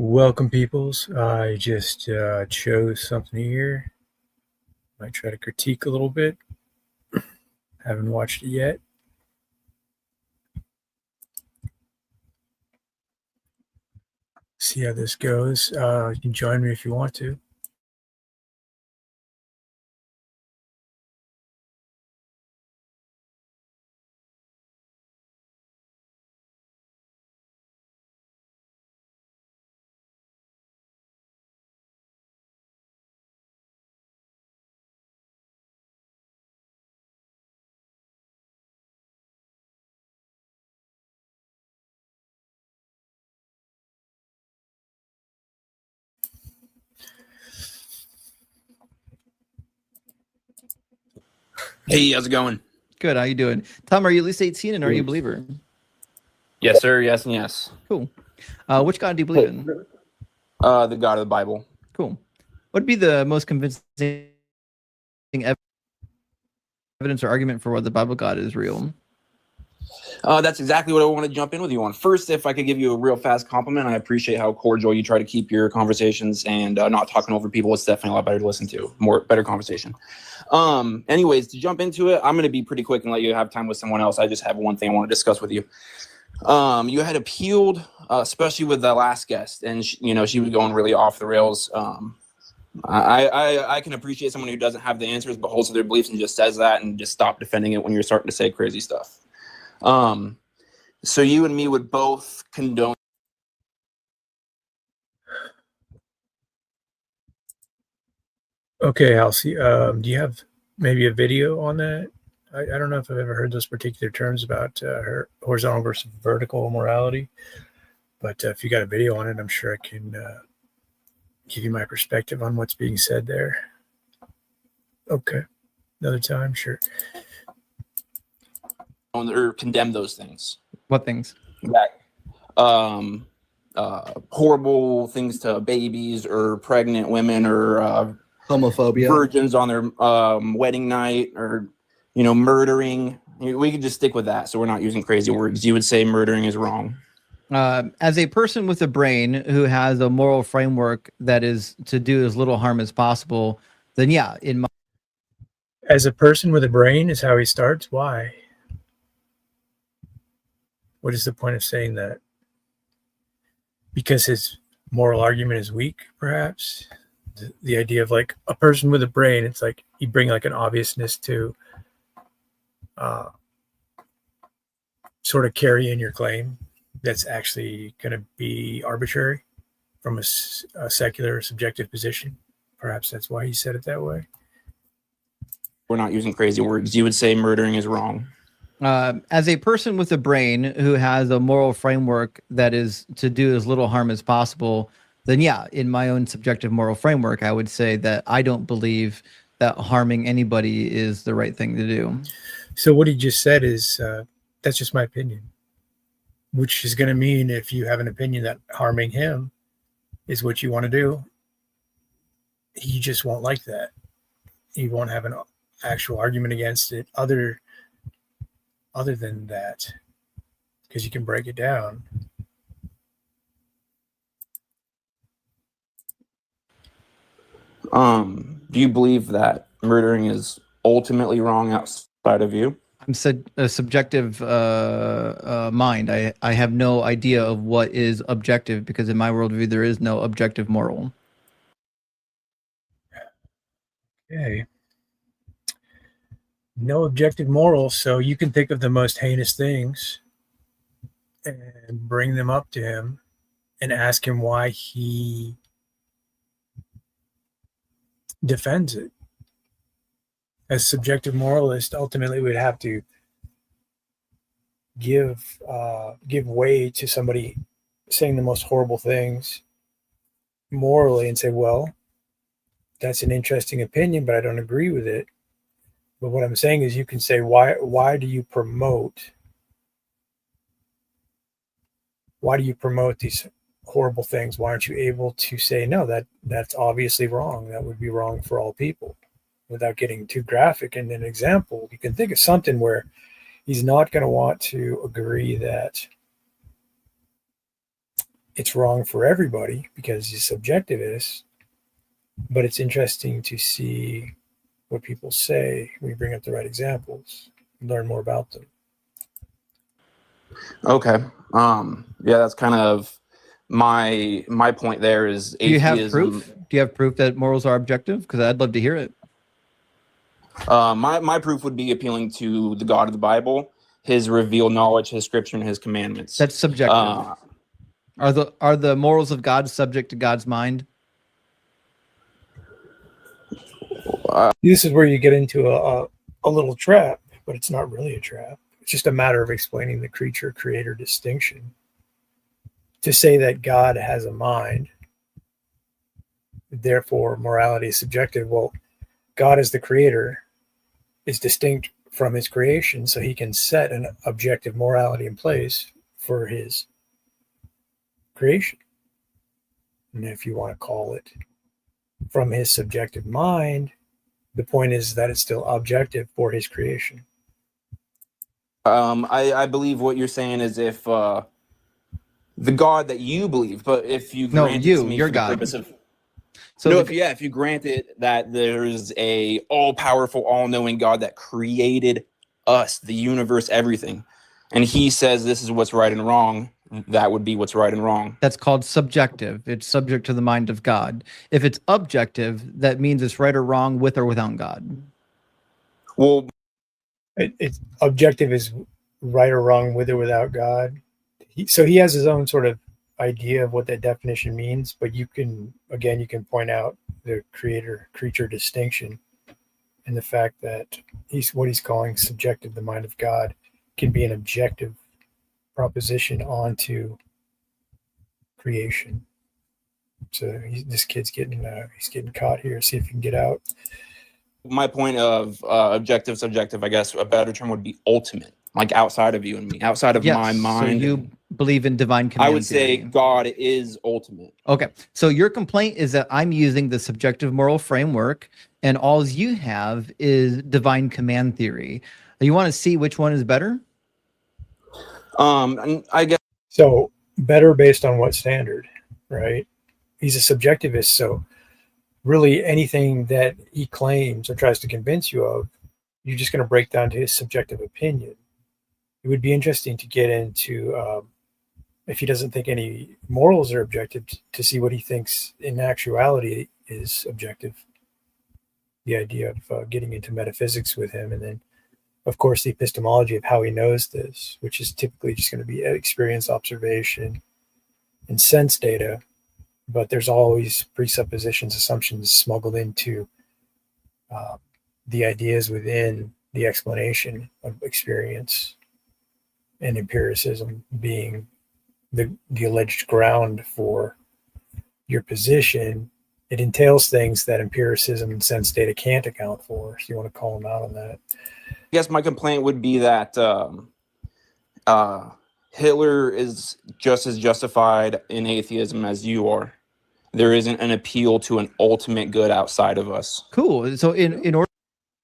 Welcome, peoples. I just chose something here. Might try to critique a little bit. Haven't watched it yet. See how this goes. You can join me if you want to. Hey, how's it going? Good. How you doing? Tom, are you at least 18 and are you a believer? Yes, sir. Yes, and yes. Cool. Which God do you believe in? The God of the Bible. Cool. What would be the most convincing evidence or argument for what the Bible God is real? That's exactly what I want to jump in with you on. First, if I could give you a real fast compliment, I appreciate how cordial you try to keep your conversations and not talking over people. It's definitely a lot better to listen to. Better conversation. Anyways, to jump into it, I'm going to be pretty quick and let you have time with someone else. I just have one thing I want to discuss with you. You had appealed, especially with the last guest, and she was going really off the rails. I can appreciate someone who doesn't have the answers but holds to their beliefs and just says that and just stop defending it when you're starting to say crazy stuff. So you and me would both condone. Okay, Halsey. Do you have maybe a video on that? I don't know if I've ever heard those particular terms about her horizontal versus vertical morality, but if you got a video on it, I'm sure I can give you my perspective on what's being said there. Okay, another time, sure. Or condemn those things. What things? That horrible things to babies or pregnant women or homophobia, virgins on their wedding night, or murdering. We could just stick with that, so we're not using crazy words. You would say murdering is wrong. As a person with a brain who has a moral framework that is to do as little harm as possible, then yeah, As a person with a brain is how he starts. Why? What is the point of saying that? Because his moral argument is weak, perhaps? The idea of like a person with a brain, it's like you bring like an obviousness to sort of carry in your claim that's actually going to be arbitrary from a secular subjective position. Perhaps that's why he said it that way. We're not using crazy words. You would say murdering is wrong. As a person with a brain who has a moral framework that is to do as little harm as possible, then yeah, in my own subjective moral framework, I would say that I don't believe that harming anybody is the right thing to do. So what he just said is, that's just my opinion, which is going to mean if you have an opinion that harming him is what you want to do, he just won't like that. He won't have an actual argument against it other than that, because you can break it down. Do you believe that murdering is ultimately wrong outside of you? I'm a subjective mind. I have no idea of what is objective, because in my worldview there is no objective moral. Okay. No objective moral, so you can think of the most heinous things and bring them up to him and ask him why he defends it. As subjective moralist, ultimately we'd have to give way to somebody saying the most horrible things morally and say, well, that's an interesting opinion, but I don't agree with it. But what I'm saying is, you can say, why do you promote these horrible things? Why aren't you able to say, no, that's obviously wrong. That would be wrong for all people, without getting too graphic. And an example, you can think of something where he's not going to want to agree that it's wrong for everybody because he's subjectivist. But it's interesting to see what people say when you bring up the right examples, learn more about them. Okay. Yeah, that's kind of my point there is Do you have atheism. proof? Do you have proof that morals are objective? Because I'd love to hear it. My proof would be appealing to the God of the Bible, his revealed knowledge, his scripture, and his commandments. That's subjective. Are the morals of God subject to God's mind? This is where you get into a little trap, but it's not really a trap. It's just a matter of explaining the creature-creator distinction. To say that God has a mind, therefore morality is subjective. Well, God as the creator is distinct from his creation, so he can set an objective morality in place for his creation. And if you want to call it from his subjective mind, the point is that it's still objective for his creation. I believe what you're saying is if the God that you believe, but if you grant it to me your for the God. purpose of So no, if you grant it that there's a all-powerful, all-knowing God that created us, the universe, everything, and he says this is what's right and wrong, that would be what's right and wrong. that's called subjective. It's subject to the mind of God. If it's objective, that means it's right or wrong with or without God. Well, It's objective is right or wrong with or without God. So he has his own sort of idea of what that definition means, but you can point out the creature distinction and the fact that he's calling subjective, the mind of God, can be an objective proposition onto creation. So this kid's getting caught here. See if he can get out. my point of objective, subjective, I guess a better term would be ultimate, like outside of you and me, outside of my mind. So you believe in divine command I would say theory. God is ultimate. Okay. So your complaint is that I'm using the subjective moral framework and all you have is divine command theory. You want to see which one is better? I guess So better based on what standard, right? He's a subjectivist, so really anything that he claims or tries to convince you of, you're just going to break down to his subjective opinion. It would be interesting to get into, if he doesn't think any morals are objective, to see what he thinks in actuality is objective. The idea of getting into metaphysics with him, and then, of course, the epistemology of how he knows this, which is typically just going to be experience, observation, and sense data. But there's always presuppositions, assumptions smuggled into the ideas within the explanation of experience, and empiricism being the alleged ground for your position. It entails things that empiricism and sense data can't account for. So you want to call them out on that. I guess my complaint would be that Hitler is just as justified in atheism as you are. There isn't an appeal to an ultimate good outside of us. Cool. So in order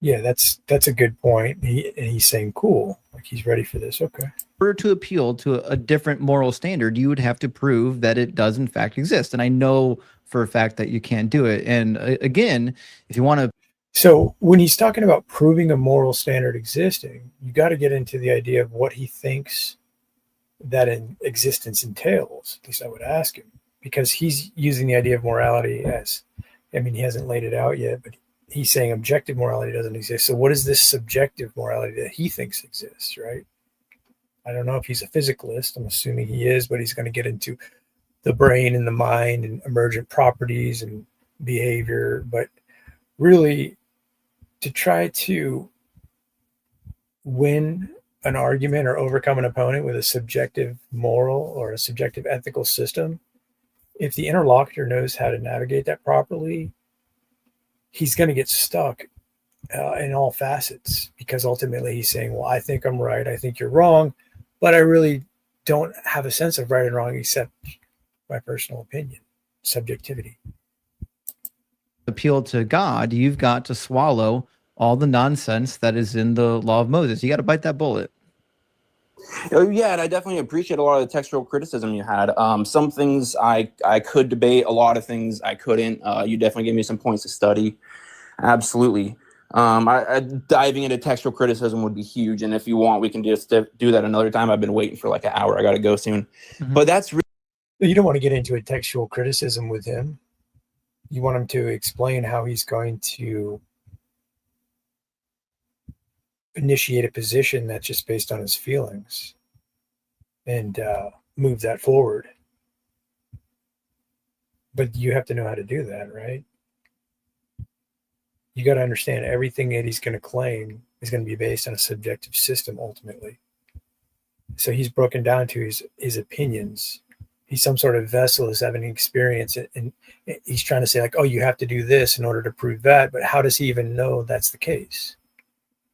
Yeah, that's a good point. He's saying cool, like he's ready for this. Okay. to appeal to a different moral standard, you would have to prove that it does in fact exist. And I know for a fact that you can't do it. And again, if you want to. So when he's talking about proving a moral standard existing, you got to get into the idea of what he thinks that in existence entails. At least I would ask him, because he's using the idea of morality as, I mean, he hasn't laid it out yet, but he's saying objective morality doesn't exist. So what is this subjective morality that he thinks exists, right? I don't know if he's a physicalist. I'm assuming he is, but he's going to get into the brain and the mind and emergent properties and behavior. But really, to try to win an argument or overcome an opponent with a subjective moral or a subjective ethical system, if the interlocutor knows how to navigate that properly, he's going to get stuck in all facets, because ultimately he's saying, well, I think I'm right, I think you're wrong, but I really don't have a sense of right and wrong except my personal opinion, subjectivity. Appeal to God, you've got to swallow all the nonsense that is in the law of Moses. You got to bite that bullet. Oh, yeah, and I definitely appreciate a lot of the textual criticism you had. Some things I could debate, a lot of things I couldn't. You definitely gave me some points to study. Absolutely. Diving into textual criticism would be huge, and if you want, we can just do that another time. I've been waiting for like an hour. I got to go soon. Mhm. But that's You don't want to get into a textual criticism with him. You want him to explain how he's going to initiate a position that's just based on his feelings and move that forward. But you have to know how to do that, right? You got to understand everything that he's going to claim is going to be based on a subjective system ultimately. So he's broken down to his opinions. He's some sort of vessel, is having an experience, and he's trying to say like, oh, you have to do this in order to prove that. But how does he even know that's the case?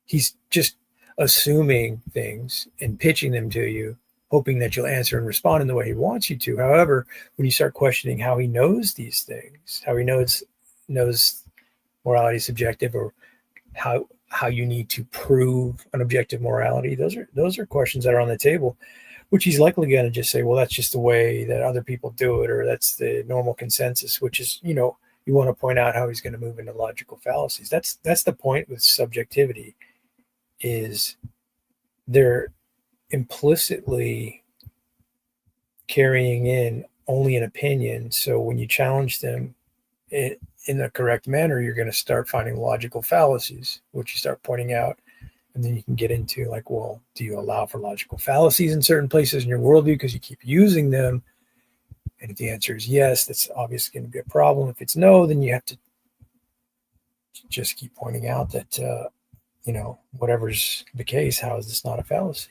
He's just assuming things and pitching them to you, hoping that you'll answer and respond in the way he wants you to. However, when you start questioning how he knows these things, how he knows morality is subjective, or how you need to prove an objective morality, those are questions that are on the table, which he's likely going to just say, well, that's just the way that other people do it, or that's the normal consensus, which is, you want to point out how he's going to move into logical fallacies. That's the point with subjectivity, is they're implicitly carrying in only an opinion. So when you challenge them in the correct manner, you're going to start finding logical fallacies, which you start pointing out. And then you can get into like, well, do you allow for logical fallacies in certain places in your worldview because you keep using them? And if the answer is yes, that's obviously going to be a problem. If it's no, then you have to just keep pointing out that, whatever's the case, how is this not a fallacy?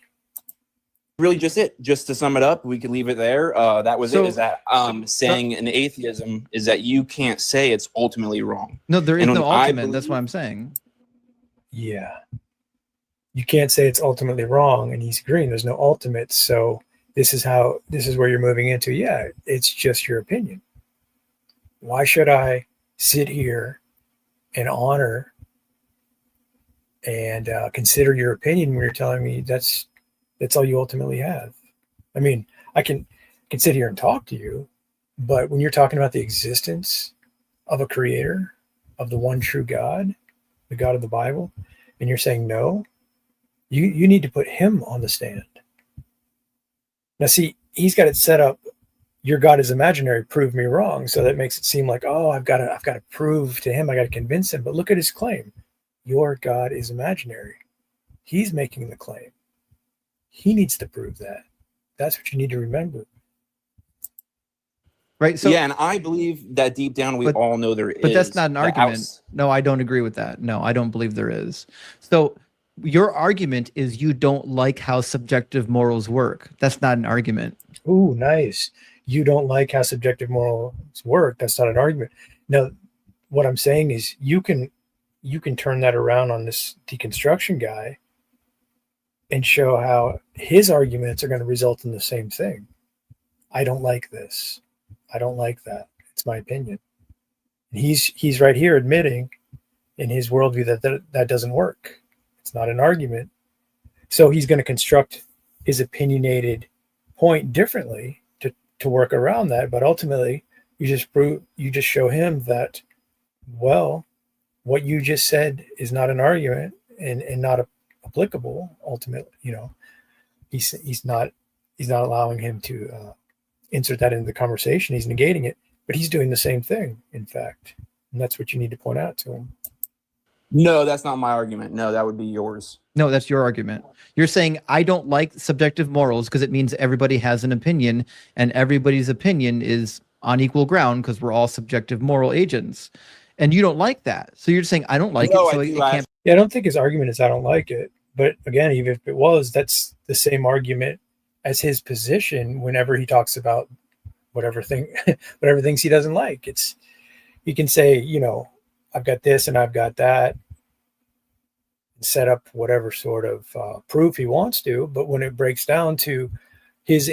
really just it. Just to sum it up, we could leave it there. That was So- it. Is that saying in atheism is that you can't say it's ultimately wrong. No, there is And no when I ultimate. That's believe- what I'm saying. Yeah. You can't say it's ultimately wrong, and he's agreeing there's no ultimate. So this is where you're moving into. Yeah, it's just your opinion. Why should I sit here and honor and consider your opinion when you're telling me that's all you ultimately have? I mean, I can sit here and talk to you, but when you're talking about the existence of a creator, of the one true God, the God of the Bible, and you're saying no, you need to put him on the stand. Now, see, he's got it set up. Your God is imaginary. Prove me wrong. So that makes it seem like, oh, I've got to prove to him. I got to convince him. But look at his claim. Your God is imaginary. He's making the claim. He needs to prove that. That's what you need to remember. Right. So yeah, and I believe that deep down we But- all know there is. But that's not an the argument. outs- No, I don't agree with that. No, I don't believe there is. So your argument is you don't like how subjective morals work. That's not an argument. Ooh, nice. You don't like how subjective morals work. That's not an argument. No, what I'm saying is you can turn that around on this deconstruction guy and show how his arguments are going to result in the same thing. I don't like this. I don't like that. It's my opinion. And he's right here admitting in his worldview that doesn't work. It's not an argument. So he's going to construct his opinionated point differently to work around that. But ultimately, you just show him that, well, what you just said is not an argument and not applicable. Ultimately, he's not allowing him to insert that into the conversation. He's negating it, but he's doing the same thing, in fact. And that's what you need to point out to him. No, that's not my argument. No, that would be yours. No, that's your argument. You're saying I don't like subjective morals because it means everybody has an opinion and everybody's opinion is on equal ground because we're all subjective moral agents. And you don't like that. So you're saying I don't like No, it. So I it do. can't. Yeah, I don't think his argument is I don't like it. But again, even if it was, that's the same argument as his position whenever he talks about whatever things he doesn't like. He can say, I've got this and I've got that, and set up whatever sort of proof he wants to. But when it breaks down to his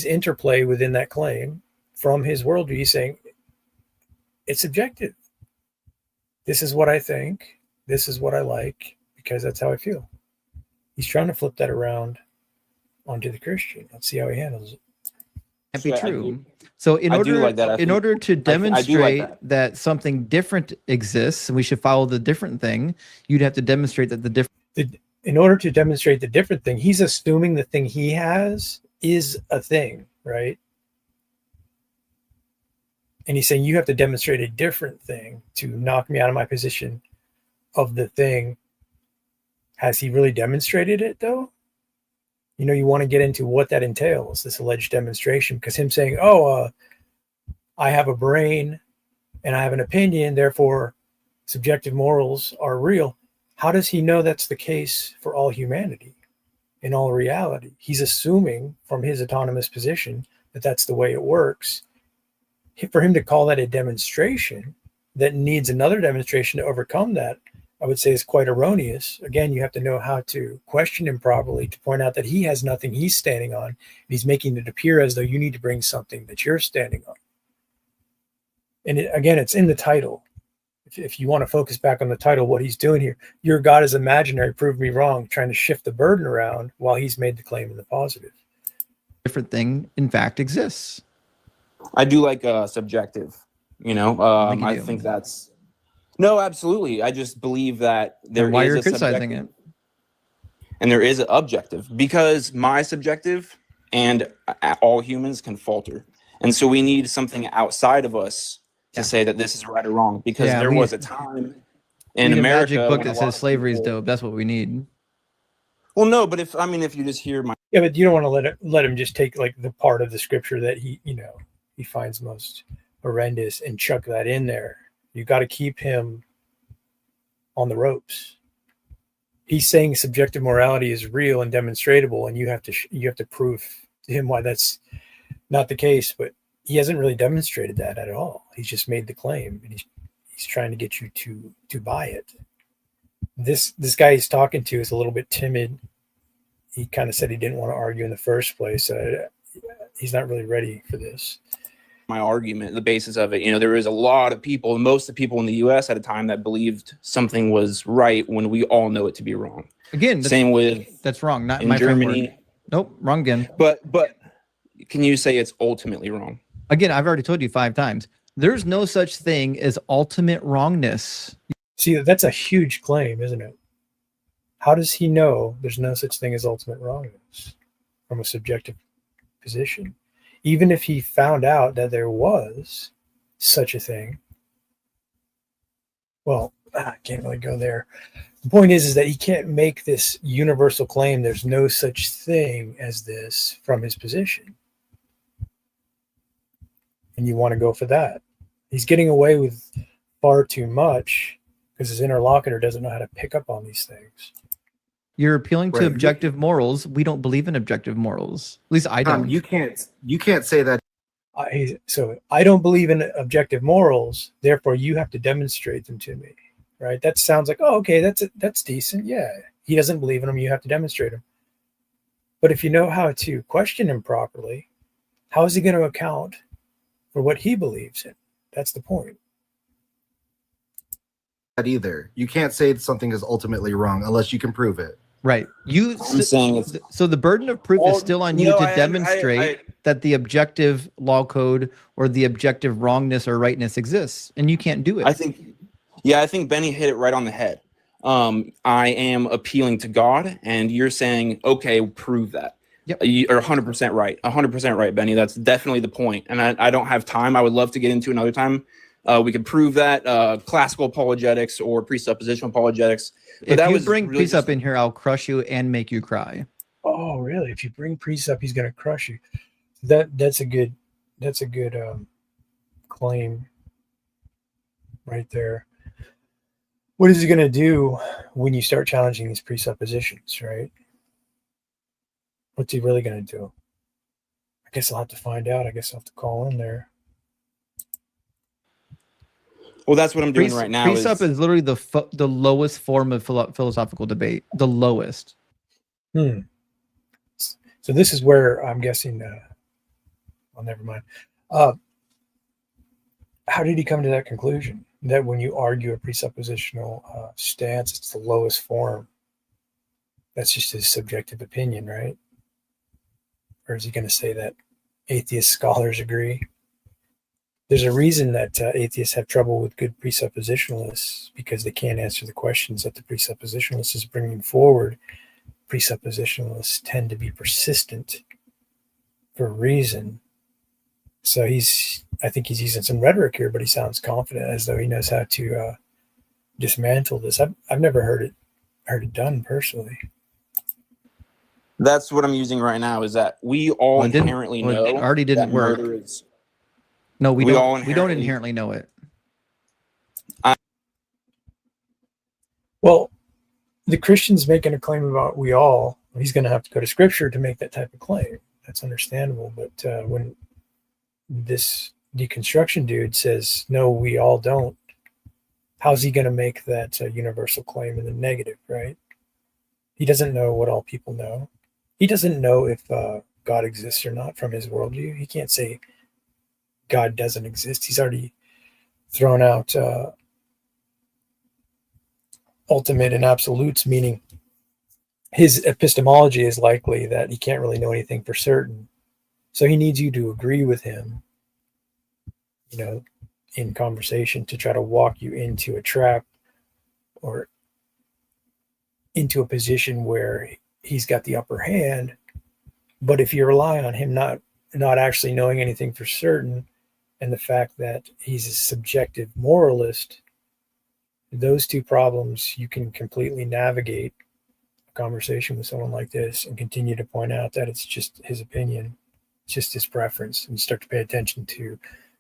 interplay within that claim from his worldview, he's saying it's subjective. This is what I think. This is what I like because that's how I feel. He's trying to flip that around onto the Christian. Let's see how he handles it. Can't be So I true. do- So in I do order like that. I in think- order to I do like demonstrate that. that something different exists and we should follow the different thing, you'd have to demonstrate that the different In order to demonstrate the different thing, he's assuming the thing he has is a thing, right? And he's saying you have to demonstrate a different thing to knock me out of my position of the thing. Has he really demonstrated it though? You know, you want to get into what that entails, this alleged demonstration, because him saying, I have a brain and I have an opinion, therefore subjective morals are real. How does he know that's the case for all humanity in all reality? He's assuming from his autonomous position that that's the way it works. For him to call that a demonstration that needs another demonstration to overcome that, I would say is quite erroneous. Again, you have to know how to question him properly to point out that he has nothing he's standing on. And he's making it appear as though you need to bring something that you're standing on. And again, it's in the title. If you want to focus back on the title, what he's doing here, your God is imaginary, prove me wrong, trying to shift the burden around while he's made the claim in the positive. different thing in fact exists. I do like subjective, you know. think you I do. think that's no, absolutely. I just believe that there And why is you're a criticizing subjective it? and there is an objective, because my subjective and all humans can falter, and so we need something outside of us to Yeah. say that this is right or wrong. Because Yeah, there we- was a time We in need America a magic book when a that lot says of slavery is people- dope. That's what we need. Well, no, but if you just hear my Yeah, but you don't want to let him just take like the part of the scripture that he finds most horrendous and chuck that in there. You got to keep him on the ropes. He's saying subjective morality is real and demonstrable, and you have to prove to him why that's not the case. But he hasn't really demonstrated that at all. He's just made the claim, and he's trying to get you to buy it. This guy he's talking to is a little bit timid. He kind of said he didn't want to argue in the first place. He's not really ready for this. my argument, the basis of it. You know, there was a lot of people, most of the people in the U.S. at a time that believed something was right when we all know it to be wrong. Again, Same with that's wrong. Not in my Germany. framework. Nope, wrong again. But can you say it's ultimately wrong? Again, I've already told you 5 times. There's no such thing as ultimate wrongness. See, that's a huge claim, isn't it? How does he know there's no such thing as ultimate wrongness from a subjective position? Even if he found out that there was such a thing, well, I can't really go there. The point is that he can't make this universal claim there's no such thing as this from his position. And you want to go for that. He's getting away with far too much because his interlocutor doesn't know how to pick up on these things. You're appealing to Right. objective morals. We don't believe in objective morals. At least I don't. You can't say that. So I don't believe in objective morals. Therefore, you have to demonstrate them to me, right? That sounds like, oh, okay, that's decent. Yeah, he doesn't believe in them. You have to demonstrate them. But if you know how to question him properly, how is he going to account for what he believes in? That's the point. That either. You can't say something is ultimately wrong unless you can prove it. Right. I'm saying it's So the burden of proof Well, is still on you you know, to demonstrate that the objective law code or the objective wrongness or rightness exists, and you can't do it. I think Benny hit it right on the head. I am appealing to God, and you're saying, okay, prove that. Yep. You're 100% right. 100% right, Benny. That's definitely the point. And I don't have time. I would love to get into another time. We could prove that classical apologetics or presuppositional apologetics. But if that you was bring really precept just- in here, I'll crush you and make you cry. Oh, really? If you bring precept, he's going to crush you. That's a good claim right there. What is he going to do when you start challenging these presuppositions, right? What's he really going to do? I guess I'll have to find out. I guess I'll have to call in there. Well, that's what I'm doing right now. Precept is literally the lowest form of philosophical debate. The lowest. So this is where I'm guessing. Well, never mind. How did he come to that conclusion? That when you argue a presuppositional stance, it's the lowest form. That's just his subjective opinion, right? Or is he going to say that atheist scholars agree? There's a reason that atheists have trouble with good presuppositionalists, because they can't answer the questions that the presuppositionalist is bringing forward. Presuppositionalists tend to be persistent for a reason. So I think he's using some rhetoric here, but he sounds confident, as though he knows how to dismantle this. I've never heard it done personally. That's what I'm using right now. Is that we all inherently know it already didn't that work. murder is. No, we don't inherently inherently know it. Well, the Christian's making a claim about we all. He's going to have to go to Scripture to make that type of claim. That's understandable. But when this deconstruction dude says, no, we all don't, how's he going to make that universal claim in the negative, right? He doesn't know what all people know. He doesn't know if God exists or not from his worldview. He can't say God doesn't exist. He's already thrown out ultimate and absolutes, meaning his epistemology is likely that he can't really know anything for certain. So he needs you to agree with him, in conversation, to try to walk you into a trap or into a position where he's got the upper hand. But if you rely on him not actually knowing anything for certain, and the fact that he's a subjective moralist, those two problems, you can completely navigate a conversation with someone like this and continue to point out that it's just his opinion, it's just his preference, and start to pay attention to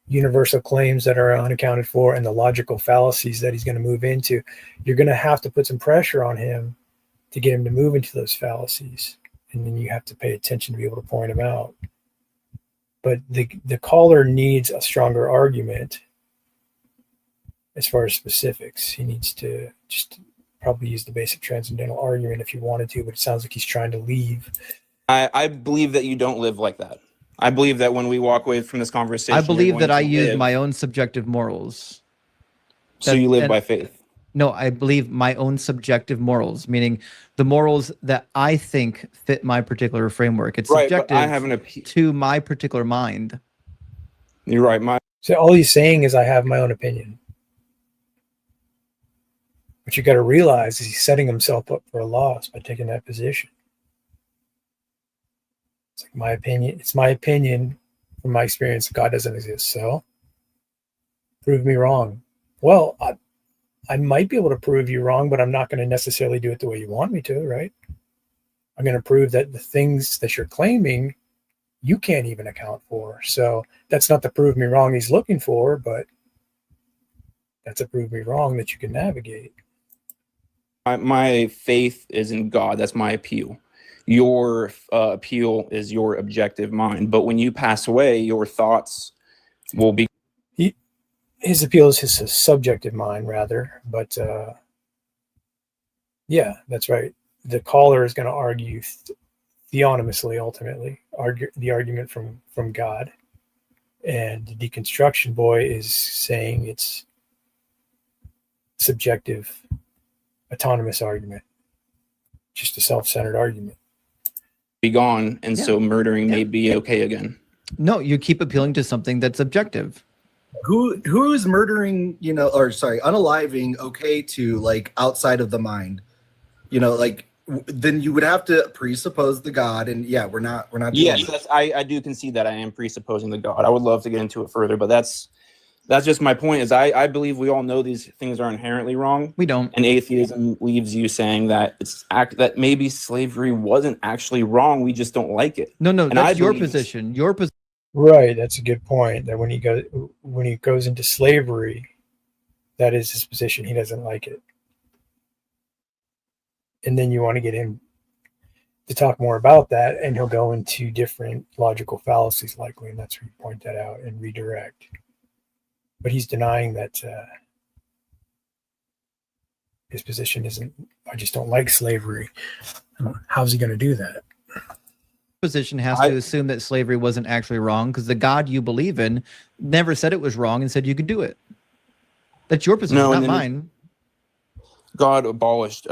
universal claims that are unaccounted for and the logical fallacies that he's going to move into. You're going to have to put some pressure on him to get him to move into those fallacies, and then you have to pay attention to be able to point them out. But the caller needs a stronger argument as far as specifics. He needs to just probably use the basic transcendental argument if he wanted to, but it sounds like he's trying to leave. I believe that you don't live like that. I believe that when we walk away from this conversation, I believe that I use live. my own subjective morals. So you live by faith. No, I believe my own subjective morals, meaning the morals that I think fit my particular framework. It's Right, but subjective I have an to my particular mind. You're right. So all he's saying is I have my own opinion. What you got to realize is he's setting himself up for a loss by taking that position. It's like my opinion. It's my opinion from my experience. God doesn't exist. So prove me wrong. Well, I might be able to prove you wrong, but I'm not going to necessarily do it the way you want me to, right? I'm going to prove that the things that you're claiming, you can't even account for. So that's not the prove me wrong he's looking for, but that's a prove me wrong that you can navigate. My faith is in God. That's my appeal. Your appeal is your objective mind. But when you pass away, your thoughts will be. His appeal is his subjective mind, rather. But yeah, that's right. The caller is going to argue theonomously, ultimately, argue the argument from God. And the deconstruction boy is saying it's subjective, autonomous argument, just a self-centered argument. Be gone, and so murdering may be okay again. No, you keep appealing to something that's objective. Who is murdering, unaliving okay to, like, outside of the mind? Then you would have to presuppose the God, and we're not doing Yes, I do concede that I am presupposing the God. I would love to get into it further, but that's just my point. Is I believe we all know these things are inherently wrong. We don't. And atheism leaves you saying that that maybe slavery wasn't actually wrong. We just don't like it. No, and that's your position. Your position. Right, that's a good point. That when he goes into slavery, that is his position. He doesn't like it, and then you want to get him to talk more about that, and he'll go into different logical fallacies, likely, and that's where you point that out and redirect. But he's denying that his position isn't, I just don't like slavery. How's he going to do that? Position has to assume that slavery wasn't actually wrong, because the God you believe in never said it was wrong and said you could do it. That's your position, not mine. God abolished.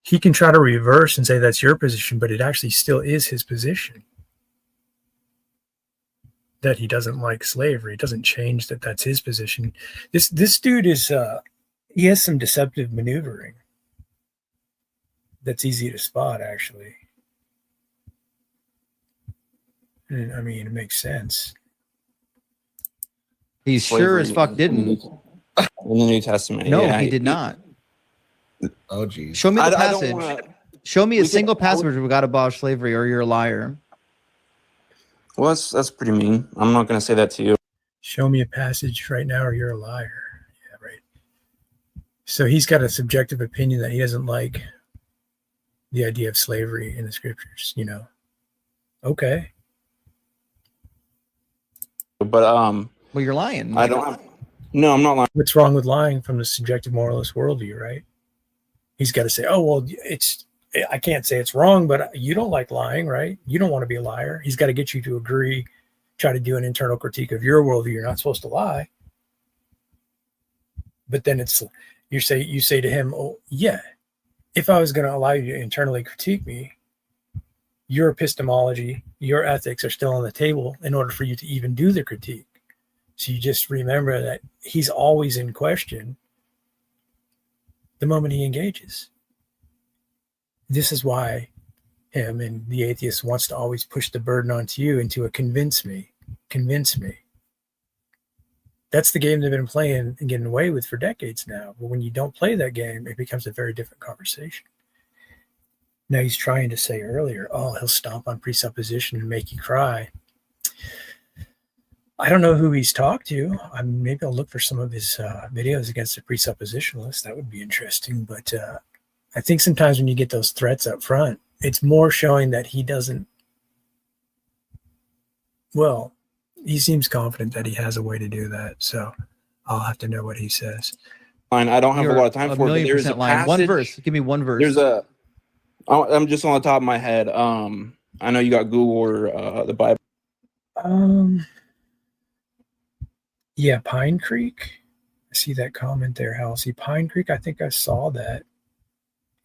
He can try to reverse and say that's your position, but it actually still is his position. that he doesn't like slavery. It doesn't change that that's his position. This dude is he has some deceptive maneuvering that's easy to spot, actually. And, I mean, it makes sense. He sure as fuck didn't. In the New Testament. No, yeah, he did not. Oh, geez. Show me the I don't passage. wanna- Show me a we could- single I passage would- where we got to abolish slavery, or you're a liar. Well, that's pretty mean. I'm not going to say that to you. Show me a passage right now or you're a liar. Yeah, right. So he's got a subjective opinion that he doesn't like the idea of slavery in the scriptures, you know. Okay. But Well, you're lying. I don't have. No, I'm not lying. What's wrong with lying from the subjective moralist worldview, right? He's got to say, oh, well, I can't say it's wrong, but you don't like lying, right? You don't want to be a liar. He's got to get you to agree, try to do an internal critique of your worldview. You're not supposed to lie. But then you say to him, oh, yeah, if I was going to allow you to internally critique me, your epistemology, your ethics are still on the table in order for you to even do the critique. So you just remember that he's always in question the moment he engages. This is why him and the atheist wants to always push the burden onto you into a convince me. That's the game they've been playing and getting away with for decades now. But when you don't play that game, it becomes a very different conversation. Now he's trying to say earlier, oh, he'll stomp on presupposition and make you cry. I don't know who he's talked to. Maybe I'll look for some of his videos against the presuppositionalists. That would be interesting. But I think sometimes when you get those threats up front, it's more showing that he doesn't. Well, he seems confident that he has a way to do that. So I'll have to know what he says. I don't have You're a lot of time for it. But there's a lying. One passage- verse. Give me one verse. I'm just on the top of my head. I know you got Google or the Bible. Yeah, Pine Creek. I see that comment there, Halsey. Pine Creek, I think I saw that.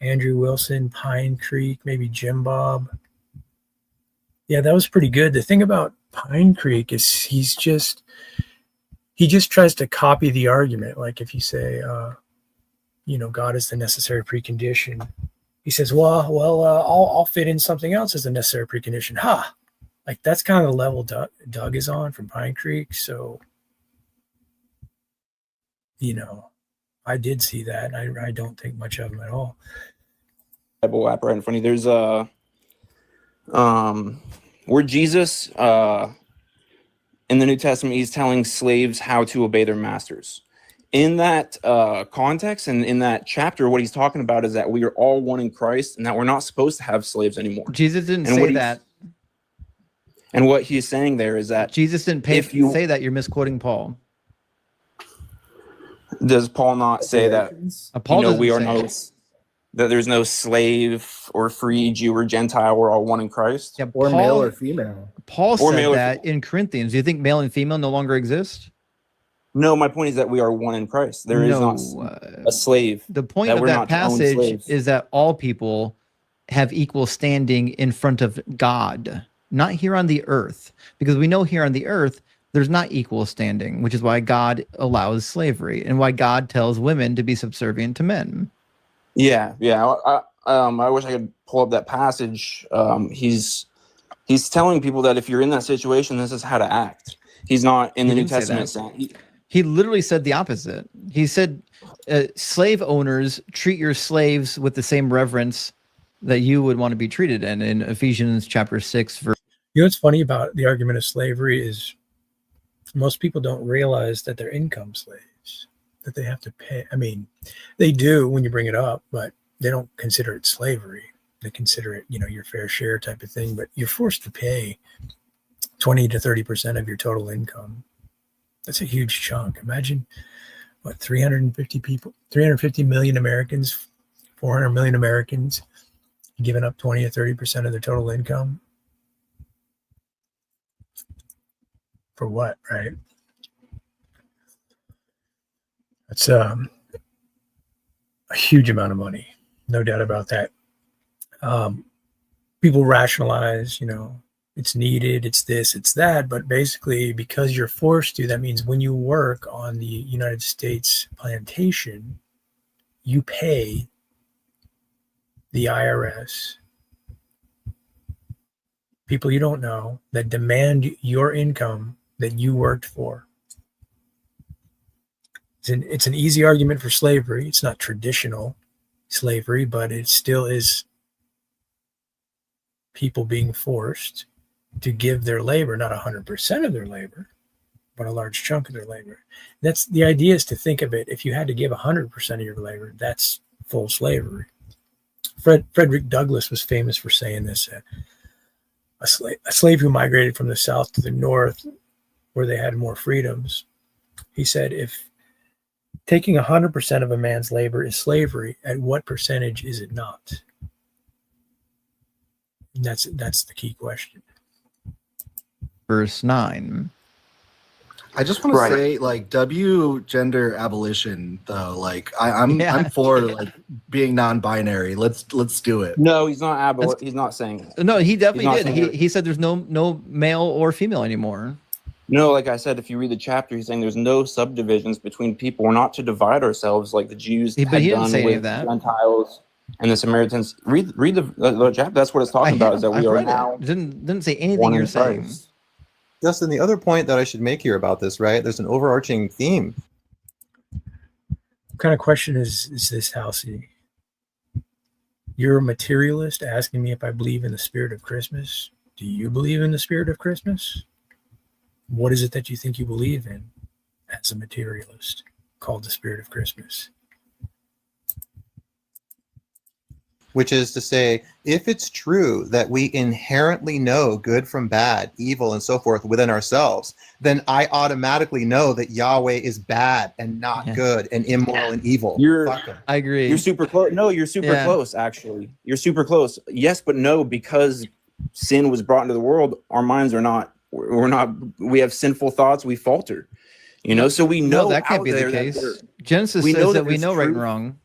Andrew Wilson, Pine Creek, maybe Jim Bob. Yeah, that was pretty good. The thing about Pine Creek is he just tries to copy the argument. Like if you say, God is the necessary precondition, he says, I'll fit in something else as a necessary precondition. Like that's kind of the level Doug is on from Pine Creek. So, I did see that. I don't think much of him at all. Bible app right in front of you. There's a where Jesus in the New Testament, he's telling slaves how to obey their masters. In that context and in that chapter, what he's talking about is that we are all one in Christ and that we're not supposed to have slaves anymore. Jesus didn't And say what that. And what he's saying there is that Jesus didn't say that. You're misquoting Paul. Does Paul not say that Paul doesn't we are say no it. that there's no slave or free, Jew or Gentile, we're all one in Christ? Yeah, Or male or female. Paul Or said male or that in Corinthians. Do you think male and female no longer exist? No, my point is that we are one in Christ. There is not a slave. The point that of we're that not to own passage slaves. is that all people have equal standing in front of God, not here on the earth, because we know here on the earth there's not equal standing, which is why God allows slavery and why God tells women to be subservient to men. Yeah. I wish I could pull up that passage. He's telling people that if you're in that situation, this is how to act. He's not in the New didn't say Testament that. saying. He literally said the opposite. He said, slave owners, treat your slaves with the same reverence that you would want to be treated in Ephesians chapter 6. Verse. You know what's funny about the argument of slavery is most people don't realize that they're income slaves, that they have to pay. I mean, they do when you bring it up, but they don't consider it slavery. They consider it, your fair share type of thing, but you're forced to pay 20 to 30% of your total income. That's a huge chunk. Imagine 350 million Americans, 400 million Americans giving up 20 or 30% of their total income. For what, right? That's a huge amount of money. No doubt about that. People rationalize, it's needed, it's this, it's that. But basically, because you're forced to, that means when you work on the United States plantation, you pay the IRS, people you don't know, that demand your income that you worked for. It's an easy argument for slavery. It's not traditional slavery, but it still is people being forced to give their labor, not 100% of their labor, but a large chunk of their labor. That's the idea, is to think of it. If you had to give 100% of your labor, that's full slavery. Frederick Douglass was famous for saying this. A slave who migrated from the South to the North, where they had more freedoms, he said, if taking 100% of a man's labor is slavery, at what percentage is it not? And that's the key question. Verse 9. I just want to Right. say, like, gender abolition, though. Like, I'm for like being non-binary. Let's do it. No, he's not he's not saying that. No, he definitely He's not did. saying He said there's no male or female anymore. No, like I said, if you read the chapter, he's saying there's no subdivisions between people. We're not to divide ourselves like the Jews But had he didn't done say any with of that. Gentiles and the Samaritans. Read the chapter. That's what it's talking about. Is that we I've are read now it. Didn't say anything one you're in saying. Christ. Justin, the other point that I should make here about this, right? There's an overarching theme. What kind of question is this, Halsey? You're a materialist asking me if I believe in the spirit of Christmas. Do you believe in the spirit of Christmas? What is it that you think you believe in as a materialist called the spirit of Christmas? Which is to say, if it's true that we inherently know good from bad, evil, and so forth within ourselves, then I automatically know that Yahweh is bad and not good and immoral and evil. Fuck him. I agree. You're super close. No, you're super Yeah. close, actually. You're super close. Yes, but no, because sin was brought into the world, our minds are not, we have sinful thoughts, we falter. You know, so we know No, that can't out be the there that case. there- Genesis we says know that that we there's know right and truth. wrong.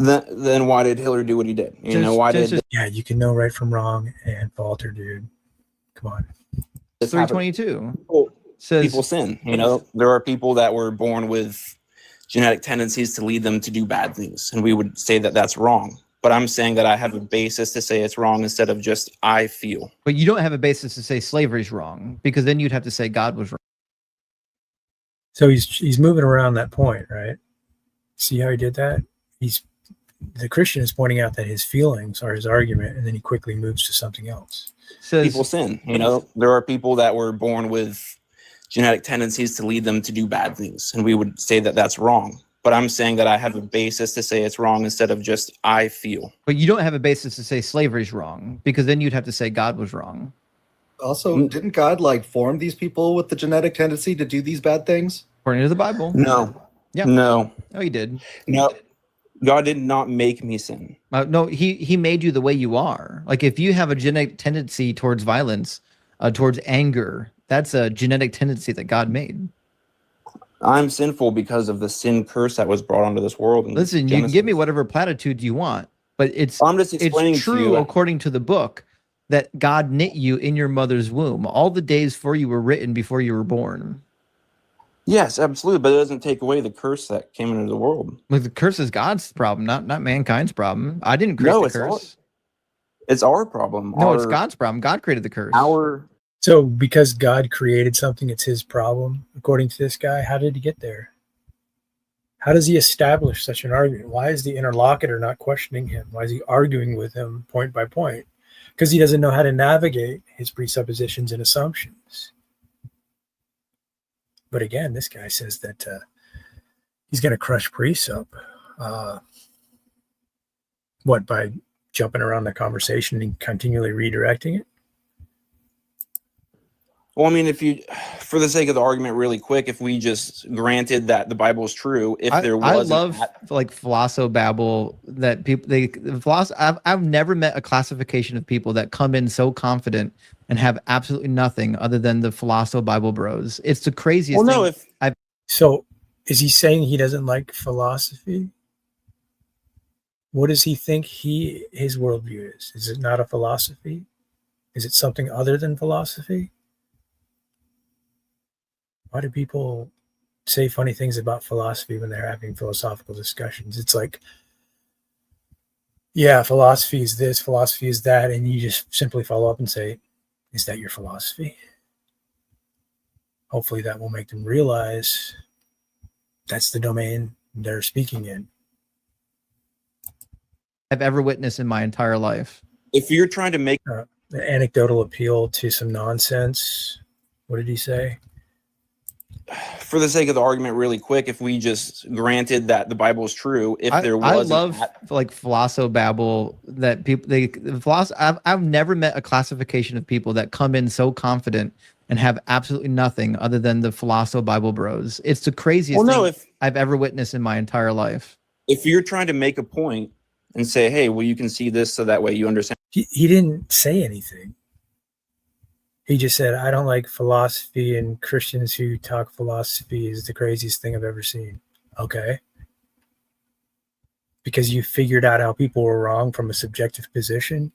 Then why did Hitler do what he did? You know, why did Genesis Yeah, you can know right from wrong and falter, dude. Come on. this happen? 3:22 People, says people sin. You know, there are people that were born with genetic tendencies to lead them to do bad things, and we would say that that's wrong. But I'm saying that I have a basis to say it's wrong instead of just I feel. but you don't have a basis to say slavery's wrong, because then you'd have to say God was wrong. So he's moving around that point, right? See how he did that? The Christian is pointing out that his feelings are his argument, and then he quickly moves to something else. Says People sin. You know, there are people that were born with genetic tendencies to lead them to do bad things, and we would say that that's wrong. But I'm saying that I have a basis to say it's wrong instead of just I feel. but you don't have a basis to say slavery's wrong, because then you'd have to say God was wrong. Also, didn't God like form these people with the genetic tendency to do these bad things? According to the Bible. No. Yeah. No. Oh, he did. No. God did not make me sin. No, he made you the way you are. Like, if you have a genetic tendency towards violence, towards anger, that's a genetic tendency that God made. I'm sinful because of the sin curse that was brought onto this world. in Listen, you can Genesis. give me whatever platitude you want, but I'm just explaining it's to true you. according to the book that God knit you in your mother's womb. All the days for you were written before you were born. Yes, absolutely, but it doesn't take away the curse that came into the world. Like, the curse is God's problem, not mankind's problem. I didn't create No, the it's not. curse. It's our problem. No, it's God's problem. God created the curse. So because God created something, it's his problem, according to this guy. How did he get there? How does he establish such an argument? Why is the interlocutor not questioning him? Why is he arguing with him point by point? Because he doesn't know how to navigate his presuppositions and assumptions. But again, this guy says that he's going to crush precept. What, by jumping around the conversation and continually redirecting it? Well, I mean, if you, for the sake of the argument, really quick, if we just granted that the Bible is true, if there was, I love like philosobabble that people I've never met a classification of people that come in so confident and have absolutely nothing other than the philosobabble bros. It's the craziest thing. So is he saying he doesn't like philosophy? What does he think his worldview is? Is it not a philosophy? Is it something other than philosophy? Why do people say funny things about philosophy when they're having philosophical discussions? It's like, yeah, philosophy is this, philosophy is that, and you just simply follow up and say, is that your philosophy? Hopefully that will make them realize that's the domain they're speaking in. I've ever witnessed in my entire life. If you're trying to make The anecdotal appeal to some nonsense. What did he say? for the sake of the argument, really quick, if we just granted that the Bible is true, if there was, I love like philosobabble that people I've never met a classification of people that come in so confident and have absolutely nothing other than the philosobabble bros. It's the craziest thing I've ever witnessed in my entire life. If you're trying to make a point and say, hey, well, you can see this so that way you understand. He didn't say anything. He just said, I don't like philosophy, and Christians who talk philosophy is the craziest thing I've ever seen. Okay. Because you figured out how people were wrong from a subjective position.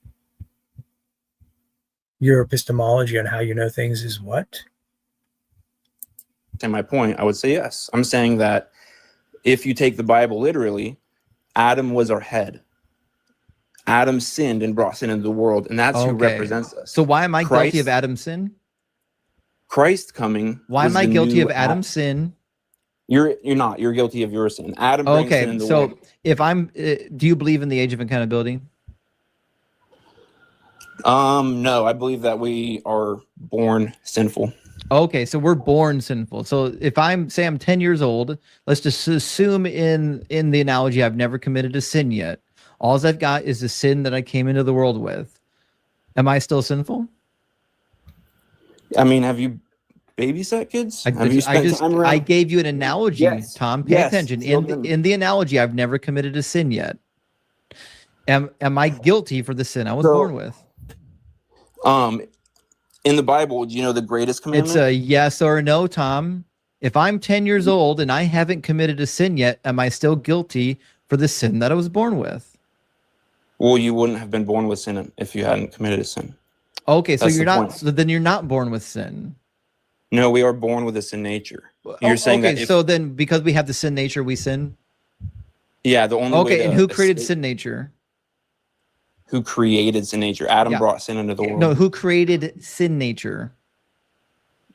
Your epistemology on how you know things is what? To my point, I would say yes. I'm saying that if you take the Bible literally, Adam was our head. Adam sinned and brought sin into the world, and that's who represents us. So why am I guilty of Adam's sin? Christ coming. Why am I guilty of Adam's sin? You're not. You're guilty of your sin. Adam brings sin into the world. If I'm, do you believe in the age of accountability? No, I believe that we are born sinful. Okay, so we're born sinful. So if I'm 10 years old, let's just assume in the analogy I've never committed a sin yet. All I've got is the sin that I came into the world with. Am I still sinful? I mean, have you babysat kids? Have you spent time around? I gave you an analogy, Yes. Tom. Pay attention. In the analogy, I've never committed a sin yet. Am I guilty for the sin I was born with? In the Bible, do you know the greatest commandment? It's a yes or no, Tom. If I'm 10 years old and I haven't committed a sin yet, am I still guilty for the sin that I was born with? Well, you wouldn't have been born with sin if you hadn't committed a sin. Okay, so That's you're the not. point. So then you're not born with sin. No, we are born with a sin nature. You're saying that. So then, because we have the sin nature, we sin. Yeah, the only way. Okay, and who created sin nature? Who created sin nature? Adam brought sin into the world. No, who created sin nature?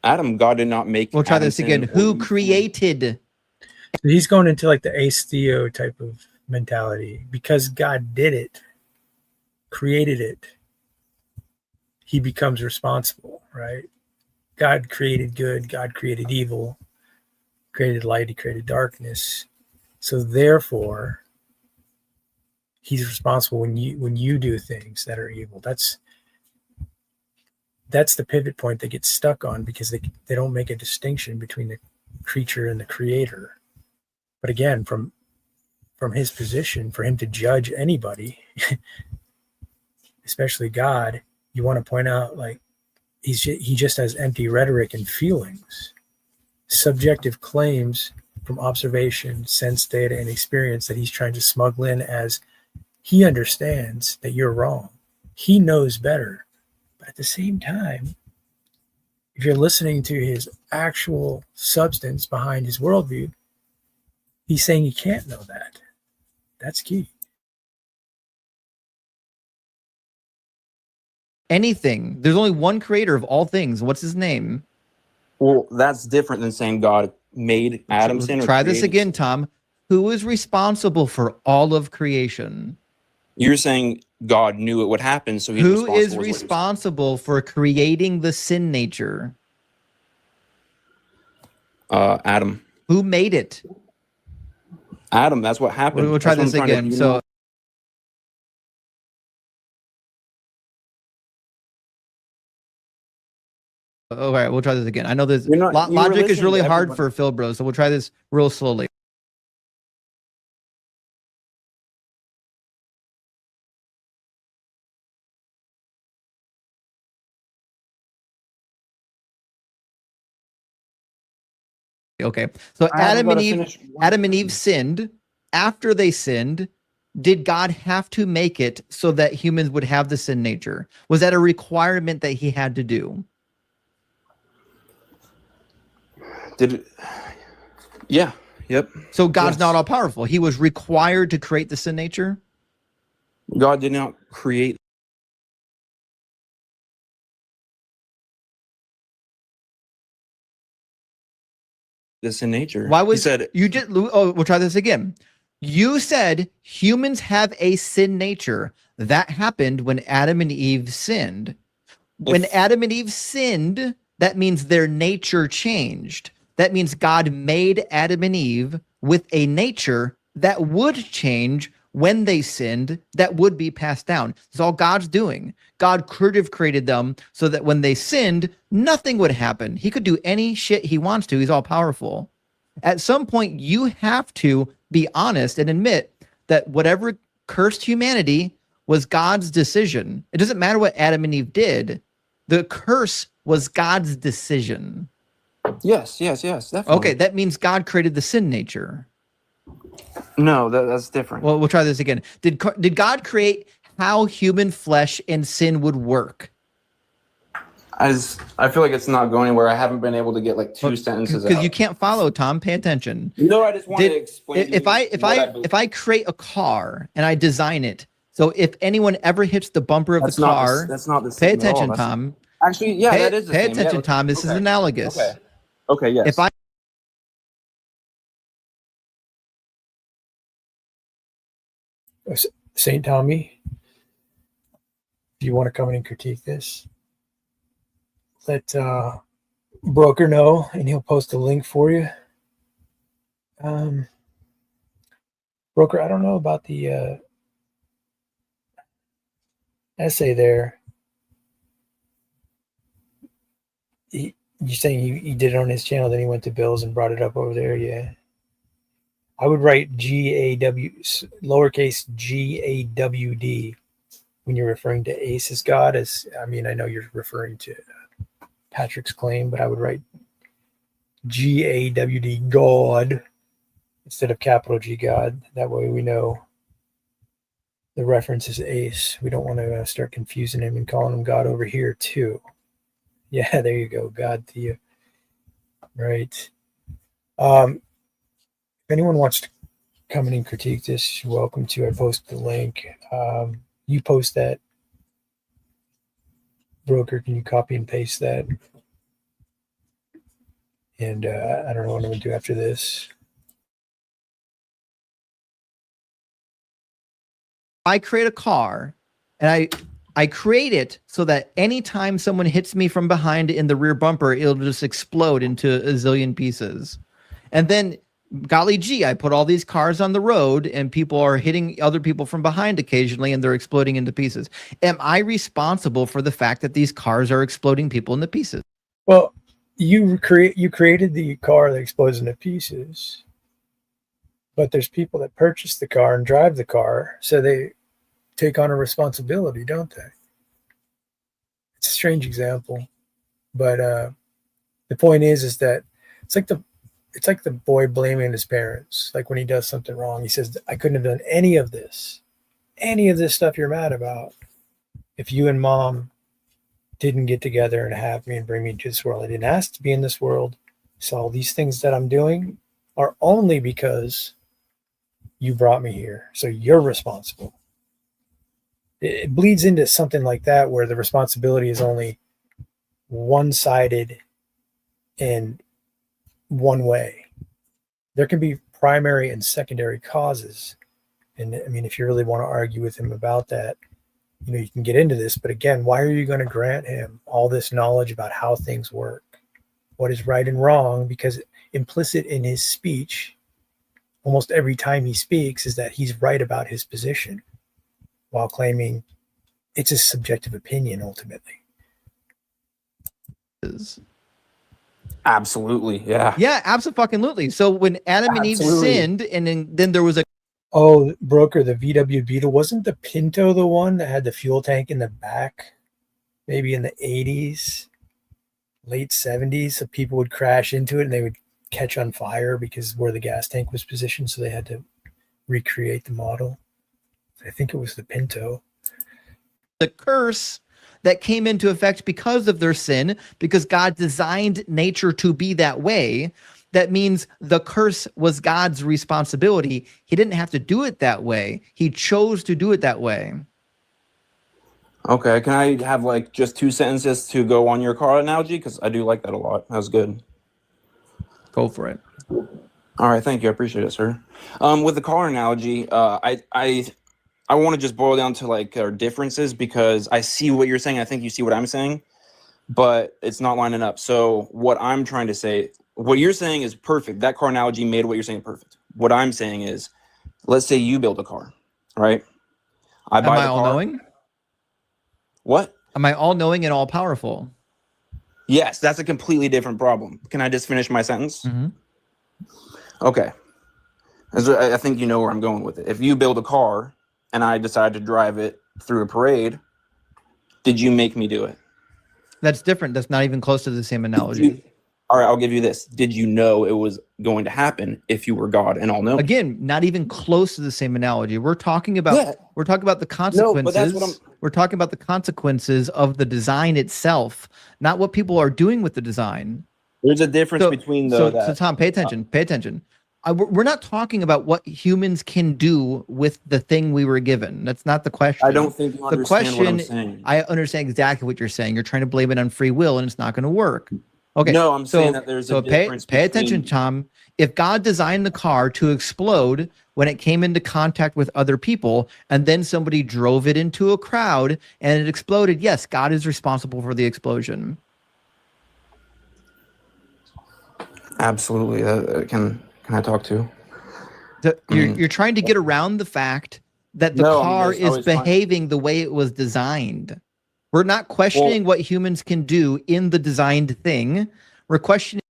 Adam. God did not make. We'll try Adam this sin again. in Who order- created? He's going into like the ace theo type of mentality. Because God did it, created it, he becomes responsible, right? God created good, God created evil, created light, he created darkness. So therefore, he's responsible when you do things that are evil. That's the pivot point they get stuck on, because they don't make a distinction between the creature and the creator. But again, from his position, for him to judge anybody, especially God, you want to point out, like, he just has empty rhetoric and feelings, subjective claims from observation, sense data, and experience that he's trying to smuggle in as he understands that you're wrong. He knows better. But at the same time, if you're listening to his actual substance behind his worldview, he's saying you can't know that. That's key. Anything. There's only one creator of all things. What's his name? Well, that's different than saying God made Adam sin. Try this again, Tom. Who is responsible for all of creation? You're saying God knew it would happen, so Who is responsible for creating the sin nature? Adam. Who made it? Adam. That's what happened. We'll try this again. So. All right, we'll try this again. I know this logic is really hard for Phil Bros, so we'll try this real slowly. Okay, so Adam and Eve sinned. After they sinned, did God have to make it so that humans would have the sin nature? Was that a requirement that he had to do? Yeah. Yep. So God's Yes. not all powerful. He was required to create the sin nature. God did not create this in nature. Why He was said you just? Oh, we'll try this again. You said humans have a sin nature. That happened when Adam and Eve sinned. When If- Adam and Eve sinned, that means their nature changed. That means God made Adam and Eve with a nature that would change when they sinned, that would be passed down. That's all God's doing. God could have created them so that when they sinned, nothing would happen. He could do any shit he wants to. He's all powerful. At some point, you have to be honest and admit that whatever cursed humanity was God's decision. It doesn't matter what Adam and Eve did. The curse was God's decision. yes, definitely. Okay, that means God created the sin nature. No, that's different. Well, we'll try this again. Did God create how human flesh and sin would work? I feel like it's not going anywhere. I haven't been able to get like two sentences Because out. you can't follow, Tom. Pay attention. No, I just want Did- to explain. If I create a car and I design it, so if anyone ever hits the bumper of the car, that's not the pay same at all. attention, That's- Tom. Actually, yeah, that is the Pay same. attention, Yeah, Tom. This is okay. analogous. Okay, yes. If I St. Tommy, if you want to come in and critique this, let Broker know, and he'll post a link for you. Broker, I don't know about the essay there. You're saying he did it on his channel, then he went to Bill's and brought it up over there. Yeah. I would write GAW, lowercase GAWD, when you're referring to Ace as God. I know you're referring to Patrick's claim, but I would write GAWD, God, instead of capital G, God. That way we know the reference is Ace. We don't want to start confusing him and calling him God over here too. Yeah, there you go. God to you. Right. If anyone wants to come in and critique this, you're welcome to. I post the link. You post that. Broker, can you copy and paste that? And I don't know what I'm going to do after this. I create a car and I create it so that anytime someone hits me from behind in the rear bumper, it'll just explode into a zillion pieces. And then, golly gee, I put all these cars on the road and people are hitting other people from behind occasionally and they're exploding into pieces. Am I responsible for the fact that these cars are exploding people into pieces? Well, you created the car that explodes into pieces, but there's people that purchase the car and drive the car, so they take on a responsibility, don't they? It's a strange example, but the point is that it's like the boy blaming his parents. Like when he does something wrong, he says, I couldn't have done any of this stuff you're mad about, if you and mom didn't get together and have me and bring me to this world. I didn't ask to be in this world. So all these things that I'm doing are only because you brought me here. So you're responsible. It bleeds into something like that, where the responsibility is only one-sided and one way. There can be primary and secondary causes. And I mean, if you really want to argue with him about that, you can get into this. But again, why are you going to grant him all this knowledge about how things work, what is right and wrong? Because implicit in his speech, almost every time he speaks, is that he's right about his position, while claiming it's a subjective opinion ultimately. Absolutely, yeah. Yeah, absolutely. So when Adam and Eve Absolutely. sinned, and then there was a Oh, Broker, the VW Beetle, wasn't the Pinto the one that had the fuel tank in the back? Maybe in the 80s, late 70s, so people would crash into it and they would catch on fire because where the gas tank was positioned, so they had to recreate the model. I think it was the Pinto. The curse that came into effect because of their sin, because God designed nature to be that way. That means the curse was God's responsibility. He didn't have to do it that way. He chose to do it that way. Okay, can I have like just 2 sentences to go on your car analogy? Because I do like that a lot. That was good. Go for it. All right, thank you. I appreciate it, sir. With the car analogy, I want to just boil down to like our differences, because I see what you're saying. I think you see what I'm saying, but it's not lining up. So what I'm trying to say, what you're saying is perfect. That car analogy made what you're saying perfect. What I'm saying is, let's say you build a car, right? I buy Am I the all car. knowing? What? Am I all knowing and all powerful? Yes, that's a completely different problem. Can I just finish my sentence? Mm-hmm. Okay. I think you know where I'm going with it. If you build a car and I decide to drive it through a parade, did you make me do it? That's different. That's not even close to the same analogy. All right, I'll give you this. Did you know it was going to happen if you were God and all knowing? Again, not even close to the same analogy. We're talking about the consequences. but that's what We're talking about the consequences of the design itself, not what people are doing with the design. There's a difference between so Tom, pay attention. Pay attention. We're not talking about what humans can do with the thing we were given. That's not the question. I don't think you understand what I'm saying. I understand exactly what you're saying. You're trying to blame it on free will, and it's not going to work. Okay. No, I'm saying that there's a difference. Pay attention, Tom. If God designed the car to explode when it came into contact with other people, and then somebody drove it into a crowd and it exploded, yes, God is responsible for the explosion. Absolutely. Can I talk to? You're trying to get around the fact that the car is behaving the way it was designed. We're not questioning what humans can do in the designed thing. We're questioning.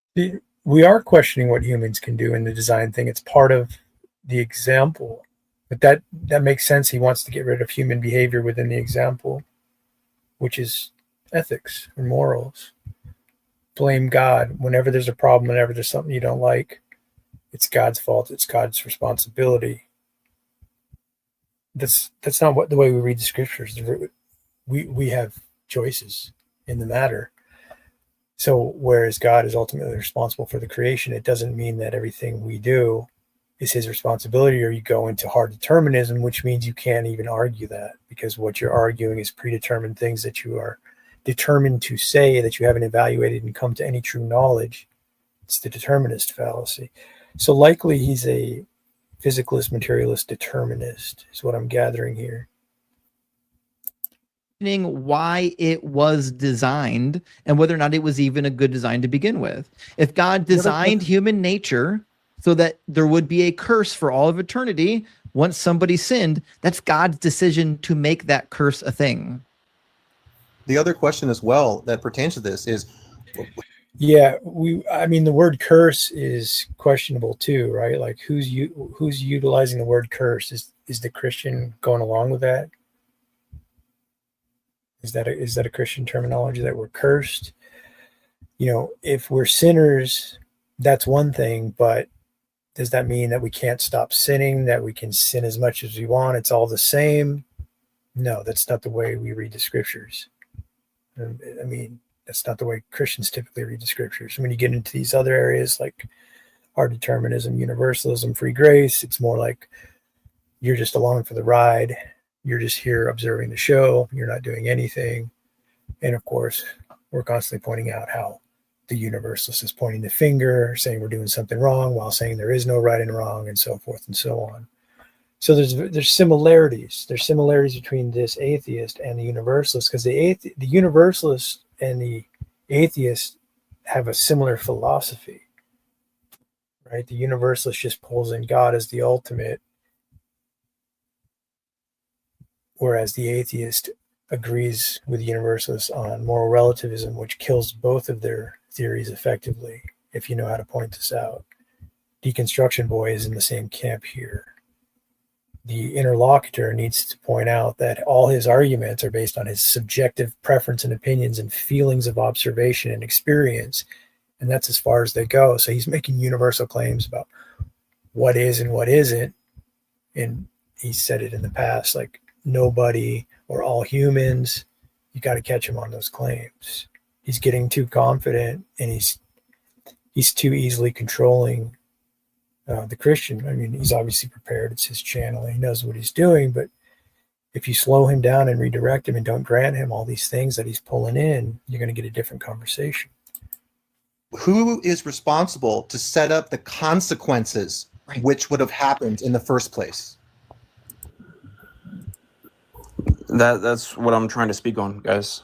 We are questioning what humans can do in the design thing. It's part of the example. But that makes sense. He wants to get rid of human behavior within the example, which is ethics or morals. Blame God. Whenever there's a problem, whenever there's something you don't like, it's God's fault. It's God's responsibility. That's not the way we read the scriptures. We have choices in the matter. So whereas God is ultimately responsible for the creation, it doesn't mean that everything we do is his responsibility, or you go into hard determinism, which means you can't even argue that, because what you're arguing is predetermined things that you are determined to say that you haven't evaluated and come to any true knowledge. It's the determinist fallacy. So likely he's a physicalist, materialist determinist is what I'm gathering here. Why it was designed and whether or not it was even a good design to begin with. If God designed human nature so that there would be a curse for all of eternity once somebody sinned, that's God's decision to make that curse a thing. The other question as well that pertains to this is, yeah, the word curse is questionable too, right? Like who's utilizing the word curse? Is the Christian going along with that? Is that a Christian terminology that we're cursed? If we're sinners, that's one thing, but does that mean that we can't stop sinning, that we can sin as much as we want? It's all the same? No, that's not the way we read the scriptures. That's not the way Christians typically read the scriptures. When you get into these other areas like hard determinism, universalism, free grace, it's more like you're just along for the ride. You're just here observing the show. You're not doing anything. And of course, we're constantly pointing out how the universalist is pointing the finger, saying we're doing something wrong while saying there is no right and wrong, and so forth and so on. So there's similarities. There's similarities between this atheist and the universalist, because the universalist and the atheist have a similar philosophy, right? The universalist just pulls in God as the ultimate, whereas the atheist agrees with the universalists on moral relativism, which kills both of their theories effectively, if you know how to point this out. Deconstruction Boy is in the same camp here. The interlocutor needs to point out that all his arguments are based on his subjective preference and opinions and feelings of observation and experience, and that's as far as they go. So he's making universal claims about what is and what isn't, and he said it in the past, like nobody or all humans, you got to catch him on those claims. He's getting too confident, and he's too easily controlling the Christian. I mean, he's obviously prepared. It's his channel. He knows what he's doing. But if you slow him down and redirect him and don't grant him all these things that he's pulling in, you're going to get a different conversation. Who is responsible to set up the consequences which would have happened in the first place? That's what I'm trying to speak on, guys.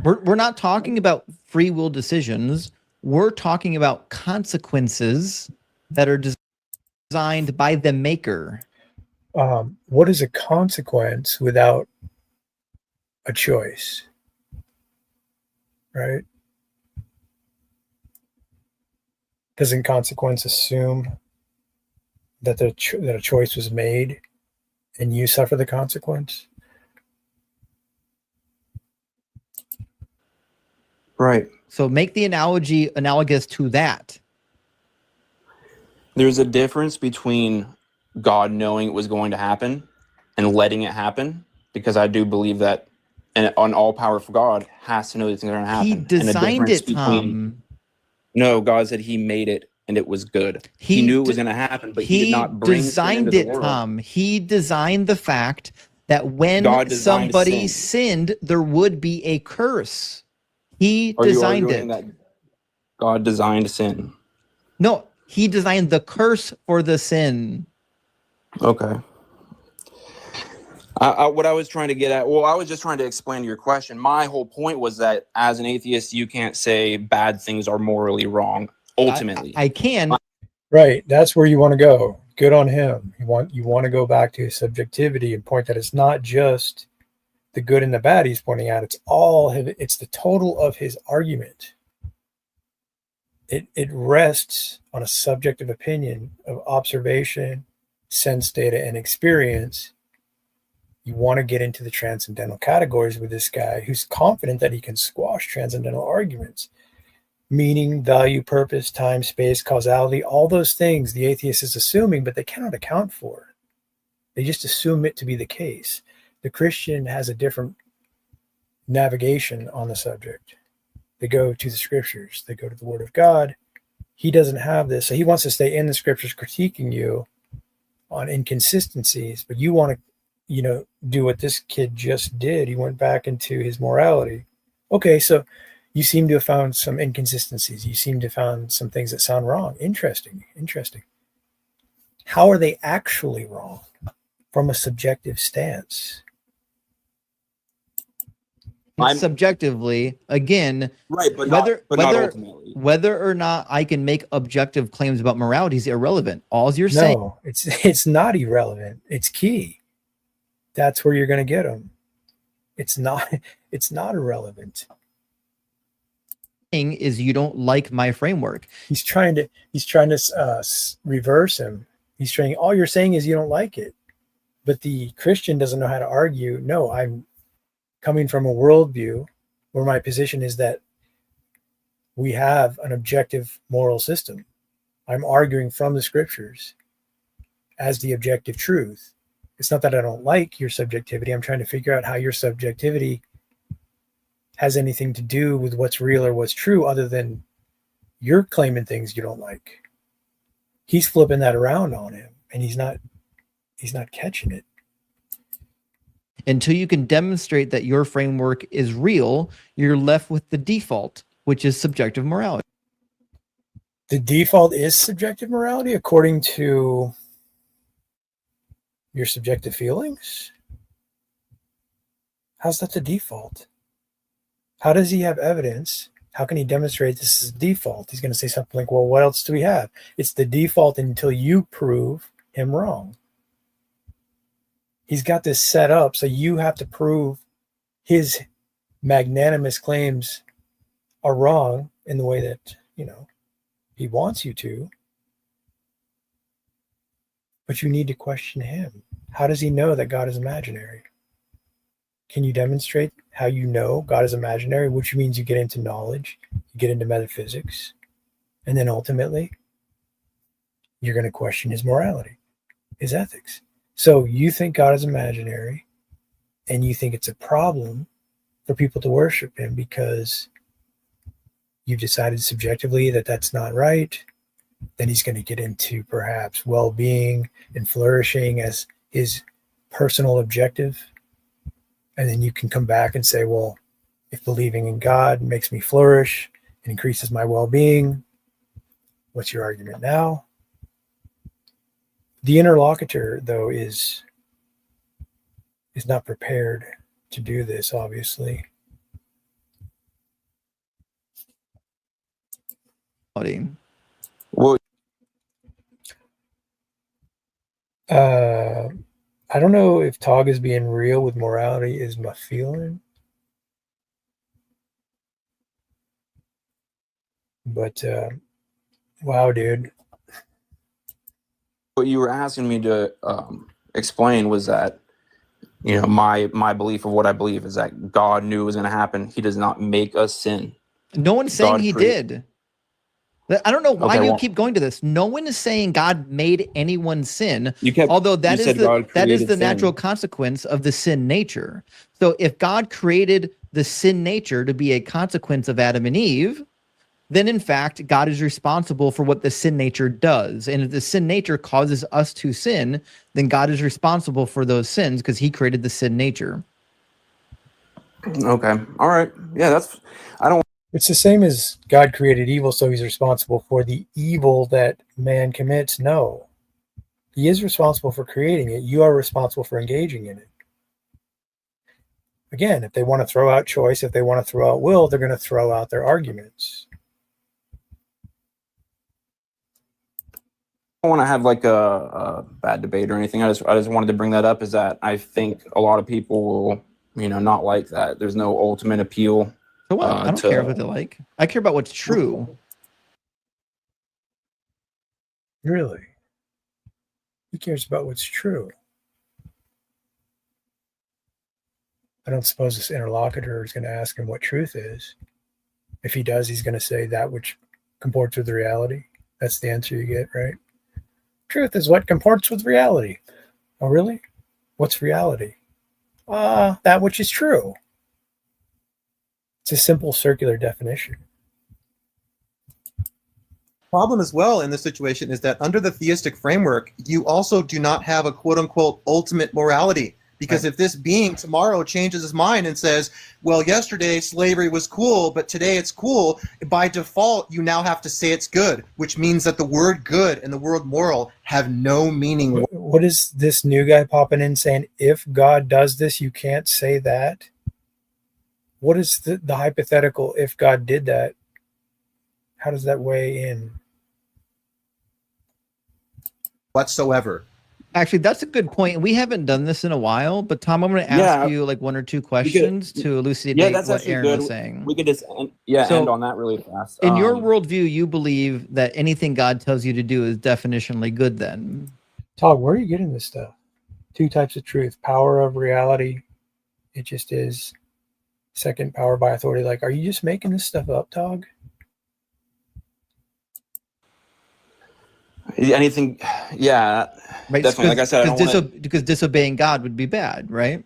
We're not talking about free will decisions. We're talking about consequences that are designed by the maker. What is a consequence without a choice? Right? Doesn't consequence assume that that a choice was made and you suffer the consequence? Right. So make the analogy analogous to that. There's a difference between God knowing it was going to happen and letting it happen, because I do believe that an all-powerful God has to know these things are going to happen. He And the designed difference it, Tom. No, God said he made it and it was good. He knew it was going to happen, but he did not bring sin into the world. Tom. He designed the fact that when somebody sinned, there would be a curse. He designed it. That God designed sin? No, he designed the curse for the sin. Okay. What I was trying to get at, I was just trying to explain to your question. My whole point was that as an atheist, you can't say bad things are morally wrong. Ultimately, I can. Right. That's where you want to go. Good on him. You want to go back to his subjectivity and point that it's not just the good and the bad he's pointing out. It's the total of his argument. It rests on a subjective opinion of observation, sense data, and experience. You want to get into the transcendental categories with this guy who's confident that he can squash transcendental arguments. Meaning, value, purpose, time, space, causality, all those things the atheist is assuming, but they cannot account for. They just assume it to be the case. The Christian has a different navigation on the subject. They go to the scriptures. They go to the Word of God. He doesn't have this. So he wants to stay in the scriptures critiquing you on inconsistencies, but you want to, do what this kid just did. He went back into his morality. Okay, so you seem to have found some inconsistencies. You seem to have found some things that sound wrong. Interesting. How are they actually wrong from a subjective stance? Subjectively, again, right, but not ultimately. Whether or not I can make objective claims about morality is irrelevant. All you're saying, no, it's not irrelevant. It's key. That's where you're going to get them. It's not irrelevant. Is you don't like my framework. He's trying to reverse him. He's trying. All you're saying is you don't like it, but the Christian doesn't know how to argue. No, I'm coming from a worldview where my position is that we have an objective moral system. I'm arguing from the scriptures as the objective truth. It's not that I don't like your subjectivity. I'm trying to figure out how your subjectivity has anything to do with what's real or what's true, other than you're claiming things you don't like. He's flipping that around on him, and he's not catching it. Until you can demonstrate that your framework is real, you're left with the default, which is subjective morality. The default is subjective morality according to your subjective feelings? How's that the default? How does he have evidence? How can he demonstrate this is default? He's going to say something like, well, what else do we have? It's the default until you prove him wrong. He's got this set up, so you have to prove his magnanimous claims are wrong in the way that, he wants you to. But you need to question him. How does he know that God is imaginary? Can you demonstrate how you know God is imaginary, which means you get into knowledge, you get into metaphysics, and then ultimately you're going to question his morality, his ethics. So you think God is imaginary, and you think it's a problem for people to worship him because you've decided subjectively that that's not right. Then he's going to get into perhaps well-being and flourishing as his personal objective. And then you can come back and say, well, if believing in God makes me flourish and increases my well-being, what's your argument now? The interlocutor, though, is not prepared to do this, obviously. Well, I don't know if Tog is being real with morality is my feeling. But wow, dude. what you were asking me to explain was that, you know, my belief of what I believe is that God knew it was going to happen. He does not make us sin. No one's saying God he created- did. I don't know why Okay, you well- keep going to this. No one is saying God made anyone sin. You kept, Although that you is said the God that is created the sin. natural consequence of the sin nature. So if God created the sin nature to be a consequence of Adam and Eve, then in fact God is responsible for what the sin nature does. And if the sin nature causes us to sin, then God is responsible for those sins because he created the sin nature. Okay. All right. Yeah, that's. I don't. It's the same as God created evil, so he's responsible for the evil that man commits. No. He is responsible for creating it. You are responsible for engaging in it. Again, if they want to throw out choice, if they want to throw out will, they're going to throw out their arguments. I don't want to have like a bad debate or anything. I just wanted to bring that up. Is that I think a lot of people will, you know, not like that. There's no ultimate appeal. So what? I don't to- care what they like. I care about what's true. Really? Who cares about what's true? I don't suppose this interlocutor is going to ask him what truth is. If he does, he's going to say that which comports with reality. That's the answer you get, right? Truth is what comports with reality. Oh, really? What's reality? That which is true. It's a simple circular definition. Problem as well in this situation is that under the theistic framework, you also do not have a quote unquote ultimate morality. Because if this being tomorrow changes his mind and says, well, yesterday slavery was cool, but today it's cool, by default, you now have to say it's good, which means that the word good and the word moral have no meaning. What is this new guy popping in saying, if God does this, you can't say that? What is the hypothetical, if God did that? How does that weigh in? Whatsoever. Actually, that's a good point. We haven't done this in a while, but Tom, I'm going to ask you like one or two questions to elucidate that's what actually Aaron good. was saying. We could just end on that really fast. In your worldview, you believe that anything God tells you to do is definitionally good then? Todd, where are you getting this stuff? Two types of truth. Power of reality. It just is. Second, power by authority. Like, are you just making this stuff up, Tog? anything, yeah, Right? definitely. Like I said, I don't wanna, because disobeying God would be bad, right?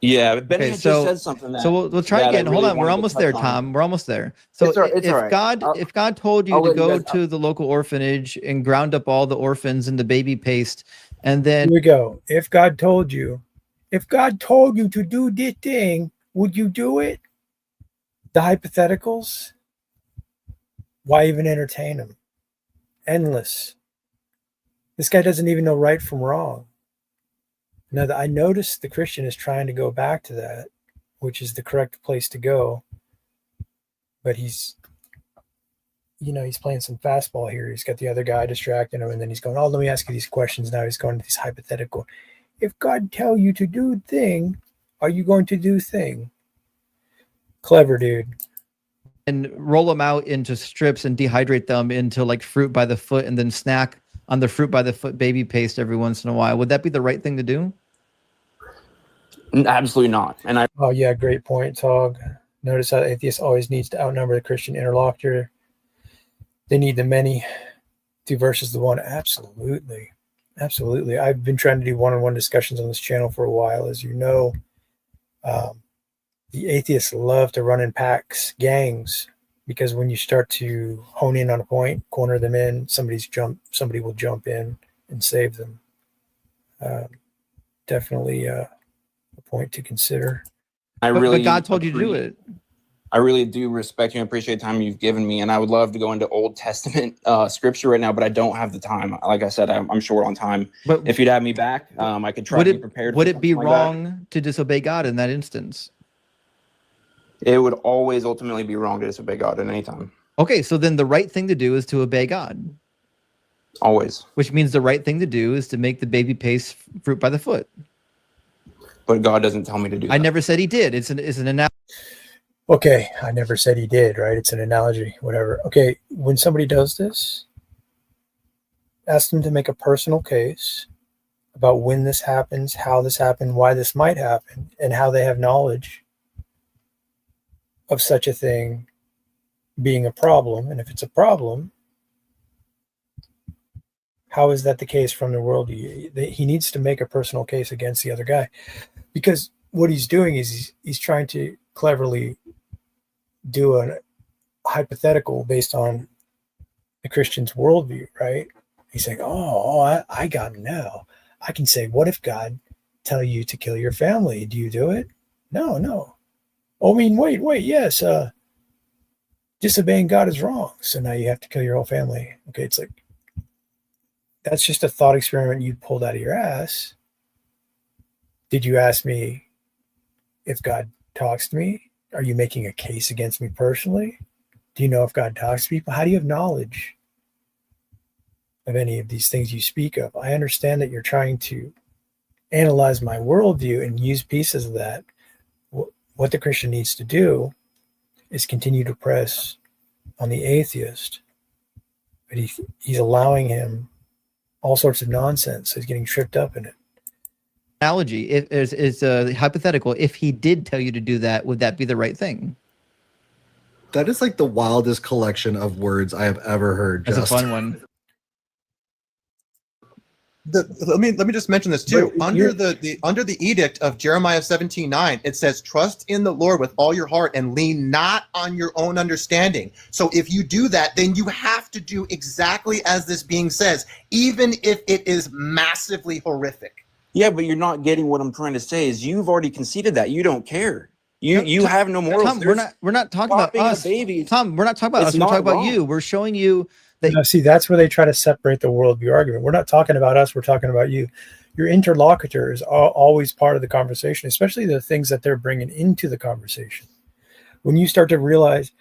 yeah. But Benny Okay, had so- just said something that. So we'll try that I again. Hold really on, we're wanted to almost touch there, on. Tom. We're almost there. So It's all right, it's all if right. if God told you I'll to let you go guys- to the local orphanage and ground up all the orphans into baby paste, and then Here we go. If God told you to do this thing, would you do it? The hypotheticals? Why even entertain them? Endless. This guy doesn't even know right from wrong. Now, I noticed the Christian is trying to go back to that, which is the correct place to go. But he's playing some fastball here. He's got the other guy distracting him, and then he's going, oh, let me ask you these questions. Now he's going to these hypothetical. If God tell you to do thing, are you going to do thing? Clever dude. and roll them out into strips and dehydrate them into like fruit by the foot, and then snack on the fruit by the foot baby paste every once in a while. Would that be the right thing to do? Absolutely not. And I Oh, yeah, great point, Tog. Notice how the atheist always needs to outnumber the Christian interlocutor. They need the many two versus the one. Absolutely. Absolutely. I've been trying to do one-on-one discussions on this channel for a while. As you know, the atheists love to run in packs, gangs, because when you start to hone in on a point, corner them in, somebody will jump in and save them. Definitely a point to consider. But God told you to do it. I really do respect you and appreciate the time you've given me, and I would love to go into Old Testament scripture right now, but I don't have the time. Like I said, I'm short on time. But If you'd have me back, I could try to be prepared. Would for it be something like that. wrong to disobey God in that instance? It would always ultimately be wrong to disobey God at any time. Okay, so then the right thing to do is to obey God, Always. which means the right thing to do is to make the baby paste fruit by the foot. But God doesn't tell me to do that. I never said he did. It's an analogy. Okay, I never said he did, right? It's an analogy, whatever. Okay, when somebody does this, ask them to make a personal case about when this happens, how this happened, why this might happen, and how they have knowledge of such a thing being a problem. And if it's a problem, how is that the case from the world? He needs to make a personal case against the other guy, because what he's doing is he's trying to cleverly do a hypothetical based on the Christian's worldview, right? He's saying, I got him now. I can say, what if God tell you to kill your family? Do you do it? No. Oh, I mean, wait, yes. Disobeying God is wrong. So now you have to kill your whole family. Okay, it's like, that's just a thought experiment you pulled out of your ass. Did you ask me if God talks to me? Are you making a case against me personally? Do you know if God talks to people? How do you have knowledge of any of these things you speak of? I understand that you're trying to analyze my worldview and use pieces of that. What the Christian needs to do is continue to press on the atheist, but he's allowing him all sorts of nonsense. He's getting tripped up in it. Analogy is hypothetical. If he did tell you to do that, would that be the right thing? That is like the wildest collection of words I have ever heard. That's Just. a fun one. Let me just mention this too. But Under the edict of Jeremiah 17:9, it says, "Trust in the Lord with all your heart and lean not on your own understanding." So if you do that, then you have to do exactly as this being says, even if it is massively horrific. Yeah, but you're not getting what I'm trying to say. Is you've already conceded that you don't care. You have no morals. Tom, we're not talking about Stopping a us. baby. Tom, we're not talking about It's us. We're not talking about wrong. you. We're showing you that. Now, see, that's where they try to separate the worldview argument. We're not talking about us. We're talking about you. Your interlocutor is always part of the conversation, especially the things that they're bringing into the conversation. When you start to realize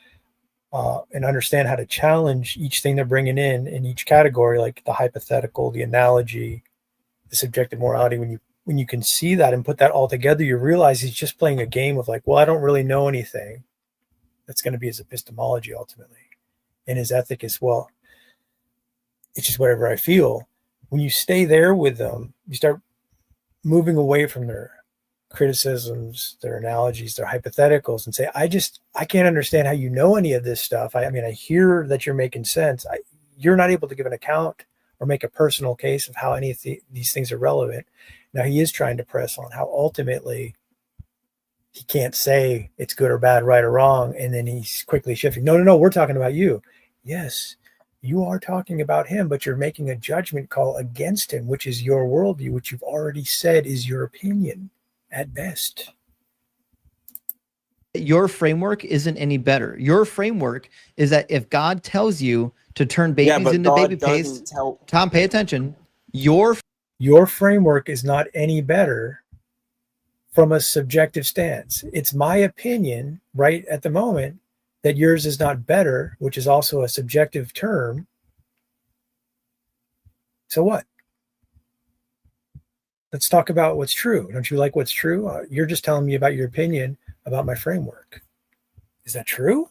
and understand how to challenge each thing they're bringing in each category, like the hypothetical, the analogy, the subjective morality, when you can see that and put that all together, you realize he's just playing a game of like, well, I don't really know anything. That's going to be his epistemology ultimately. And his ethic is, well, it's just whatever I feel. When you stay there with them, you start moving away from their criticisms, their analogies, their hypotheticals, and say, I can't understand how you know any of this stuff. I mean, I hear that you're making sense. You're not able to give an account or make a personal case of how any of these things are relevant. Now, he is trying to press on how ultimately he can't say it's good or bad, right or wrong, and then he's quickly shifting. No, we're talking about you. Yes, you are talking about him, but you're making a judgment call against him, which is your worldview, which you've already said is your opinion at best. Your framework isn't any better. Your framework is that if God tells you to turn babies into baby paste, Tom, pay attention. Your framework is not any better from a subjective stance. It's my opinion right at the moment that yours is not better, which is also a subjective term. So what? Let's talk about what's true. Don't you like what's true? You're just telling me about your opinion about my framework. Is that true?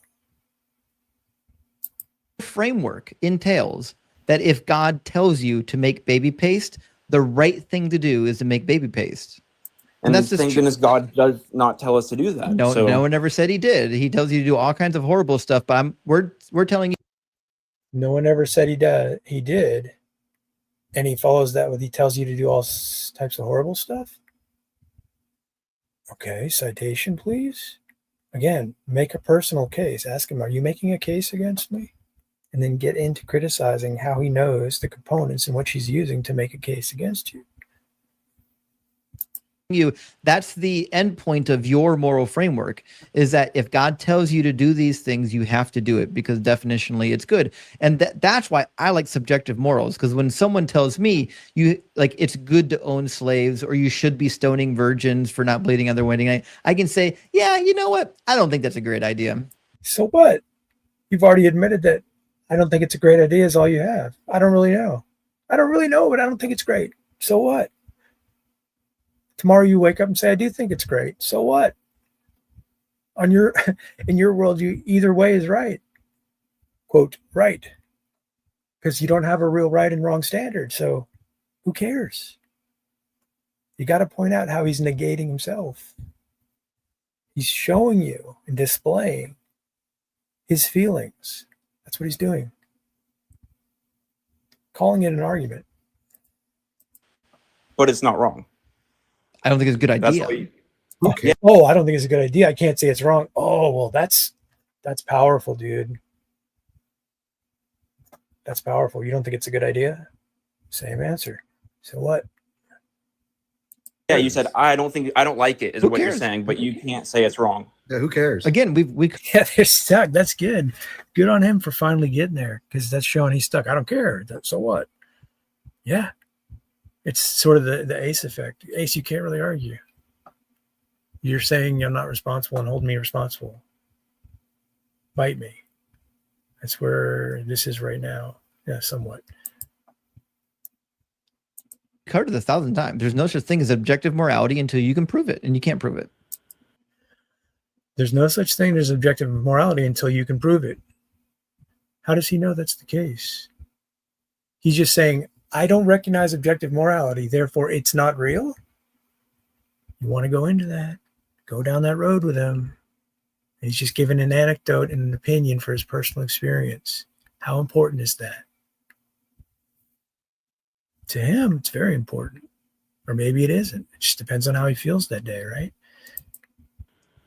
framework entails that if God tells you to make baby paste, the right thing to do is to make baby paste. And that's that's just thank goodness God does not tell us to do that. No, So- no one ever said he did. He tells you to do all kinds of horrible stuff, but we're telling you No one ever said he did. and he follows that with he tells you to do all types of horrible stuff. Okay, citation, please. Again, make a personal case. Ask him, are you making a case against me? And then get into criticizing how he knows the components and what he's using to make a case against you. That's the end point of your moral framework, is that if God tells you to do these things, you have to do it because definitionally it's good. And that's why I like subjective morals, because when someone tells me it's good to own slaves, or you should be stoning virgins for not bleeding on their wedding night, I can say, yeah, you know what? I don't think that's a great idea. So what? You've already admitted that I don't think it's a great idea is all you have. I don't really know, but I don't think it's great. So what? Tomorrow you wake up and say, I do think it's great. So what? In your world, either way is right. Quote, right. Because you don't have a real right and wrong standard. So who cares? You got to point out how he's negating himself. He's showing you and displaying his feelings. That's what he's doing. Calling it an argument. But it's not wrong. I don't think it's a good idea. Okay. Oh, I don't think it's a good idea. I can't say it's wrong. Oh, well, that's powerful, dude. That's powerful. You don't think it's a good idea? Same answer. So what? Yeah, you said I don't like it is Who what you're cares? saying, but you can't say it's wrong. Yeah, who cares? Again, we Yeah, they're stuck. That's good. Good on him for finally getting there, because that's showing he's stuck. I don't care. So what? Yeah. It's sort of the Ace effect. Ace, you can't really argue. You're saying I'm not responsible and hold me responsible. Bite me. That's where this is right now. Yeah, somewhat. covered it 1,000 times. There's no such thing as objective morality until you can prove it, and you can't prove it. There's no such thing as objective morality until you can prove it. How does he know that's the case? He's just saying, I don't recognize objective morality, therefore it's not real. You want to go into that, go down that road with him. And he's just giving an anecdote and an opinion for his personal experience. How important is that? To him, it's very important. Or maybe it isn't. It just depends on how he feels that day, right?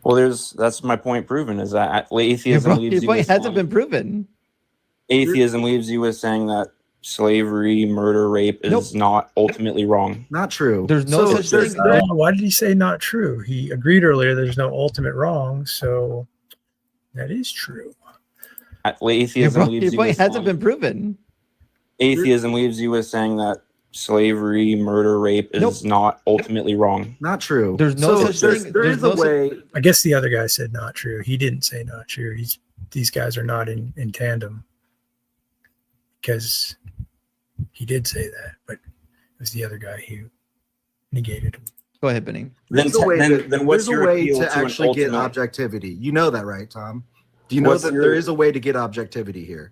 Well, that's my point proven, is that atheism leaves Your you point with hasn't been proven. atheism leaves you with saying that slavery, murder, rape is not ultimately wrong. Not true. There's no such thing. Why did he say not true? He agreed earlier there's no ultimate wrong, so that is true. Atheism leaves Your you point with hasn't been proven. atheism leaves you with saying that slavery, murder, rape is not ultimately wrong. Not true. There's no such thing. There is a way. I guess the other guy said not true. He didn't say not true. These guys are not in tandem, because he did say that, but it was the other guy who negated him. Go ahead, Benny. Then what's your appeal to to an actually get ultimate? objectivity. You know that, right, Tom? Do you know that there is a way to get objectivity here?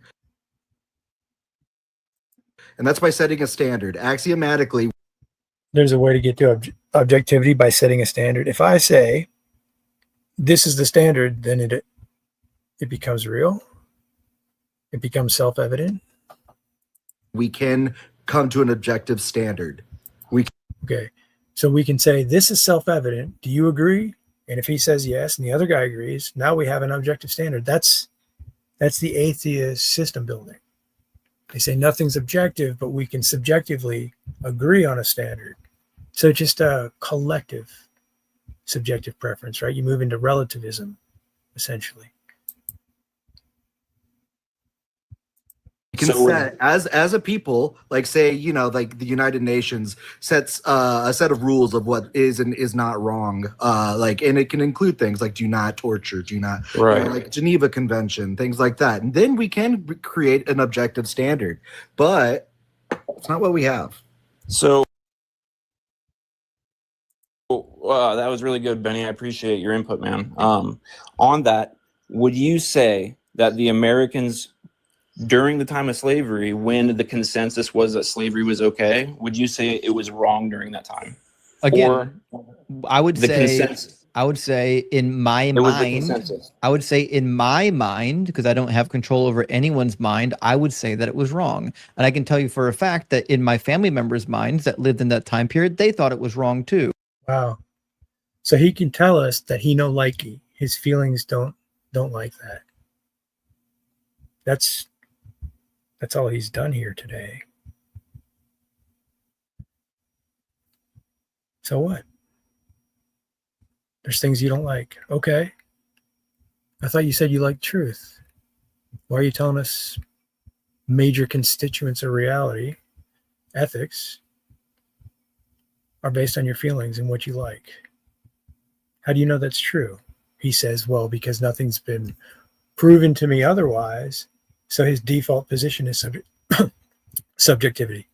And that's by setting a standard. Axiomatically, There's a way to get to objectivity by setting a standard. If I say this is the standard, then it becomes real. It becomes self-evident. we can come to an objective standard. Okay. So we can say this is self-evident. Do you agree? And if he says yes, and the other guy agrees, now we have an objective standard. That's the atheist system building. They say nothing's objective, but we can subjectively agree on a standard. So just a collective subjective preference, right? You move into relativism, essentially. We can set as a people, like say, like the United Nations sets a set of rules of what is and is not wrong. And it can include things like do not torture, do not like Geneva Convention, things like that. And then we can create an objective standard, but it's not what we have. So that was really good, Benny. I appreciate your input, man. On that, would you say that the Americans during the time of slavery, when the consensus was that slavery was okay, would you say it was wrong during that time? Again, I would the say consensus. I would say in my It was the mind, consensus. I would say in my mind, because I don't have control over anyone's mind, I would say that it was wrong. And I can tell you for a fact that in my family members' minds that lived in that time period, they thought it was wrong too. Wow. So he can tell us that he no likey. His feelings don't like that. That's all he's done here today. So what? There's things you don't like. Okay. I thought you said you liked truth. Why are you telling us major constituents of reality, ethics, are based on your feelings and what you like? How do you know that's true? He says, well, because nothing's been proven to me otherwise. So his default position is subjectivity.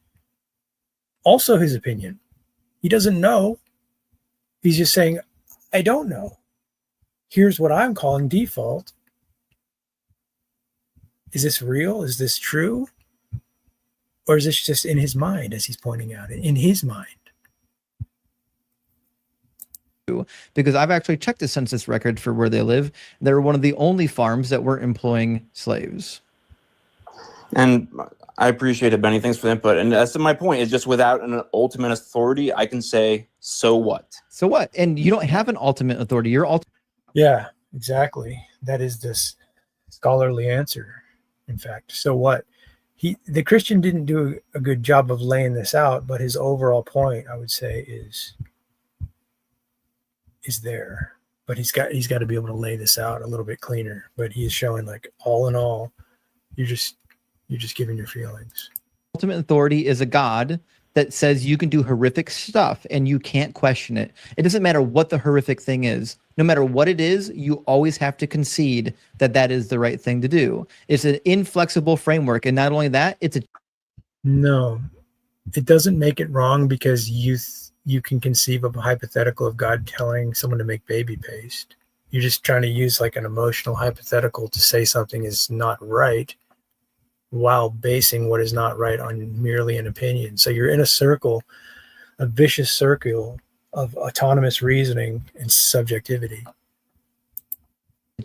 Also his opinion. He doesn't know. He's just saying, I don't know. Here's what I'm calling default. Is this real? Is this true? Or is this just in his mind, as he's pointing out, in his mind? Because I've actually checked the census record for where they live. They're one of the only farms that weren't employing slaves. And I appreciate it, Benny. Thanks for the input. And that's my point, is just without an ultimate authority, I can say, so what? So what? And you don't have an ultimate authority. You're Yeah, exactly. That is this scholarly answer, in fact. So what? The Christian didn't do a good job of laying this out, but his overall point, I would say, is there. But he's got to be able to lay this out a little bit cleaner. But he is showing, like, all in all, you're just giving your feelings. ultimate authority is a God that says you can do horrific stuff and you can't question it. It doesn't matter what the horrific thing is. No matter what it is, you always have to concede that that is the right thing to do. It's an inflexible framework. And not only that, it's a... No, it doesn't make it wrong, because you can conceive of a hypothetical of God telling someone to make baby paste. You're just trying to use like an emotional hypothetical to say something is not right, while basing what is not right on merely an opinion. So you're in a circle, a vicious circle of autonomous reasoning and subjectivity.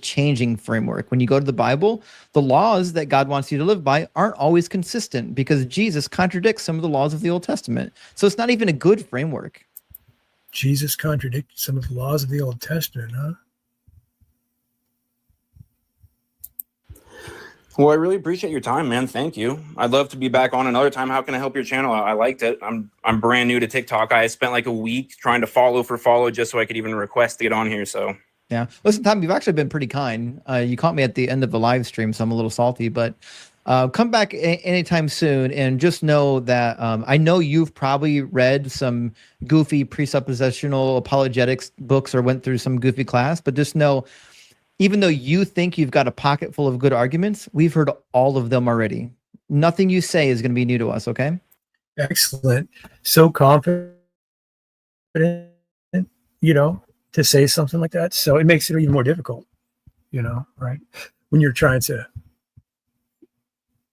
changing framework. When you go to the Bible, the laws that God wants you to live by aren't always consistent because Jesus contradicts some of the laws of the Old Testament. So it's not even a good framework. Jesus contradicted some of the laws of the Old Testament, huh? Well, I really appreciate your time, man. Thank you. I'd love to be back on another time. How can I help your channel? I liked it. I'm brand new to TikTok. I spent like a week trying to follow just so I could even request to get on here. So yeah, listen, Tom, you've actually been pretty kind. You caught me at the end of the live stream, so I'm a little salty, but come back anytime soon. And just know that I know you've probably read some goofy presuppositional apologetics books or went through some goofy class, but just know, even though you think you've got a pocket full of good arguments, we've heard all of them already. Nothing you say is going to be new to us, okay? Excellent. So confident, to say something like that. So it makes it even more difficult, right? When you're trying to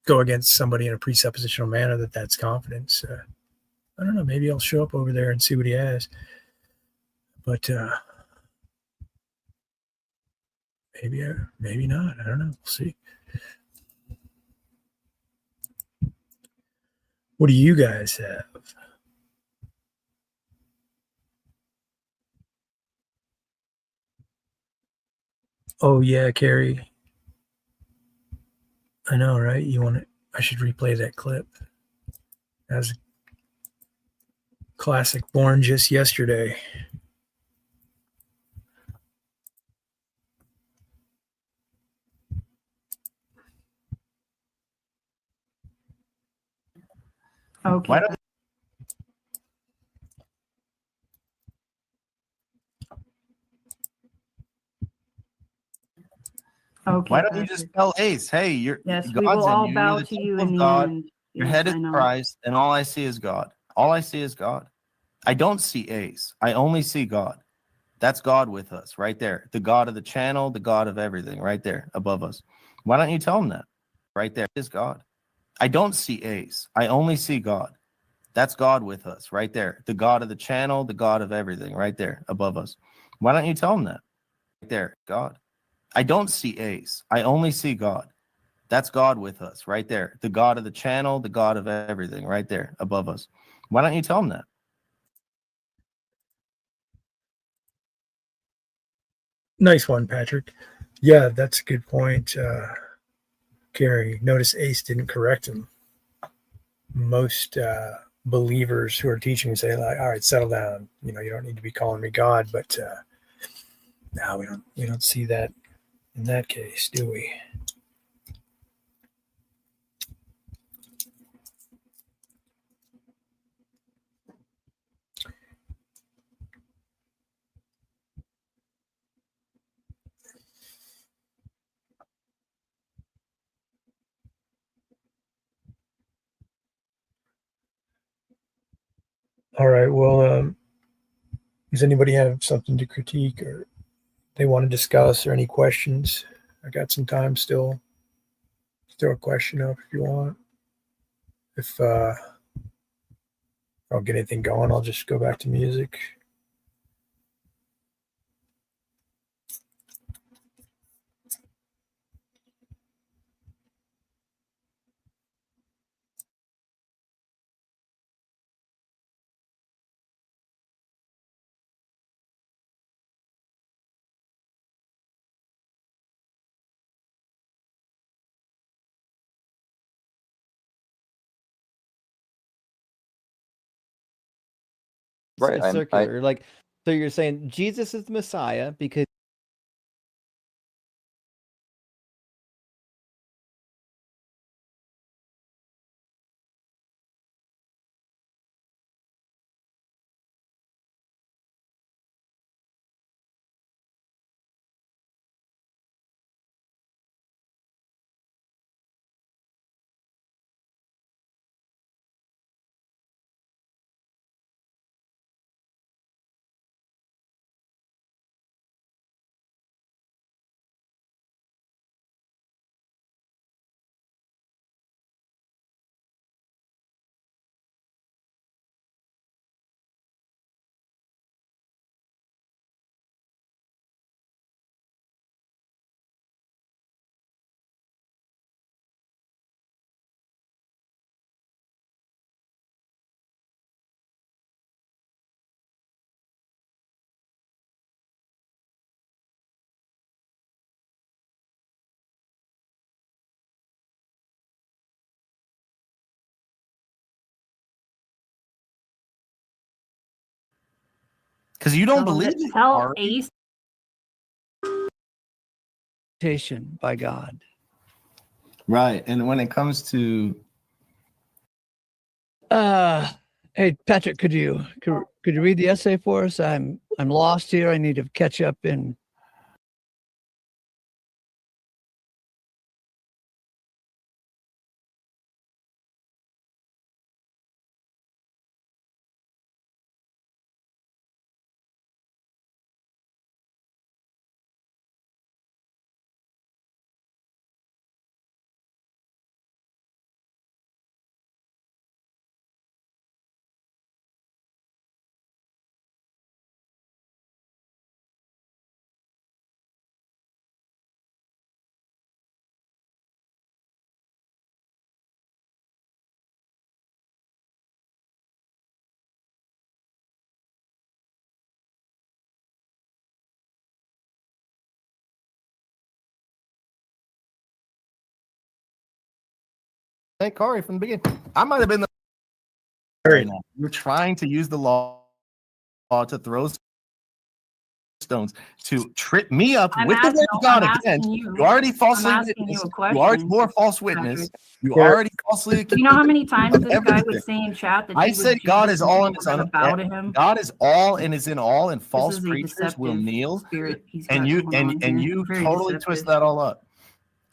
go against somebody in a presuppositional manner that's confidence. I don't know. Maybe I'll show up over there and see what he has. But maybe not. I don't know. We'll see. What do you guys have? Oh yeah, Carrie. I know, right? I should replay that clip. That was a classic, born just yesterday. Okay. Why don't you just tell Ace, hey, you're Yes, God's we will all in you, bow you're the to you temple in of the God, end. your Yes, head is I know. Christ, and all I see is God. All I see is God. I don't see Ace. I only see God. That's God with us right there. The God of the channel, the God of everything right there above us. Why don't you tell him that? Right there is God. I don't see Ace. I only see God. That's God with us right there. The God of the channel, the God of everything right there above us. Why don't you tell him that? Right there, God. I don't see Ace. I only see God. That's God with us right there. The God of the channel, the God of everything right there above us. Why don't you tell him that? Nice one, Patrick. Yeah, that's a good point. Gary, notice Ace didn't correct him. Most believers who are teaching say, like, all right, settle down. You don't need to be calling me God, but no, we don't see that in that case, do we? All right. Well, does anybody have something to critique or they want to discuss or any questions? I got some time still. Throw a question up if you want. If I don't get anything going, I'll just go back to music. Right. Circular. Like, so you're saying Jesus is the Messiah because Because you don't So believe let's it. tell Ari. Ace. By God. Right. And when it comes to Hey Patrick, could you read the essay for us? I'm lost here. I need to catch up in. thank Kari from the beginning. I might have been the Right. now. You're trying to use the law to throw stones to trip me up I'm with the asking- word of God I'm again. asking You already falsely I'm asking you witnessed. a question. You already bore false witness. Patrick. You Yeah. already falsely accused. You know how many times of this guy everything. would say in chat that I he was said God Jesus is and all people in his were gonna own. bow to him. God is all and is in all, and This false is a preachers will deceptive kneel. spirit he's And got you going on and here. you Very totally deceptive. twist that all up.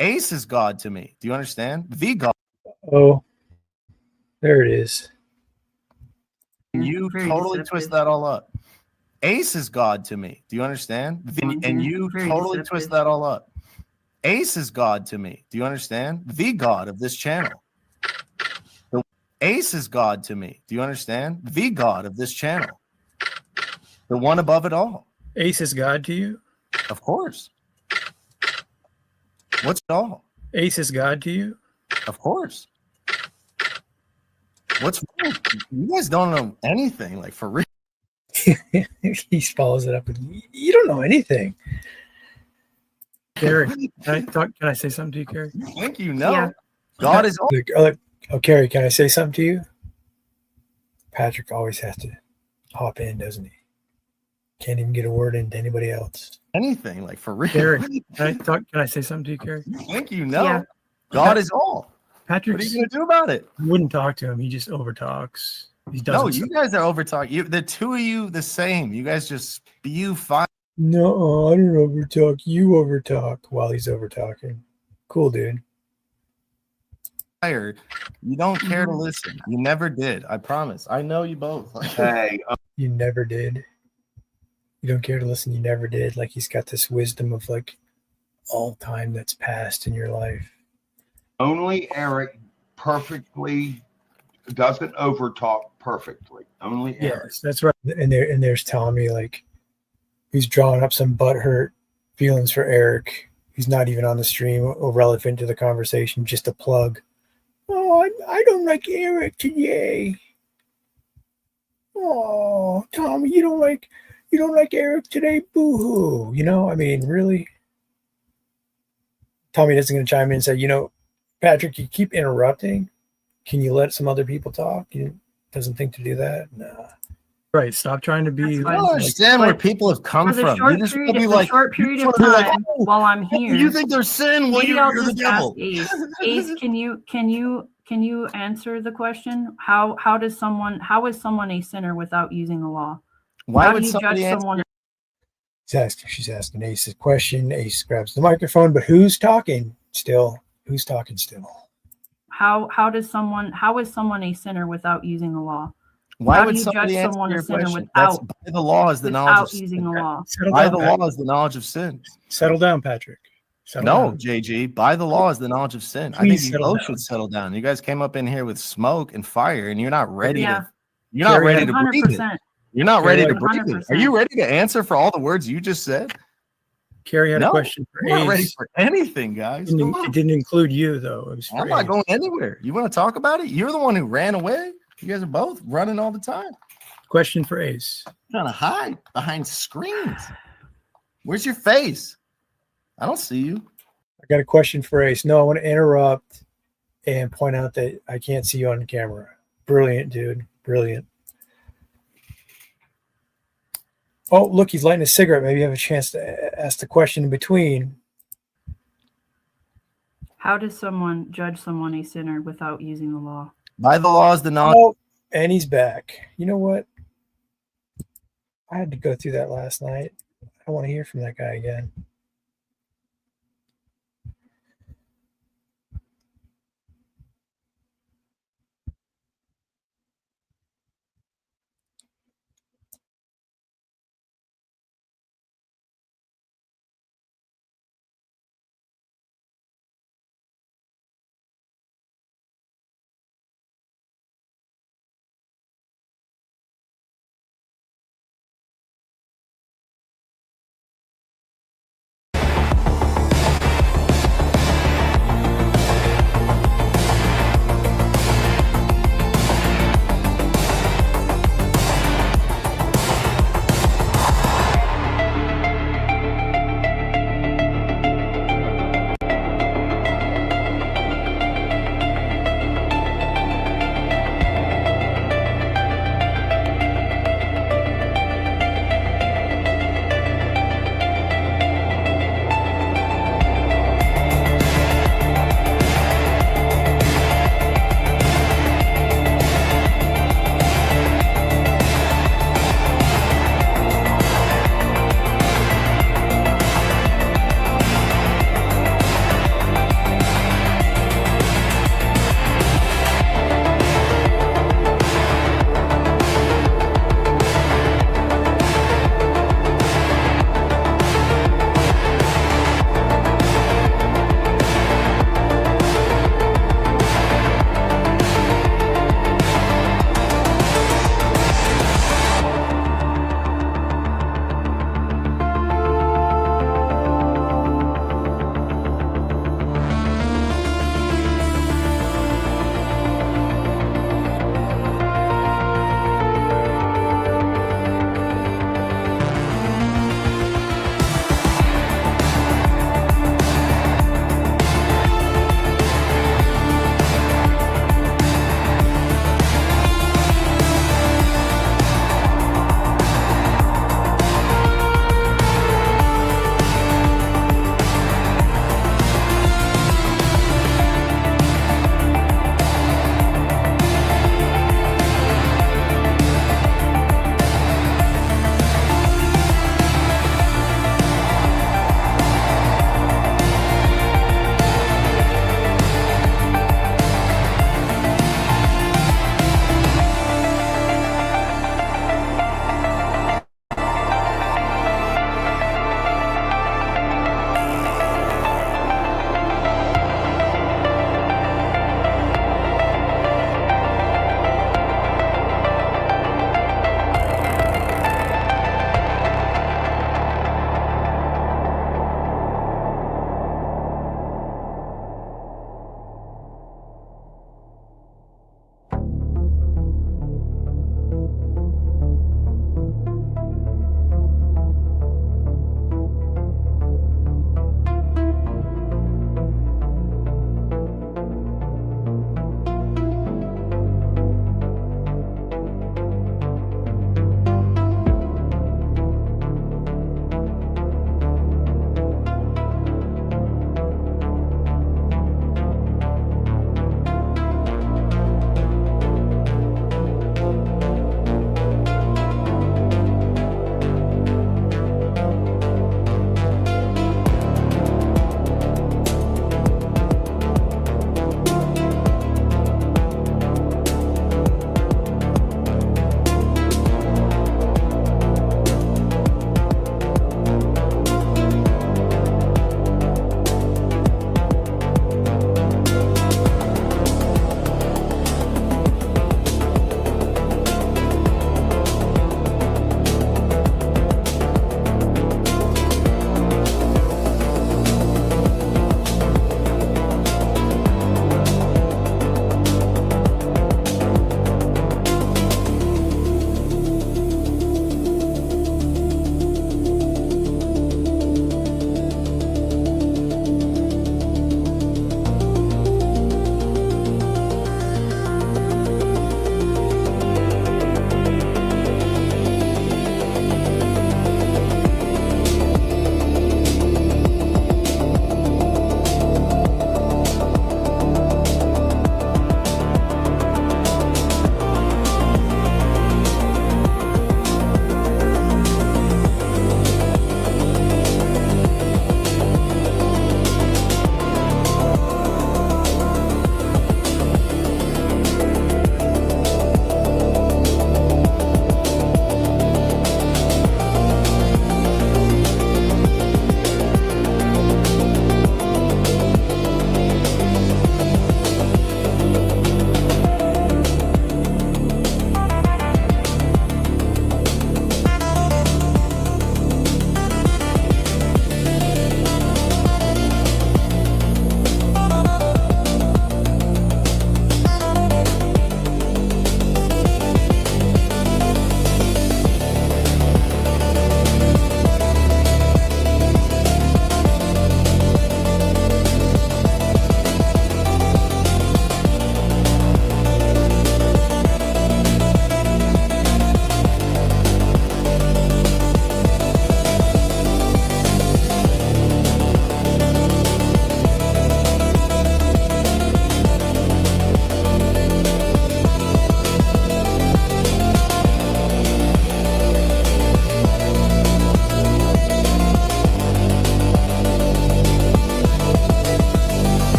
Ace is God to me. Do you understand? The God. Oh, there it is. And you Very totally deceptive. twist that all up. Ace is God to me. Do you understand? And you Very totally deceptive. twist that all up. Ace is God to me. Do you understand? The God of this channel. Ace is God to me. Do you understand? The God of this channel. The one above it all. Ace is God to you? Of course. What's it all? Ace is God to you? Of course. What's wrong? You guys don't know anything, like for real. He follows it up with, you don't know anything. Carrie, can I say something to you, Carrie? You think you know? Yeah. God is all. Oh, Carrie, can I say something to you? Patrick always has to hop in, doesn't he? Can't even get a word into anybody else. Anything, like for real. Carrie, can I say something to you, Carrie? You think you know? Yeah. God is all. Patrick What are you gonna do about it? wouldn't talk to him. He just overtalks. He doesn't. No, you guys are over talking. The two of you the same. You guys just spew fire. No, I don't overtalk. You overtalk while he's overtalking. Cool, dude. You don't care to listen. You never did. I promise. I know you both. Hey, You never did. You don't care to listen. You never did. Like he's got this wisdom of like all time that's passed in your life. only Eric perfectly doesn't overtalk perfectly. Only Eric. Yes, that's right. And there's Tommy, like he's drawing up some butthurt feelings for Eric. He's not even on the stream or relevant to the conversation, just a plug. Oh, I don't like Eric today. Oh, Tommy, you don't like Eric today. Boo-hoo. You know, I mean, really? Tommy isn't going to chime in and say, Patrick, you keep interrupting. Can you let some other people talk? He doesn't think to do that. Nah. Right. Stop trying to be. That's I fine. don't understand where But people have come For the from. short You just period, wanna be the like, short period you of wanna be like, time "Oh, while I'm here, you think there's sin? Well, maybe I'll you're the just ask devil. Ace. Ace, can you answer the question? How is someone a sinner without using the law? Why How would do you somebody judge answer? someone? She's asking Ace a question. Ace grabs the microphone, but who's talking still? Who's talking still? How is someone a sinner without using the law? Why How would do you somebody judge answer someone a your sinner question? That's without by the law is the knowledge of using sin. the law? Settle By down, the Pat. law is the knowledge of sin. Settle down, Patrick. Settle No, down. JG. By the law is the knowledge of sin. I Please think you settle both down. should settle down. You guys came up in here with smoke and fire, and you're not ready Yeah. to. You're not Carry ready on. to Hundred breathe it. percent. You're not ready to Carry breathe it. Are 100%. you ready to answer for all the words you just said? Carrie had a No, question for you're not ready Ace. for anything, guys. Come on. It didn't include you, though. It was for I'm not Ace. going anywhere. You want to talk about it? You're the one who ran away. You guys are both running all the time. Question for Ace. Trying to hide behind screens. Where's your face? I don't see you. I got a question for Ace. No, I want to interrupt and point out that I can't see you on camera. Brilliant, dude. Brilliant. Oh, look, he's lighting a cigarette. Maybe you have a chance to ask the question in between. How does someone judge someone a sinner without using the law? By the law is the knowledge. Oh, and he's back. You know what? I had to go through that last night. I want to hear from that guy again.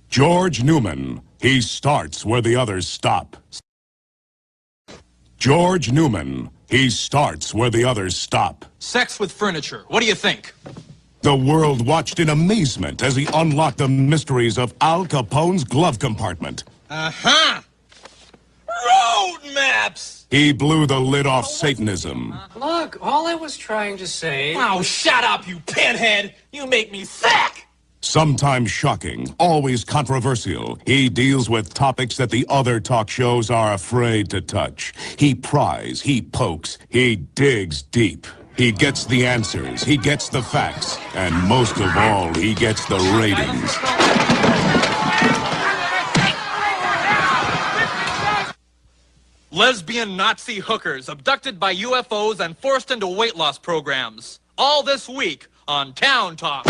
George Newman. He starts where the others stop. George Newman. He starts where the others stop. Sex with furniture. What do you think? The world watched in amazement as he unlocked the mysteries of Al Capone's glove compartment. Uh-huh. Road maps! He blew the lid off Satanism. Look, all I was trying to say... Oh, shut up, you pinhead! You make me sick! Sometimes shocking, always controversial, he deals with topics that the other talk shows are afraid to touch. He pries, he pokes, he digs deep. He gets the answers, he gets the facts, and most of all, he gets the ratings. Lesbian Nazi hookers abducted by UFOs and forced into weight loss programs. All this week on Town Talk.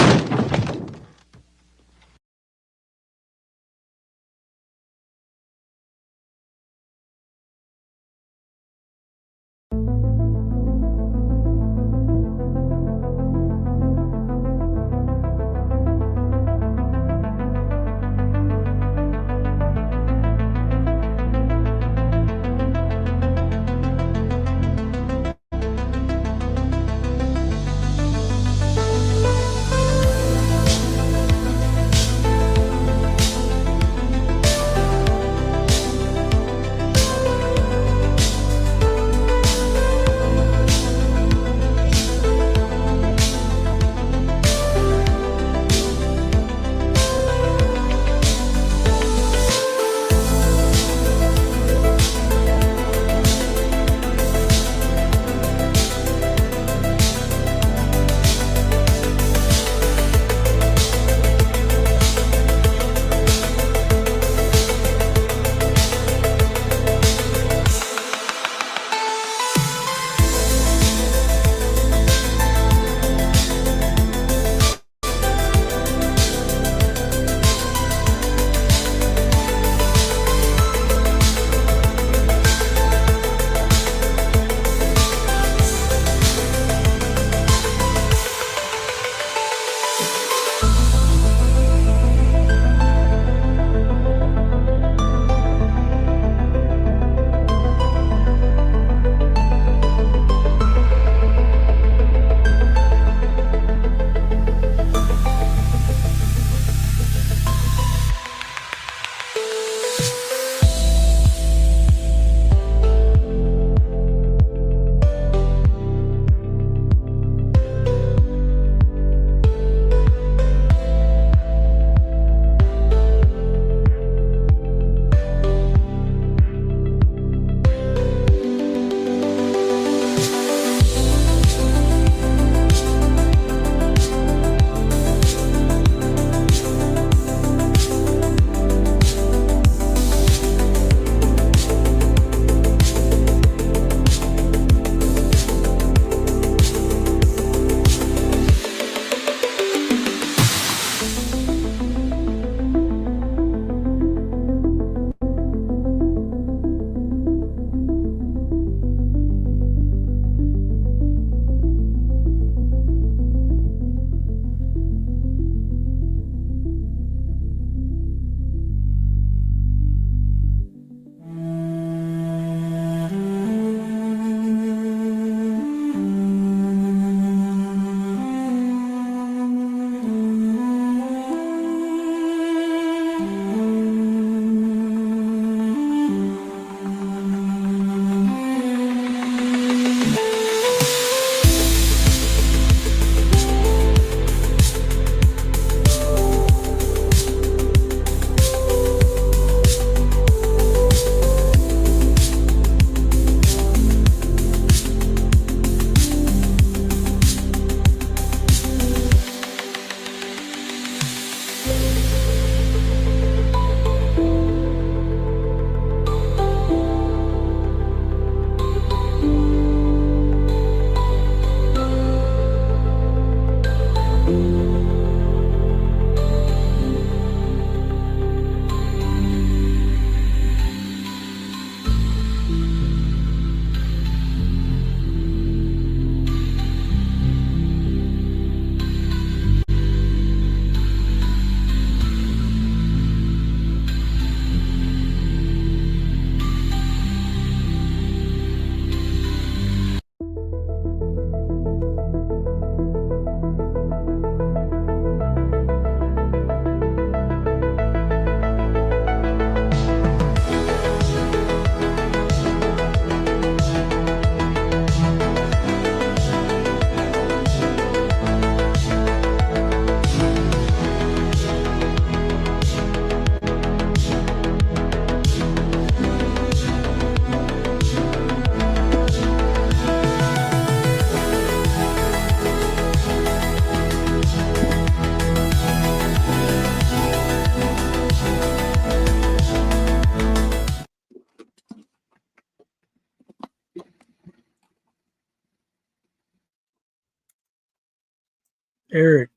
Eric,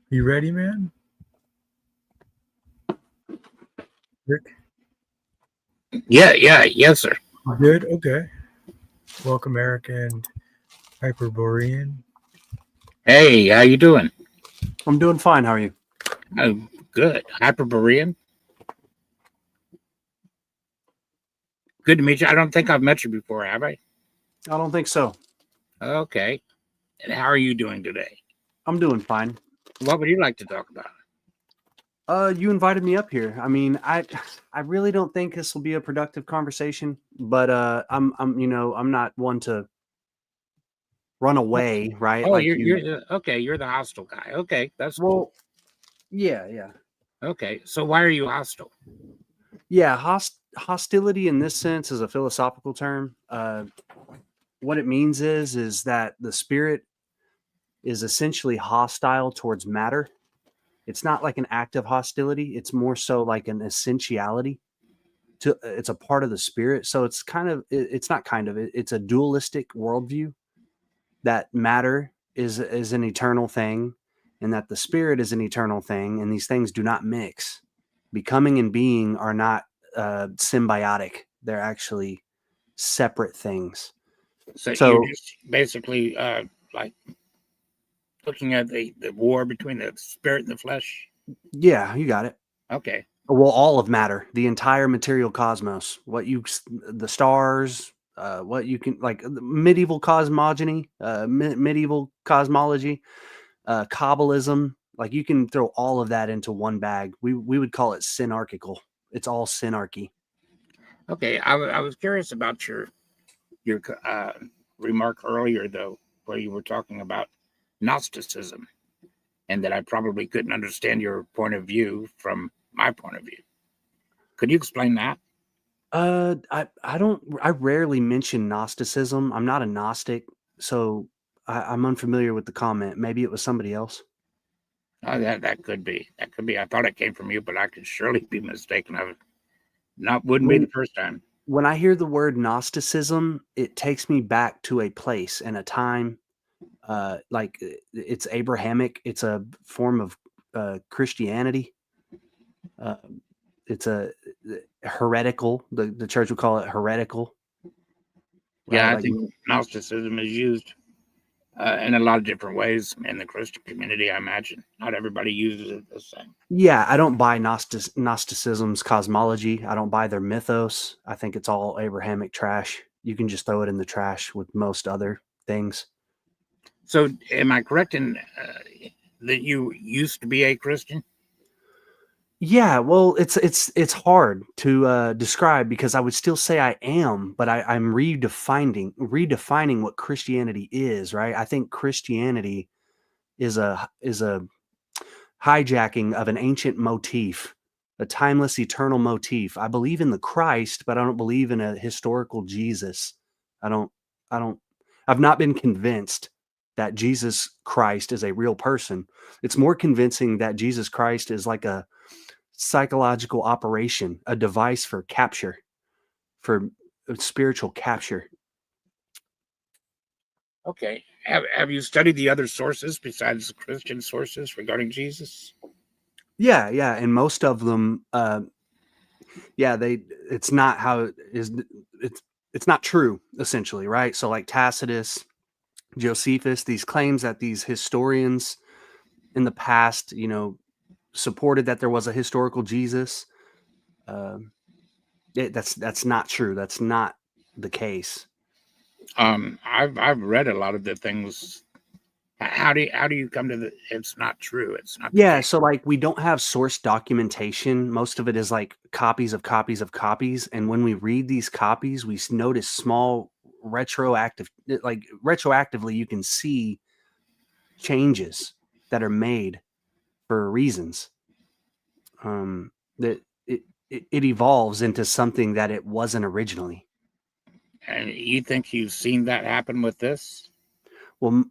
you ready, man? Rick? Yes, sir. Good. Okay. Welcome, Eric and Hyperborean. Hey, how you doing? I'm doing fine. How are you? Oh, good. Hyperborean. Good to meet you. I don't think I've met you before, have I? I don't think so. Okay. And how are you doing today? I'm doing fine. What would you like to talk about? You invited me up here. I mean, I really don't think this will be a productive conversation, but I'm not one to run away, right? Oh, Like you're okay. You're the hostile guy. Okay, that's well, cool. yeah. Okay, so why are you hostile? Yeah, hostility in this sense is a philosophical term. What it means is that the spirit is essentially hostile towards matter. It's not like an active hostility. It's more so like an essentiality. It's a part of the spirit. So it's it's a dualistic worldview that matter is an eternal thing and that the spirit is an eternal thing. And these things do not mix. Becoming and being are not symbiotic. They're actually separate things. So you're just basically like looking at the war between the spirit and the flesh. Yeah, you got it. Okay. Well, all of matter, the entire material cosmos, the stars, what you can like medieval cosmogony, medieval cosmology, Kabbalism, like you can throw all of that into one bag. We would call it synarchical. It's all synarchy. Okay. I was curious about your remark earlier, though, where you were talking about Gnosticism and that I probably couldn't understand your point of view from my point of view. Could you explain that? I rarely mention Gnosticism. I'm not a Gnostic, so I'm unfamiliar with the comment. Maybe it was somebody else. That could be. That could be. I thought it came from you, but I could surely be mistaken. Wouldn't be the first time. When I hear the word Gnosticism, it takes me back to a place and a time. Like it's Abrahamic. It's a form of Christianity. It's a heretical. The church would call it heretical. Yeah, Right? I think Gnosticism is used in a lot of different ways in the Christian community. I imagine not everybody uses it the same. Yeah, I don't buy Gnosticism's cosmology. I don't buy their mythos. I think it's all Abrahamic trash. You can just throw it in the trash with most other things. So, am I correct in that you used to be a Christian? Yeah, well, it's hard to describe because I would still say I am, but I'm redefining what Christianity is. Right? I think Christianity is a hijacking of an ancient motif, a timeless, eternal motif. I believe in the Christ, but I don't believe in a historical Jesus. I've not been convinced that Jesus Christ is a real person. It's more convincing that Jesus Christ is like a psychological operation, a device for capture, for spiritual capture. Okay. Have you studied the other sources besides the Christian sources regarding Jesus? Yeah, and most of them, it's not how it is. It's not true, essentially, right? So, like Tacitus, Josephus, these claims that these historians in the past, supported that there was a historical Jesus. That's not true. That's not the case. I've read a lot of the things. How do you come to it's not true? It's not. Yeah. So like we don't have source documentation. Most of it is like copies of copies of copies. And when we read these copies, we notice small retroactively, you can see changes that are made for reasons. That it evolves into something that it wasn't originally. And you think you've seen that happen with this? Well,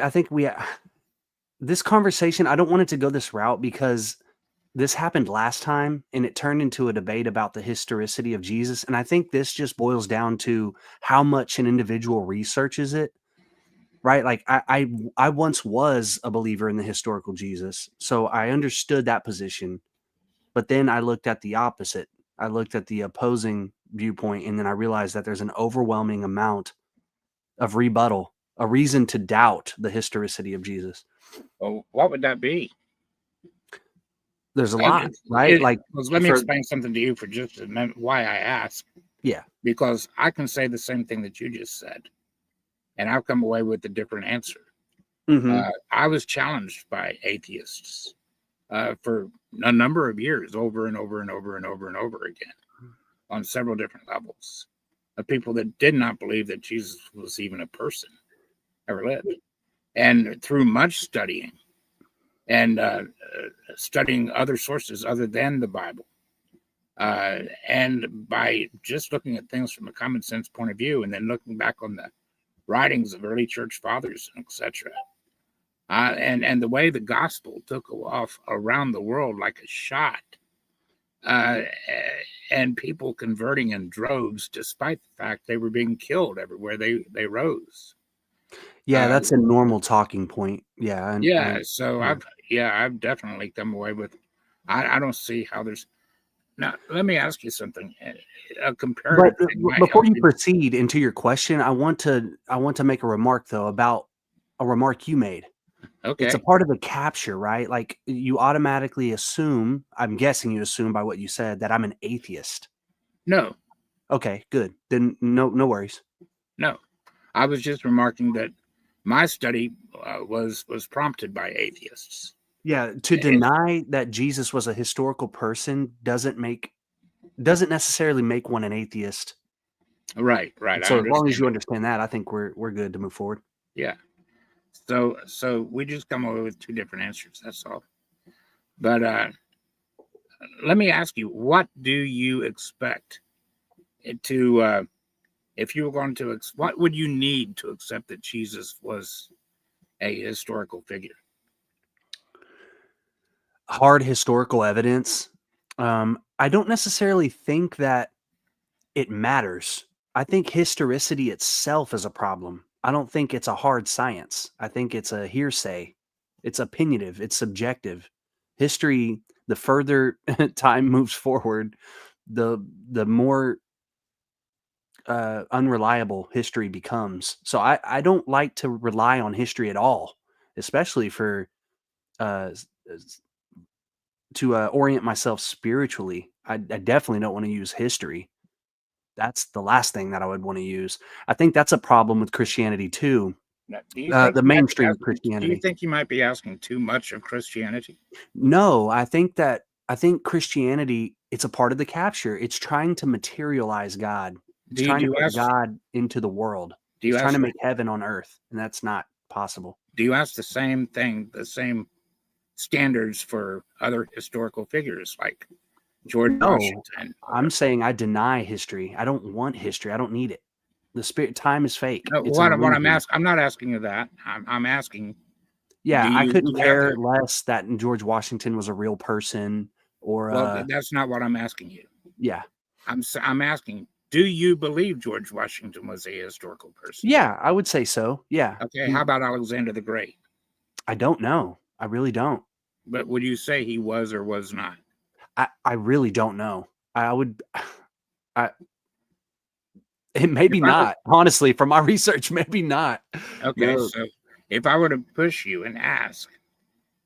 I think this conversation, I don't want it to go this route because this happened last time, and it turned into a debate about the historicity of Jesus. And I think this just boils down to how much an individual researches it, right? Like I once was a believer in the historical Jesus, so I understood that position. But then I looked at the opposite. I looked at the opposing viewpoint, and then I realized that there's an overwhelming amount of rebuttal, a reason to doubt the historicity of Jesus. Well, what would that be? There's a lot, right? Like, let me explain something to you for just a minute. Why I ask? Yeah, because I can say the same thing that you just said, and I've come away with a different answer. I was challenged by atheists for a number of years, over and over and over and over and over again, on several different levels, of people that did not believe that Jesus was even a person, ever lived. And through much studying and studying other sources other than the Bible, and by just looking at things from a common sense point of view, and then looking back on the writings of early church fathers, etc., and the way the gospel took off around the world like a shot, and people converting in droves, despite the fact they were being killed everywhere they rose. Yeah, that's a normal talking point. Yeah. I've definitely come away with, I don't see how there's, now let me ask you something. A comparative But before you proceed into your question, I want to make a remark though about a remark you made. Okay. It's a part of the capture, right? Like you automatically assume, I'm guessing you assume by what you said, that I'm an atheist. No. Okay, good. Then no worries. No. I was just remarking that my study was prompted by atheists. Yeah, to deny that Jesus was a historical person doesn't necessarily make one an atheist. Right. So as long as you understand that, I think we're good to move forward. Yeah. So we just come away with two different answers. That's all. But let me ask you, what do you expect to, if you were going to, what would you need to accept that Jesus was a historical figure? Hard historical evidence. I don't necessarily think that it matters. I think historicity itself is a problem. I don't think it's a hard science. I think it's a hearsay. It's opinionative. It's subjective. History, the further time moves forward, the more unreliable history becomes. So I don't like to rely on history at all, especially for to orient myself spiritually. I definitely don't want to use history. That's the last thing that I would want to use. I think that's a problem with Christianity too. The mainstream Christianity. Do you think you might be asking too much of Christianity? No, I think Christianity, it's a part of the capture. It's trying to materialize God. It's trying to put God into the world. It's trying to make heaven on earth, and that's not possible. Do you ask the same thing, the same standards for other historical figures like George Washington? I'm saying I deny history. I don't want history. I don't need it. Time is fake. No, what I'm asking, I'm not asking you that. I'm asking. Yeah, I couldn't care less that George Washington was a real person, or. Well, that's not what I'm asking you. Yeah, I'm asking. Do you believe George Washington was a historical person? Yeah, I would say so. Yeah. Okay. How about Alexander the Great? I don't know. I really don't. But would you say he was or was not? I really don't know. It maybe not. Honestly, from my research, maybe not. Okay, no. So if I were to push you and ask,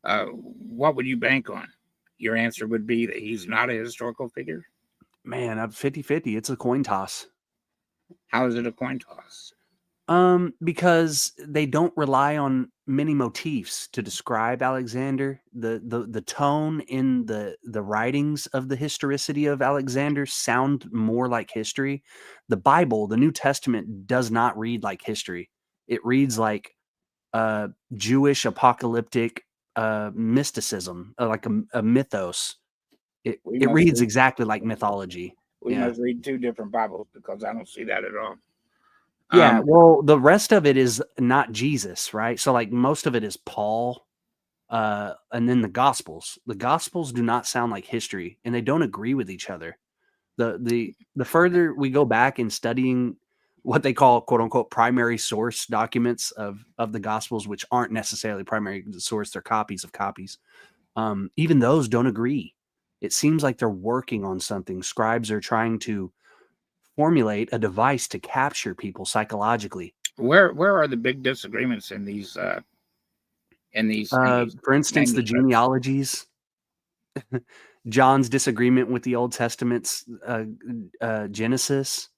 what would you bank on? Your answer would be that he's not a historical figure? Man, I'm 50-50. It's a coin toss. How is it a coin toss? Because they don't rely on many motifs to describe Alexander. The tone in the writings of the historicity of Alexander sound more like history. The Bible, the New Testament, does not read like history. It reads like Jewish apocalyptic mysticism, like a mythos. It reads exactly like mythology. We must read two different Bibles because I don't see that at all. Yeah, well, the rest of it is not Jesus, right? So like most of it is Paul, and then the Gospels. The Gospels do not sound like history, and they don't agree with each other. The further we go back in studying what they call quote unquote primary source documents of the Gospels, which aren't necessarily primary source, they're copies of copies. Even those don't agree. It seems like they're working on something. Scribes are trying to formulate a device to capture people psychologically. Where are the big disagreements in these? For instance, the genealogies. John's disagreement with the Old Testament's Genesis.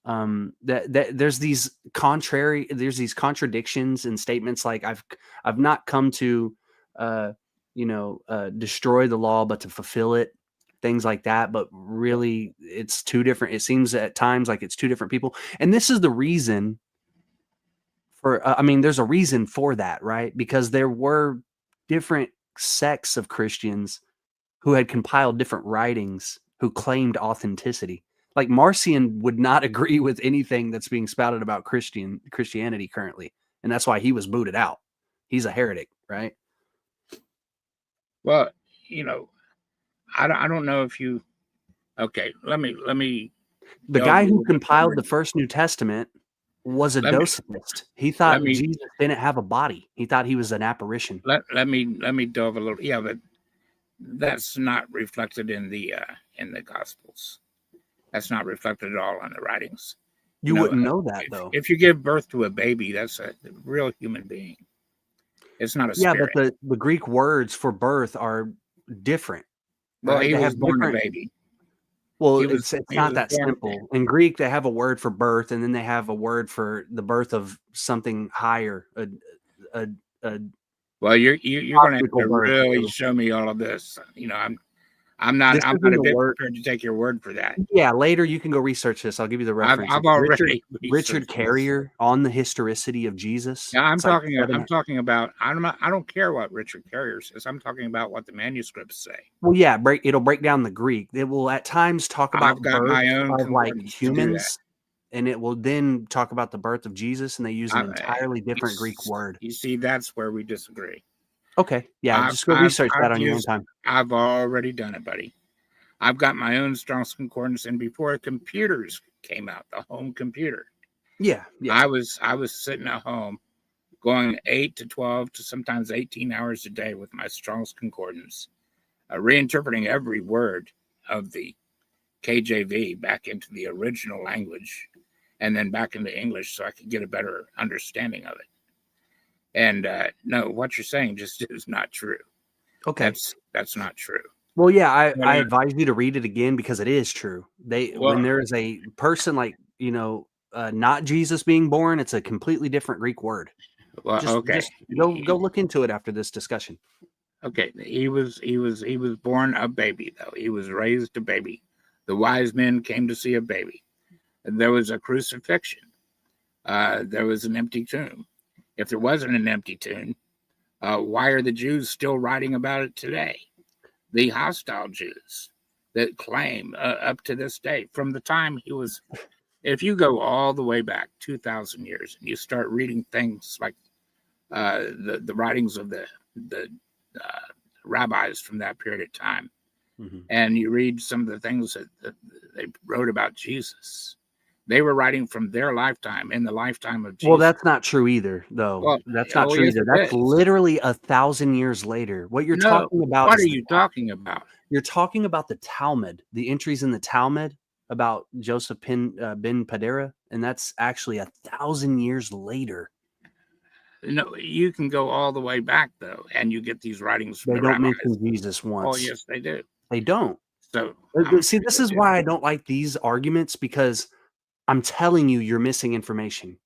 There's these contradictions in statements like I've not come to destroy the law but to fulfill it, things like that. But really, it's two different. It seems at times like it's two different people, and this is the reason for. There's a reason for that, right? Because there were different sects of Christians who had compiled different writings who claimed authenticity. Like Marcion would not agree with anything that's being spouted about Christianity currently. And that's why he was booted out. He's a heretic, right? Well, I don't know if you, okay, let me. The guy who compiled the first New Testament was a Docetist. He thought Jesus didn't have a body. He thought he was an apparition. Let me delve a little. Yeah, but that's not reflected in the Gospels. That's not reflected at all on the writings. You wouldn't know that, though. If you give birth to a baby, that's a real human being. It's not a spirit. Yeah, but the Greek words for birth are different. Well, right? he was born a baby. Well, it's not that simple. In Greek, they have a word for birth, and then they have a word for the birth of something higher. Well, you're going to have to really show me all of this. I'm not a bit prepared to take your word for that. Yeah, later you can go research this. I'll give you the reference. I've already Richard Carrier on the historicity of Jesus. Yeah, I'm talking about. I don't care what Richard Carrier says. I'm talking about what the manuscripts say. Well, yeah, it'll break down the Greek. It will at times talk about my own of like humans, and it will then talk about the birth of Jesus, and they use an entirely different Greek word. You see, that's where we disagree. Okay, yeah, just go research that on your own time. I've already done it, buddy. I've got my own Strong's Concordance, and before computers came out, the home computer. Yeah. I was sitting at home, going 8 to 12 to sometimes 18 hours a day with my Strong's Concordance, reinterpreting every word of the KJV back into the original language, and then back into English so I could get a better understanding of it. And no, what you're saying just is not true. Okay, that's not true. Well, yeah, I advise you to read it again because it is true. When there is a person like not Jesus being born, it's a completely different Greek word. Well, just go look into it after this discussion. Okay, he was born a baby though. He was raised a baby. The wise men came to see a baby. There was a crucifixion. There was an empty tomb. If there wasn't an empty tomb, why are the Jews still writing about it today? The hostile Jews that claim up to this day, from the time he was, if you go all the way back 2,000 years and you start reading things like the writings of the rabbis from that period of time, and you read some of the things that they wrote about Jesus, they were writing from their lifetime, in the lifetime of Jesus. Well, that's not true either, though. Well, that's not true either. That's literally 1,000 years later. What you're talking about? What are you talking about? You're talking about the Talmud, the entries in the Talmud about Joseph ben Padera, and that's actually 1,000 years later. No, you can go all the way back though, and you get these writings from they the don't rabbis. mention Jesus once. Oh, yes, they do. They don't. So see, this is why I don't like these arguments, because I'm telling you, you're missing information.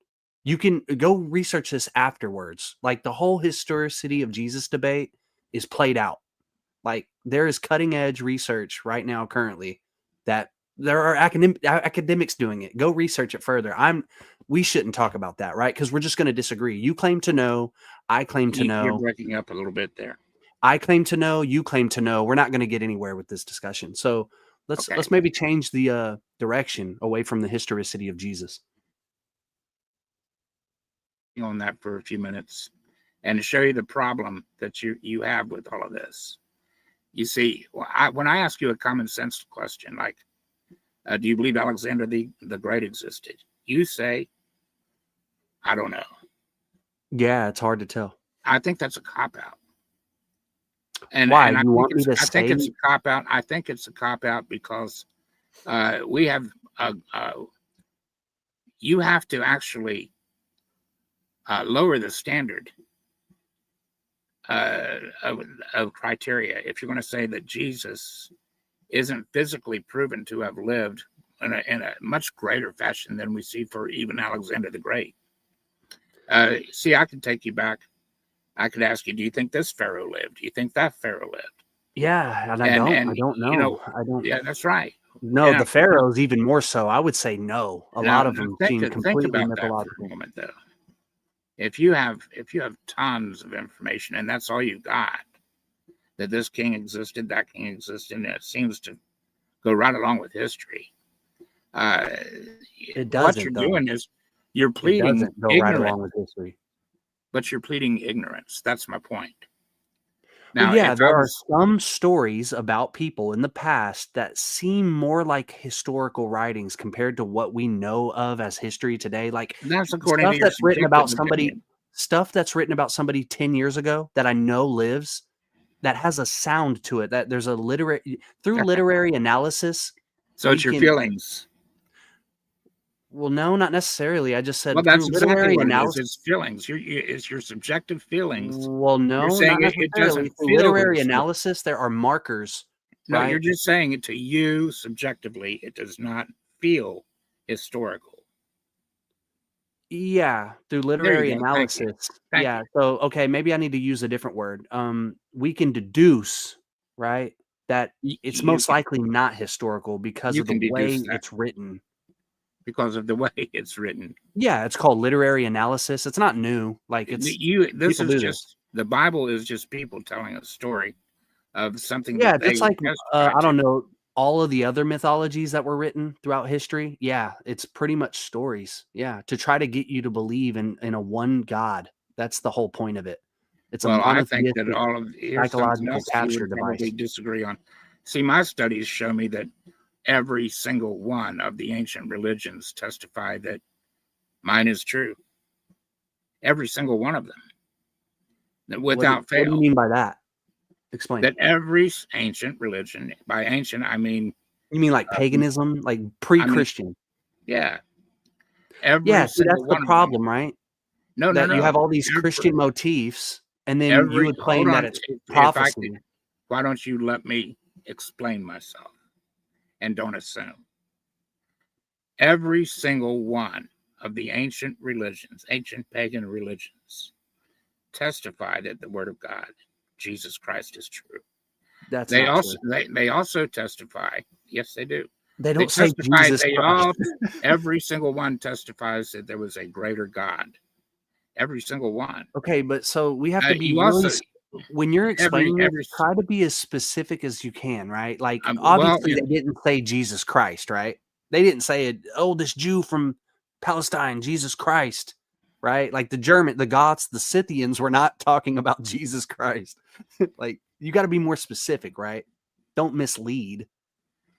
You can go research this afterwards. Like the whole historicity of Jesus debate is played out. Like there is cutting edge research right now currently that there are academics doing it. Go research it further. We shouldn't talk about that, right? Because we're just going to disagree. You claim to know. I claim to know. You're breaking up a little bit there. I claim to know. You claim to know. We're not going to get anywhere with this discussion. So let's maybe change the direction away from the historicity of Jesus. On that for a few minutes, and to show you the problem that you have with all of this. You see, when I ask you a common sense question like, do you believe Alexander the Great existed? You say, I don't know. Yeah, it's hard to tell. I think that's a cop-out. And why? and You want me to I think it's say? a cop-out. I think it's a cop-out because we have you have to actually lower the standard of criteria if you're going to say that Jesus isn't physically proven to have lived in a much greater fashion than we see for even Alexander the Great. See, I could take you back. I could ask you, do you think this Pharaoh lived? Do you think that Pharaoh lived? Yeah, and I don't know. You know, I don't. Yeah, that's right. No, And the pharaohs even more so. I would say no. A lot of them seem think completely about that for mythological. a moment, though. If you have tons of information and that's all you got, that this king existed, that king existed, and it seems to go right along with history. It doesn't. What you're doing is you're pleading doesn't go right ignorance, along with history. but you're pleading ignorance. That's my point. Well, Now, yeah, if there I are was, some stories about people in the past that seem more like historical writings compared to what we know of as history today. Like that's according to stuff your that's written about subjective somebody, opinion. stuff that's written about somebody 10 years ago that I know lives, that has a sound to it. That there's a literary analysis. So it's your feelings. Well, no, not necessarily. I just said Well, through that's exactly literary what it is. analysis. It's feelings. It's your subjective feelings. Well, no, You're saying not it necessarily. doesn't Through feel literary historical. analysis, there are markers. No, right? you're just saying it to you subjectively. It does not feel historical. Yeah, through There literary you go. Thank you. analysis. Thank Yeah. you. So, okay, maybe I need to use a different word. We can deduce, right, that it's You most can, likely not historical because you of can the way deduce that it's written. because of the way it's written. Yeah, it's called literary analysis. It's not new. Like This people is do just the Bible is just people telling a story of something Yeah, that they just like testify I don't to. know, all of the other mythologies that were written throughout history. Yeah, it's pretty much stories. Yeah, to try to get you to believe in a one God. That's the whole point of it. It's a Well, I think that monotheistic all of here's something psychological else you capture would device. probably disagree on. See, my studies show me that every single one of the ancient religions testify that mine is true. Every single one of them, without What do you fail. mean by that? Explain. That every ancient religion, by ancient I mean, You mean like paganism, like pre-Christian? yeah, every Yeah, see, single that's one the of them. problem, right? No, That you have all these Every, Christian motifs, and then you would claim hold that on. it's If I prophecy. could, why don't you let me explain myself and don't assume? Every single one of the ancient religions, ancient pagan religions, testify that the word of God, Jesus Christ, is true. That's They not also true. they also testify. Yes, they do. They don't say testify. Jesus They Christ. all, every single one testifies that there was a greater God. Every single one. Okay, but so we have to be You really also when you're explaining every this, try to be as specific as you can, right? Like well, obviously they didn't say Jesus Christ, right? They didn't say it, oh, this Jew from Palestine, Jesus Christ, right? Like the Goths, the Scythians were not talking about Jesus Christ. Like you got to be more specific, right? Don't mislead.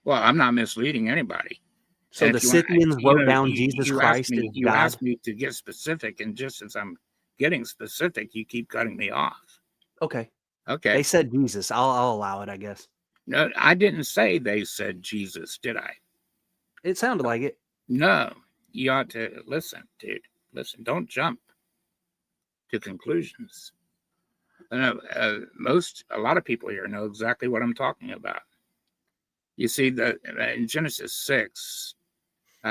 Well, I'm not misleading anybody. So And the if you want- Scythians you wrote know, down you- Jesus you Christ asked me, as you God. asked me to get specific, and just as I'm getting specific, you keep cutting me off. Okay. Okay. They said Jesus. I'll allow it, I guess. No, I didn't say they said Jesus, did I? It sounded like it. No, you ought to listen, dude. Listen, don't jump to conclusions. A lot of people here know exactly what I'm talking about. You see, in Genesis 6,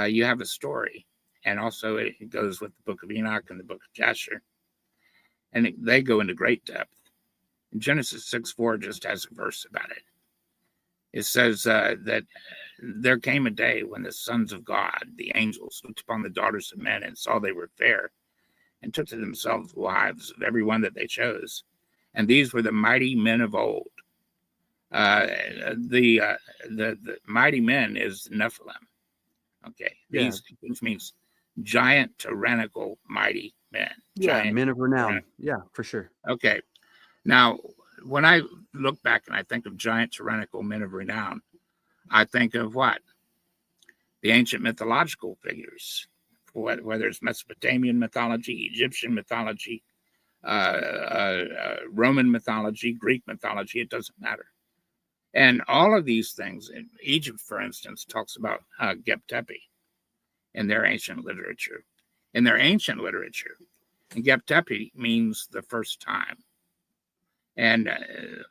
you have a story, and also it goes with the book of Enoch and the book of Jasher, and they go into great depth. And Genesis 6:4 just has a verse about it. It says that there came a day when the sons of God, the angels, looked upon the daughters of men and saw they were fair, and took to themselves wives of every one that they chose. And these were the mighty men of old. The mighty men is Nephilim. Okay, Yeah. which means giant, tyrannical, mighty men. Yeah, Giant, men of renown. tyrannical. Yeah, for sure. Okay. Now, when I look back and I think of giant, tyrannical men of renown, I think of what? The ancient mythological figures, whether it's Mesopotamian mythology, Egyptian mythology, Roman mythology, Greek mythology, it doesn't matter. And all of these things, in Egypt, for instance, talks about Geb-Tepe in their ancient literature. And Geb-Tepe means the first time. And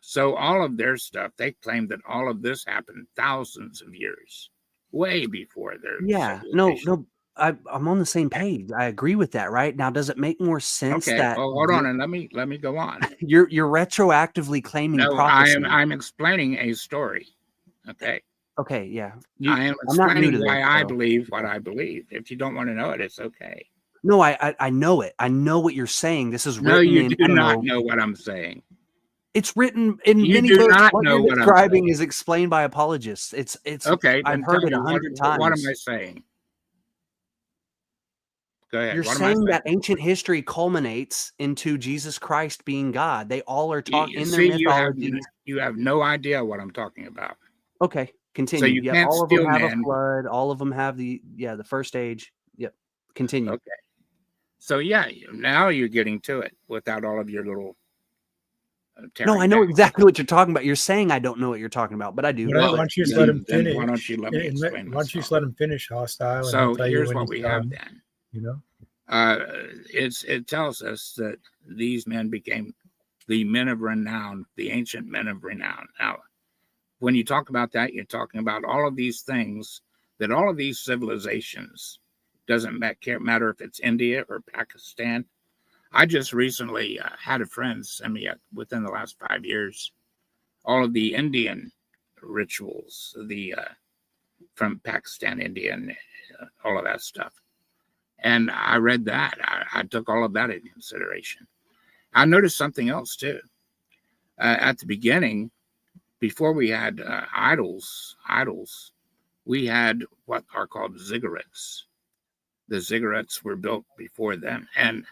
so all of their stuff, they claim that all of this happened thousands of years, way before their civilization. I'm on the same page. I agree with that. Right now, does it make more sense Okay, that well, hold on, and let me go on. you're retroactively claiming No, prophecy? I'm explaining a story. Okay. Okay, yeah. I am I'm not new explaining to why this, I so. believe what I believe. If you don't want to know it, it's okay. No, I know it. I know what you're saying. This is No, written you in. do not know what I'm saying. It's written in You many do books. not What know you're what I'm describing saying. is explained by apologists. It's Okay. I've Then heard tell it me 100 what am times. I saying? Go ahead. You're What am I saying saying? that ancient history culminates into Jesus Christ being God. They all are talking in their See, mythologies. you have no idea what I'm talking about. Okay, continue. So you Yep, can't all of them steal have men. a flood. All of them have the first age. Yep, continue. Okay. So yeah, now you're getting to it without all of your little. No, I know exactly what you're talking about. You're saying I don't know what you're talking about, but I do. Why don't you just let him Then finish? why don't you let me explain Why don't you myself? just let him finish, hostile? And So he'll tell you here's when what he's we have done, then. You know, it tells us that these men became the men of renown, the ancient men of renown. Now, when you talk about that, you're talking about all of these things, that all of these civilizations, doesn't matter if it's India or Pakistan. I just recently had a friend send me, within the last 5 years, all of the Indian rituals, from Pakistan, India, and all of that stuff. And I read that. I took all of that into consideration. I noticed something else too. At the beginning, before we had idols, we had what are called ziggurats. The ziggurats were built before them. And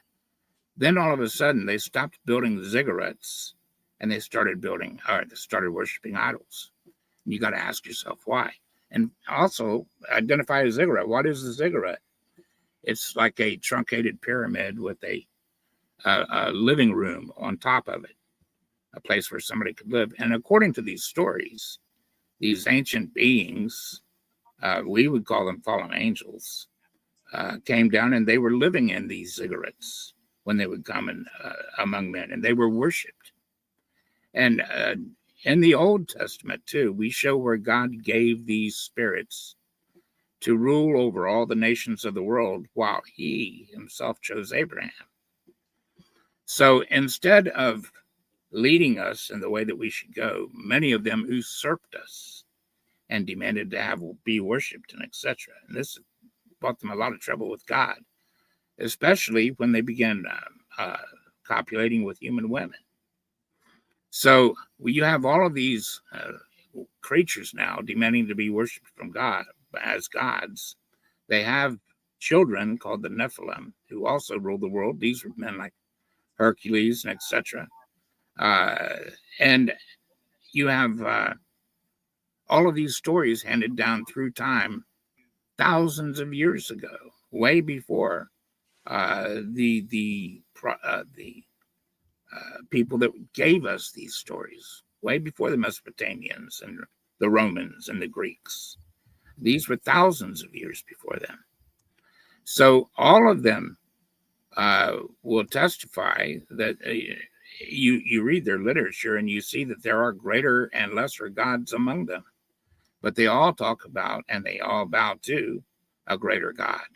then all of a sudden they stopped building the ziggurats and they started worshiping idols. And you got to ask yourself why. And also identify a ziggurat. What is a ziggurat? It's like a truncated pyramid with a living room on top of it, a place where somebody could live. And according to these stories, these ancient beings, we would call them fallen angels, came down and they were living in these ziggurats when they would come among men, and they were worshipped. And in the Old Testament, too, we show where God gave these spirits to rule over all the nations of the world while he himself chose Abraham. So instead of leading us in the way that we should go, many of them usurped us and demanded to be worshipped and etc. And this brought them a lot of trouble with God, especially when they began copulating with human women. So you have all of these creatures now demanding to be worshipped from God as gods. They have children called the Nephilim who also ruled the world. These were men like Hercules and etc. And you have all of these stories handed down through time thousands of years ago, way before the people that gave us these stories, way before the Mesopotamians and the Romans and the Greeks. These were thousands of years before them. So all of them will testify that you read their literature and you see that there are greater and lesser gods among them, but they all talk about and they all bow to a greater God.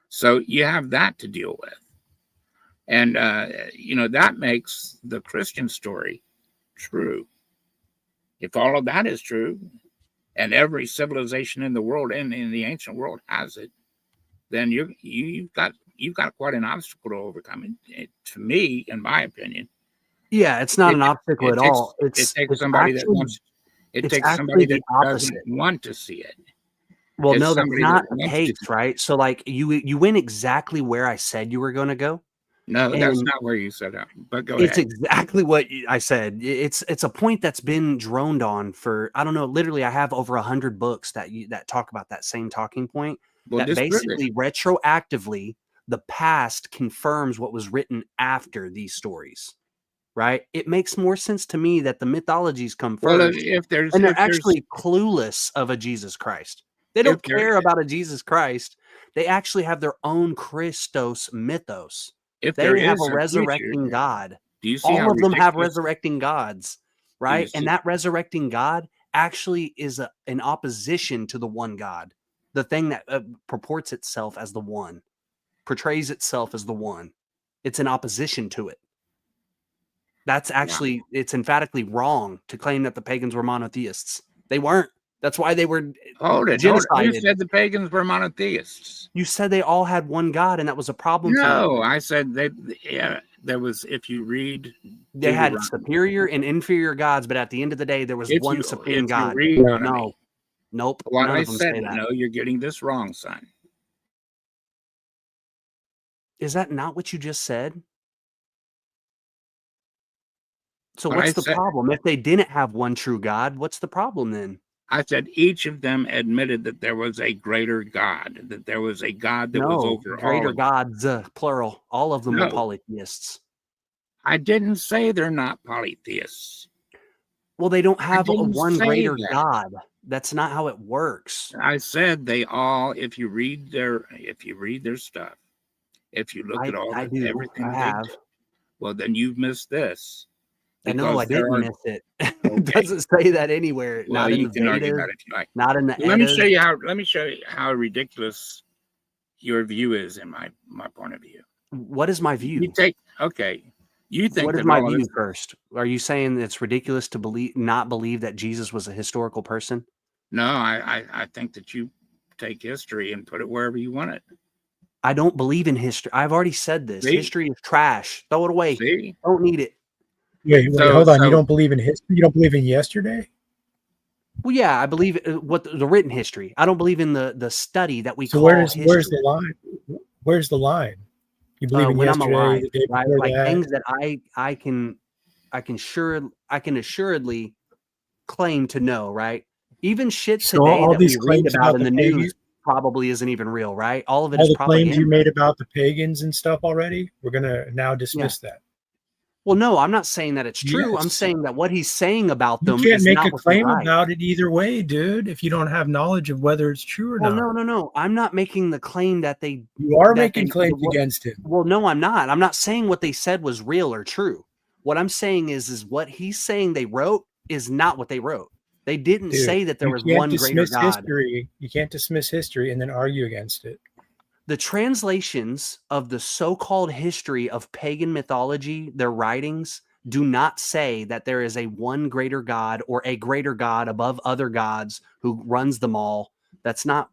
So you have that to deal with. And, that makes the Christian story true. If all of that is true, and every civilization in the world and in the ancient world has it, then you've got quite an obstacle to overcome. To me, in my opinion, Yeah, it's not an obstacle at all. It takes somebody that doesn't want to see it. Well, It's no, that's somebody not that the wants case, to. right? So like you went exactly where I said you were going to go. No, that's And not where you said that. But go it's ahead. exactly what I said. It's a point that's been droned on for, I don't know, literally I have over 100 books that talk about that same talking point, Well, that disprove it. basically retroactively the past confirms what was written after these stories. Right? It makes more sense to me that the mythologies come Well, first, and they're actually clueless of a Jesus Christ. They don't care about a Jesus Christ. They actually have their own Christos mythos. if They there have is a a future, resurrecting God. do you see All how of them have ridiculous? resurrecting gods, Do you right? see? And that resurrecting God actually is an opposition to the one God, the thing that purports itself as the one, portrays itself as the one. It's in opposition to it. That's actually, it's emphatically wrong to claim that the pagans were monotheists. They weren't. That's why they were Hold it. genocided. Who said the pagans were monotheists? You said they all had one God, and that was a problem for you. No, I said yeah, there was. If you read, They had Deuteronomy, superior and inferior gods, but at the end of the day, there was one supreme if God. you read Deuteronomy, Nope. what None I of them said, say that. no, you're getting this wrong, son. Is that not what you just said? So What what's I the said- problem? If they didn't have one true God, what's the problem then? I said each of them admitted that there was a greater God, that there was a God that was No, over greater all. gods, plural. All of them were No. polytheists. I didn't say they're not polytheists. Well, they don't have a didn't one say greater that. God. That's not how it works. I said they all. If you read their stuff, if you look at all I do. everything I they have. do, well, then you've missed this. I know I Because there didn't are- miss it. It doesn't say that anywhere. Well, not in you the can argue Vedas, about it if you like. not in the Let me Eddas. show you how. Let me show you how ridiculous your view is in my point of view. What is my view? You take okay. You think What is that my all view this, first? Are you saying it's ridiculous to not believe that Jesus was a historical person? No, I think that you take history and put it wherever you want it. I don't believe in history. I've already said this. See? History is trash. Throw it away. See? Don't need it. Wait, So- hold on. so- You don't believe in history? You don't believe in yesterday? Well, yeah, I believe what the written history. I don't believe in the study that we So call where's history. the line? Where's the line? You believe in when I'm yesterday, alive, the day right? before Like that? things that I can assuredly claim to know, right? Even shit So today all that we these read claims about about in the the news pagans- probably isn't even real, right? All of it All is the claims you propaganda. made about the pagans and stuff already, we're gonna now dismiss that. Well, no, I'm not saying that it's true. I'm Yes. saying that what he's saying about You them can't is make not a what's claim right. about it either way, dude, if you don't have knowledge of whether it's true or Well, not. no. I'm not making the claim that they. You are that making they- claims what- against him. Well, no, I'm not. I'm not saying what they said was real or true. What I'm saying is what he's saying they wrote is not what they wrote. They didn't Dude, say that there you was can't one greater dismiss God. history. You can't dismiss history and then argue against it. The translations of the so-called history of pagan mythology, their writings, do not say that there is a one greater God or a greater God above other gods who runs them all. That's not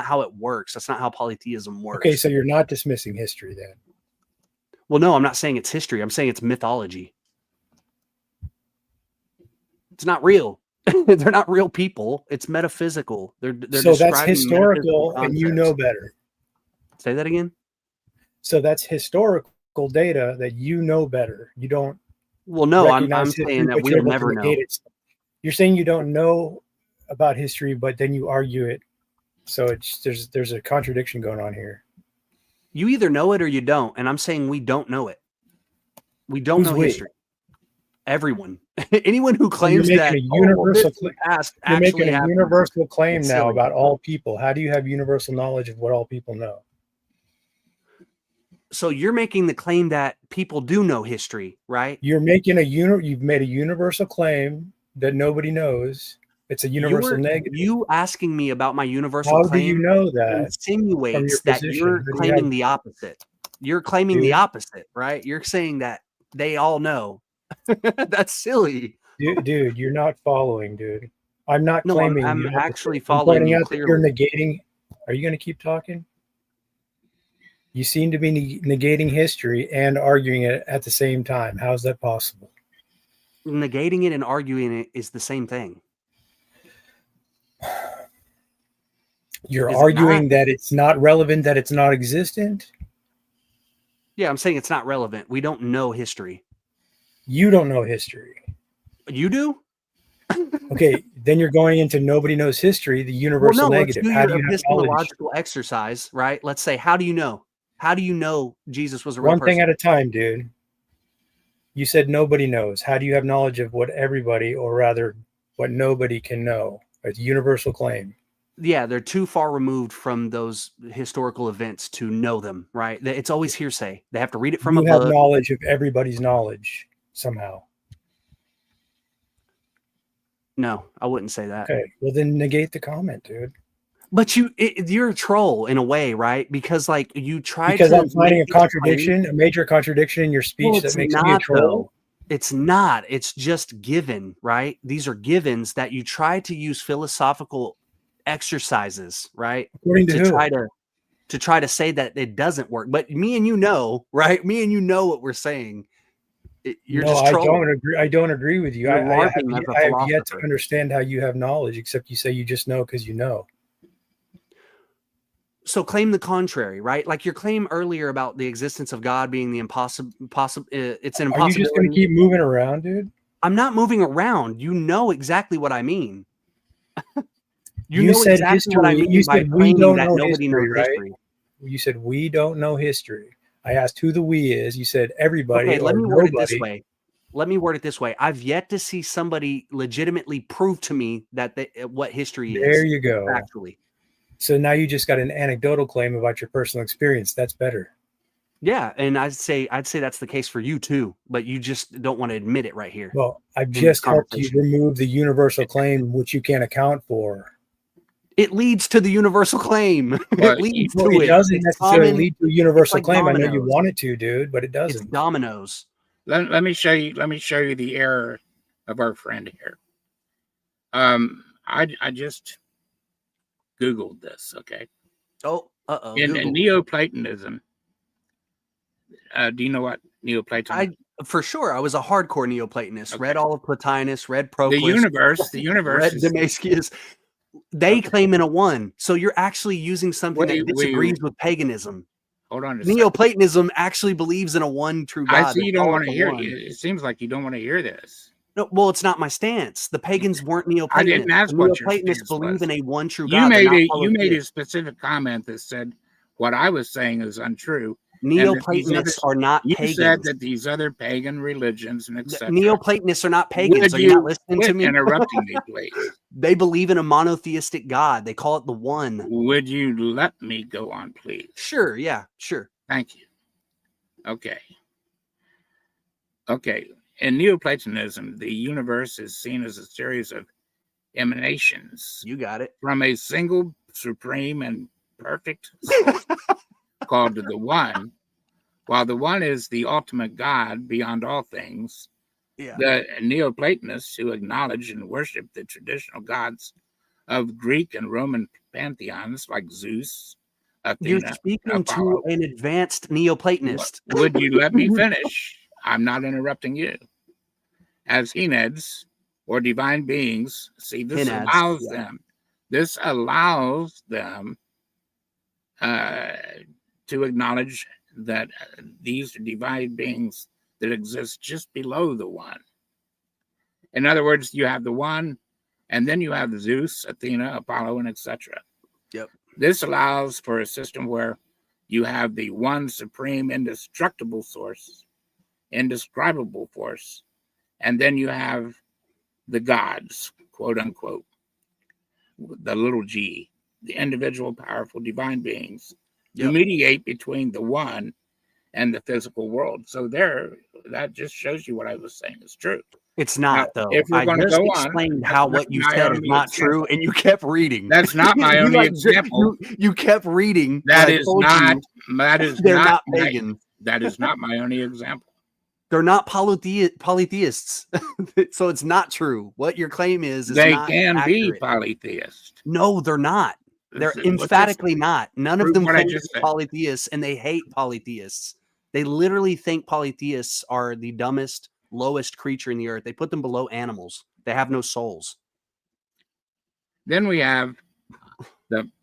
how it works. That's not how polytheism works. Okay, so you're not dismissing history then. Well, no, I'm not saying it's history. I'm saying it's mythology. It's not real. They're not real people. It's metaphysical. They're So that's describing historical, metaphysical and you know concepts. better. Say that again. So that's historical data that you know better. You don't. Well, no, I'm recognize history, saying that but you're we'll able to never know. negate it. You're saying you don't know about history, but then you argue it. So it's there's a contradiction going on here. You either know it or you don't, and I'm saying we don't know it. We don't Who's know we? history. Everyone, anyone who So claims you're that making a universal this in the past You're actually making a happened. universal claim It's now silly. about all people. How do you have universal knowledge of what all people know? So you're making the claim that people do know history, right? You're making you've made a universal claim that nobody knows. It's a universal negative. You asking me about my universal How do claim you know that? insinuates from your that position? you're How do you claiming have- the opposite. You're claiming the Dude. opposite, right? You're saying that they all know. That's silly. Dude, you're not following, dude. I'm not No, claiming. I'm the opposite. actually I'm following pointing you out that you're clearly. negating. Are you going to keep talking? You seem to be negating history and arguing it at the same time. How is that possible? Negating it and arguing it is the same thing. You're Is it arguing not? that it's not relevant, that it's not existent? Yeah, I'm saying it's not relevant. We don't know history. You don't know history. You do? Okay, then you're going into nobody knows history, the Well, universal no, negative. let's do How do your you have knowledge? epistemological exercise, right? Let's say, how do you know? How do you know Jesus was a real One person? thing at a time, dude. You said nobody knows. How do you have knowledge of what everybody, or rather, what nobody can know? It's a universal claim. Yeah, they're too far removed from those historical events to know them, right? It's always hearsay. They have to read it from a You have book. knowledge of everybody's knowledge somehow. No, I wouldn't say that. Okay, well then negate the comment, dude. But you're a troll in a way, right? Because like you try Because to I'm finding a make these claims- contradiction, a major contradiction in your speech Well, that it's makes me a not troll. though. It's not. It's just given, right? These are givens that you try to use philosophical exercises, right? According to who? try to say that it doesn't work. But me and you know, right? Me and you know what we're saying. You're No, just I trolling. don't agree. I don't agree with you. You're I have, LARPing as a I have yet to philosopher. understand how you have knowledge, except you say you just know because you know. So claim the contrary, right? Like your claim earlier about the existence of God being the impossible. It's an Are you just going to impossibility. keep moving around, dude? I'm not moving around. You know exactly what I mean. You know said exactly what I history. mean You by said we claiming don't that know nobody history, knows right? history. You said we don't know history. I asked who the we is. You said everybody Okay, let or me word it nobody. this way. Let me word it this way. I've yet to see somebody legitimately prove to me that what history is. There you go. Factually. So now you just got an anecdotal claim about your personal experience. That's better. Yeah, and I'd say that's the case for you too, but you just don't want to admit it right here. Well, I've in this just helped you conversation. remove the universal claim, which you can't account for. It leads to the universal claim. Well, It leads Well, to it it. doesn't It's necessarily common- lead to a universal like claim. I know you dominoes. want it to, dude, but it It's doesn't. dominoes. Let me show you. Let me show you the error of our friend here. I just Googled this. Okay. Oh, In Neoplatonism, do you know what Neoplatonism? For sure, I was a hardcore Neoplatonist. Read all of Plotinus, read Proclus. The universe read is Damascus. They claim in a one. So you're actually using something that We- disagrees with paganism. Hold on a second. Neoplatonism actually believes in a one true God. I see They you don't call want it to the hear one. it. It seems like you don't want to hear this. No, well, it's not my stance. The pagans weren't I Neoplatonists. didn't ask The what your Neoplatonists stance believe was. in a one true You God. They're made not you made a polytheists. specific comment that said what I was saying is untrue. and that these Neoplatonists others- are not You pagans. said that these other pagan religions and etc. Neoplatonists are not pagans. Would Are you not you listening to quit me? interrupting me, please? They believe in a monotheistic God. They call it the one. Would you let me go on, please? Sure. Yeah. Sure. Thank you. Okay. Okay. In Neoplatonism, the universe is seen as a series of emanations. You got it. From a single, supreme, and perfect source called the One. While the One is the ultimate God beyond all things, Yeah. the Neoplatonists who acknowledge and worship the traditional gods of Greek and Roman pantheons like Zeus, You're Athena, speaking Apollo. to an advanced Neoplatonist. Would you let me finish? I'm not interrupting you. As Henads or divine beings, see, this Henads, allows yeah. them. This allows them to acknowledge that these are divine beings that exist just below the One. In other words, you have the One, and then you have Zeus, Athena, Apollo, and etc. Yep. This allows for a system where you have the one supreme indestructible source, indescribable force, and then you have the gods, quote unquote, the little g, the individual powerful divine beings who mediate between the one and the physical world. So there, that just shows you what I was saying is true. It's not, Now, though. if we're I going to just go on, explained that's how not what you my said is only not example. true, and you kept reading. That's not my You, only like, example. You kept reading. That and I is told not. you That is they're not my- pagan. That is not my only example. They're not polytheists. So it's not true. What your claim is They not can accurate. be polytheist. No, they're not. They're Listen, what's emphatically not. None of Prove them what I claim to just be said. polytheists, and they hate polytheists. They literally think polytheists are the dumbest, lowest creature in the earth. They put them below animals. They have no souls. Then we have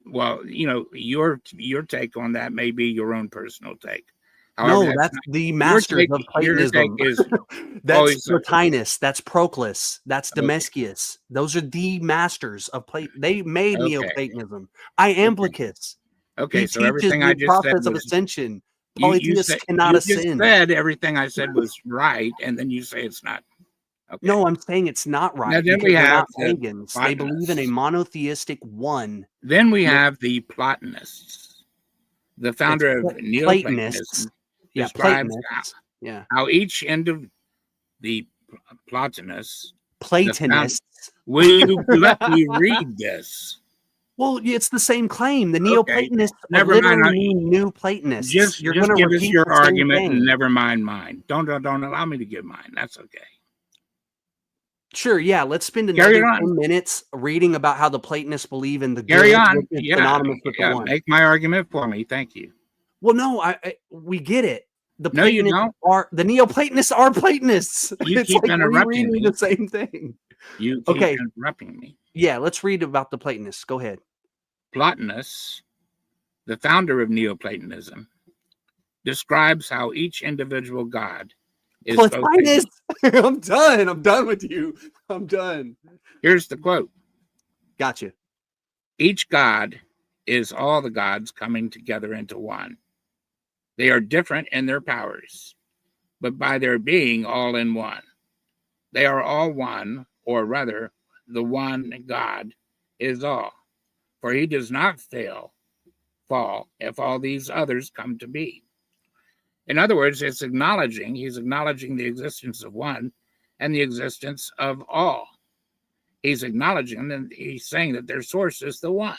Well, your take on that may be your own personal take. No, However, that's the masters of your take Platonism. is That's Plotinus. That's Proclus. That's Okay. Damascus. Those are the masters of Plato. They made Okay. Neoplatonism. Iamblichus. Okay, He so teaches everything the I just said process of was ascension. you Polytheists cannot just ascend. said everything I said was right, and then you say it's not. Okay. No, I'm saying it's not right. Now, then because we they're have not the pagans. They believe in a Platonists. monotheistic one. Then we have the Platonists. The founder of Platonists. Neoplatonism Yeah, describes Platonists. Yeah. how each end of the Platonists, Platonists. will you let me read this? Well, it's the same claim. The Okay, Neoplatonists never literally mind. mean new Platonists. Just You're going to give us repeat your the same argument thing. and never mind mine. Don't allow me to give mine. That's okay. Sure, yeah. Let's spend Carry another on. 10 minutes reading about how the Platonists believe in the Carry good, on. which is Yeah, synonymous with the yeah. one. Make my argument for me. Thank you. Well, no, we get it. The No, you Platonists don't. are the Neoplatonists are Platonists. You It's keep like interrupting rereading me. the same thing. You keep Okay. interrupting me. Yeah, let's read about the Platonists. Go ahead. Plotinus, the founder of Neoplatonism, describes how each individual god is both a- Plotinus. I'm done. I'm done with you. I'm done. Here's the quote. Gotcha. Each god is all the gods coming together into one. They are different in their powers, but by their being all in one. They are all one, or rather, the one God is all. For he does not fall if all these others come to be. In other words, he's acknowledging the existence of one and the existence of all. He's acknowledging and he's saying that their source is the one.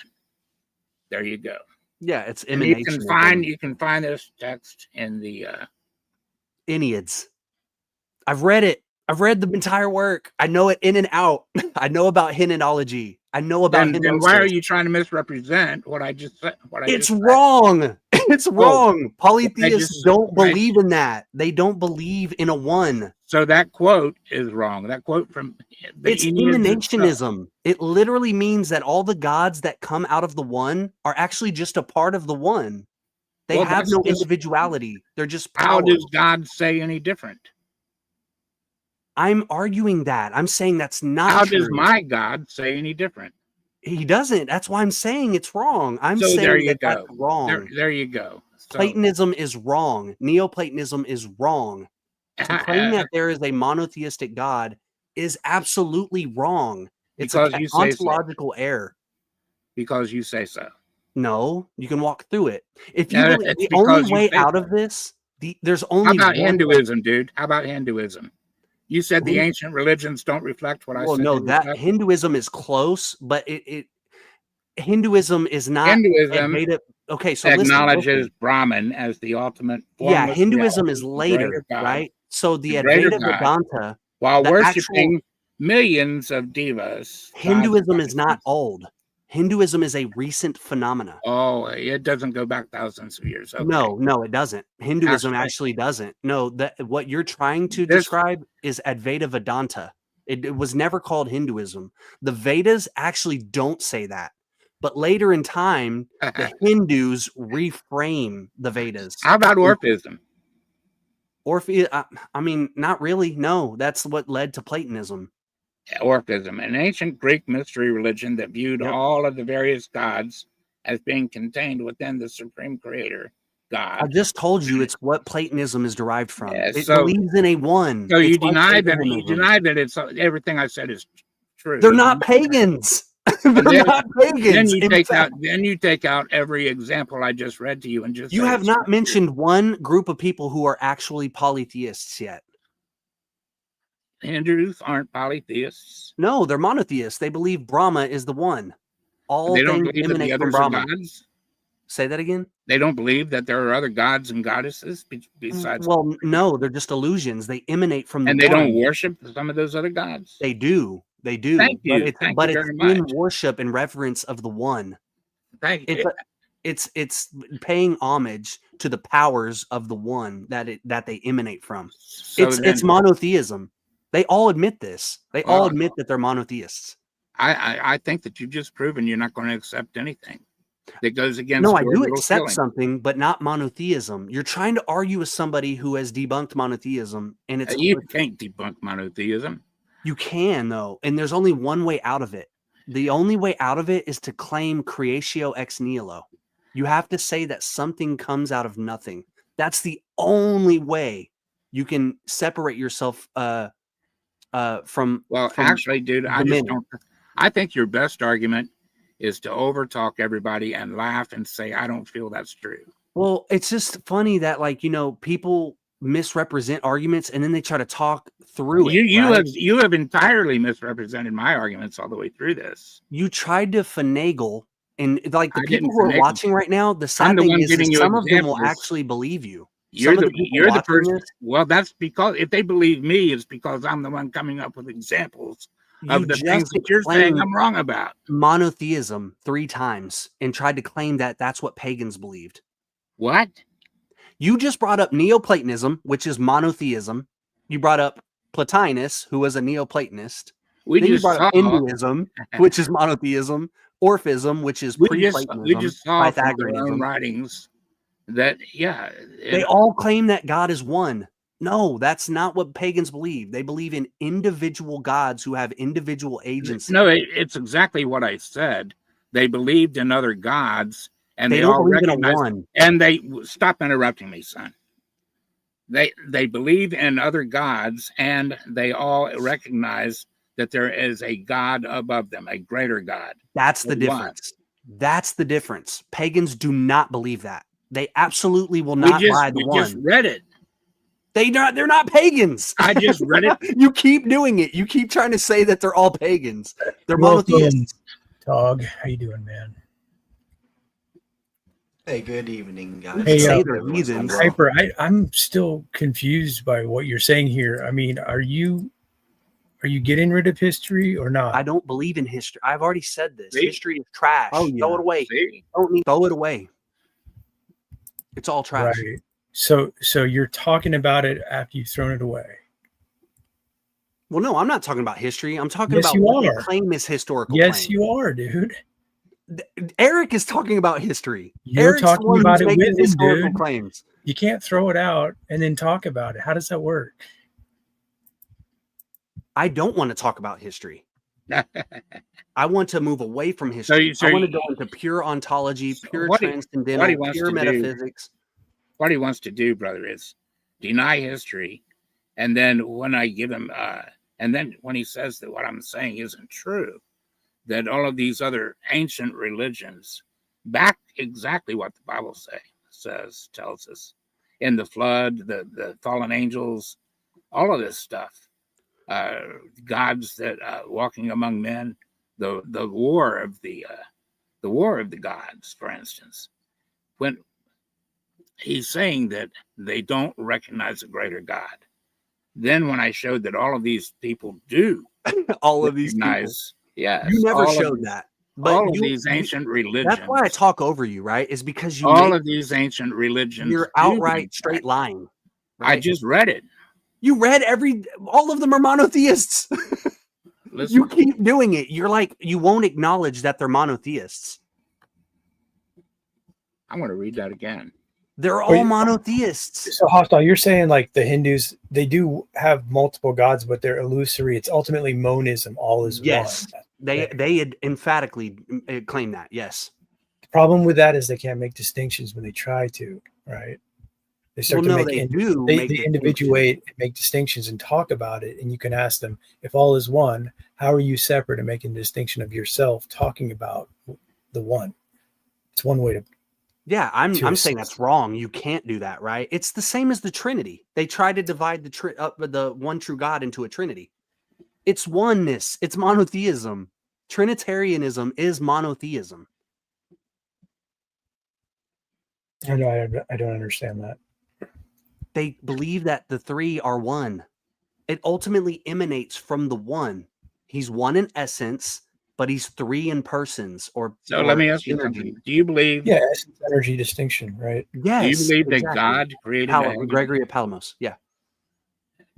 There you go. Yeah, it's And you emanation. can find this text in the Enneads. I've read it. I've read the entire work. I know it in and out. I know about henonology. I know about then why are henosis. you trying to misrepresent what I just said? It's wrong. It's wrong. Polytheists just- don't what I- believe in that. They don't believe in a one. So that quote is wrong. That quote from the It's Enneads emanationism. It literally means that all the gods that come out of the one are actually just a part of the one. They Well, have that's no just- individuality. They're just How power. does God say any different? I'm arguing that. I'm saying that's not How true. does my God say any different? He doesn't. That's why I'm saying it's wrong. I'm So saying there you that go. that's wrong. There you go. So, Platonism is wrong. Neoplatonism is wrong. To claim that there is a monotheistic God is absolutely wrong. It's Because an you say so. ontological error. because you say so. No, you can walk through it. If you No, believe, it's the because only you way say out so. of this, there's How only about one way. Hinduism, dude? How about Hinduism? You said the Hin- ancient religions don't reflect what I Well, said. no, they that reflect? Hinduism is close, but it Hinduism is not Hinduism Advaita. Okay, so listen, acknowledges Brahman as the ultimate. yeah, formless Hinduism reality, is the later, greater God, right? So the the greater Advaita God, Vedanta, while the worshiping millions of devas. Hinduism gods, is not old. Hinduism is a recent phenomena. Oh, it doesn't go back thousands of years. Okay. No, it doesn't. Hinduism Actually- actually doesn't. No, that what you're trying to This- describe is Advaita Vedanta. It was never called Hinduism. The Vedas actually don't say that. But later in time, the Hindus reframe the Vedas. How about Orphism? I mean, not really. No, that's what led to Platonism. Orphism, an ancient Greek mystery religion that viewed Yep. all of the various gods as being contained within the supreme creator, God. I just told you it's what Platonism is derived from. Yeah, It so- believes in a one. So you It's like deny that Abrahamism. it's everything I said is true. They're not pagans. They're then- not pagans. Then you In take fact, out every example I just read to you and just you say have it's not mentioned one group of people who are actually polytheists yet. Hindus aren't polytheists. No, they're monotheists. They believe Brahma is the one. All They don't things believe that the emanate from others are Brahma. gods. Say that again. They don't believe that there are other gods and goddesses besides. Well, no, they're just illusions. They emanate from the and they one. don't worship some of those other gods. They do. They do. Thank you. But it's, Thank but you it's very in much. worship and reverence of the one. Thank you. It's paying homage to the powers of the one that they emanate from. So It's then- monotheism. They all admit this. They all Well, admit that they're monotheists. I think that you've just proven you're not going to accept anything that goes against. No, I your do little accept feeling. something, but not monotheism. You're trying to argue with somebody who has debunked monotheism, and it's You can't debunk monotheism. You can though, and there's only one way out of it. The only way out of it is to claim creatio ex nihilo. You have to say that something comes out of nothing. That's the only way you can separate yourself from. Well, from actually, dude, I just dominion. don't. I think your best argument is to overtalk everybody and laugh and say, "I don't feel that's true." Well, it's just funny that, like, people misrepresent arguments and then they try to talk through it. right? You have entirely misrepresented my arguments all the way through this. You tried to finagle, and like the I people didn't who are finagle. watching right now, the sad I'm the thing one is giving you some of them will examples. actually believe you. You're Some of the people you're the watching person. this, Well, that's because if they believe me, it's because I'm the one coming up with examples of the things that you're saying claimed I'm wrong about. monotheism 3 times and tried to claim that that's what pagans believed. What? You just brought up Neoplatonism, which is monotheism. You brought up Plotinus, who was a Neoplatonist. We Then you just brought up saw- Hinduism, which is monotheism. Orphism, which is We pre-Platonism. just saw from their own Pythagoreanism. writings that They all claim that God is one. No, that's not what pagans believe. They believe in individual gods who have individual agency. No, it's exactly what I said. They believed in other gods, and They they don't all believe in a recognized. one. And they stop interrupting me, son. They believe in other gods, and they all recognize that there is a God above them, a greater God. That's the One. difference. That's the difference. Pagans do not believe that. They absolutely will not buy the we one. just read it. They're not pagans. I just read it. You keep doing it. You keep trying to say that they're all pagans. They're Welcome, monotheists. Dog. How you doing, man? Hey, good evening, guys. Hey, Say they're heathens. Hyper, I'm still confused by what you're saying here. I mean, are you getting rid of history or not? I don't believe in history. I've already said this. See? History is trash. Oh, Throw yeah. it away. See? Throw it away. It's all trash. Right. So you're talking about it after you've thrown it away. Well, no, I'm not talking about history. I'm talking Yes, about you what they are. claim is historical. Yes, claim. you are, dude. Eric is talking about history. You're Eric's the talking one about who's it making with him, historical dude. claims. You can't throw it out and then talk about it. How does that work? I don't want to talk about history. I want to move away from history. So I want to you- go into pure ontology, pure what he transcendental, wants pure to do- metaphysics. What he wants to do, brother, is deny history, and then when I give him, and then when he says that what I'm saying isn't true, that all of these other ancient religions back exactly what the Bible tells us in the flood, the fallen angels, all of this stuff, gods that walking among men, the war of the gods, for instance, when he's saying that they don't recognize a greater God. Then when I showed that all of these people do all of these people. recognize, yes, You never all of showed these- that. all of these ancient religions. That's why I talk over you, right? Is because you all make- of these ancient religions. you're do outright these straight things. lying. I just read it. You read all of them are monotheists. Listen, You keep doing it. You're like, you won't acknowledge that they're monotheists. I'm going to read that again. They're all monotheists. So hostile, you're saying like the Hindus, they do have multiple gods, but they're illusory. It's ultimately monism, all is Yes. one. They had emphatically claim that. Yes. The problem with that is they can't make distinctions when they try to, right? They start Well, no, to they make do they make individuate and make distinctions and talk about it. And you can ask them, if all is one, how are you separate and making a distinction of yourself talking about the one? It's one way to Yeah, I'm to saying assist. that's wrong. You can't do that, right? It's the same as the Trinity. They try to divide the one true God into a Trinity. It's oneness. It's monotheism. Trinitarianism is monotheism. I don't understand that. They believe that the three are one. It ultimately emanates from the one. He's one in essence, but he's three in persons. So let me ask you something. Do you believe? Yeah, essence energy distinction, right? Yes. Do you believe that exactly. God created a heavenly- Gregory of Palamos? Yeah.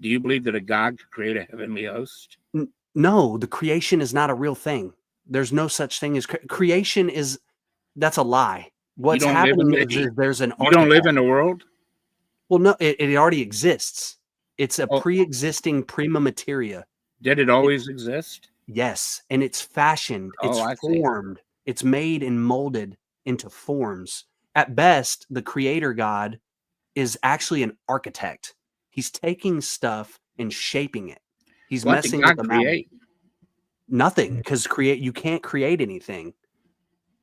Do you believe that a God could create a heavenly host? No, the creation is not a real thing. There's no such thing as creation. That's a lie. What's don't live in happening the- is there's an You don't live architect. in the world? Well, no, it already exists. It's a Oh. pre-existing prima materia. Did it always exist? Yes, and it's fashioned, Oh, I it's see. formed, it's made and molded into forms. At best, the creator God is actually an architect. He's taking stuff and shaping it. He's What did messing God with the matter. create? Nothing, because you can't create anything.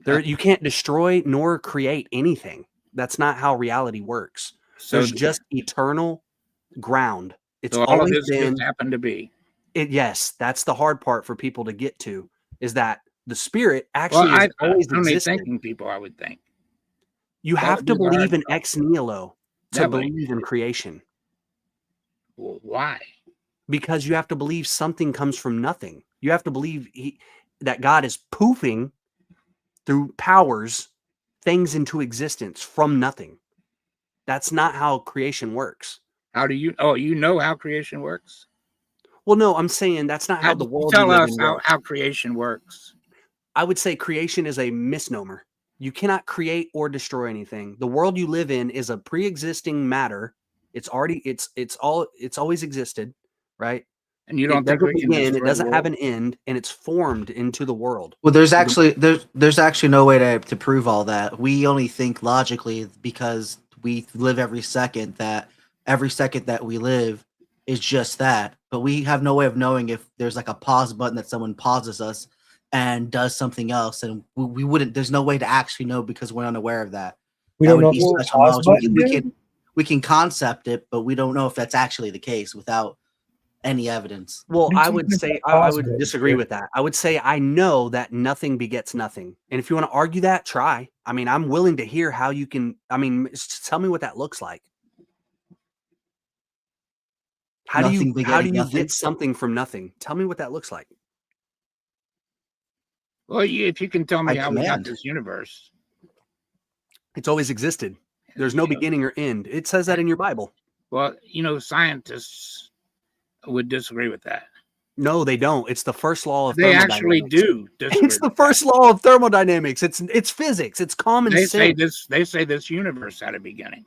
You can't destroy nor create anything. That's not how reality works. So There's just eternal ground. It's So all of always this been. just happened to be. Yes, that's the hard part for people to get to, is that the spirit Well, actually has always only existed. thinking people, I would think. You That have would to be the hard believe in part. ex nihilo to That would- believe in creation, Well, why? because you have to believe something comes from nothing. You have to believe that God is poofing through powers things into existence from nothing. That's not how creation works. How do you? Oh, you know how creation works? Well, no, I'm saying that's not how the world Tell we live us in how, works. how creation works. I would say creation is a misnomer. You cannot create or destroy anything. The world you live in is a pre-existing matter. It's always existed, right? And you don't It think doesn't we can begin, it destroy the doesn't have world? an end, and it's formed into the world. Well, there's actually no way to prove all that. We only think logically because we live every second that we live is just that. But we have no way of knowing if there's like a pause button that someone pauses us and does something else, and we wouldn't. There's no way to actually know because we're unaware of that. We That don't would know be if there's a special pause knowledge. button, We can concept it, but we don't know if that's actually the case without any evidence. Well, I would There's say a I pause would button, disagree dude. with that. I would say I know that nothing begets nothing. And if you want to argue that, try. I mean, I'm willing to hear how you can. I mean, tell me what that looks like. How do Nothing you begetting nothing? get something from nothing? Tell me what that looks like. Well, if you can tell me By how we got command. this universe. It's always existed. There's no beginning or end. It says that in your Bible. Well, scientists would disagree with that. No, they don't. It's the first law of They actually thermodynamics. do disagree. It's the first law of thermodynamics. It's physics. It's common They say sense. this universe had a beginning.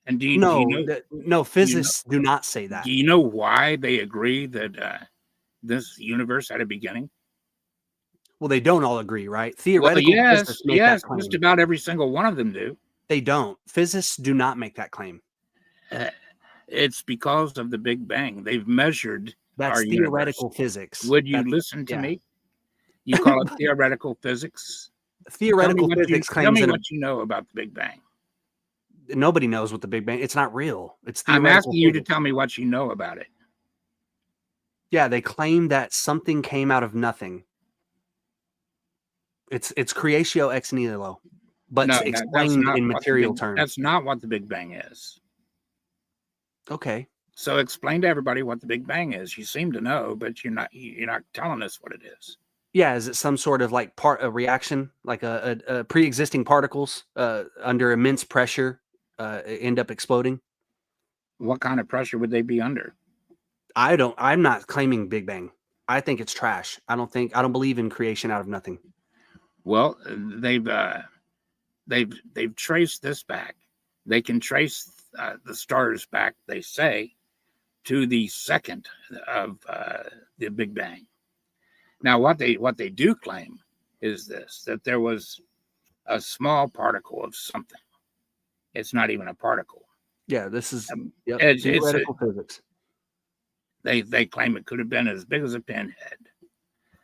And do you know, physicists do not say that. Do you know why they agree that this universe had a beginning? Well, they don't all agree, right? Theoretical Well, physicists make that claim. just about every single one of them do. They don't. Physicists do not make that claim. It's because of the Big Bang. They've measured That's our theoretical universe. physics. Would you That's- listen to yeah. me? You call it theoretical physics? Theoretical Tell me what physics Tell claims me that what you know about the Big Bang. nobody knows what the Big Bang. It's not real. It's I'm theoretical asking you to physics. tell me what you know about it. Yeah, they claim that something came out of nothing. It's creatio ex nihilo, but No, it's that's explained not in what the material Big- terms. That's not what the Big Bang is. Okay. So explain to everybody what the Big Bang is. You seem to know, but you're not telling us what it is. Yeah, is it some sort of like a reaction, like a pre-existing particles under immense pressure end up exploding? What kind of pressure would they be under? I'm not claiming Big Bang. I think it's trash. I don't believe in creation out of nothing. Well, they've traced this back. They can trace the stars back, they say, to the second of the Big Bang. Now, what they do claim is this: that there was a small particle of something. It's not even a particle. Yeah, this is It's theoretical physics. They claim it could have been as big as a pinhead.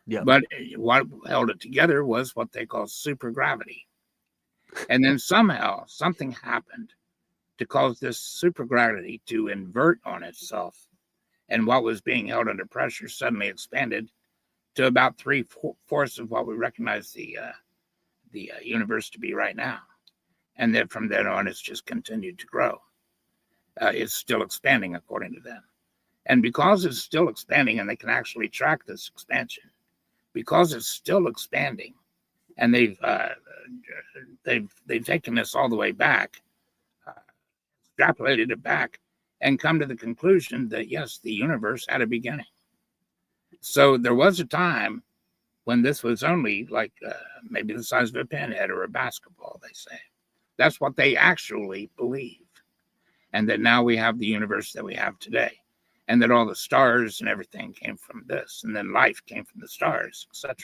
Yeah. But what held it together was what they call supergravity. And then somehow something happened to cause this supergravity to invert on itself. And what was being held under pressure suddenly expanded to about 3/4 of what we recognize the universe to be right now. And then from then on, it's just continued to grow. It's still expanding according to them. And because it's still expanding and they can actually track this expansion, because it's still expanding, and they've taken this all the way back, extrapolated it back, and come to the conclusion that yes, the universe had a beginning. So there was a time when this was only like maybe the size of a pinhead or a basketball, they say. That's what they actually believe. And that now we have the universe that we have today. And that all the stars and everything came from this. And then life came from the stars, etc.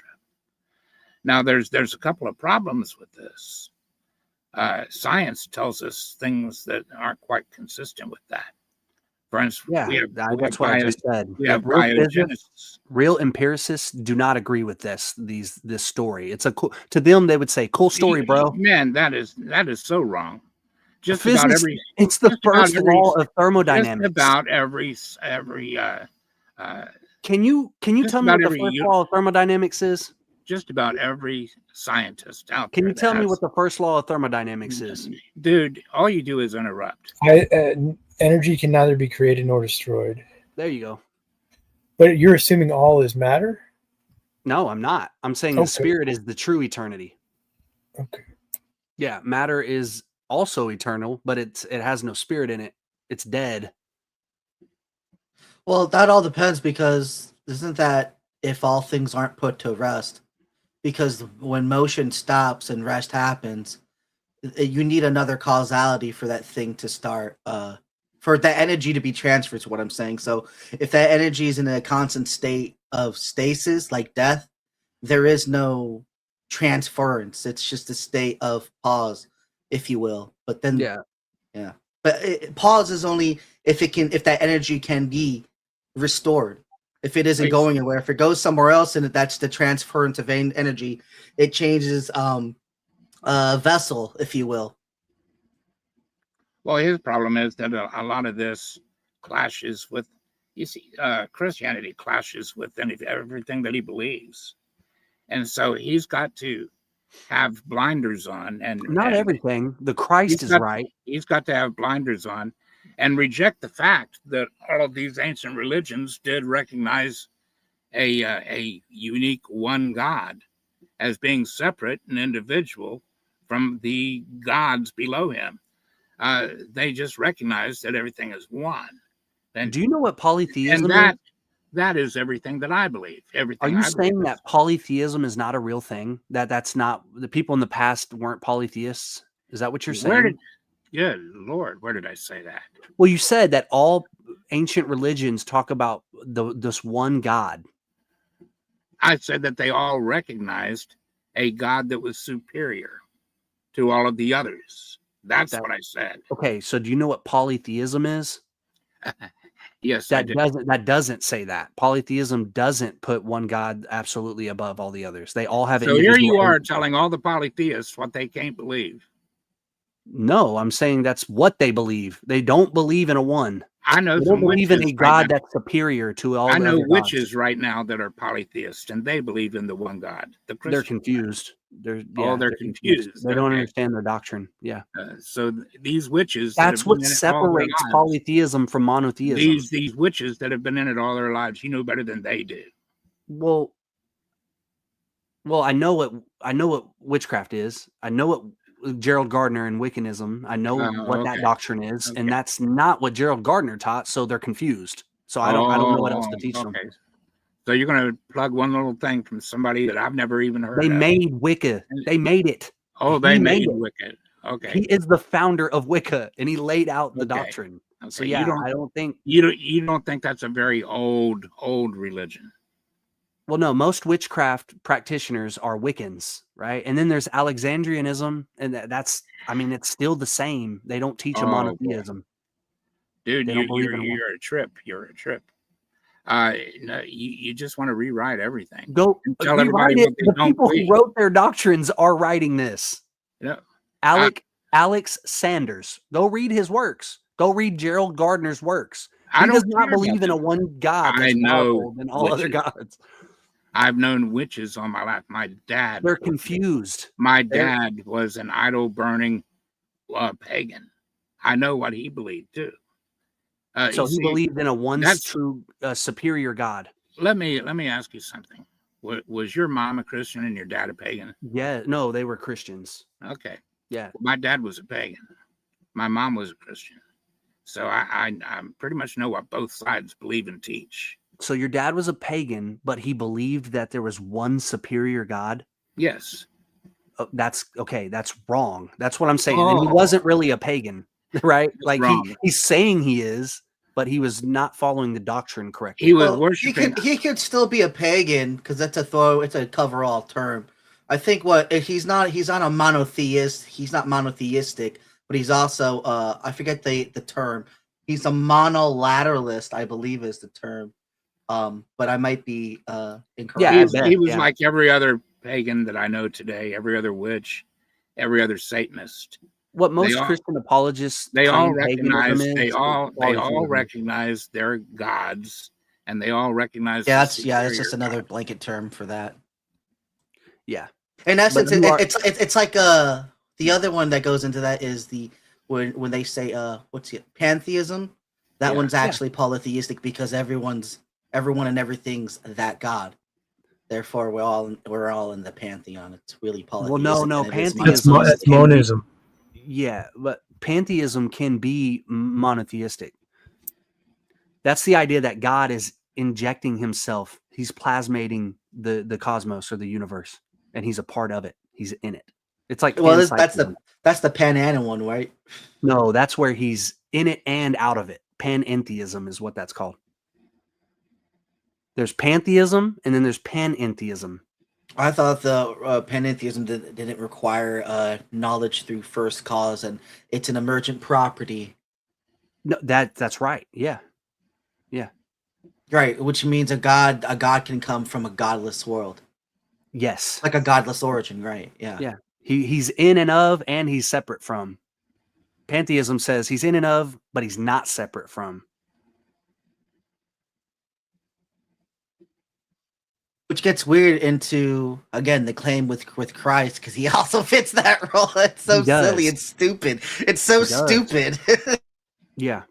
Now, there's a couple of problems with this. Science tells us things that aren't quite consistent with that. For instance, that's what I just said. We have Real biogenesis. physicists, real empiricists do not agree with this story. It's a cool, to them they would say, cool story, bro. Man, that is so wrong. Just Physics, about every. it's the just about first every- law of thermodynamics. Just about every. Can you tell me just what about the every first u- law of thermodynamics is? Just about every scientist out Can there. you tell that me has- what the first law of thermodynamics is? Dude, all you do is interrupt. Energy can neither be created nor destroyed. There you go. But you're assuming all is matter? No, I'm not. I'm saying Okay. the spirit is the true eternity. Okay. Yeah, matter is also eternal, but it has no spirit in it. It's dead. Well, that all depends, because isn't that if all things aren't put to rest? Because when motion stops and rest happens, you need another causality for that thing to start, for that energy to be transferred, to what I'm saying. So if that energy is in a constant state of stasis, like death, there is no transference. It's just a state of pause, if you will. But then, yeah. But pause is only if that energy can be restored. If it isn't going anywhere, if it goes somewhere else, and that's the transference of energy, it changes vessel, if you will. Well, his problem is that a lot of this clashes with, you see, Christianity clashes with everything that he believes. And so he's got to have blinders on. And Not everything. The Christ is right. He's got to have blinders on and reject the fact that all of these ancient religions did recognize a unique one God as being separate and individual from the gods below him. They just recognize that everything is one. And do you know what polytheism and is? that is everything that I believe. Everything. Are you I saying believe that polytheism is not a real thing? That's not, the people in the past weren't polytheists? Is that what you're saying? Good Lord, where did I say that? Well, you said that all ancient religions talk about this one God. I said that they all recognized a God that was superior to all of the others. That's what I said. Okay, so do you know what polytheism is? Yes, that doesn't say that. Polytheism doesn't put one God absolutely above all the others. They all have. So here you individual are entities. telling all the polytheists what they can't believe. No, I'm saying that's what they believe. They don't believe in a one. I know They don't some believe in a witches God right now. that's superior to all. I the know other gods. witches right now that are polytheists, and they believe in the one God. The They're Christian. confused. They're confused. They don't Okay. understand their doctrine. Yeah, So these witches. that that's have what been in it all their separates lives, polytheism from monotheism. These witches that have been in it all their lives, you know better than they do. Well, I know what witchcraft is. I know what Gerald Gardner and Wiccanism. I know what that okay. doctrine is, and that's not what Gerald Gardner taught. So they're confused. So I don't know what else to teach them. Okay. So you're going to plug one little thing from somebody that I've never even heard They of. made Wicca. They made it. Oh, they He made it. Wicca. Okay. He is the founder of Wicca, and he laid out the doctrine. So Okay, yeah, I don't think. you don't think that's a very old religion. Well, no, most witchcraft practitioners are Wiccans, right? And then there's Alexandrianism, and that's, I mean, it's still the same. They don't teach a Oh, boy. monotheism. Dude, They don't believe in one. you're a trip. You're a trip. No, you just want to rewrite everything. Go And tell rewrite everybody it. what they The don't people believe. who wrote their doctrines are writing this. Yeah. Alex Sanders. Go read his works. Go read Gerald Gardner's works. I He don't does not care about believe in a them. one God I that's know powerful than all other witches. gods. I've known witches all my life. My dad. They're confused. My They're- dad was an idol burning pagan. I know what he believed too. So you he see, believed in a one that's- true superior God. Let me ask you something. Was your mom a Christian and your dad a pagan? Yeah, no, they were Christians. Okay. Yeah. My dad was a pagan. My mom was a Christian. So I pretty much know what both sides believe and teach. So your dad was a pagan, but he believed that there was one superior God. Yes. That's okay. That's wrong. That's what I'm saying. And he Oh. wasn't really a pagan, right? That's Like wrong. he's saying he is, but he was not following the doctrine correctly. He was Well, worshiping. he could still be a pagan because it's a cover-all term. I think he's not a monotheist. He's not monotheistic, but he's also I forget the term. He's a monolateralist, I believe is the term. But I might be incorrect. He was like every other pagan that I know today, every other witch, every other Satanist. What most Christian apologists they all claim recognize paganism they is all polytheism. recognize their gods, and they all recognize That's just another blanket term for that. Yeah. In essence, But you are- it's like the other one that goes into that is when they say pantheism. That Yeah. one's Yeah. actually polytheistic because everyone and everything's that God. Therefore, we're all in the pantheon. It's really polytheistic. Well, no, and it is pantheism. That's can be- monism. Yeah, but pantheism can be monotheistic. That's the idea that God is injecting himself. He's plasmating the cosmos or the universe, and he's a part of it. He's in it. It's like Well, that's panpsychism. the Pan-Anon one, right? No, that's where he's in it and out of it. Panentheism is what that's called. There's pantheism, and then there's panentheism. I thought the panentheism didn't require knowledge through first cause, and it's an emergent property. No, that's right. Yeah, yeah, right. Which means a god can come from a godless world. Yes, like a godless origin. Right. Yeah. yeah. He's in and of, and he's separate from. Pantheism says he's in and of, but he's not separate from. Which gets weird into again the claim with Christ because he also fits that role. It's so silly and stupid. It's so stupid. Yeah.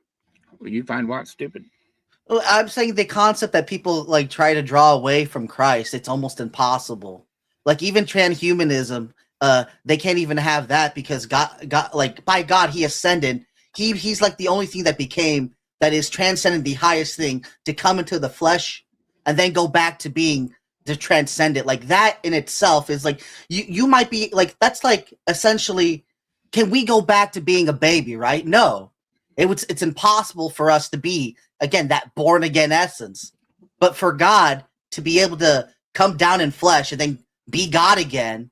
Well, you find what stupid? Well, I'm saying the concept that people like try to draw away from Christ, it's almost impossible. Like even transhumanism, they can't even have that because God, like by God, he ascended. He's like the only thing that is transcendent, the highest thing to come into the flesh and then go back to being the transcendent. Like that in itself is like you might be like that's like essentially, can we go back to being a baby? Right? No, it's impossible for us to be again that born again essence. But for God to be able to come down in flesh and then be God again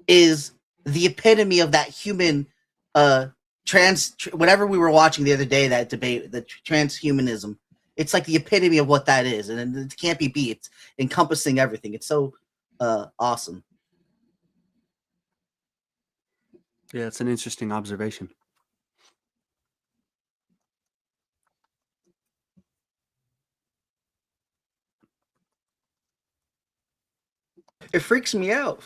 is the epitome of that human whatever we were watching the other day, that debate, the transhumanism. It's like the epitome of what that is, and it can't be beat. It's encompassing everything. It's so awesome. Yeah, it's an interesting observation. It freaks me out.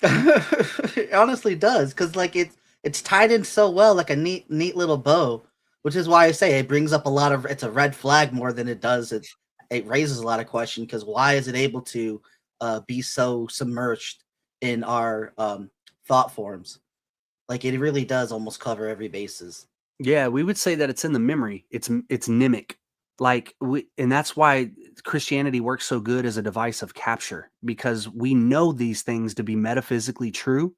It honestly does, because like it's tied in so well, like a neat little bow. Which is why I say it brings up it's a red flag more than it does. It raises a lot of questions because why is it able to be so submerged in our thought forms? Like it really does almost cover every basis. Yeah, we would say that it's in the memory. It's mnemic. And that's why Christianity works so good as a device of capture, because we know these things to be metaphysically true,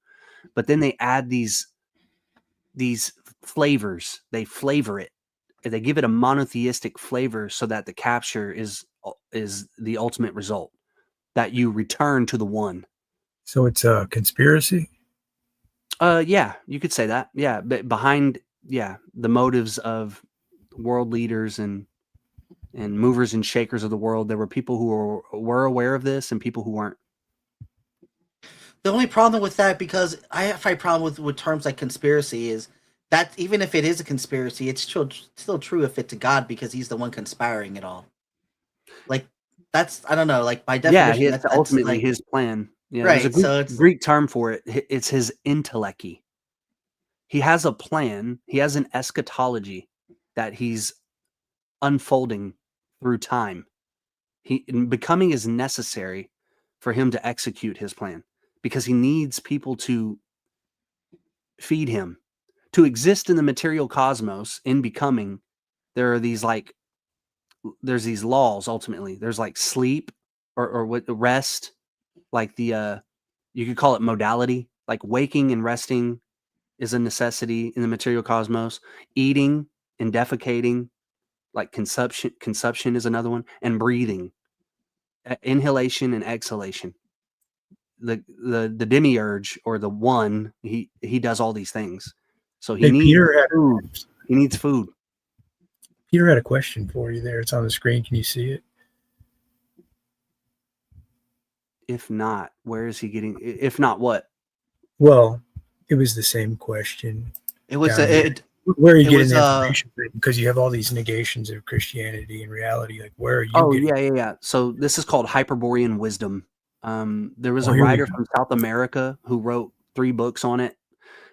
but then they add these flavors. They flavor it. They give it a monotheistic flavor so that the capture is the ultimate result, that you return to the one. So it's a conspiracy? Yeah, you could say that. Yeah, but behind the motives of world leaders and movers and shakers of the world, there were people who were aware of this and people who weren't. The only problem with that, because I have a problem with terms like conspiracy, is that even if it is a conspiracy, it's still true if it's a God, because he's the one conspiring it all. Like that's, I don't know, like by definition, that's ultimately like, his plan. Yeah, right. There's a Greek term for it. It's his intellechy. He has a plan. He has an eschatology that he's unfolding through time. Becoming is necessary for him to execute his plan, because he needs people to feed him. To exist in the material cosmos, in becoming, there are these like laws. Ultimately, there's like sleep or what the rest, like the you could call it modality. Like waking and resting is a necessity in the material cosmos. Eating and defecating, like consumption is another one, and breathing, inhalation and exhalation. The demiurge or the one, he does all these things. So he needs food. He needs food. Peter had a question for you there. It's on the screen. Can you see it? If not, where is he getting? If not, what? Well, it was the same question. It was where are you it getting was, the information from? Because you have all these negations of Christianity and reality. Like, where are you? Oh getting yeah. So this is called Hyperborean wisdom. There was a here we writer go. from South America who wrote 3 books on it.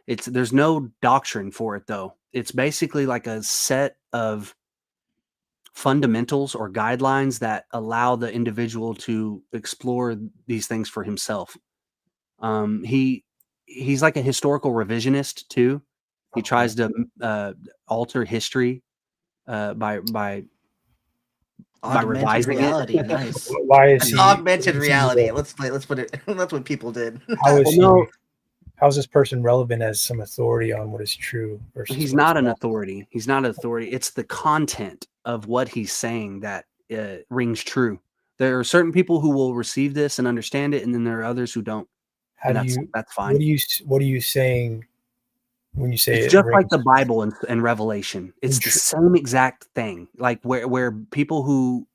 There's no doctrine for it though. It's basically like a set of fundamentals or guidelines that allow the individual to explore these things for himself. He's like a historical revisionist too. He tries to alter history by Augmented revising reality. it. Nice. Why is It's he augmented is he reality? the- Let's put it. That's what people did. How is he? How's this person relevant as some authority on what is true versus He's what not is an authority. He's not an authority. It's the content of what he's saying that rings true. There are certain people who will receive this and understand it, and then there are others who don't. How And do you? that's fine. What are you saying when you say It's it just like rings? the Bible and Revelation. It's the same exact thing. Like where people who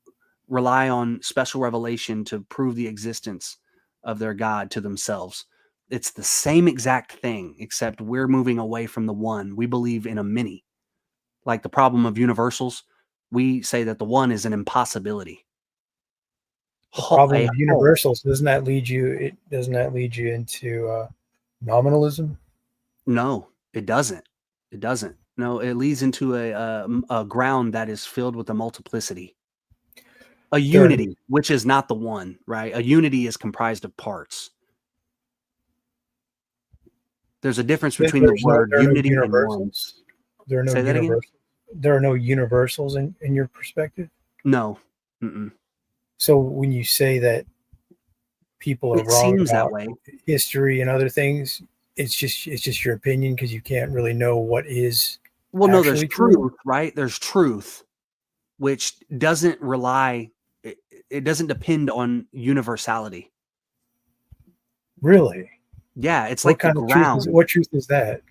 rely on special revelation to prove the existence of their God to themselves. It's the same exact thing, except we're moving away from the one. We believe in a many. Like the problem of universals, we say that the one is an impossibility. The problem with universals doesn't that lead you into nominalism? No, it doesn't. It doesn't. No, it leads into a ground that is filled with a multiplicity, a unity, which is not the one, right? A unity is comprised of parts. There's a difference between the word unity and one. There are no Say that again? universals. There are no universals in your perspective. No. Mm-mm. So when you say that people are It wrong seems that about way. history and other things, it's just your opinion because you can't really know what is. Well, no, there's actually true. truth, right? There's truth, which doesn't rely. It doesn't depend on universality. Really? Yeah, it's What like kind the of truth? ground. What truth is that?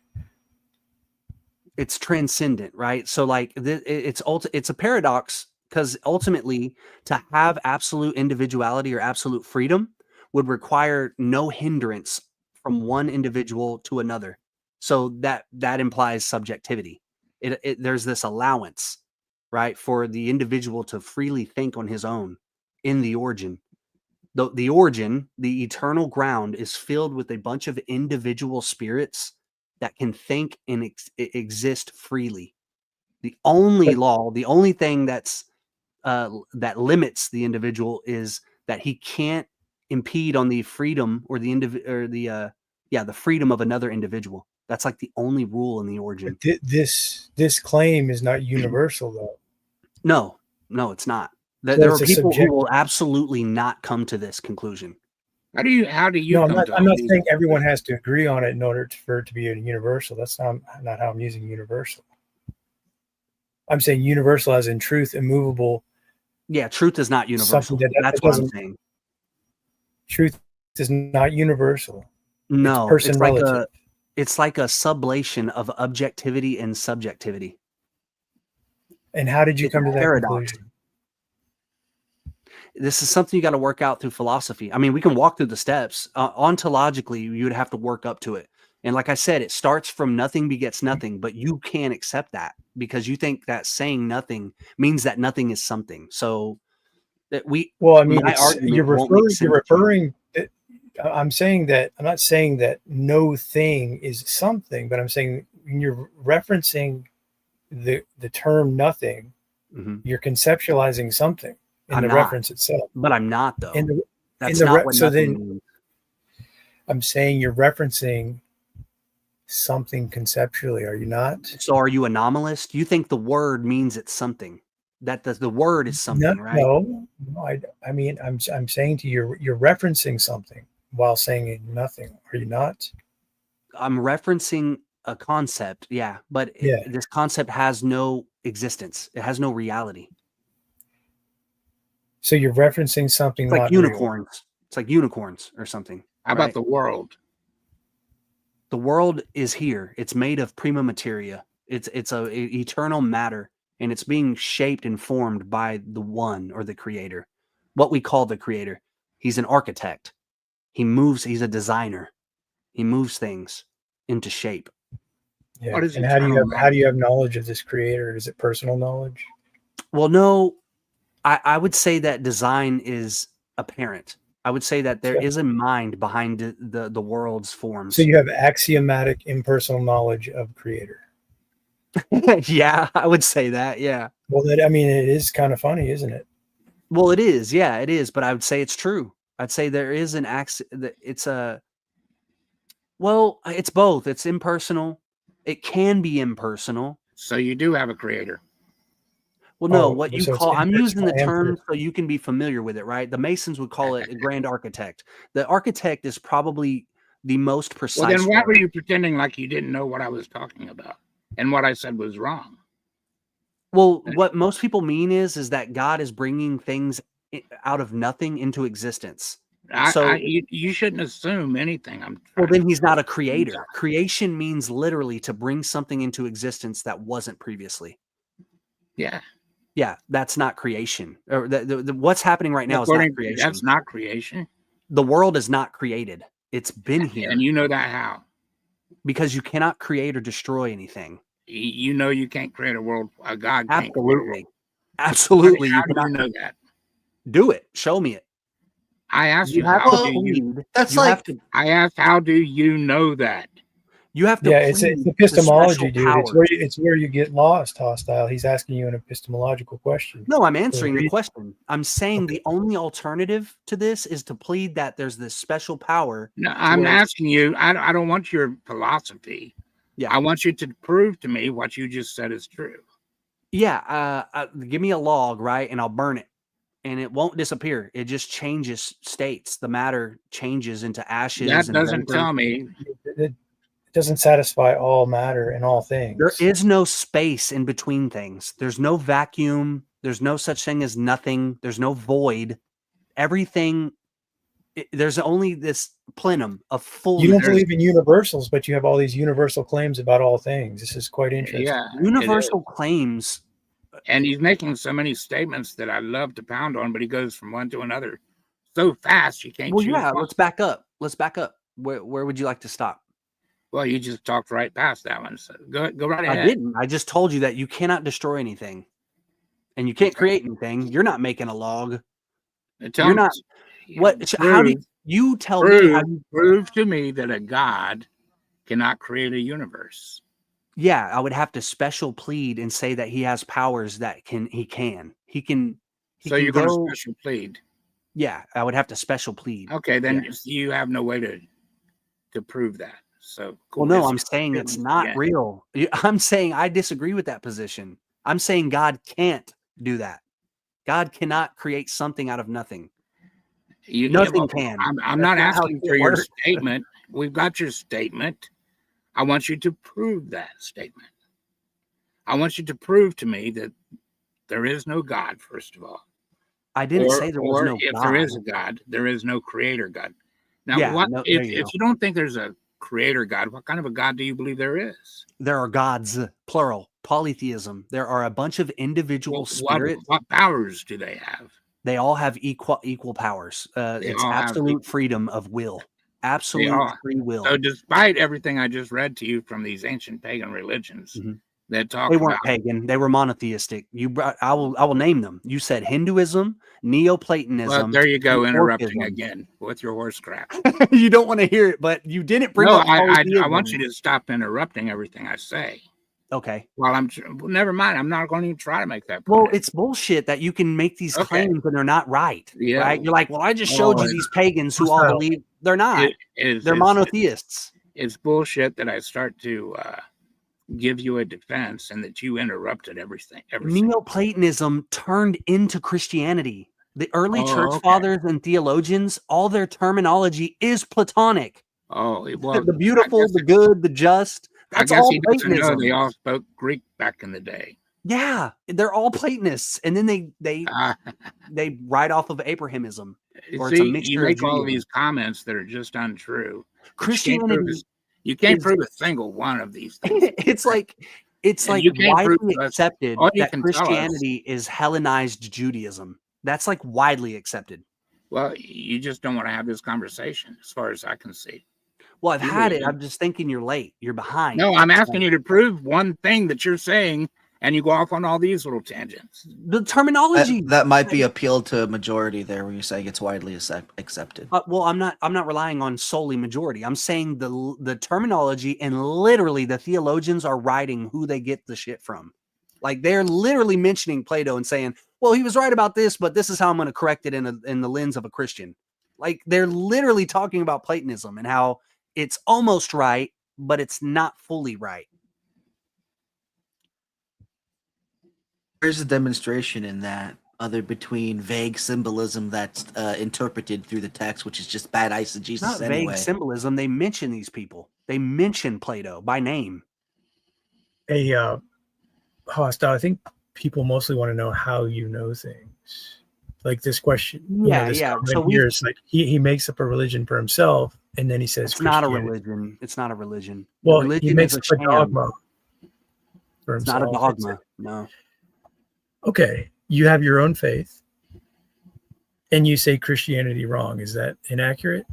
It's transcendent, right? So like it's a paradox because ultimately to have absolute individuality or absolute freedom would require no hindrance from one individual to another. So that implies subjectivity. There's this allowance, right, for the individual to freely think on his own in the origin. The origin, the eternal ground, is filled with a bunch of individual spirits that can think and exist freely. The only law, the only thing that's that limits the individual is that he can't impede on the freedom or the freedom of another individual. That's like the only rule in the origin. This claim is not universal though. No, it's not. So There are it's a people who subjective- will absolutely not come to this conclusion. How do you No, I'm come not. to I'm all not these- saying everyone has to agree on it in order for it to be a universal. That's not how I'm using universal. I'm saying universal as in truth, immovable. Yeah, truth is not universal. Something That's that what I'm doesn't- saying. Truth is not universal. No, person it's like relative. it's like a sublation of objectivity and subjectivity. And how did you It's come a to that paradox. conclusion? This is something you got to work out through philosophy. I mean, we can walk through the steps. Ontologically, you would have to work up to it. And like I said, it starts from nothing begets nothing, but you can't accept that because you think that saying nothing means that nothing is something. So that Well, I mean, my argument you're won't make referring. sense You're to you. referring. I'm saying that. I'm not saying that no thing is something, but I'm saying when you're referencing the term nothing, you're conceptualizing something in I'm the not. reference itself. But I'm not though. In the, That's in the not what so nothing then means. I'm saying you're referencing something conceptually, are you not? So are you anomalous? You think the word means it's something. That the word is something, right? No. I mean, I'm saying to you, you're referencing something while saying nothing. Are you not? I'm referencing a concept, yeah, but this concept has no existence. It has no reality. So you're referencing something It's like not unicorns. real. It's like unicorns or something. How about the world? The world is here. It's made of prima materia. It's a eternal matter, and it's being shaped and formed by the one or the creator. What we call the creator. He's an architect. He moves. He's a designer. He moves things into shape. Yeah. And how do you have knowledge of this creator? Is it personal knowledge? Well, no. I would say that design is apparent. I would say that there is a mind behind the world's forms. So you have axiomatic impersonal knowledge of creator. Yeah, I would say that. Yeah. Well, I mean, it is kind of funny, isn't it? Well, it is. Yeah, it is. But I would say it's true. I'd say there is an it's both. It's impersonal. It can be impersonal. So you do have a creator. Well, no, I'm using the term so you can be familiar with it, right? The Masons would call it a grand architect. The architect is probably the most precise. Well, then why were you pretending like you didn't know what I was talking about and what I said was wrong? Well, what most people mean is that God is bringing things out of nothing into existence. You shouldn't assume anything. Well, then he's not a creator. Creation means literally to bring something into existence that wasn't previously. Yeah. Yeah, that's not creation. Or what's happening right now is not creation. That's not creation. The world is not created. It's been here. And you know that how? Because you cannot create or destroy anything. You know you can't create a world. A God can't. Absolutely. Absolutely. How do you know that? Do it. Show me it. I asked you have how to do you. plead. That's You like have to- I asked how do you know that? You have to. Yeah, it's plead epistemology, the dude. special power. It's where you get lost, Hostile. He's asking you an epistemological question. No, I'm answering the question. I'm saying the only alternative to this is to plead that there's this special power. No, I'm where- asking you. I don't want your philosophy. Yeah. I want you to prove to me what you just said is true. Yeah, give me a log, right, and I'll burn it, and it won't disappear. It just changes states. The matter changes into ashes. That and doesn't vapor. tell me. It doesn't satisfy all matter and all things. There is no space in between things. There's no vacuum. There's no such thing as nothing. There's no void. Everything. There's only this plenum of full. You don't believe in universals, but you have all these universal claims about all things. This is quite interesting. Yeah, Universal claims. And he's making so many statements that I love to pound on, but he goes from one to another so fast you can't. Well, choose yeah. one. Let's back up. Where would you like to stop? Well, you just talked right past that one. So go right ahead. I didn't. I just told you that you cannot destroy anything, and you can't create anything. You're not making a log. Tell You're me- not. What? How do you tell me? How Prove to me that a God cannot create a universe. Yeah, I would have to special plead and say that he has powers that he can. So you're going to special plead. Yeah, I would have to special plead. Okay, then Yeah. you have no way to prove that. So Well, no, I'm saying it's not yeah. real. I'm saying I disagree with that position. I'm saying God can't do that. God cannot create something out of nothing. Nothing can. I'm That's not not how asking it for your works. statement. We've got your statement. I want you to prove that statement. I want you to prove to me that there is no God, first of all. I didn't say there was or no if God. there is a God, there is no creator God. Now, Yeah, what no, there if you go. you don't think there's a creator God, what kind of a God do you believe there is? There are gods, plural, polytheism. There are a bunch of individual spirits. What powers do they have? They all have equal powers. It's all have absolute freedom of will. They Absolute are. free will. So despite everything I just read to you from these ancient pagan religions that talk They weren't about pagan. They were monotheistic. I will name them. You said Hinduism, Neoplatonism. well, there you go, and interrupting orchism. again with your horse crap. You don't want to hear it, but you didn't bring No, up I polytheism. want you to stop interrupting everything I say. Okay. Well, never mind. I'm not going to even try to make that point. Well, it's bullshit that you can make these Okay. claims and they're not right. Yeah. Right? You're like, well, I just showed you these pagans who all believe they're not. They're monotheists. It's bullshit that I start to give you a defense and that you interrupted everything. Everything. Neoplatonism turned into Christianity. The early Oh, church okay. fathers and theologians, all their terminology is Platonic. Oh, well, The beautiful, the good, the just. That's I guess all he doesn't know Platonism. they all spoke Greek back in the day. Yeah, they're all Platonists, and then they write off of Abrahamism, or it's a See, mixture you of make all Judaism. these comments that are just untrue. Christianity You can't is- prove a single one of these things. it's like And you can't prove widely to us- accepted all you that can tell us- Christianity is Hellenized Judaism. That's like widely accepted. Well, you just don't want to have this conversation, as far as I can see. Well, I've You had really it. I'm just thinking you're late. You're behind. No, I'm asking you to prove one thing that you're saying, and you go off on all these little tangents. The terminology That might be appealed to a majority there, when you're saying it's widely accepted. Well, I'm not relying on solely majority. I'm saying the terminology and literally the theologians are writing who they get the shit from. Like they're literally mentioning Plato and saying, "Well, he was right about this, but this is how I'm going to correct it in the lens of a Christian." Like they're literally talking about Platonism and how it's almost right, but it's not fully right. Where's the demonstration in that, other between vague symbolism that's interpreted through the text, which is just bad It's eisegesis not anyway? vague symbolism. They mention these people. They mention Plato by name. Hey, Hostile, I think people mostly want to know how you know things. Like this question, Yeah, this yeah. comment So here, it's like he makes up a religion for himself, and then he says It's not a Christianity. religion. It's not a religion. Well, religion he makes is up a sham. dogma for It's himself. not a dogma. No. Okay, you have your own faith, and you say Christianity wrong. Is that inaccurate?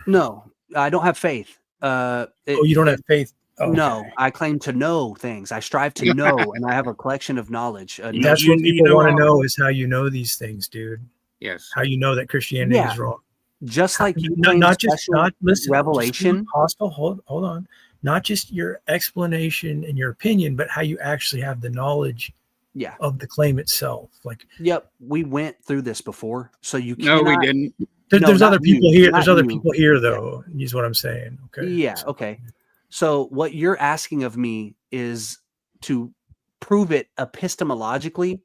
No, I don't have faith. You don't have faith. Oh, No, I claim to know things. I strive to know, and I have a collection of knowledge. That's what people want to know, is how you know these things, dude. Yes. How you know that Christianity Yeah. is wrong. Just like you not, claim not just special not listen revelation. Hostile, hold on. Not just your explanation and your opinion, but how you actually have the knowledge Yeah. of the claim itself. Like, Yep, we went through this before, so you No, we cannot- didn't. there's No, other not you, people here. not There's other you. people here, though. Is what I'm saying. Okay. Yeah, okay. So what you're asking of me is to prove it epistemologically,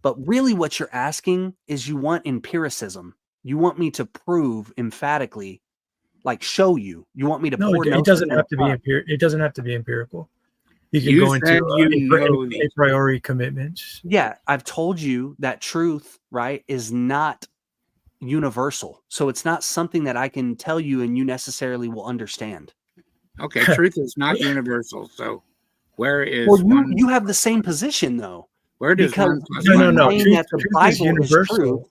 but really what you're asking is you want empiricism. You want me to prove emphatically, like show you. You want me to No, pour it doesn't notions have to be up. empirical. It doesn't have to be empirical. You can You go into said you know a priori commitments. Yeah, I've told you that truth, right, is not universal. So it's not something that I can tell you and you necessarily will understand. Okay, truth is not universal. So where is Well, one? you have the same position though. Where does because one plus you're one? saying Truth, that the truth is Bible is universal. truth.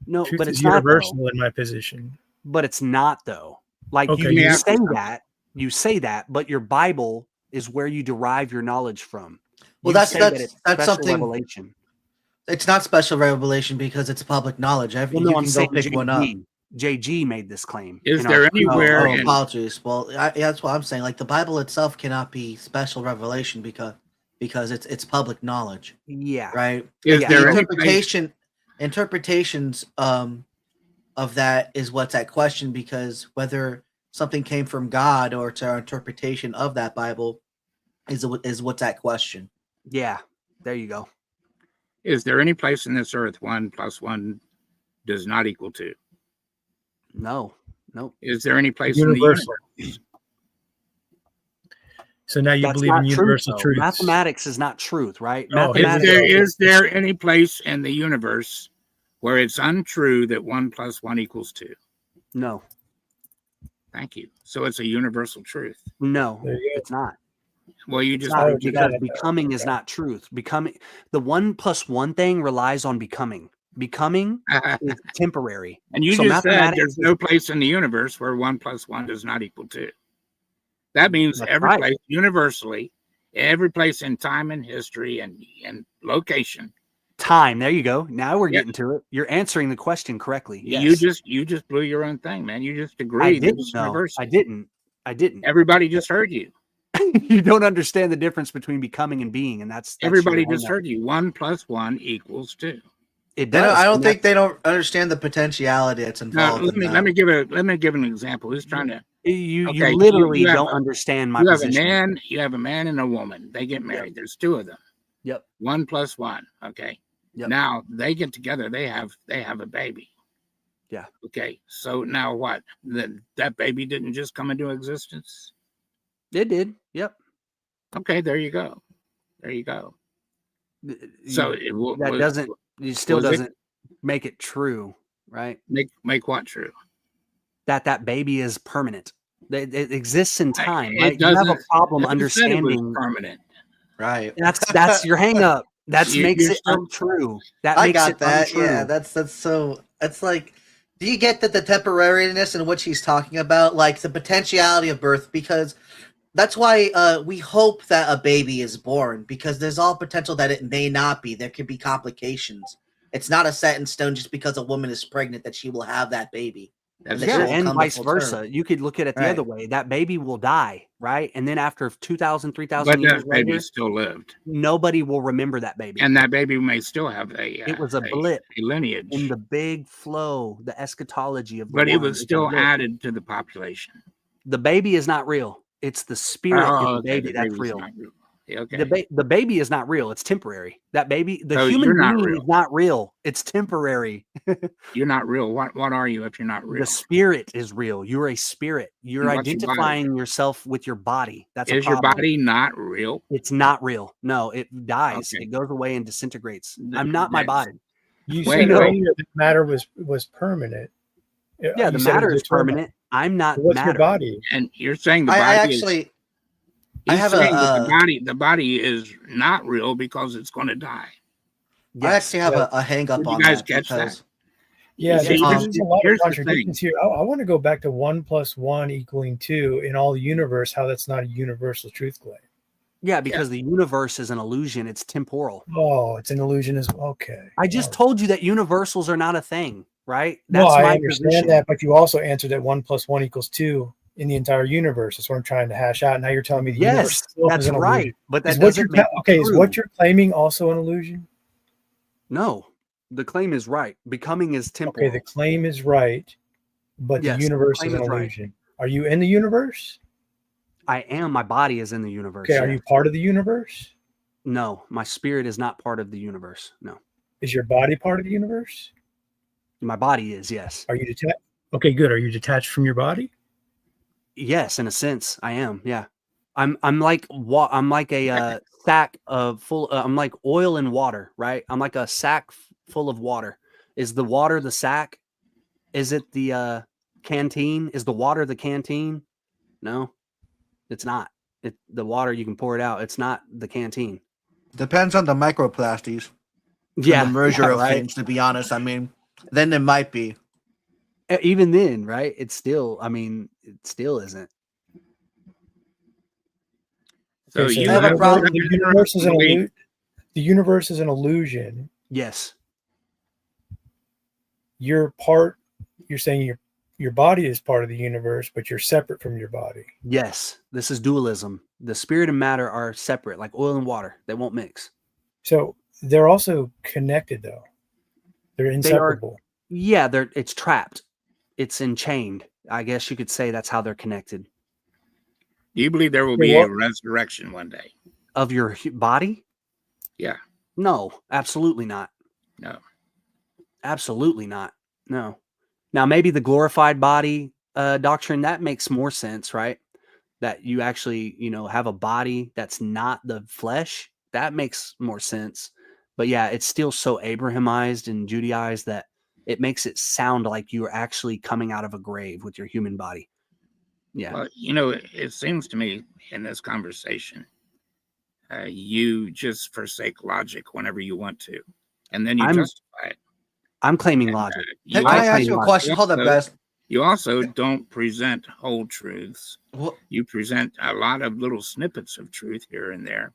No, Truth but is it's not universal though. in my position. But it's not though. Like Okay, you yeah. say that, but your Bible is where you derive your knowledge from. Well, You that's say that's that it's that's special something. revelation. It's not special revelation because it's public knowledge. Well, you no, I'm can go saying pick one up. JG made this claim. Is in there our- anywhere Oh, in apologies. Well, that's what I'm saying. Like the Bible itself cannot be special revelation because it's public knowledge, Yeah. right? Is The there any place- interpretations of that is what's at question, because whether something came from God or to our interpretation of that Bible is what's at question. Yeah. There you go. is there any place in this earth 1 + 1 does not equal 2? No. Nope. Is there any place Universal. in the universe? So now you That's believe not in universal though. truths. Mathematics is not truth, right? Oh, Is there any place in the universe where it's untrue that 1 + 1 = 2? No. Thank you. So it's a universal truth. No, There you go. it's not. Well, you It's just not, proved it. because becoming is not truth. Becoming, the 1 + 1 thing relies on becoming. Becoming is temporary. And you So just said mathematics there's no place in the universe where 1 + 1 does not equal 2. That means That's every right. place universally, every place in time and history and location. Time. There you go. Now we're Yeah. getting to it. You're answering the question correctly. Yes. You just blew your own thing, man. You just I agreed that didn't it's know. universal. I didn't. I didn't. Everybody just heard you. You don't understand the difference between becoming and being, and that's Everybody your just hang-up. heard you. 1 + 1 = 2. It They don't, does. I don't and think they don't understand the potentiality that's Now, involved. let me give an example. Who's trying to You Okay, literally have don't a- understand my you have position. you have a man and a woman. They get married. There's two of them. Yep. 1 + 1. Okay. Yep. Now they get together. They have a baby. Yeah. Okay. So now what? That baby didn't just come into existence. It did. Yep. Okay. There you go. There you go. So That doesn't. It still doesn't make it true, right? Make what true? That baby is permanent. It exists in time. It Right? You have a doesn't- problem never said it was understanding. permanent. Right. That's your hang up. That makes you're it still- untrue. That I makes got it that. untrue. Yeah, that's so. It's like, do you get that the temporariness in which he's talking about, like the potentiality of birth? Because that's why we hope that a baby is born, because there's all potential that it may not be. There could be complications. It's not a set in stone just because a woman is pregnant that she will have that baby. That's that Yeah, she will and come to vice full versa. term. You could look at it the Right. other way. That baby will die, right? And then after 2,000, 3,000 But years that baby later, still lived, nobody will remember that baby. and that baby may still have It was a blip lineage, in the big flow, the eschatology of the but it one. was It's a still blip. added to the population. The baby is not real. It's the spirit in the okay, baby the that's baby's real. not real. Okay. The baby is not real. It's temporary. That baby, the So human you're not being real. is not real. It's temporary. You're not real. What are you if you're not real? The spirit is real. You're a spirit. You're And what's your body? identifying yourself with your body. That's Is a your problem. body not real? It's not real. No, it dies. Okay. It goes away and disintegrates. I'm not my that's- body. You Wait, said no. earlier that matter was permanent. Yeah, You the said it matter was is eternal. permanent. I'm not What's matter. your body? And you're saying the I body is. actually, I He's have saying that a. the body is not real because it's going to die. I Yes. actually have a hang up Did you on guys that catch that? because Yeah, See, there's a lot of here's the contradictions here. I want to go back to 1 + 1 = 2 in all the universe. How that's not a universal truth claim. Yeah, because the universe is an illusion. It's temporal. Oh, it's an illusion as well. Okay. I just told you that universals are not a thing, right? No, That's I my understand position. that, but you also answered that 1 + 1 = 2 in the entire universe. That's what I'm trying to hash out. Now you're telling me the universe Yes, itself that's is an right. illusion. But that Is what you're doesn't make it okay? Is true. what you're claiming also an illusion? No, the claim is right. Becoming is temporal. Okay, the claim is right, but Yes, the the universe claim is an is right. illusion. Are you in the universe? I am. My body is in the universe. Okay, are yeah. you part of the universe? No, my spirit is not part of the universe. No, Is your body part of the universe? my body is. Yes. Are you detached? Okay, good. Are you detached from your body? Yes, in a sense, I am. Yeah, I'm like I'm like a sack of full. I'm like oil and water, right? I'm like a sack full of water. Is the water the sack? Is it the canteen? Is the water the canteen? No, it's not. The water you can pour it out. It's not the canteen. depends on the microplastics. Yeah, And the merger yeah, of right. things. To be honest, I mean, then it might be. Even then, right? It's still. I mean, it still isn't. So Okay, you I have a have problem. The universe is an Wait. illusion. The universe is an illusion. Yes. You're part. You're saying your body is part of the universe, but you're separate from your body. Yes. This is dualism. The spirit and matter are separate, like oil and water. They won't mix. So they're also connected, though. They're inseparable. Yeah, it's trapped. It's enchained. I guess you could say that's how they're connected. Do you believe there will Okay, be a what- resurrection one day? Of your body? Yeah. No, absolutely not. No. Absolutely not. No. Now, maybe the glorified body doctrine, that makes more sense, right? That you actually, have a body that's not the flesh. That makes more sense. But yeah, it's still so Abrahamized and Judaized that it makes it sound like you are actually coming out of a grave with your human body. Yeah. Well, it seems to me in this conversation, you just forsake logic whenever you want to, and then you I'm- justify it. I'm claiming logic. Can I ask you a question? Hold up, guys. You also don't present whole truths. What? You present a lot of little snippets of truth here and there,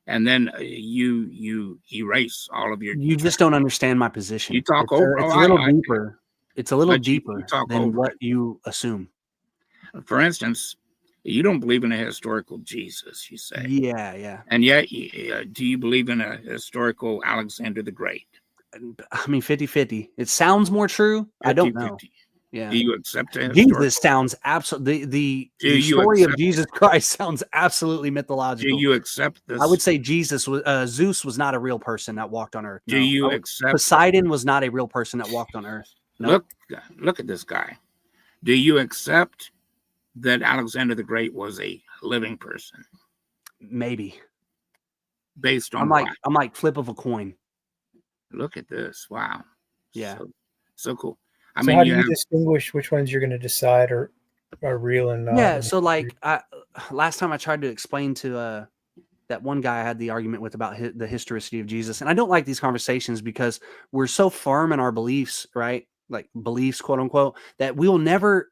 and then you erase all of your. You just don't understand my position. You talk it's over. It's oh, a little I do. deeper. It's a little But you deeper talk than over what it. you assume. For instance, you don't believe in a historical Jesus, you say. Yeah, yeah. And yet, do you believe in a historical Alexander the Great? I mean, 50-50. It sounds more true. I don't know. 50-50. Yeah. Do you accept it? Jesus sounds absolutely the story of Jesus Christ sounds absolutely mythological. Do you accept this? I would say Jesus was Zeus was not a real person that walked on Earth. Do you accept Poseidon was not a real person that walked on Earth? No. Look at this guy. Do you accept that Alexander the Great was a living person? Maybe. Based on I'm like flip of a coin. Look at this. Wow. Yeah. So cool. I mean, how do you distinguish which ones you're going to decide are real and not? Yeah. So like last time I tried to explain to that one guy I had the argument with about the historicity of Jesus. And I don't like these conversations because we're so firm in our beliefs, right? Like beliefs, quote unquote, that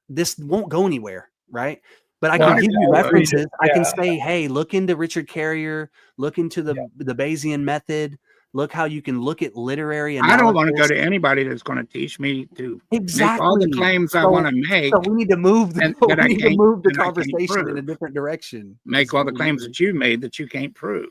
this won't go anywhere. Right. But I can give you references. I can say, hey, look into Richard Carrier, look into the Bayesian method. Look how you can look at literary analysis. I don't want to go to anybody that's going to teach me to make all the claims I want to make. So we need to move the conversation in a different direction. Make all the claims that you made that you can't prove.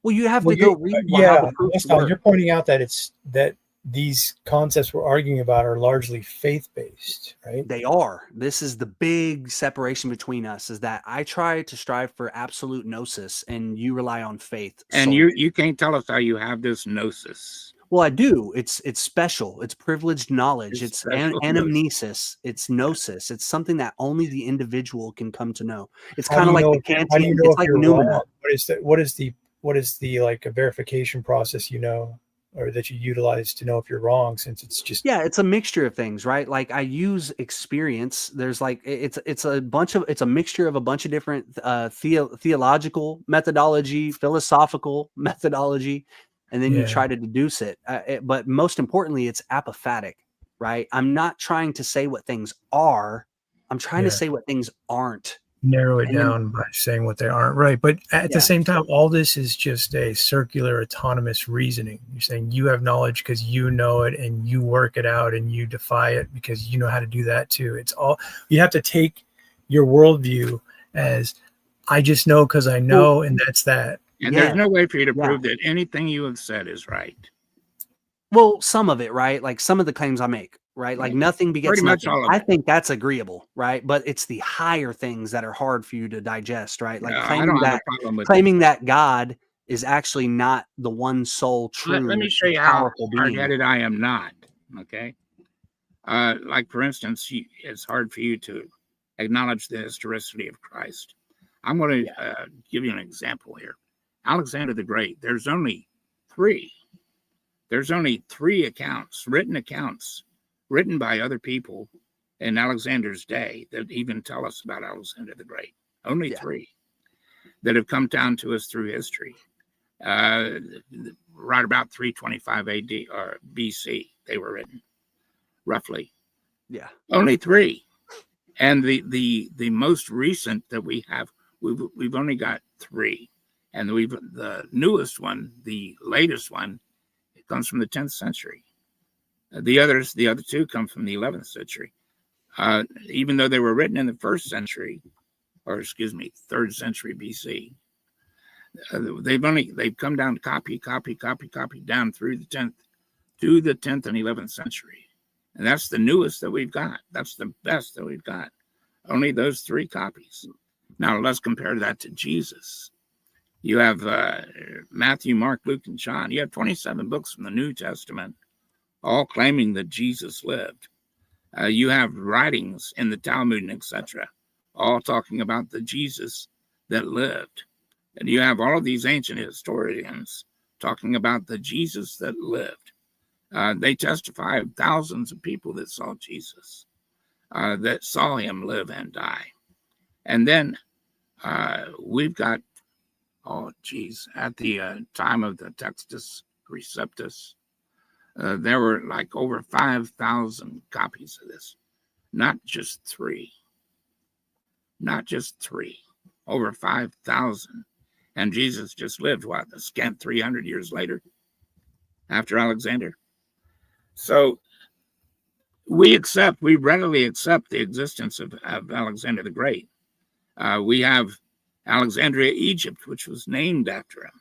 Well, you have to go read. You're pointing out that these concepts we're arguing about are largely faith-based, right? They are. This is the big separation between us, is that I try to strive for absolute gnosis and you rely on faith. And you can't tell us how you have this gnosis. Well, I do. It's special. It's privileged knowledge. It's anamnesis. It's gnosis. It's something that only the individual can come to know. It's kind of like the Kantian. It's like Numina. What is the like a verification process, or that you utilize to know if you're wrong, since it's just it's a mixture of things, right? Like I use experience. There's like it's a mixture of a bunch of different theological methodology, philosophical methodology, and then you try to deduce it. But most importantly, it's apophatic, right? I'm not trying to say what things are. I'm trying to say what things aren't. Narrow it down by saying what they aren't, right? But at the same time, all this is just a circular autonomous reasoning. You're saying you have knowledge because you know it and you work it out and you defy it because you know how to do that too. It's all, you have to take your worldview as I just know because I know, and that's that. And there's no way for you to prove that anything you have said is right. Well, some of it, right? Like some of the claims I make, right? Like nothing begets nothing. I think that's agreeable, right? But it's the higher things that are hard for you to digest, right? Like claiming that God is actually not the one sole true. Let me show you how hard-headed I am not. Okay, like for instance, it's hard for you to acknowledge the historicity of Christ. I'm going to give you an example here. Alexander the Great. There's only three accounts, written by other people in Alexander's day that even tell us about Alexander the Great. Only three that have come down to us through history. Right about 325 AD or BC, they were written, roughly. Yeah. Only three. And the most recent that we have, we've only got three. And the newest one, the latest one, it comes from the 10th century. The other two come from the 11th century. Even though they were written in the 3rd century BC, they've come down to copy down through the 10th to the 10th and 11th century. And that's the newest that we've got. That's the best that we've got. Only those three copies. Now let's compare that to Jesus. You have Matthew, Mark, Luke, and John. You have 27 books from the New Testament, all claiming that Jesus lived. You have writings in the Talmud and etc., all talking about the Jesus that lived. And you have all of these ancient historians talking about the Jesus that lived. They testify of thousands of people that saw Jesus, that saw him live and die. And then we've got, at the time of the Textus Receptus, there were like over 5,000 copies of this. Not just three, over 5,000. And Jesus just lived, a scant 300 years later, after Alexander. So we readily accept the existence of Alexander the Great. We have Alexandria, Egypt, which was named after him.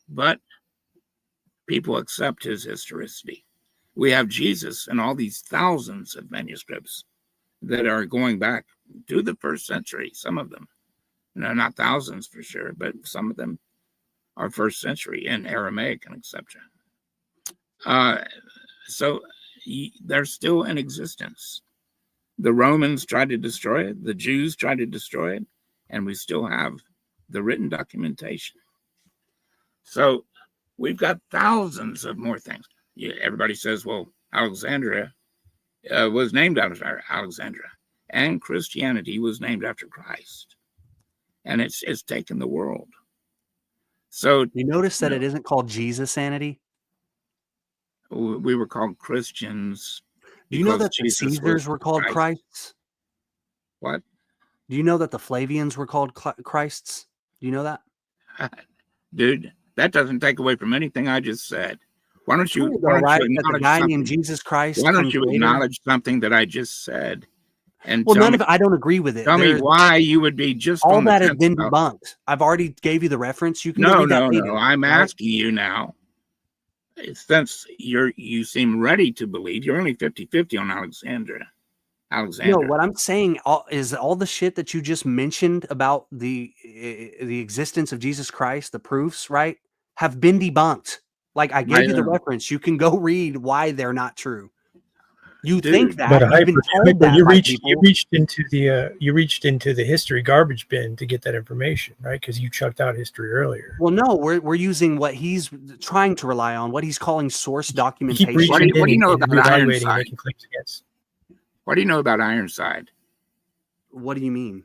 But people accept his historicity. we have Jesus and all these thousands of manuscripts that are going back to the first century. Some of them, not thousands for sure, but some of them are first century in Aramaic and etc. So they're still in existence. The Romans tried to destroy it. The Jews tried to destroy it, and we still have the written documentation. So we've got thousands of more things. Everybody says, well, Alexandria was named after Alexandria, and Christianity was named after Christ, and it's taken the world. So you notice that it isn't called Jesus-anity? We were called Christians. Do you know that the Caesars were called Christs? What? Do you know that the Flavians were called Christs? Do you know that? Dude, that doesn't take away from anything I just said. Why don't you, the guy named Jesus Christ? Why don't you acknowledge something that I just said? And well, I don't agree with it. Tell me why you would be just all that has been debunked. I've already gave you the reference. You can no. I'm asking you now. Since you seem ready to believe, you're only 50-50 on Alexander. No, what I'm saying is all the shit that you just mentioned about the existence of Jesus Christ, the proofs, right, have been debunked. Like I gave you the reference. You can go read why they're not true. You think that, but you reached into the history garbage bin to get that information, right? Because you chucked out history earlier. Well, no, we're using what he's trying to rely on, what he's calling source documentation. What do you know about Ironside? What do you know about Ironside? What do you mean?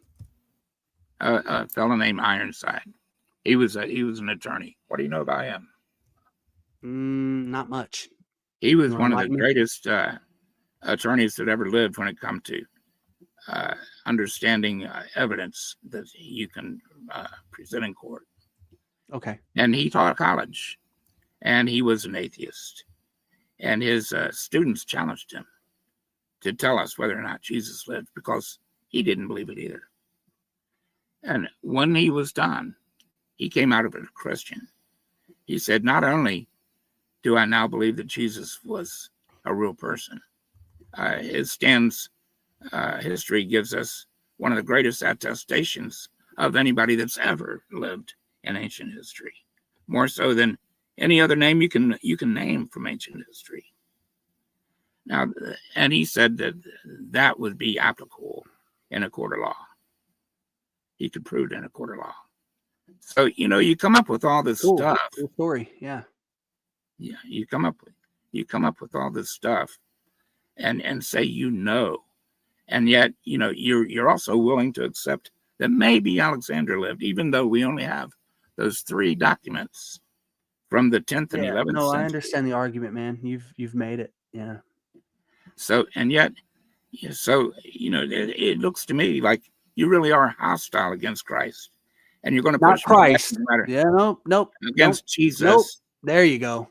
A fellow named Ironside. He was an attorney. What do you know about him? Not much. He was one of the greatest attorneys that ever lived when it comes to understanding evidence that you can present in court. Okay. And he taught college, and he was an atheist, and his students challenged him to tell us whether or not Jesus lived, because he didn't believe it either. And when he was done, he came out of it a Christian. He said, not only do I now believe that Jesus was a real person, his history gives us one of the greatest attestations of anybody that's ever lived in ancient history, more so than any other name you can name from ancient history. Now, and he said that would be applicable in a court of law. He could prove it in a court of law. So you come up with all this stuff. Cool story, yeah. Yeah, you come up with all this stuff, and say and yet you're also willing to accept that maybe Alexander lived, even though we only have those 3 documents from the 10th and 11th No, century. I understand the argument, man. You've made it, yeah. So and yet, it looks to me like you really are hostile against Christ, and you're going to push Christ. Yeah, nope. Against Jesus. Nope. There you go.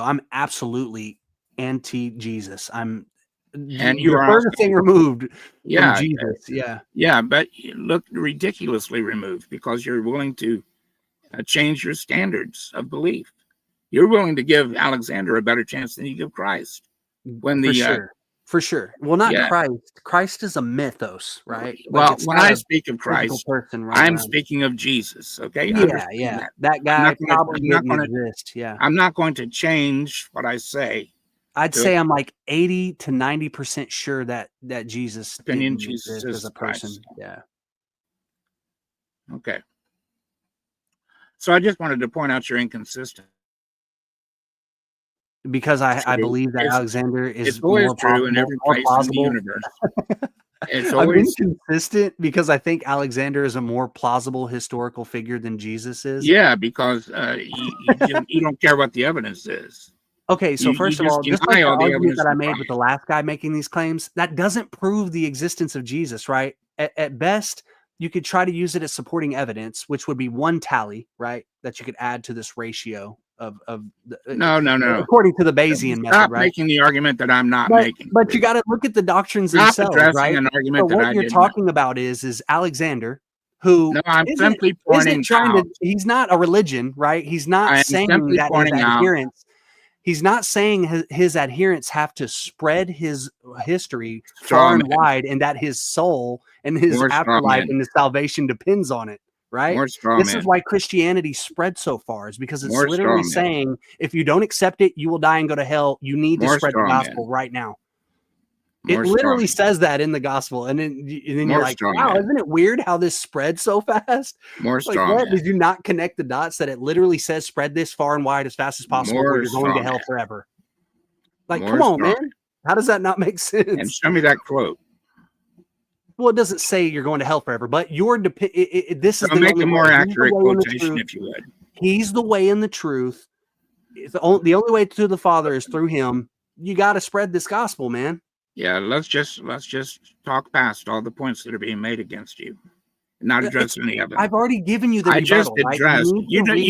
I'm absolutely anti-Jesus. And you're the first thing removed from Jesus. Yeah, but you look ridiculously removed because you're willing to change your standards of belief. You're willing to give Alexander a better chance than you give Christ. For sure. Well, not Christ. Christ is a mythos, right? Well, when I speak of Christ, I'm speaking of Jesus. Okay. Yeah. That guy probably didn't exist. Yeah. I'm not going to change what I say. I'd say I'm like 80 to 90% sure that Jesus Jesus as a person. Christ. Yeah. Okay. So I just wanted to point out your inconsistency. Because I believe that Alexander is always true in every place in the universe. It's always consistent because I think Alexander is a more plausible historical figure than Jesus is. Yeah, because you don't care what the evidence is. Okay, so first of all, just like the argument that I made with the last guy making these claims, that doesn't prove the existence of Jesus, right? At best, you could try to use it as supporting evidence, which would be one tally, right? That you could add to this ratio of no. According to the Bayesian method, Stop right? making the argument that I'm not making. But you got to look at the doctrines themselves, right? An argument so what you're talking about is Alexander, who I'm simply pointing out. He's not a religion, right? He's not saying that his adherents. He's not saying his adherents have to spread his history Straw far and man. wide, and that his soul and his More straw afterlife man. and his salvation depends on it. Right? More straw This man. is why Christianity spread so far, is because it's More literally straw man. saying if you don't accept it, you will die and go to hell. You need to More spread the straw gospel man. right now. More It straw literally man. says that in the gospel, and then More you're like, straw "Wow, man. isn't it weird how this spread so fast?" More Like, straw what? man. Did you not connect the dots that it literally says spread this far and wide as fast as possible, More or you're going to straw hell man. forever? Like, More come on, straw man. How does that not make And sense? show me that quote. Well, it doesn't say you're going to hell forever, but you're this is So the make only a more way. He's the accurate way and the quotation truth. if you would. He's the way and the truth. The only way to the Father is through him. You got to spread this gospel, man. Yeah, let's just talk past all the points that are being made against you. Not address any of them. I've already given you the I just rebuttal, right? addressed. You need to read-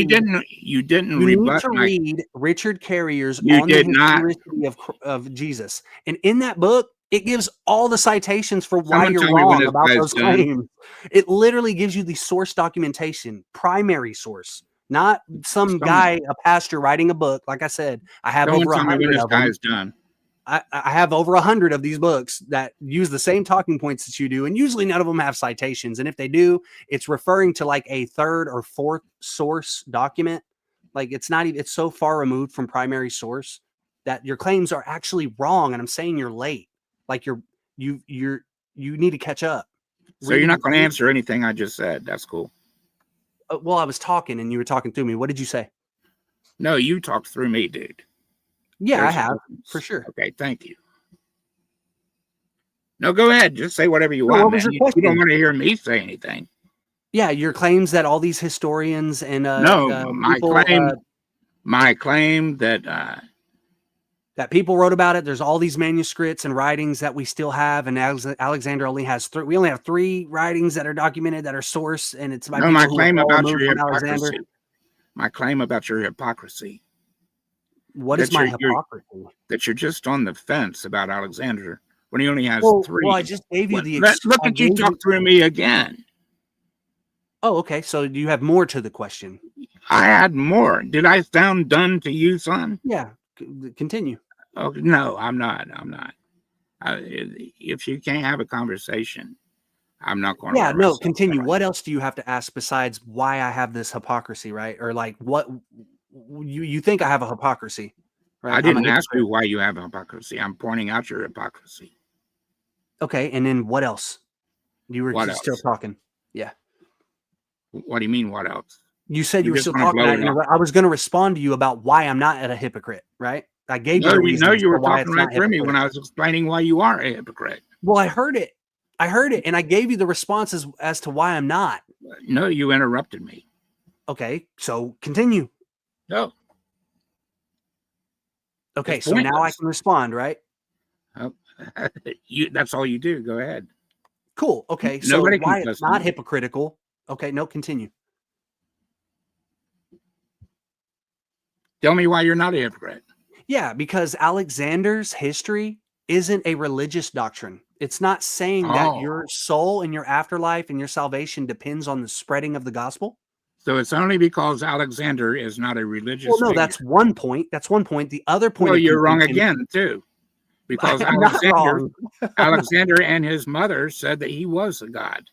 You didn't You need rebut to my. read Richard Carrier's You On did the not. Historicity of Jesus. And in that book, it gives all the citations for why Someone you're tell me when wrong this about guy's those done. claims. It literally gives you the source documentation, primary source, not some guy, a pastor writing a book. Like I said, I have Someone over tell me when 100 this of them. guy is done. I have over 100 of these books that use the same talking points that you do, and usually none of them have citations. And if they do, it's referring to like a third or fourth source document. Like it's not even, it's so far removed from primary source that your claims are actually wrong. And I'm saying you're late. Like you need to catch up. So you're not going to answer anything I just said. That's cool. Well, I was talking and you were talking through me. What did you say? No, you talked through me, dude. Yeah, There's I have, a difference. for sure. Okay, thank you. No, go ahead. Just say whatever you No, want, what was man. your You question? don't want to hear me say anything. Yeah, your claims that all these historians and No, my people, claim that that people wrote about it. There's all these manuscripts and writings that we still have, and Alexander only has three. We only have 3 writings that are documented that are sourced, and it's by no, people my who claim are all about removed your from Alexander. hypocrisy. My claim about your hypocrisy. What is That my you're- hypocrisy? That you're just on the fence about Alexander when he only has Well, 3. well, I just gave you the. Look I at you gave talk through me again. Oh, okay. So do you have more to the question? I had more. Did I sound done to you, son? Yeah. Continue. Oh no, I'm not. If you can't have a conversation, I'm not going to. Yeah. No. Continue. What else do you have to ask besides why I have this hypocrisy, right? Or like what you think I have a hypocrisy? Right? I didn't ask hypocrite. you why you have hypocrisy. I'm pointing out your hypocrisy. Okay, and then what else? You were What still else? talking. Yeah. What do you mean? What else? You said you were just still wanna talking. blow it up. I was going to respond to you about why I'm not a hypocrite, right? I gave you No, the you know reasons you were for why talking it's right not through me when hypocritical. I was explaining why you are a hypocrite. Well, I heard it, and I gave you the responses as to why I'm not. No, you interrupted me. Okay, so continue. No. Okay, It's so now I pointless. can respond, right? Oh, that's all you do. Go ahead. Cool. Okay, so Nobody can why it's question not you. hypocritical? Okay, no, continue. Tell me why you're not a hypocrite. Yeah, because Alexander's history isn't a religious doctrine. It's not saying that Oh. your soul and your afterlife and your salvation depends on the spreading of the gospel. So it's only because Alexander is not a religious. Well, no, figure. that's one point. That's one point. The other point. Well, of you're wrong contention- again too, because I'm not wrong. Alexander and his mother said that he was a god.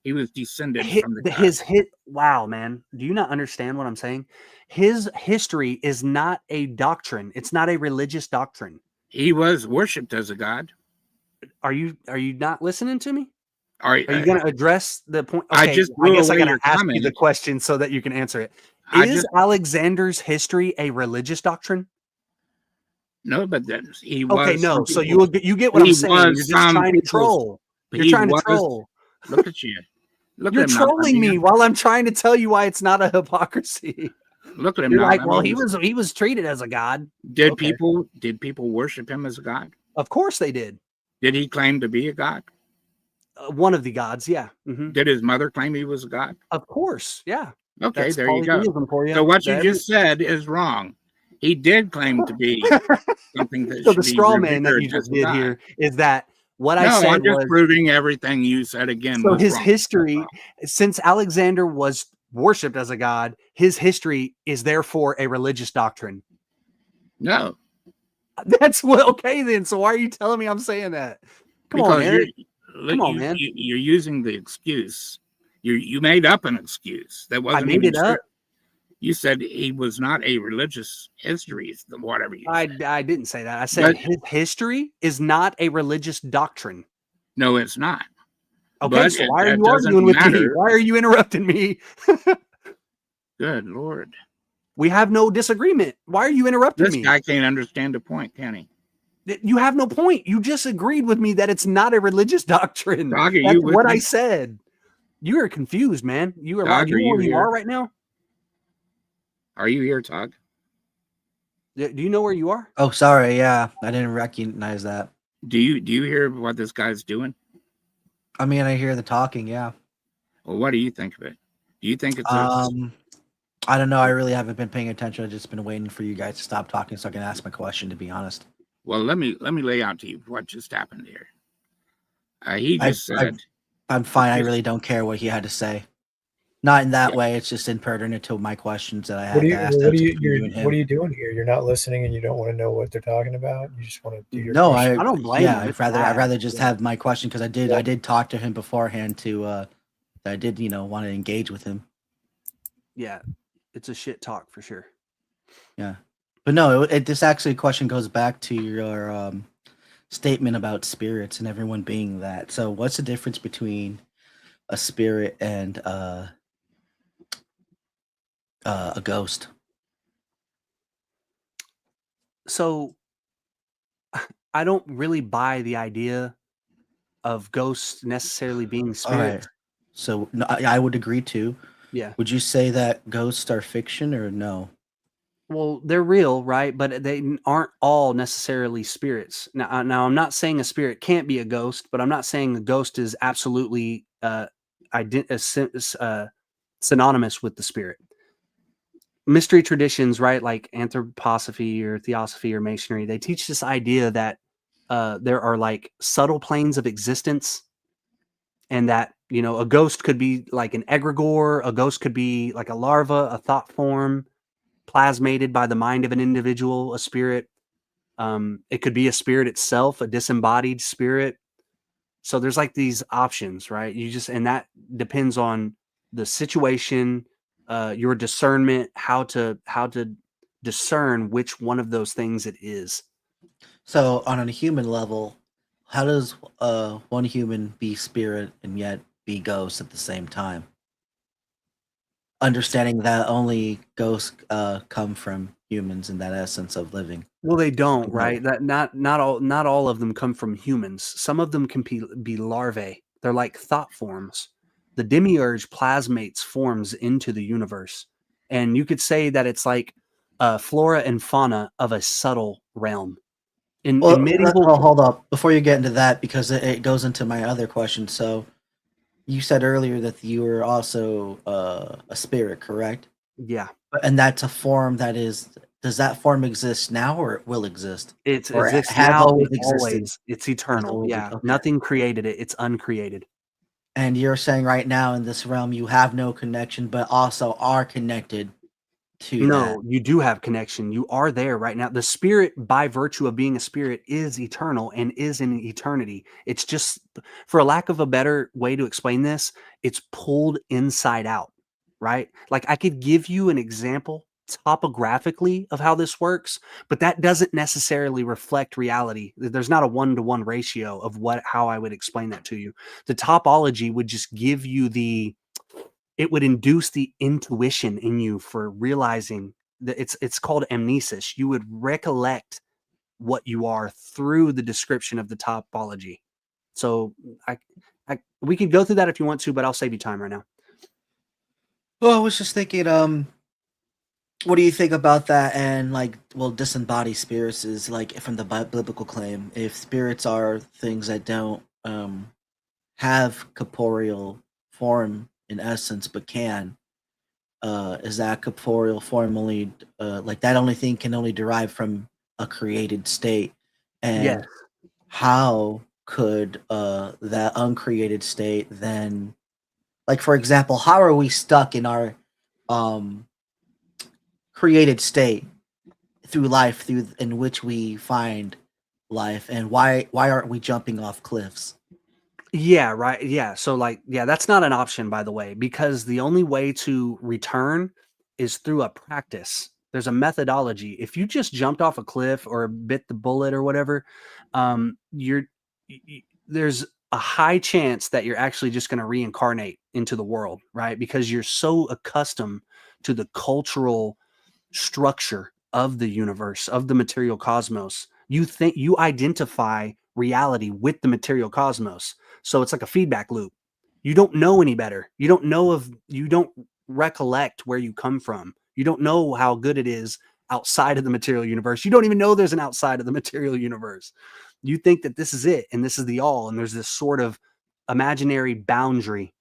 He was descended from the god. Wow, man. Do you not understand what I'm saying? His history is not a doctrine. It's not a religious doctrine. He was worshipped as a god. Are you not listening to me? Are you going to address the point? I Okay, just I blew guess I away got to your ask comment. you the question so that you can answer it. I Is just- Alexander's history a religious doctrine? No, but then he Okay, was. no. some So people- you get what he I'm saying. You're was just some trying to people's- troll. You're he trying to was- troll. Look at you. Look You're at him now, trolling me Bunyan. while I'm trying to tell you why it's not a hypocrisy. Look at him You're now. like, I well, mean, he was treated as a god. Did Okay. people worship him as a god? Of course they did. Did he claim to be a god? One of the gods, yeah. Mhm. Did his mother claim he was a god? Of course, yeah. Okay, That's there you go. polytheism for you. So what you That- just said is wrong. He did claim to be something that So should the be straw man that revered you just as a did god. here is that what No, I said I'm just was proving everything you said again. so was his wrong. history, since Alexander was worshipped as a god, his history is therefore a religious doctrine. No. That's what. Okay, then. So why are you telling me I'm saying that? Come on, Eric. Come on, man. You're using the excuse. You made up an excuse that wasn't made even it true. up? You said he was not a religious history, whatever you said. I didn't say that. I said his history is not a religious doctrine. No, it's not. Okay, But so why are that you doesn't arguing with me? matter. Why are you interrupting me? Good Lord. We have no disagreement. Why are you interrupting This me? guy can't understand a point, can he? You have no point. You just agreed with me that it's not a religious doctrine. Dog, are That's you with what me? I said. You are confused, man. You are. Dog, Do you know are where you you here? are right now? Are you here, Todd? Do you know where you are? Oh, sorry. Yeah, I didn't recognize that. Do you hear what this guy's doing? I mean, I hear the talking. Yeah. Well, what do you think of it? Do you think it's I don't know. I really haven't been paying attention. I've just been waiting for you guys to stop talking so I can ask my question. To be honest. well? Let me lay out to you what just happened here. He just said, I'm fine. I really don't care what he had to say. Not in that way. It's just impertinent to my questions that I had to ask. What are you doing here? You're not listening, and you don't want to know what they're talking about. You just want to do your. No, question. I don't blame Yeah, him. I'd rather just have my question because I did talk to him beforehand to I did want to engage with him. Yeah, it's a shit talk for sure. Yeah, but no, this actually question goes back to your statement about spirits and everyone being that. So, what's the difference between a spirit and a ghost? So I don't really buy the idea of ghosts necessarily being All spirits. right. So no, I would agree too. Yeah. Would you say that ghosts are fiction or no? Well, they're real, right? But they aren't all necessarily spirits. Now, I'm not saying a spirit can't be a ghost, but I'm not saying a ghost is absolutely synonymous with the spirit. Mystery traditions, right, like anthroposophy or theosophy or masonry, they teach this idea that there are like subtle planes of existence, and that a ghost could be like an egregore, a ghost could be like a larva, a thought form plasmated by the mind of an individual, a spirit. It could be a spirit itself, a disembodied spirit. So there's like these options, right? And that depends on the situation, your discernment, how to discern which one of those things it is. So on a human level, how does one human be spirit and yet be ghost at the same time? Understanding that only ghosts come from humans in that essence of living. Well, they don't, right? That not all of them come from humans. Some of them can be larvae. They're like thought forms. The demiurge plasmates forms into the universe, and you could say that it's like flora and fauna of a subtle realm. In medieval, hold up before you get into that, because it goes into my other question. So, you said earlier that you were also a spirit, correct? Yeah. And that's a form that is. Does that form exist now, or it will exist? It or exists has now. always It's existed? always. It's eternal. always- Yeah. okay. Nothing created it. It's uncreated. And you're saying right now in this realm you have no connection, but also are connected to No, you do have connection. You are there right now. The spirit, by virtue of being a spirit, is eternal and is in eternity. It's just, for a lack of a better way to explain this, it's pulled inside out, right? Like I could give you an example topographically of how this works, but that doesn't necessarily reflect reality. There's not a 1-to-1 ratio of how I would explain that to you. The topology would just give you it would induce the intuition in you for realizing that it's called amnesis. You would recollect what you are through the description of the topology. So we could go through that if you want to, but I'll save you time right now. Well, I was just thinking, what do you think about that? And disembodied spirits is like from the biblical claim. If spirits are things that don't have corporeal form in essence, but can, is that corporeal form only that only thing can only derive from a created state? And Yes. how could that uncreated state then, like for example, how are we stuck in our created state through life, through in which we find life, and why aren't we jumping off cliffs? Yeah, right. Yeah. So like, yeah, that's not an option, by the way, because the only way to return is through a practice. There's a methodology. If you just jumped off a cliff or bit the bullet or whatever, there's a high chance that you're actually just going to reincarnate into the world, right? Because you're so accustomed to the cultural structure of the universe, of the material cosmos. You think you identify reality with the material cosmos. So it's like a feedback loop. You don't know any better. You don't recollect where you come from. You don't know how good it is outside of the material universe. You don't even know there's an outside of the material universe. You think that this is it and this is the all. And there's this sort of imaginary boundary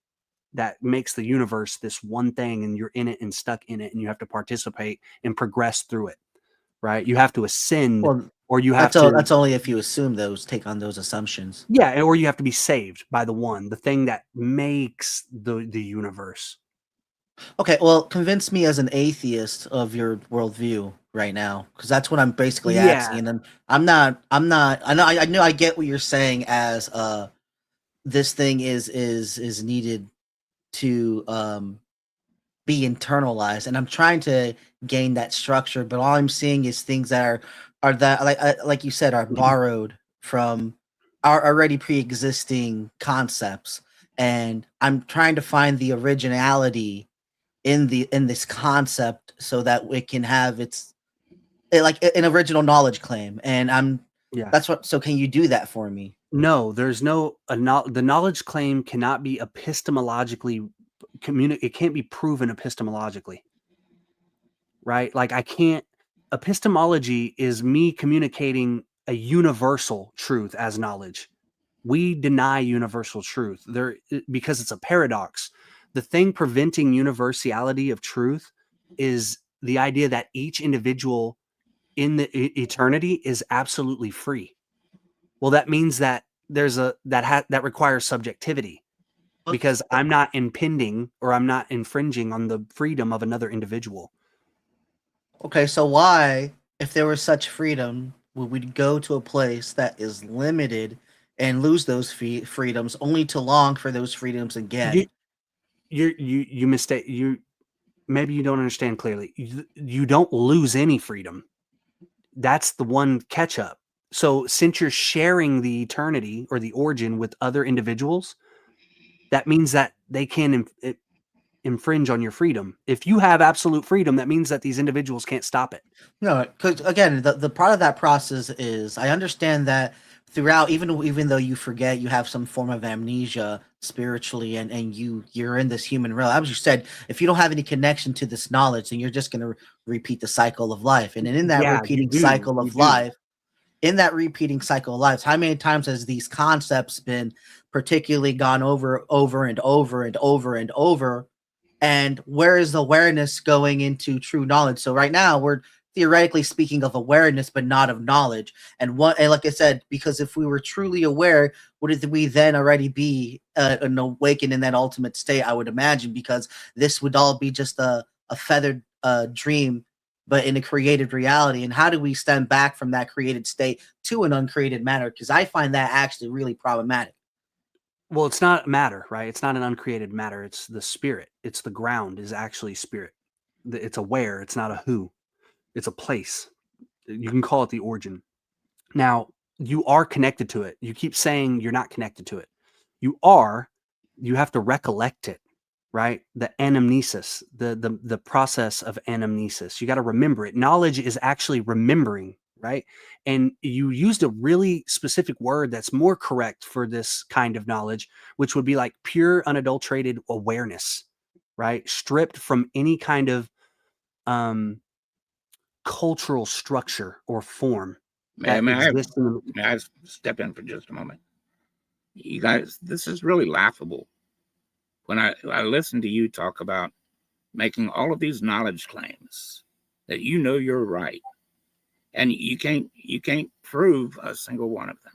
that makes the universe this one thing, and you're in it and stuck in it, and you have to participate and progress through it, right? You have to ascend, or you have to. That's only if you assume take on those assumptions. Yeah, or you have to be saved by the thing that makes the universe. Okay, well, convince me as an atheist of your worldview right now, because that's what I'm basically asking. And I'm not. I know. I get what you're saying as this thing is needed to be internalized, and I'm trying to gain that structure, but all I'm seeing is things that are that like you said are borrowed from our already pre-existing concepts, and I'm trying to find the originality in this concept so that it can have like an original knowledge claim. And so can you do that for me? No, there's the knowledge claim cannot be epistemologically it can't be proven epistemologically, right? Like epistemology is me communicating a universal truth as knowledge. We deny universal truth because it's a paradox. The thing preventing universality of truth is the idea that each individual in the eternity is absolutely free. Well, that means that that requires subjectivity, because I'm not impinging or I'm not infringing on the freedom of another individual. Okay, so why, if there was such freedom, would we go to a place that is limited and lose those freedoms, only to long for those freedoms again? You mistake. Maybe you don't understand clearly. You don't lose any freedom. That's the one catch up. So since you're sharing the eternity or the origin with other individuals, that means that they can infringe on your freedom. If you have absolute freedom, that means that these individuals can't stop it. No, because again, the part of that process is, I understand that throughout, even though you forget, you have some form of amnesia spiritually, and you're in this human realm. As you said, if you don't have any connection to this knowledge, then you're just going to repeat the cycle of life. And in that repeating cycle of life, how many times has these concepts been particularly gone over and over and over and over? And where is the awareness going into true knowledge? So right now we're theoretically speaking of awareness, but not of knowledge. And like I said, because if we were truly aware, would we then already be an awakened in that ultimate state? I would imagine, because this would all be just a feathered dream, but in a created reality. And how do we stand back from that created state to an uncreated matter? Because I find that actually really problematic. Well, it's not matter, right? It's not an uncreated matter. It's the spirit. It's the ground is actually spirit. It's a where. It's not a who. It's a place. You can call it the origin. Now, you are connected to it. You keep saying you're not connected to it. You have to recollect it, right? The anamnesis, the process of anamnesis. You got to remember it. Knowledge is actually remembering, right? And you used a really specific word that's more correct for this kind of knowledge, which would be like pure, unadulterated awareness, right? Stripped from any kind of cultural structure or form. May I step in for just a moment? You guys, this is really laughable. When I listen to you talk about making all of these knowledge claims that you're right, and you can't prove a single one of them.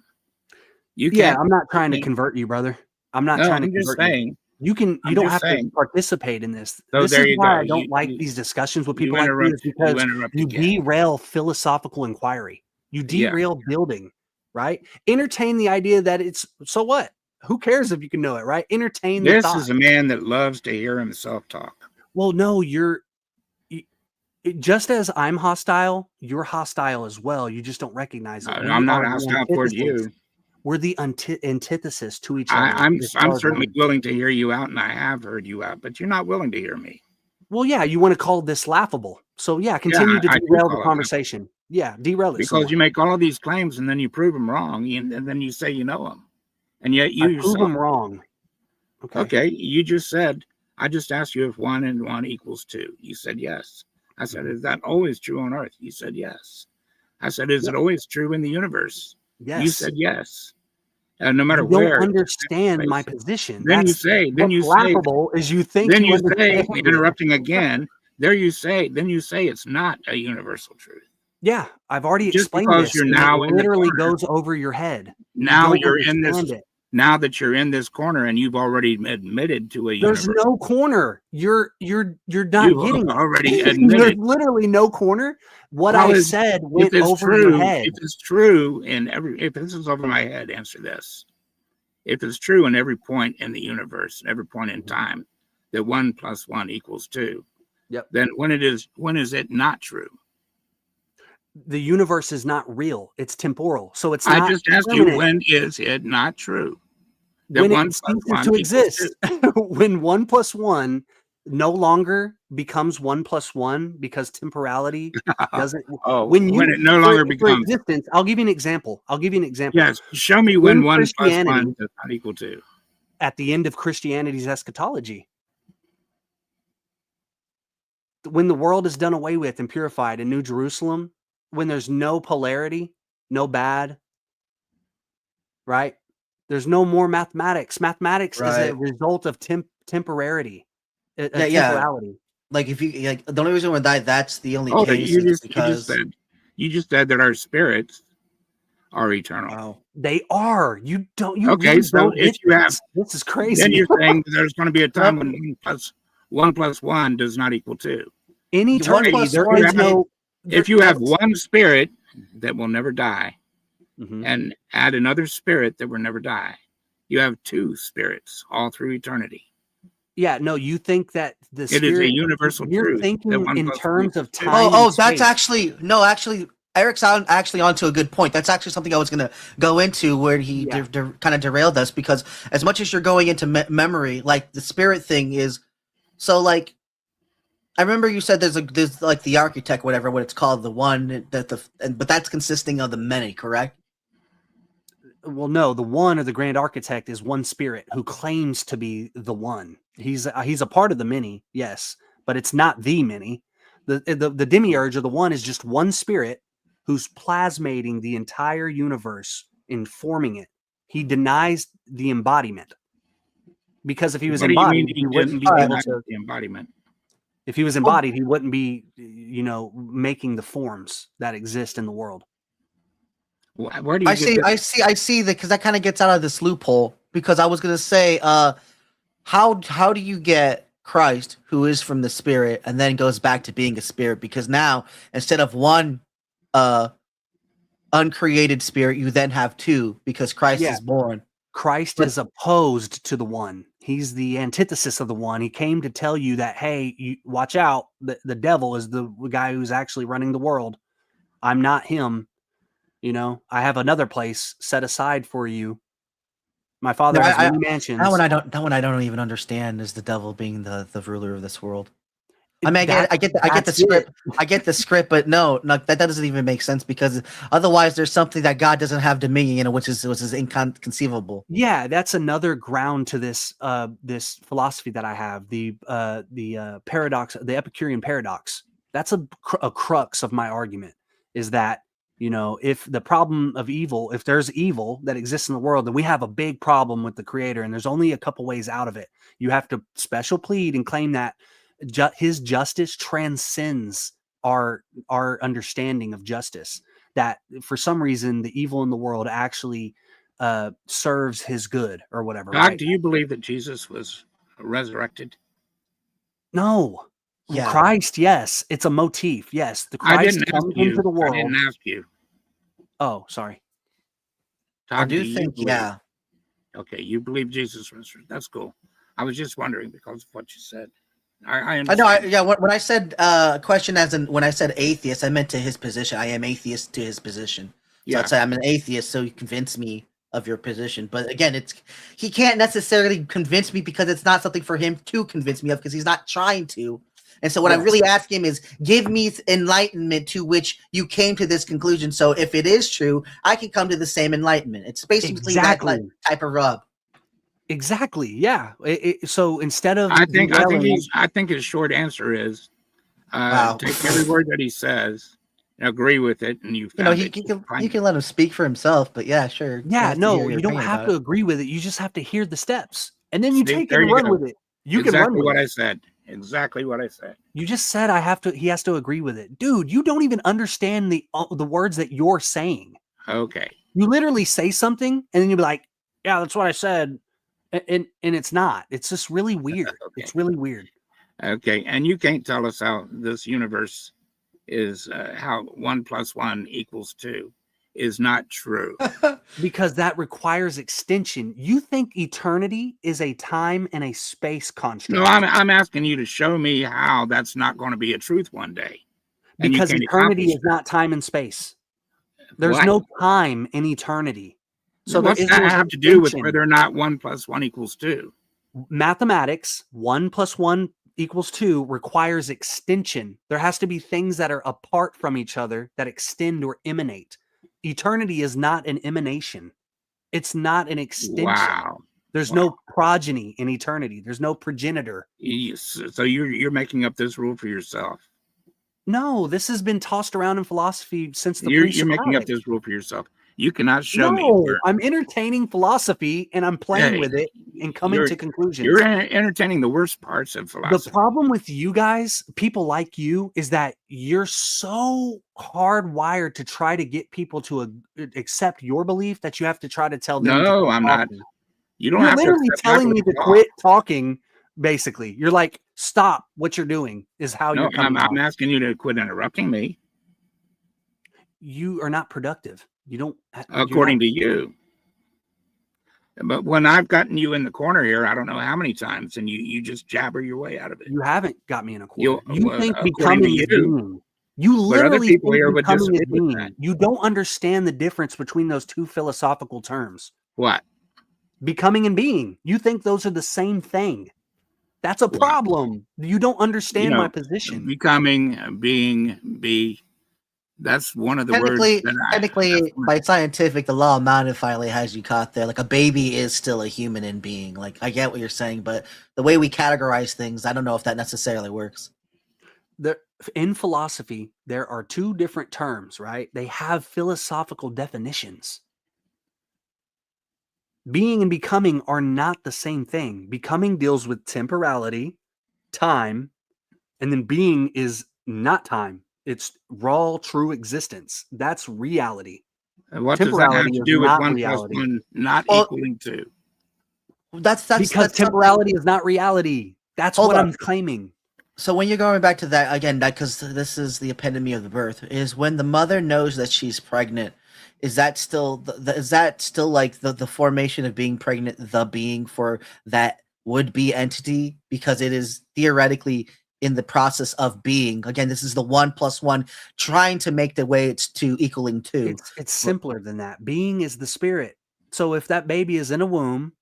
I'm not trying to convert you, brother. I'm not trying to convert you. You can. I'm You don't just have saying. to participate in this. So This there is you why go. I don't like these discussions with people like you, is because you again. derail philosophical inquiry. You Yeah. derail building, right? Entertain the idea that it's so what? Who cares if you can know it, right? Entertain the This thought. is a man that loves to hear himself talk. Well, no, just as I'm hostile, you're hostile as well. You just don't recognize it. I'm not are the hostile toward antithesis. you. We're the antithesis to each other. I'm as far as certainly one. willing to hear you out, and I have heard you out, but you're not willing to hear me. Well, yeah, you want to call this laughable. So yeah, continue to I do derail call the it conversation. Yeah, derail it. Because you make all of these claims and then you prove them wrong, and then you say you know them, and yet you I prove yourself them wrong. Okay, you just said, I just asked you if 1 and 1 equals 2. You said yes. I said, is that always true on Earth? You said yes. I said, is it always true in the universe? Yes. You said yes. And no matter You don't where. understand my position. Then That's you say, laughable is you think then you you say, understand it. interrupting again, then you say it's not a universal truth. Yeah, I've already Just explained because this. you're and now it in the literally corner. goes over your head. Now You don't you're in this. understand it. Now that you're in this corner and you've already admitted to a There's universe. no corner. You're not You've getting it. already There's admitted. literally no corner. What How I is- said if went it's over true, your head. If it's true if this is over my head, answer this. If it's true in every point in the universe, every point in time, that 1 + 1 equals 2. Yep. Then when is it not true? The universe is not real. It's temporal. So it's I not just asked you, permanent. when is it not true? That When 1 it + ceases 1 to equals exist. 2. When 1 + 1 no longer becomes 1 + 1 because temporality doesn't. when it no longer for becomes. existence. I'll give you an example. Yes, show me when 1 + 1 Christianity- does not equal 2. At the end of Christianity's eschatology. When the world is done away with and purified in New Jerusalem, when there's no polarity, no bad, right? There's no more mathematics. Mathematics is a Right. result of temporarity. Yeah. Like if you like, the only reason why that's the only case is because You just said that our spirits are eternal. they are. You don't. You Okay, really so don't if get you have, this is crazy. then you're saying there's going to be a time when 1 + 1 does not equal 2. In eternity, there is no. If you have one spirit that will never die, Mm-hmm. and add another spirit that will never die, you have 2 spirits all through eternity. Yeah, no, you think that the It is a spirit, universal you're truth that thinking 1 in + 1 terms of equals 2. time. Oh, and that's space. actually Eric's actually onto a good point. That's actually something I was gonna go into where he kind of derailed us, because as much as you're going into memory, like the spirit thing is, so like I remember you said there's like the architect, whatever what it's called, the one that but that's consisting of the many, correct? Well, no, the one or the grand architect is one spirit who claims to be the one. He's a part of the many, yes, but it's not the many. The demiurge or the one is just one spirit who's plasmating the entire universe, informing it. He denies the embodiment, because if he was What do you mean embodied, he wouldn't be denies able to. the embodiment? If he was embodied, he wouldn't be, making the forms that exist in the world. Where do you I see that, because that kind of gets out of this loophole, because I was gonna say, how do you get Christ, who is from the spirit, and then goes back to being a spirit? Because now instead of one uncreated spirit, you then have 2, because Christ is born. Christ is opposed to the one. He's the antithesis of the one. He came to tell you that, hey, you watch out. The devil is the guy who's actually running the world. I'm not him. I have another place set aside for you. My Father has many mansions. That one I don't even understand, is the devil being the ruler of this world. I mean, I get the script. I get the script, but no, that doesn't even make sense, because otherwise there's something that God doesn't have dominion, which is inconceivable. Yeah, that's another ground to this this philosophy that I have, the paradox, the Epicurean paradox. That's a crux of my argument, is that if the problem of evil, if there's evil that exists in the world, then we have a big problem with the Creator, and there's only a couple ways out of it. You have to special plead and claim that his justice transcends our understanding of justice, that for some reason the evil in the world actually serves his good or whatever. Doc, Right? do you believe that Jesus was resurrected? No. Yeah. Christ, yes. It's a motif. Yes. The I Christ didn't ask comes you. into the I world. didn't ask you. Oh, sorry. I Todd, do you think, believe- yeah. Okay, you believe Jesus resurrected. That's cool. I was just wondering because of what you said. I I understand. know. Yeah. When I said question, as in when I said atheist, I meant to his position. I am atheist to his position. So Yeah. I'd say I'm an atheist, so you convince me of your position. But again, he can't necessarily convince me because it's not something for him to convince me of because he's not trying to. And so what I Yes. really ask him is, give me enlightenment to which you came to this conclusion. So if it is true, I can come to the same enlightenment. It's basically Exactly. that type of rub. Exactly. Yeah. So instead of I think derailing- I think his short answer is Wow. take every word that he says and agree with it, and you found it. You can let him speak for himself. But yeah, sure. Yeah, Nice to no, hear your you don't opinion have about to it. agree with it. You just have to hear the steps, and then you See, take it there and you run go. with it. You exactly can run what with I it. said. Exactly what I said. You just said he has to agree with it, dude. You don't even understand the words that you're saying. Okay. You literally say something, and then you'll be like, "Yeah, that's what I said," and it's not. It's just really weird. It's really weird. Okay, and you can't tell us how this universe is how 1 + 1 = 2 is not true. Because that requires extension. You think eternity is a time and a space construct? No, I'm asking you to show me how that's not going to be a truth one day. And you Because can't eternity accomplish is not time and space. There's What? no time in eternity. So what's there that isn't have to do with extension. whether or not 1 + 1 = 2? Mathematics, 1 + 1 = 2 requires extension. There has to be things that are apart from each other that extend or emanate. Eternity is not an emanation. It's not an extension. Wow. There's no progeny in eternity. There's no progenitor. So you're making up this rule for yourself. No, this has been tossed around in philosophy since the You're making up pre-Socratic. this rule for yourself. You cannot show me. No, where- I'm entertaining philosophy and I'm playing Hey, with it and coming you're- to conclusions. You're entertaining the worst parts of The philosophy. problem with you guys, people like you, is that you're so hardwired to try to get people to accept your belief that you have to try to tell them. to No, quit I'm not. talking. You don't You're have literally to accept my telling me to belief at all. quit talking. Basically, you're like, stop what you're doing. Is how No, you're coming. I'm off. asking you to quit interrupting me, You are not productive. You don't. you're according not- to you. But when I've gotten you in the corner here, I don't know how many times, and you just jabber your way out of it. You haven't got me in a corner. You- You well, think according to becoming is you. being. You But other literally people think here would becoming is disagree with being. You don't understand the difference between those two philosophical terms. What? Becoming and being. You think those are the same thing. That's a problem. You don't understand You know, my position. Becoming, being, be. That's one of the Technically, words. That technically, by scientific, the law of mountain finally has you caught there. Like a baby is still a human in being. Like I get what you're saying, but the way we categorize things, I don't know if that necessarily works. There, in philosophy, there are two different terms, right? They have philosophical definitions. Being and becoming are not the same thing. Becoming deals with temporality, time, and then being is not time. It's raw, true existence. That's reality. And what does that have Temporality to is do with not 1 + reality. 1 not Well, equaling 2? That's Because that's temporality is not reality. That's Hold what on. I'm claiming. So when you're going back to that again, that because this is the epitome of the birth, is when the mother knows that she's pregnant. Is that still is that still like the formation of being pregnant, the being for that would be entity, because it is theoretically in the process of being. Again, this is the 1 + 1 trying to make the way it's 2 = 2. It's simpler than that. Being is the spirit. So if that baby is in a womb,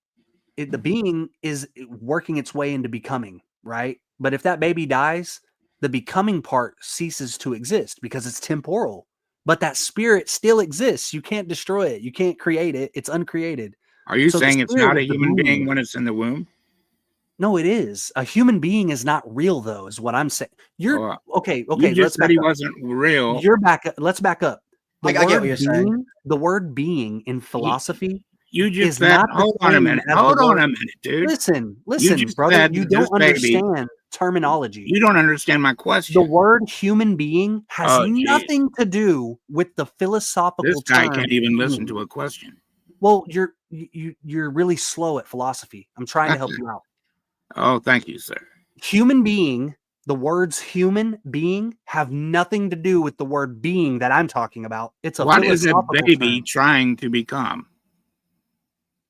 the being is working its way into becoming, right? But if that baby dies, the becoming part ceases to exist because it's temporal. But that spirit still exists. You can't destroy it. You can't create it. It's uncreated. Are you So the saying it's spirit not a is the human being being. when it's in the womb? No, it is. A human being is not real, though, is what I'm saying. You're okay. Okay, You just let's said back he up. wasn't real. You're back. Let's back up. I get what you're saying. The word being in philosophy You just is said, not the hold on a same minute. as the Hold on word- a minute, dude. Listen, You just brother. said You that don't this baby- understand terminology. You don't understand my question. The word human being has Oh, geez. nothing to do with the philosophical This guy term can't even listen being. to a question. Well, you're really slow at philosophy. I'm trying to help you out. Oh, thank you, sir. Human being, the words human being have nothing to do with the word being that I'm talking about. It's a What is a philosophical baby term. trying to become?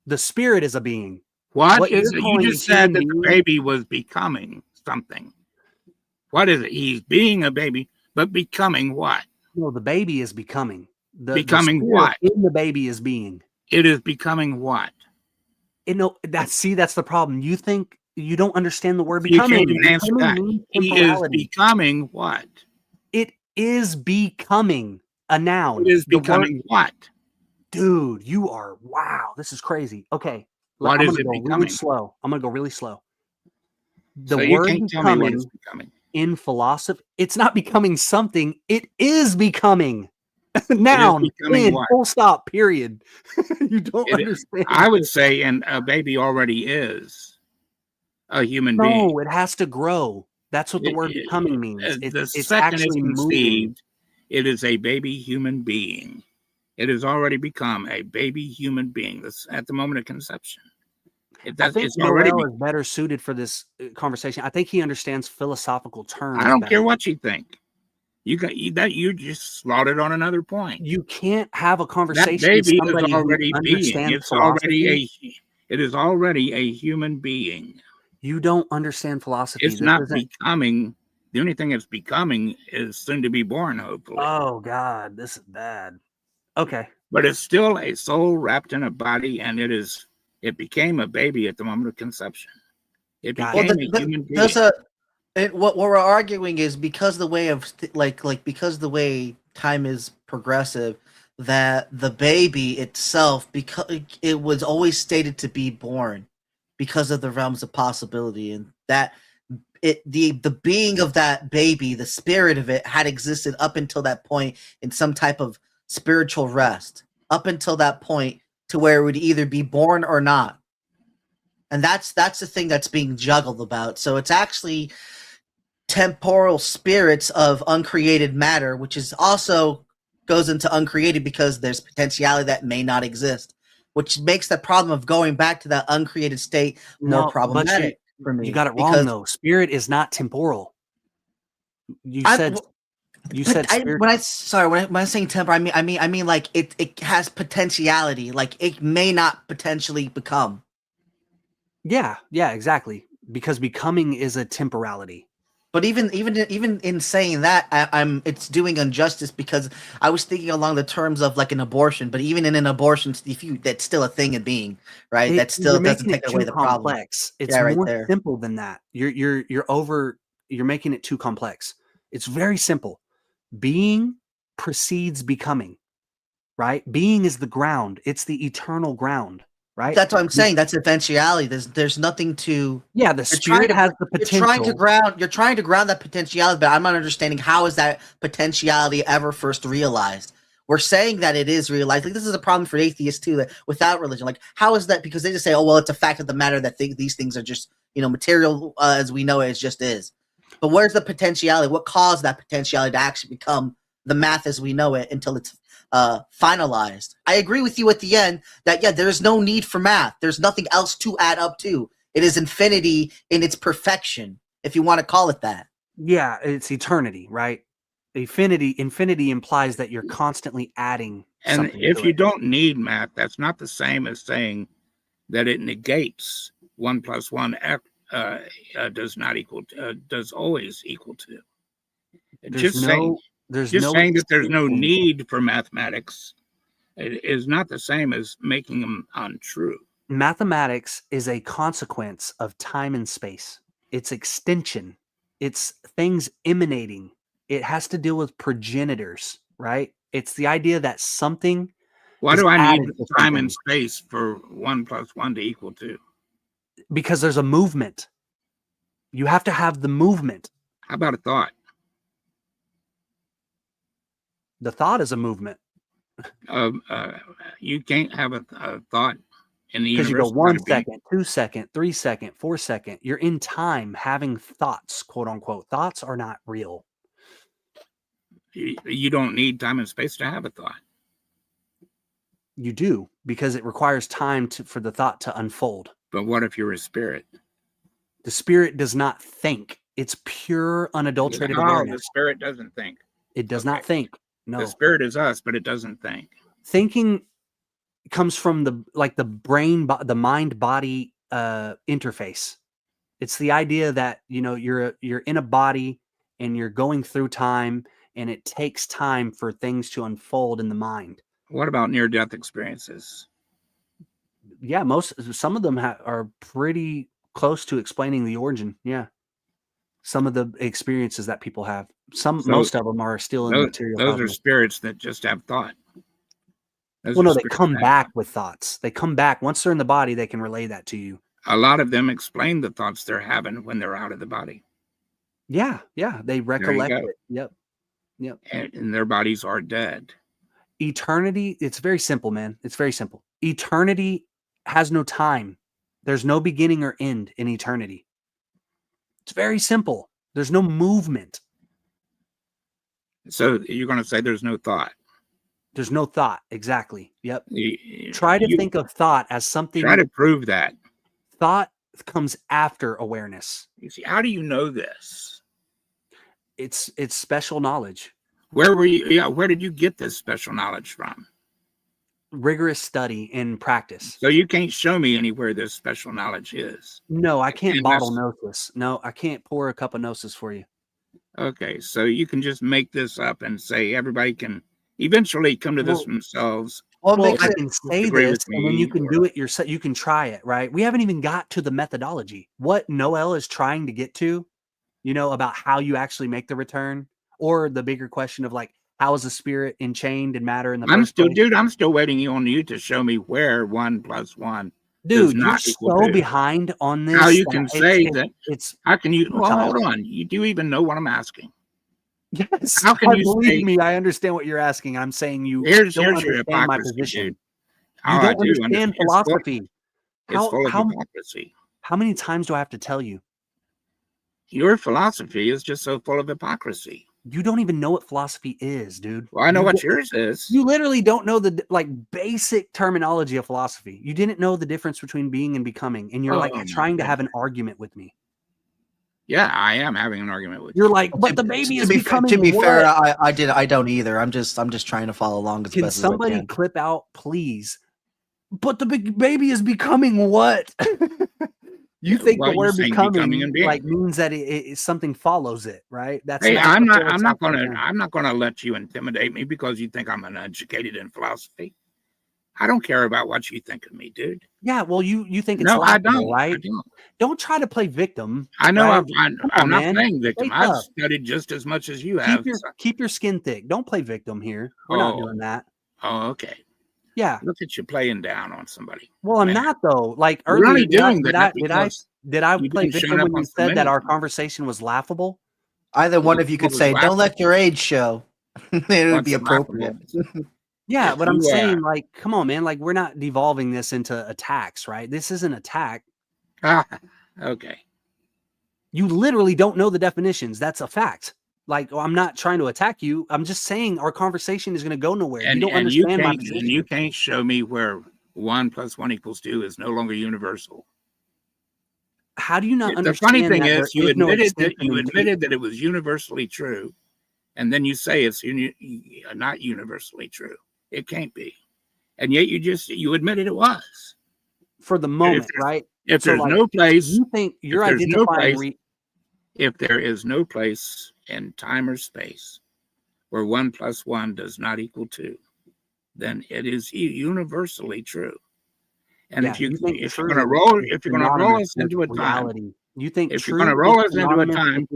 The spirit is a being. What is you're it? You calling just a said human that the being- baby was becoming something. What is it? He's being a baby, but becoming what? No, the baby is becoming. The Becoming spirit what? in the baby is being. It is becoming what? That's the problem. You think you don't understand the word You becoming. can't even answer Becoming that. means He is temporality. becoming what? It is becoming a noun. It is The word- becoming what? Dude, you are wow. This is crazy. Okay, What I'm is gonna it go really becoming? slow. I'm gonna go really slow. The So you word can't tell me what becoming it's becoming. in philosophy, it's not becoming something. It is becoming. Noun. becoming In, what? full stop. Period. You don't It- understand. I would say, and a baby already is a human being. No, it has to grow. That's what the word becoming means. The It's second it's actually moving. conceived, it is a baby human being. It has already become a baby human being. That's at the moment of conception. I think It's already. Noel is better suited for this conversation. I think he understands philosophical terms. I don't better. care what you think. You just slaughtered on another point. You can't have a That conversation with baby is somebody who already being. understands It's already philosophy. It is already a human being. You don't understand philosophy. It's This not isn't- becoming. The only thing it's becoming is soon to be born, hopefully. Oh God, this is bad. Okay. But it's still a soul wrapped in a body, and it became a baby at the moment of conception. It became a human being. What we're arguing is because the way of because the way time is progressive, that the baby itself, because it was always stated to be born because of the realms of possibility, and that the being of that baby, the spirit of it, had existed up until that point in some type of spiritual rest, up until that point to where it would either be born or not. And that's the thing that's being juggled about. So it's actually temporal spirits of uncreated matter, which is also goes into uncreated because there's potentiality that may not exist, which makes the problem of going back to that uncreated state more problematic for me. You got it wrong because- though. Spirit is not temporal. You said spirit. When I'm saying temporal, I mean like it has potentiality, like it may not potentially become. Yeah, exactly. Because becoming is a temporality. But even in saying that, it's doing injustice because I was thinking along the terms of like an abortion. But even in an abortion, that's still a thing and being, right? That still You're doesn't making it take away too the problem. complex. It's Yeah, right more there. simple than that. You're making it too complex. It's very simple. Being precedes becoming, right? Being is the ground. It's the eternal ground, right? That's what I'm saying. That's eventuality. There's nothing to. Yeah, the spirit has the potential. You're trying to ground that potentiality, but I'm not understanding how is that potentiality ever first realized. We're saying that it is realized. Like this is a problem for atheists too. That without religion, like how is that? Because they just say, "Oh well, it's a fact of the matter that these things are just material as we know it just is." But where's the potentiality? What caused that potentiality to actually become the math as we know it until it's finalized? I agree with you at the end that there's no need for math. There's nothing else to add up to. It is infinity in its perfection, if you want to call it that. Yeah, it's eternity, right? Infinity implies that you're constantly adding And something if to you it. don't need math, that's not the same as saying that it negates 1 + 1 does always equal 2. Just saying that there's no need for mathematics is not the same as making them untrue. Mathematics is a consequence of time and space. It's extension. It's things emanating. It has to deal with progenitors, right? It's the idea that something. Why is do I need added to time something. and space for 1 + 1 to equal 2? Because there's a movement. You have to have the movement. How about a thought? The thought is a movement. You can't have a thought in the Because universe. you go It's 1 gotta be- second, 2 second, 3 second, 4 second. You're in time having thoughts, quote unquote. Thoughts are not real. You don't need time and space to have a thought. You do, because it requires time for the thought to unfold. But what if you're a spirit? The spirit does not think. It's pure, unadulterated No, the awareness. spirit doesn't think. It does not think. No. The spirit is us, but it doesn't think. Thinking comes from the brain, the mind body interface. It's the idea that, you know, you're in a body and you're going through time, and it takes time for things to unfold in the mind. What about near-death experiences? Yeah, some of them are pretty close to explaining the origin. Yeah, some of the experiences that people have. Most of them are still in the material. Those are spirits that just have thought. Well, no, they come back with thoughts. They come back once they're in the body. They can relay that to you. A lot of them explain the thoughts they're having when they're out of the body. Yeah, they recollect it. Yep. And their bodies are dead. Eternity, it's very simple, man. It's very simple. Eternity has no time. There's no beginning or end in eternity. It's very simple. There's no movement. So you're going to say there's no thought. There's no thought. Exactly. Yep. Try to think of thought as something. Try to prove that. Thought comes after awareness. You see, how do you know this? It's special knowledge. Where were you? Yeah, where did you get this special knowledge from? Rigorous study and practice. So you can't show me anywhere this special knowledge is. No, I can't bottle gnosis. No, I can't pour a cup of gnosis for you. Okay, so you can just make this up and say everybody can eventually come to this themselves. Well, I can say this, and then you can do it yourself. You can try it, right? We haven't even got to the methodology. What Noel is trying to get to, you know, about how you actually make the return, or the bigger question of like, how is the spirit enchained in matter in the I'm first place? Dude, I'm still waiting on you to show me where 1 + 1. Dude, you're so behind on this. How you can say that? It's how can you? Well, hold on. You do even know what I'm asking? Yes. How can you believe say, me? I understand what you're asking. I'm saying you here's don't your understand my hypocrisy, position. dude. You don't understand philosophy. It's full of hypocrisy. How many times do I have to tell you? Your philosophy is just so full of hypocrisy. You don't even know what philosophy is, dude. Well, I know what yours is. You literally don't know the basic terminology of philosophy. You didn't know the difference between being and becoming, and you're trying to have an argument with me. Yeah, I am having an argument with you. You're you. like, but the baby is becoming. To be fair, I don't either. I'm just trying to follow along as can best as I somebody can. clip out, please? But the big baby is becoming what? You think the word becoming like means that it something follows it, right? That's hey, I'm not gonna let you intimidate me because you think I'm uneducated in philosophy. I don't care about what you think of me, dude. Yeah, well, you think it's no, laughable, I don't. right? I don't. Don't try to play victim. I know right? I'm not playing victim. I've studied just as much as you have. Keep your skin thick. Don't play victim here. We're not doing that. Oh, okay. Yeah. Look at you playing down on somebody. Well, I'm not though. Like earlier, did I play victim when you said that our conversation was laughable? Either one of you could say, "Don't let your age show." It would be appropriate. Yeah, but I'm saying, like, come on, man. Like, we're not devolving this into attacks, right? This is an attack. Okay. You literally don't know the definitions. That's a fact. Like, I'm not trying to attack you. I'm just saying our conversation is going to go nowhere. And you don't understand my position. And you can't show me where 1 + 1 = 2 is no longer universal. How do you not understand? The funny thing is, you admitted that it was universally true, and then you say it's not universally true. It can't be, and yet you admitted it was for the moment, right? If there's no place, you think you're identifying. If there is no place in time or space where 1 + 1 does not = 2, then it is universally true. And if you're going to roll us into a time, you think if you're going to roll us into a time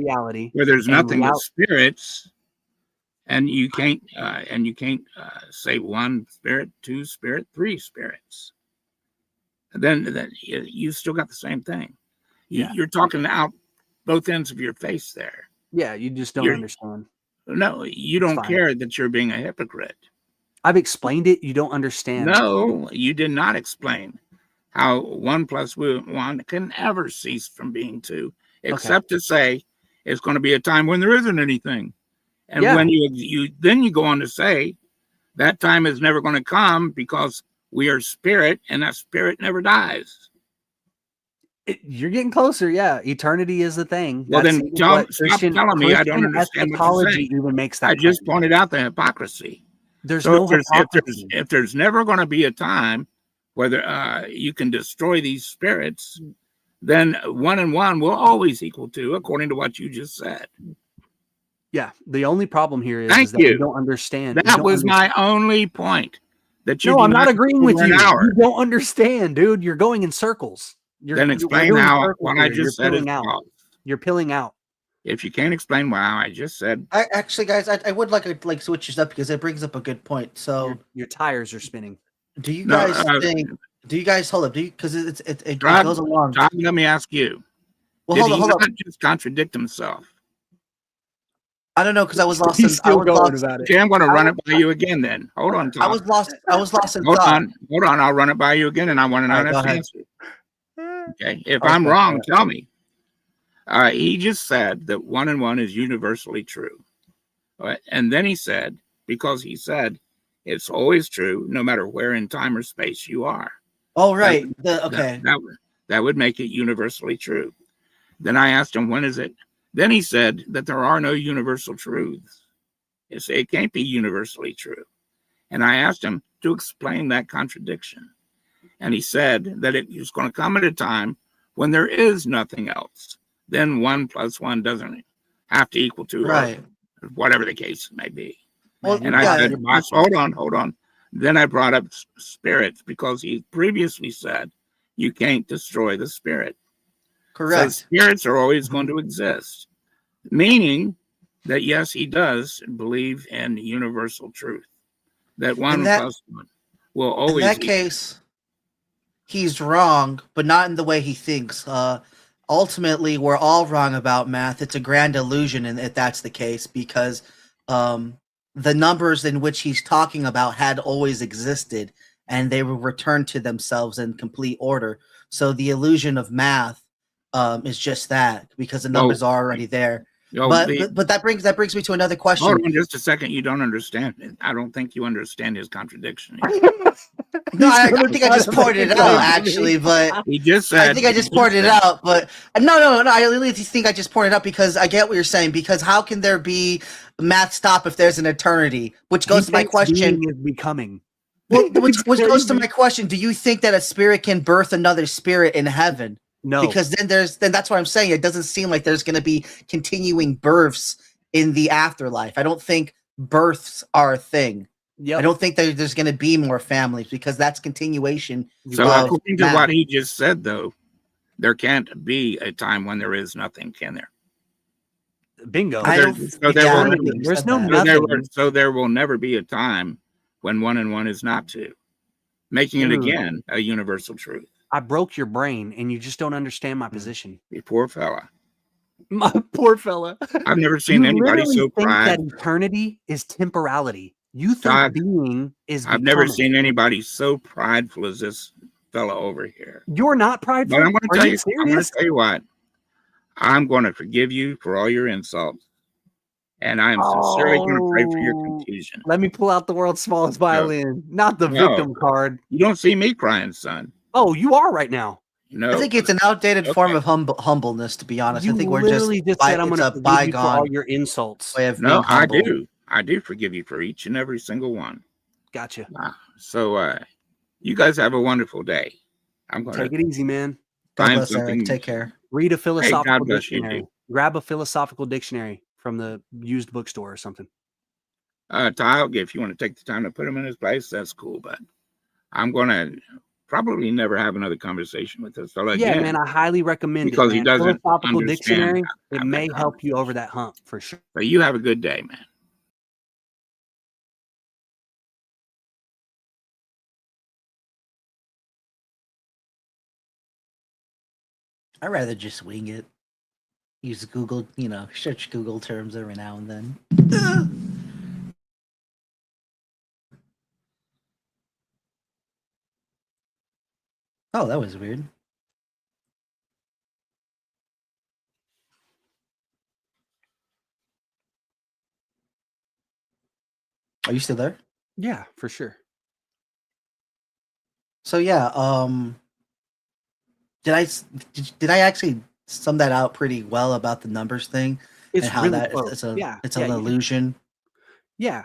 where there's nothing but spirits, and you can't say 1 spirit, 2 spirit, 3 spirits, then you still got the same thing. You're talking out both ends of your face there. Yeah, you just don't understand. No, you don't care that you're being a hypocrite. I've explained it. You don't understand. No, you did not explain how 1 + 1 can ever cease from being 2, except to say it's going to be a time when there isn't anything. And when you go on to say that time is never going to come because we are spirit and that spirit never dies. You're getting closer. Yeah, eternity is the thing. Well, That's then even stop what Christian, telling me I don't Christian understand what you're eschatology saying. even makes that I just claim. pointed out the hypocrisy. There's So no if hypocrisy. there's never going to be a time where you can destroy these spirits, then 1 and 1 will always equal 2, according to what you just said. Yeah, the only problem here is, Thank that you you. don't understand. you That don't was my understand. only point. That you No, I'm not denied agreeing for with an you. hour. You don't understand, dude. You're going in circles. Then we're explain doing how circles what I here. You're just said is peeling out. false. You're peeling out. If you can't explain what I just said, I actually, guys, I would like to switch this up because it brings up a good point. So, Your tires are spinning. do you No, guys think? Do you guys hold up? Do you because it Todd, goes along? Todd, let me ask you. Well, Did hold he on, hold not up. just contradict himself? I don't know because I was lost. He's I still was going lost. about it. Okay, I'm going to run it by you again then. Hold on, Todd. I was lost. I was lost in Hold thought. on. Hold on. I'll run it by you again, and I want an All right, go honest ahead. answer. Okay. If I'm Okay, wrong, all right. tell me. He just said that 1 and 1 is universally true. All right. And then he said, because he said it's always true, no matter where in time or space you are. Oh, right. Okay. That would make it universally true. Then I asked him, when is it? Then he said that there are no universal truths. It can't be universally true. And I asked him to explain that contradiction. And he said that it is going to come at a time when there is nothing else. Then 1 + 1 doesn't have to equal 2, Right. or whatever the case may be. Well, And I said, hold on. Then I brought up spirits because he previously said you can't destroy the spirit. Correct. So spirits are always going to exist, meaning that yes, he does believe in universal truth. That 1 + 1 will always. In that case, he's wrong, but not in the way he thinks. Ultimately, we're all wrong about math. It's a grand illusion, and if that's the case, because the numbers in which he's talking about had always existed, and they were returned to themselves in complete order. So the illusion of math is just that, because the numbers are already there. But that brings me to another question. Hold on just a second. You don't understand it. I don't think you understand his contradiction. No, I think I just pointed it out, actually, but he just said. I think I just pointed it out, but no. I really think I just pointed it out because I get what you're saying. Because how can there be math stop if there's an eternity? Which goes to my question. Is becoming. Well, which goes to my question. Do you think that a spirit can birth another spirit in heaven? No. Because then that's what I'm saying. It doesn't seem like there's going to be continuing births in the afterlife. I don't think births are a thing. Yep. I don't think that there's going to be more families because that's continuation. So according to what he just said, though, there can't be a time when there is nothing, can there? Bingo. There's no nothing. So there will never be a time when 1 and 1 is not 2, making it again a universal truth. I broke your brain, and you just don't understand my position. You poor fella. My poor fella. I've never seen anybody so think pride. that eternity is temporality. You think being is. I've never seen anybody so prideful as this fella over here. You're not prideful. But I'm going to Are tell you you. I'm going to serious? tell you what. I'm going to forgive you for all your insults, and I am sincerely going to pray for your confusion. Let me pull out the world's smallest violin, not the victim card. You don't see me crying, son. Oh, you are right now. No, I think it's an outdated form of humbleness. To be honest, You I think we're literally just said I'm it's going a to forgive you for bygone all your insults. way of No, being I humble. do. I do forgive you for each and every single one. Gotcha. So, you guys have a wonderful day. I'm going Take to it easy, man. God find bless, Eric. something. Take care. Read a Hey, philosophical God bless you, dictionary. dude. Grab a philosophical dictionary from the used bookstore or something. Kyle, if you want to take the time to put him in his place, that's cool. But I'm going to probably never have another conversation with this fellow Yeah, again. man, I highly recommend because it. he Man. doesn't Philosophical understand dictionary. how It that may comes. help you over that hump for sure. But you have a good day, man. I'd rather just wing it. Use Google, search Google terms every now and then. Oh, that was weird. Are you still there? Yeah, for sure. So yeah, did I actually sum that out pretty well about the numbers thing It's and how really that close. it's a Yeah, it's yeah, an you did. illusion? Yeah.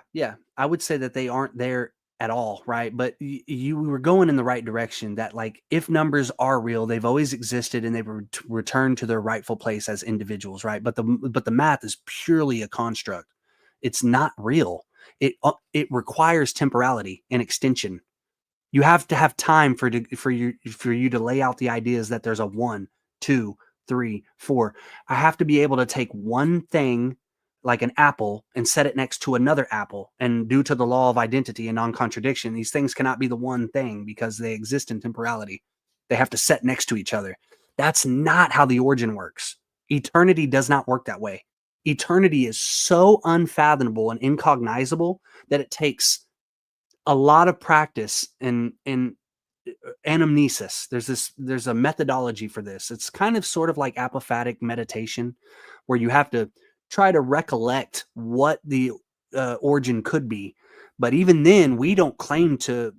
I would say that they aren't there at all, right? But you were going in the right direction. That like, if numbers are real, they've always existed, and they've returned to their rightful place as individuals, right? But the math is purely a construct. It's not real. It requires temporality and extension. You have to have time for you to lay out the ideas that there's a 1, 2, 3, 4. I have to be able to take one thing like an apple and set it next to another apple. And due to the law of identity and non-contradiction, these things cannot be the one thing because they exist in temporality. They have to set next to each other. That's not how the origin works. Eternity does not work that way. Eternity is so unfathomable and incognizable that it takes a lot of practice and anamnesis. There's a methodology for this. It's kind of sort of like apophatic meditation, where you have to try to recollect what the origin could be. But even then, we don't claim to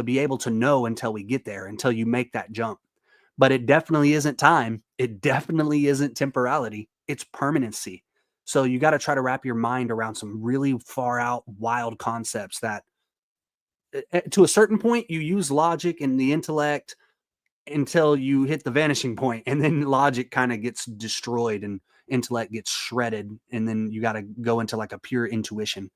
be able to know until we get there, until you make that jump. But it definitely isn't time. It definitely isn't temporality. It's permanency. So you got to try to wrap your mind around some really far out, wild concepts that, to a certain point, you use logic and the intellect until you hit the vanishing point, and then logic kind of gets destroyed and intellect gets shredded, and then you got to go into like a pure intuition.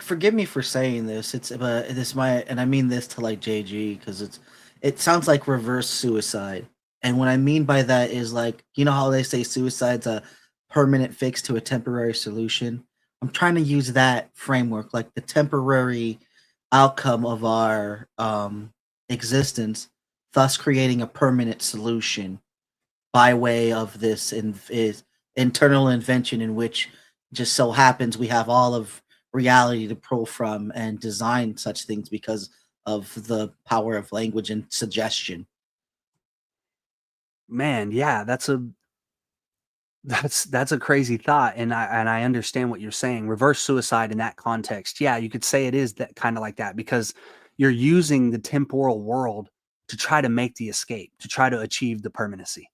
Forgive me for saying this. And I mean this to like JG, because it sounds like reverse suicide. And what I mean by that is, like, you know how they say suicide's a permanent fix to a temporary solution? I'm trying to use that framework, like the temporary outcome of our existence, thus creating a permanent solution by way of this internal invention, in which just so happens we have all of reality to pull from and design such things because of the power of language and suggestion. Man, yeah, that's a crazy thought, and I understand what you're saying. Reverse suicide in that context, yeah, you could say it is that kind of like that, because you're using the temporal world to try to make the escape, to try to achieve the permanency.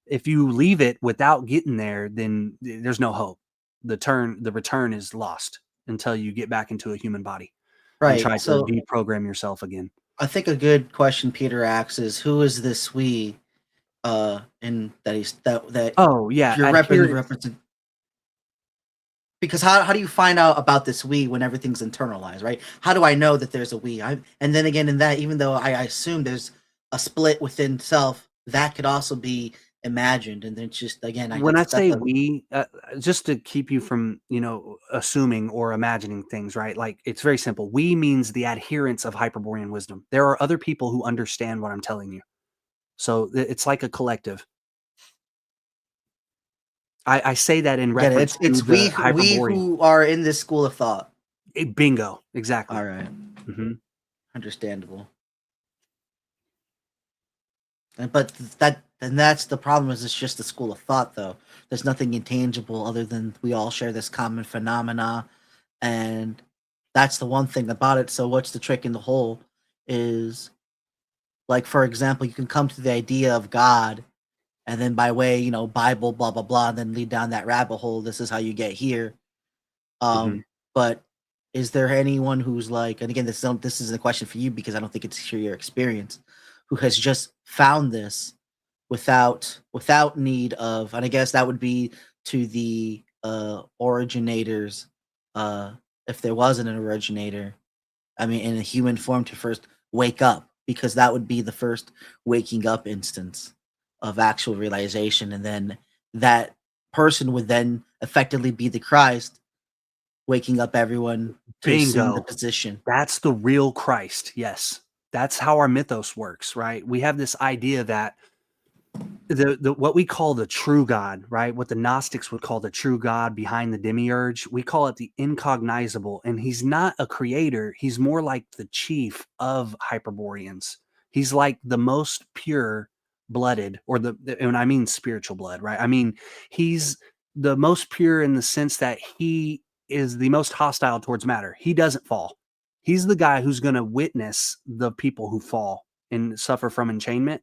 If you leave it without getting there, then there's no hope. The return is lost until you get back into a human body, right? And try so to deprogram yourself again. I think a good question Peter asks is, who is this we? And that oh yeah, you're representing, because how do you find out about this we when everything's internalized, right? How do I know that there's a we? And then again, in that, even though I assume there's a split within self, that could also be imagined. And then it's just, again, when I say we, just to keep you from assuming or imagining things, right? Like, it's very simple. We means the adherents of Hyperborean wisdom. There are other people who understand what I'm telling you. So it's like a collective. I say that in reference it's to we who are in this school of thought. Bingo, exactly. All right. Mm-hmm. Understandable. But that's the problem, is it's just a school of thought, though. There's nothing intangible other than we all share this common phenomena, and that's the one thing about it. So what's the trick in the hole is, like, for example, you can come to the idea of God, and then by way, Bible, blah, blah, blah, and then lead down that rabbit hole. This is how you get here. But is there anyone who's like, and again, this isn't a question for you because I don't think it's your experience, who has just found this without need of, and I guess that would be to the originators, if there wasn't an originator, I mean, in a human form, to first wake up, because that would be the first waking up instance of actual realization. And then that person would then effectively be the Christ, waking up everyone to assume the position. That's the real Christ. Yes. That's how our mythos works, right? We have this idea that the what we call the true God, right? What the Gnostics would call the true God behind the demiurge, we call it the incognizable. And he's not a creator. He's more like the chief of Hyperboreans. He's like the most pure blooded, or and I mean spiritual blood, right? I mean, he's the most pure in the sense that he is the most hostile towards matter. He doesn't fall. He's the guy who's going to witness the people who fall and suffer from enchainment.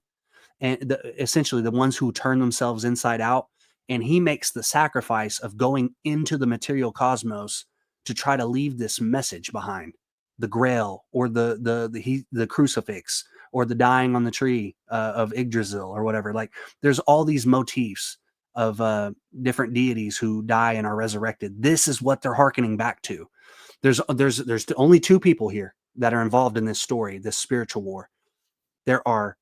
and essentially the ones who turn themselves inside out. And he makes the sacrifice of going into the material cosmos to try to leave this message behind, the Grail, or the crucifix, or the dying on the tree of Yggdrasil, or whatever. Like, there's all these motifs of different deities who die and are resurrected. This is what they're hearkening back to. There's only two people here that are involved in this story, this spiritual war. There are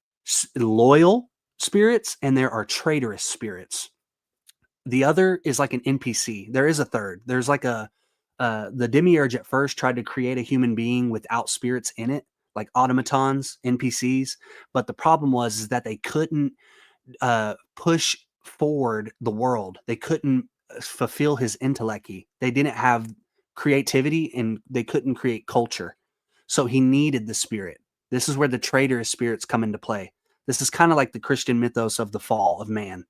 loyal spirits and there are traitorous spirits. The other is like an NPC. There is a third. There's like the demiurge at first tried to create a human being without spirits in it, like automatons, NPCs. But the problem was that they couldn't push forward the world. They couldn't fulfill his intellect. They didn't have creativity and they couldn't create culture. So he needed the spirit. This is where the traitorous spirits come into play. This is kind of like the Christian mythos of the fall of man.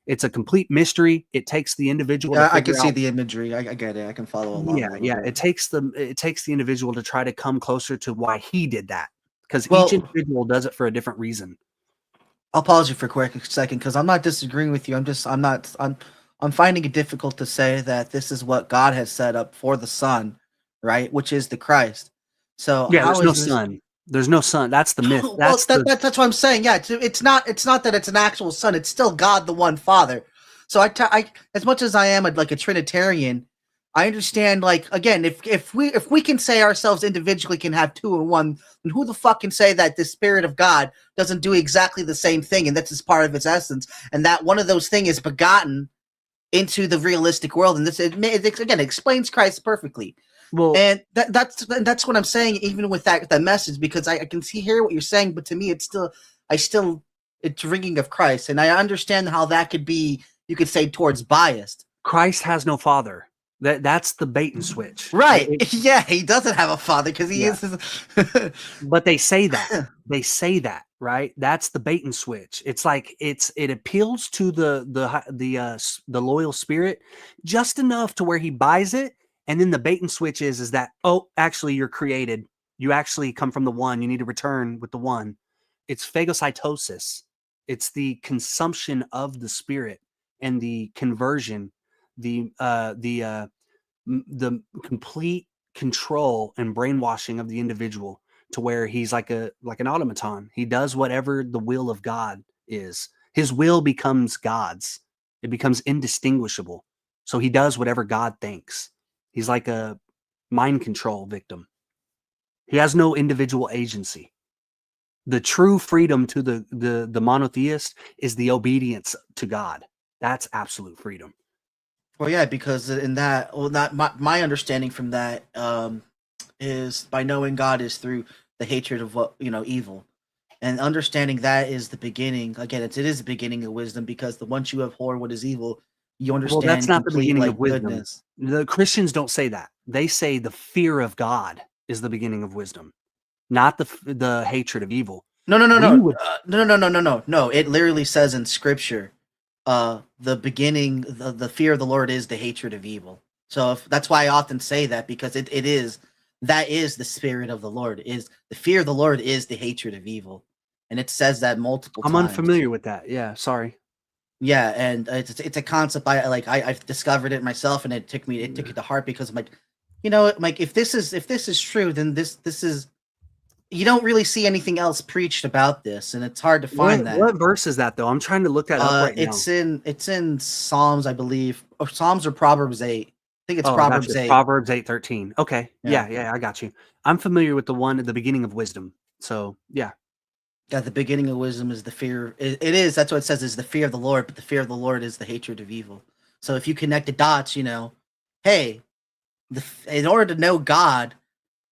It's a complete mystery. It takes the individual. Yeah, I can see the imagery. I get it. I can follow along. Yeah. It takes the individual to try to come closer to why he did that, because each individual does it for a different reason. I'll pause you for a quick second because I'm not disagreeing with you. I'm finding it difficult to say that this is what God has set up for the Son, right? Which is the Christ. So yeah, there's no son. There's no son. That's the myth. That's what I'm saying. Yeah, it's not that it's an actual son. It's still God, the one Father. So I as much as I am like a Trinitarian, I understand. Like, again, if we can say ourselves individually can have two in one, then who the fuck can say that the Spirit of God doesn't do exactly the same thing, and that's just part of its essence, and that one of those things is begotten into the realistic world, and it explains Christ perfectly. Well, and that's what I'm saying, even with that message, because I can hear what you're saying, but to me, it's ringing of Christ, and I understand how that could be, you could say, towards biased. Christ has no father. That's the bait and switch, right? Yeah, he doesn't have a father because he is. But they say that. They say that, right? That's the bait and switch. It's like it appeals to the loyal spirit just enough to where he buys it. And then the bait and switch is that, oh, actually you're created. You actually come from the one. You need to return with the one. It's phagocytosis. It's the consumption of the spirit and the conversion, the complete control and brainwashing of the individual to where he's like an automaton. He does whatever the will of God is. His will becomes God's. It becomes indistinguishable. So he does whatever God thinks. He's like a mind control victim. He has no individual agency. The true freedom to the monotheist is the obedience to God. That's absolute freedom. Well, yeah, because in that, my understanding from that is by knowing God is through the hatred of evil, and understanding that is the beginning. Again, it is the beginning of wisdom, because once you abhor what is evil, you understand. Well, that's not the beginning of wisdom. Goodness. The Christians don't say that. They say the fear of God is the beginning of wisdom, not the hatred of evil. No. No. It literally says in Scripture, the beginning, the fear of the Lord is the hatred of evil. So that's why I often say that, because that is the spirit of the Lord. Is the fear of the Lord is the hatred of evil, and it says that multiple times. I'm unfamiliar with that. Yeah, sorry. Yeah, and it's a concept I've discovered it myself, and it took it to heart, because I'm like, if this is true, then this is, you don't really see anything else preached about this, and it's hard to find that. What verse is that though? I'm trying to look that up right now. It's in Psalms, I believe, or Psalms or Proverbs 8. I think it's Proverbs 8. Proverbs 8:13. Okay, yeah, I got you. I'm familiar with the one at the beginning of wisdom. So yeah. Yeah, the beginning of wisdom is the fear. It is. That's what it says, is the fear of the Lord. But the fear of the Lord is the hatred of evil. So if you connect the dots, hey, in order to know God,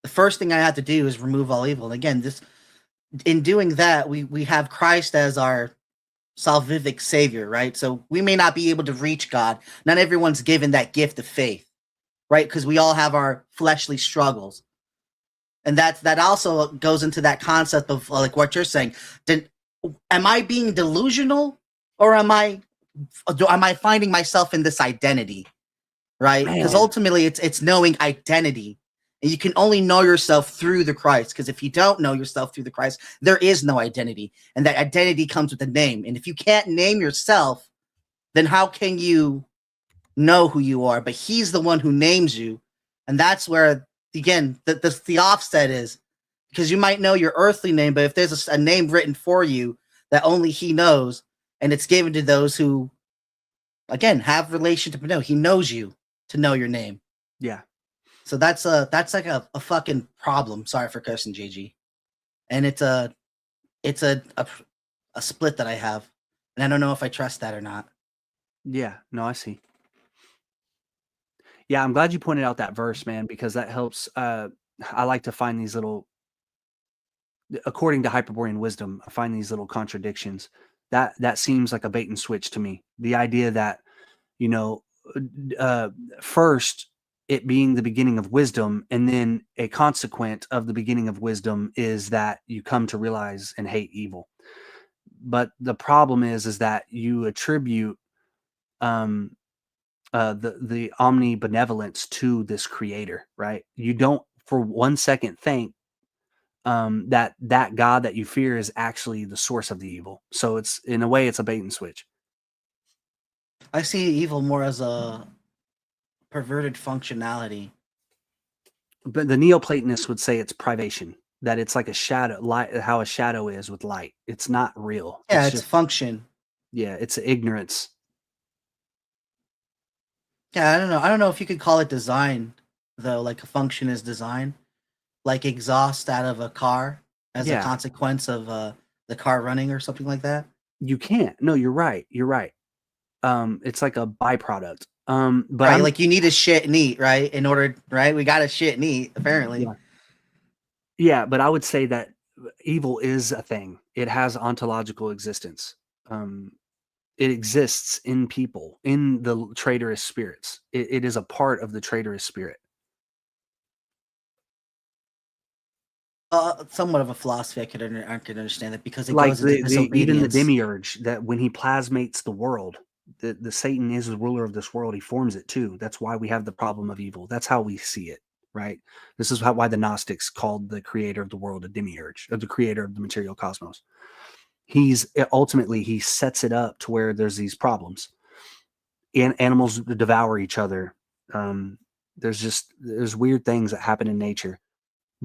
the first thing I have to do is remove all evil. And again, in doing that, we have Christ as our salvific savior, right? So we may not be able to reach God. Not everyone's given that gift of faith, right? Because we all have our fleshly struggles. And that also goes into that concept of like what you're saying. Am I being delusional, or am I finding myself in this identity, right? Because ultimately it's knowing identity And you can only know yourself through the Christ, because if you don't know yourself through the Christ, there is no identity. And that identity comes with a name. And if you can't name yourself, then how can you know who you are? But he's the one who names you. And that's where, again, the offset is, because you might know your earthly name, but if there's a name written for you that only he knows, and it's given to those who, again, have relationship to know, he knows you to know your name. Yeah. So that's like a fucking problem. Sorry for cursing, JG. And it's a split that I have, and I don't know if I trust that or not. Yeah, no, I see. Yeah, I'm glad you pointed out that verse, man, because that helps. I like to find these little, according to Hyperborean wisdom, I find these little contradictions. That seems like a bait and switch to me. The idea that, first, it being the beginning of wisdom, and then a consequent of the beginning of wisdom is that you come to realize and hate evil. But the problem is that you attribute the omnibenevolence to this creator, right? You don't for 1 second think that God that you fear is actually the source of the evil. So it's, in a way, it's a bait and switch. I see evil more as a perverted functionality. But the Neoplatonists would say it's privation, that it's like a shadow, light, how a shadow is with light. It's not real. Yeah, it's just function. Yeah, it's ignorance. Yeah, I don't know. I don't know if you could call it design, though. Like a function is design, like exhaust out of a car as a consequence of the car running or something like that. You can't. No, you're right. You're right. It's like a byproduct. But right, like you need to shit and eat, right? In order, right? We got to shit and eat, apparently. Yeah, but I would say that evil is a thing. It has ontological existence. It exists in people, in the traitorous spirits. It is a part of the traitorous spirit. Somewhat of a philosophy I could understand that, because it Like goes into even the disobedience. demiurge, that when he plasmates the world, the Satan is the ruler of this world. He forms it too. That's why we have the problem of evil. That's how we see it, right? This is why the Gnostics called the creator of the world a demiurge, or the creator of the material cosmos. He's ultimately, he sets it up to where there's these problems, and animals devour each other. There's weird things that happen in nature.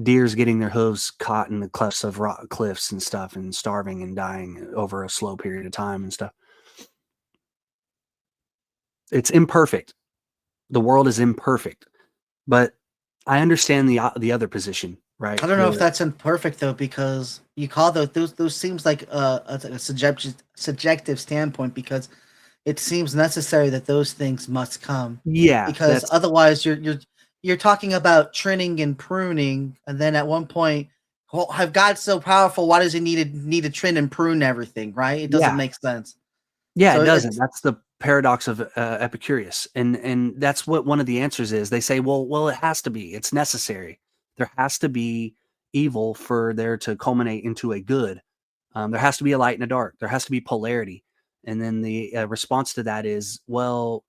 Deers getting their hooves caught in the clefts of cliffs and stuff, and starving and dying over a slow period of time and stuff. It's imperfect. The world is imperfect, but I understand the other position, right? I don't know if that's imperfect though, because you call those seems like a subjective standpoint, because it seems necessary that those things must come. Yeah, because otherwise you're talking about trimming and pruning, and then at one point, well, have God so powerful? Why does he need to trim and prune everything? Right? It doesn't make sense. Yeah, So it doesn't. That's the paradox of Epicurus, and that's what one of the answers is. They say, well, it has to be. It's necessary. There has to be evil for there to culminate into a good. There has to be a light and a dark. There has to be polarity. And then the response to that is, well,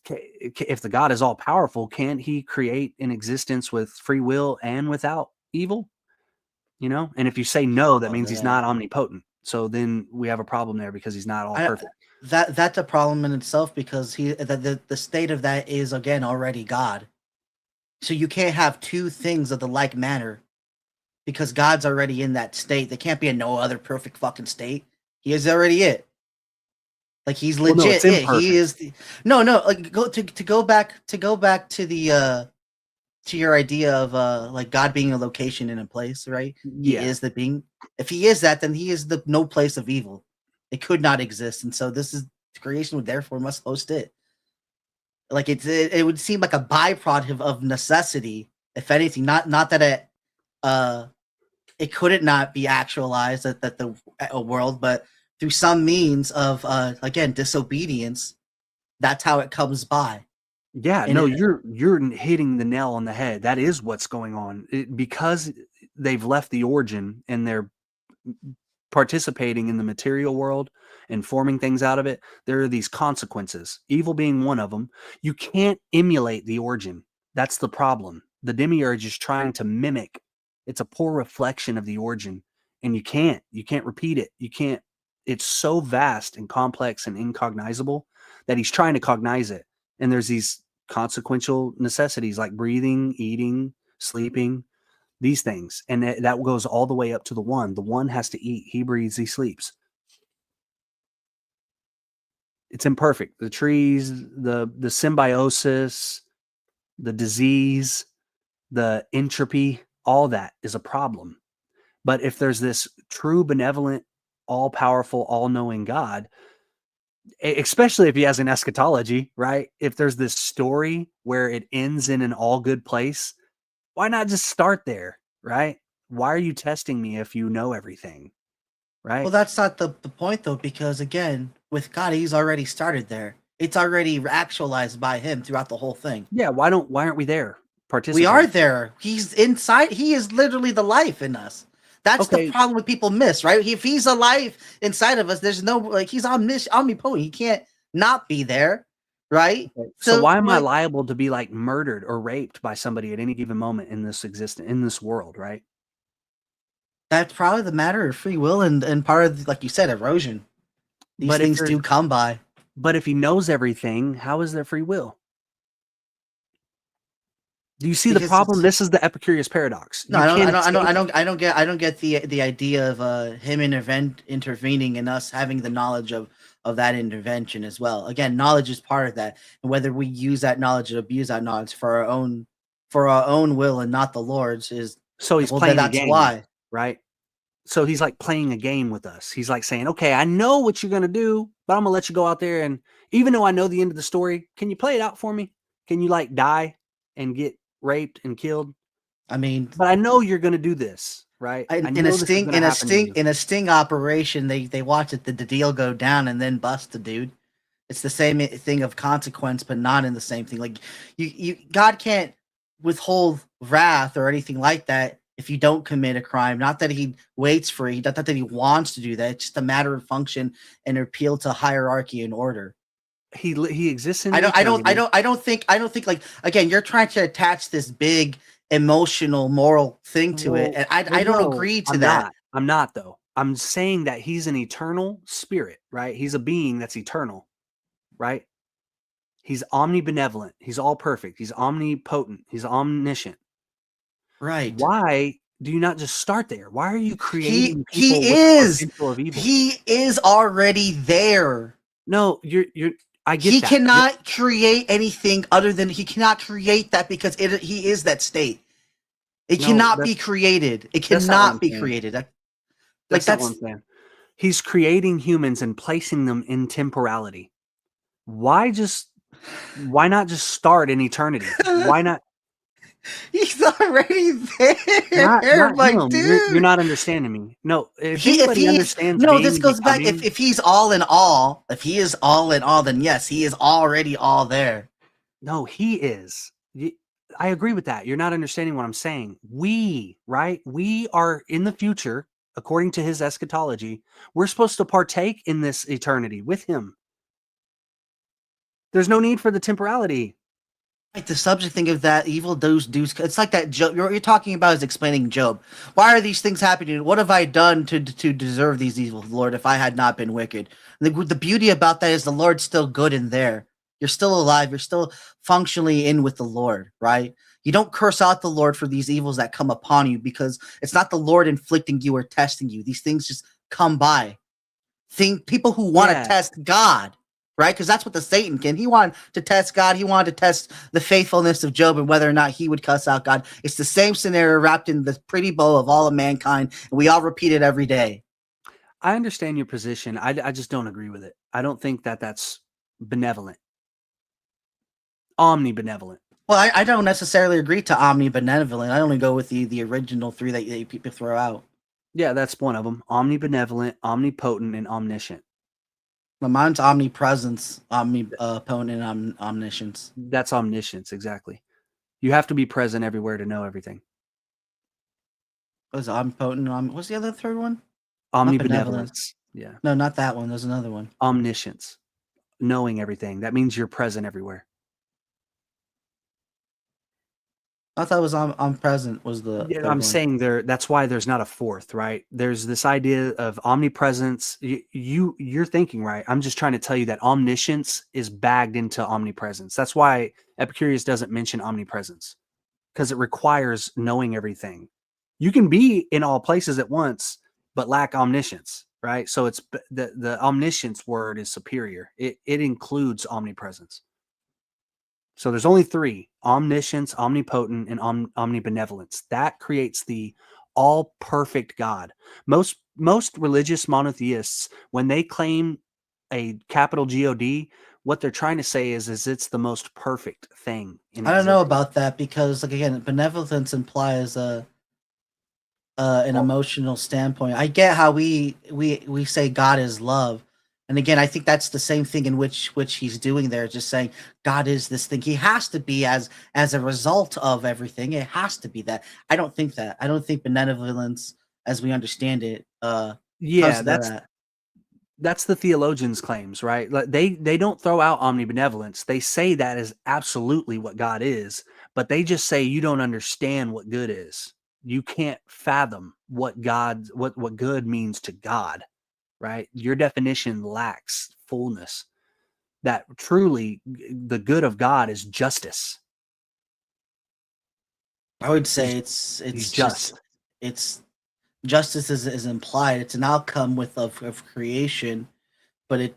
if the God is all powerful, can't he create an existence with free will and without evil? And if you say no, that means he's not omnipotent. So then we have a problem there, because he's not all perfect. That's a problem in itself, because the state of that is, again, already God. So you can't have two things of the like manner, because God's already in that state. There can't be a no other perfect fucking state. He is already it. Like he's legit it. He is the, no. Like go back to the to your idea of like God being a location in a place, right? Yeah. He is the being. If he is that, then he is the no place of evil. It could not exist, and so this is creation would therefore must host it. Like it would seem like a byproduct of necessity, if anything. Not that it couldn't not be actualized that the world, but through some means of again disobedience, that's how it comes by. Yeah, And no, it- you're hitting the nail on the head. That is what's going on. Because they've left the origin and they're participating in the material world and forming things out of it. There are these consequences, evil being one of them. You can't emulate the origin. That's the problem. The demiurge is trying to mimic. It's a poor reflection of the origin, and you can't repeat it. You can't. It's so vast and complex and incognizable that he's trying to cognize it. And there's these consequential necessities like breathing, eating, sleeping, these things. And that goes all the way up to the one. The one has to eat. He breathes, he sleeps. It's imperfect. The trees, the symbiosis, the disease, the entropy, all that is a problem. But if there's this true, benevolent, all-powerful, all-knowing God, especially if he has an eschatology, right? If there's this story where it ends in an all-good place, why not just start there, right? Why are you testing me if you know everything, right? Well, that's not the point, though, because, again, with God, he's already started there. It's already actualized by him throughout the whole thing. Yeah, why aren't we there? We are there. He's inside. He is literally the life in us. That's the problem with people miss, right? If he's alive inside of us, there's no, like, he's omnipotent. He can't not be there, right? Okay. So why am I liable to be like murdered or raped by somebody at any given moment in this world, right? That's probably the matter of free will and part of, like you said, erosion. These things do come by. But if he knows everything, how is there free will? Do you see the problem? This is the Epicurus paradox. No, I don't get the idea of him intervening and us having the knowledge of that intervention as well. Again, knowledge is part of that, and whether we use that knowledge or abuse that knowledge for our own will and not the Lord's is. So he's playing a game, right? So he's like playing a game with us. He's like saying, "Okay, I know what you're gonna do, but I'm gonna let you go out there, and even though I know the end of the story, can you play it out for me? Can you like die and get raped and killed? I mean, but I know you're going to do this, right? In a sting operation, they watch the deal go down and then bust the dude. It's the same thing of consequence, but not in the same thing. Like God can't withhold wrath or anything like that if you don't commit a crime. Not that he waits for it, not that he wants to do that. It's just a matter of function and appeal to hierarchy and order. He exists in. I don't think like, again, you're trying to attach this big emotional moral thing to it, and I don't agree to that. I'm not though. I'm saying that he's an eternal spirit, right? He's a being that's eternal, right? He's omnibenevolent. He's all perfect. He's omnipotent. He's omniscient. Right. Why do you not just start there? Why are you creating? He is already there. No, you're. I get he that. Cannot create anything other than he cannot create that because he is that state. It cannot be created. It cannot be created. That's what I'm saying. He's creating humans and placing them in temporality. Why not just start in eternity? Why not? He's already there. Not dude. You're not understanding me. No, if he understands. No, this goes back. If he's all in all, if he is all in all, then yes, he is already all there. No, he is. I agree with that. You're not understanding what I'm saying. We are in the future, according to his eschatology. We're supposed to partake in this eternity with him. There's no need for the temporality. Like the subject thing of that evil do's, it's like that Job. You're talking about is explaining Job. Why are these things happening? What have I done to deserve these evils, Lord, if I had not been wicked? The beauty about that is the Lord's still good in there. You're still alive. You're still functionally in with the Lord, right? You don't curse out the Lord for these evils that come upon you because it's not the Lord inflicting you or testing you. These things just come by. People who want to test God. Right? Because that's what the Satan can. He wanted to test God. He wanted to test the faithfulness of Job and whether or not he would cuss out God. It's the same scenario wrapped in the pretty bow of all of mankind. And we all repeat it every day. I understand your position. I just don't agree with it. I don't think that's benevolent. Omnibenevolent. Well, I don't necessarily agree to omnibenevolent. I only go with the original three that people throw out. Yeah, that's one of them. Omnibenevolent, omnipotent, and omniscient. Mine's omnipresence, omnipotent, and omniscience. That's omniscience, exactly. You have to be present everywhere to know everything. What was omnipotent? What's the other third one? Omnibenevolence. Yeah. No, not that one. There's another one. Omniscience. Knowing everything. That means you're present everywhere. I thought it was omnipresent was the Yeah, third I'm one. saying that's why there's not a fourth, right? There's this idea of omnipresence. You're thinking right. I'm just trying to tell you that omniscience is bagged into omnipresence. That's why Epicurus doesn't mention omnipresence, because it requires knowing everything. You can be in all places at once, but lack omniscience, right? So it's the omniscience word is superior. It includes omnipresence. So there's only three: omniscience, omnipotent, and omnibenevolence. That creates the all perfect God. Most religious monotheists, when they claim a capital God, what they're trying to say is it's the most perfect thing. I don't know about that because, like, again, benevolence implies an emotional standpoint. I get how we say God is love, and again, I think that's the same thing in which he's doing there, just saying God is this thing. He has to be as a result of everything. It has to be that. I don't think that. I don't think benevolence, as we understand it, Yeah, that's the theologians' claims, right? Like they don't throw out omnibenevolence. They say that is absolutely what God is, but they just say you don't understand what good is. You can't fathom what good means to God, right? Your definition lacks fullness. That truly the good of God is justice. I would say it's he's just it's justice is implied. It's an outcome of creation, but it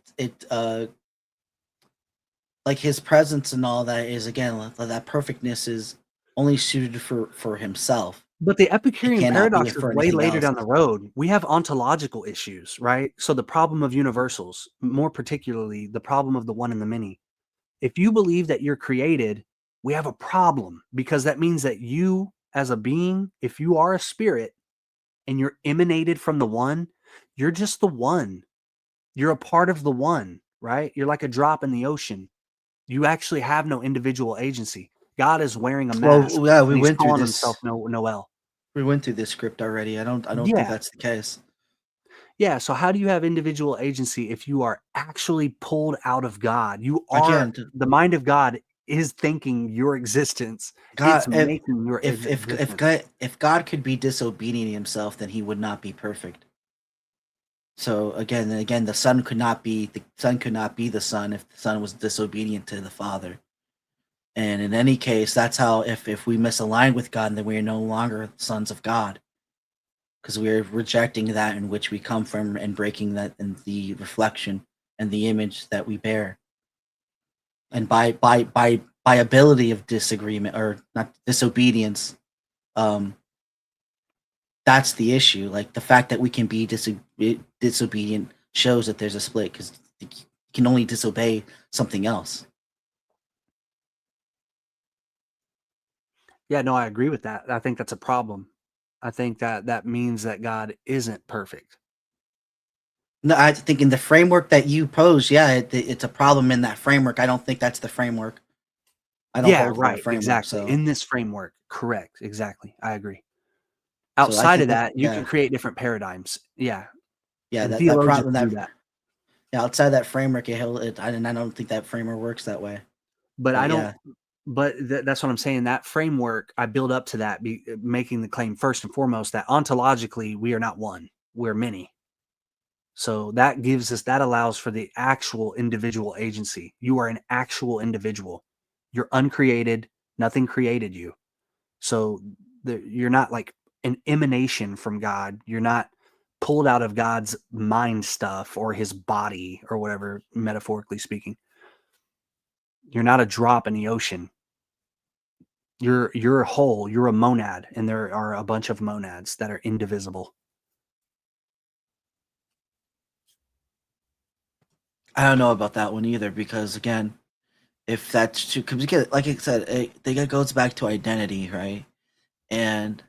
like his presence and all that is, again, that perfectness is only suited for himself. But the Epicurean cannot be paradox is for way anything later else. down the road. We have ontological issues, right? So the problem of universals, more particularly the problem of the one and the many. If you believe that you're created, we have a problem, because that means that you as a being, if you are a spirit and you're emanated from the one, you're just the one. You're a part of the one, right? You're like a drop in the ocean. You actually have no individual agency. God is wearing a mask. Well, yeah, we and he's went through calling this. himself Noel. We went through this script already. I don't think Yeah. that's the case. Yeah, so how do you have individual agency if you are actually pulled out of God? You are Again, the mind of God is thinking your existence. God, It's making your if God could be disobedient himself, then he would not be perfect. So again, the son could not be the son if the son was disobedient to the father. And in any case, that's how if we misalign with God, then we are no longer sons of God, because we are rejecting that in which we come from and breaking that in the reflection and the image that we bear. And by ability of disagreement, or not disobedience, that's the issue. Like the fact that we can be disobedient shows that there's a split, because you can only disobey something else. Yeah, no, I agree with that. I think that's a problem. I think that means that God isn't perfect. No, I think in the framework that you pose, yeah, it's a problem in that framework. I don't think that's the framework. I don't hold to that framework. Exactly. So. In this framework, correct. Exactly. I agree. So I Outside think of that, you yeah. can create different paradigms. Yeah. Yeah, And that theologians problem do that. that. Yeah, outside that framework, I don't think that framework works that way. But I don't. Yeah. But that's what I'm saying. That framework, I build up to that, making the claim first and foremost that ontologically we are not one, we're many. So that allows for the actual individual agency. You are an actual individual. You're uncreated. Nothing created you. So you're not like an emanation from God. You're not pulled out of God's mind stuff or his body or whatever, metaphorically speaking. You're not a drop in the ocean. You're a whole, you're a monad, and there are a bunch of monads that are indivisible. I don't know about that one either, because again, if that's true, because like I said, it goes back to identity, right? And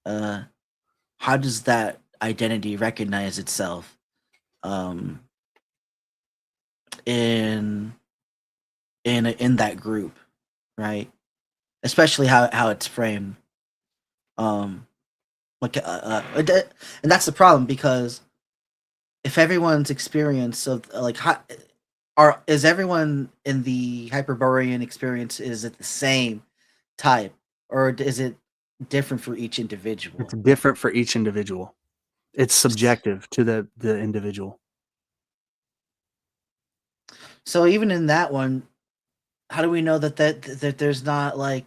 how does that identity recognize itself in that group, right? Especially how it's framed. And that's the problem, because if everyone's experience of is everyone in the Hyperborean experience, is it the same type? or is it different for each individual? It's different for each individual. It's subjective to the individual. So even in that one, how do we know that there's not like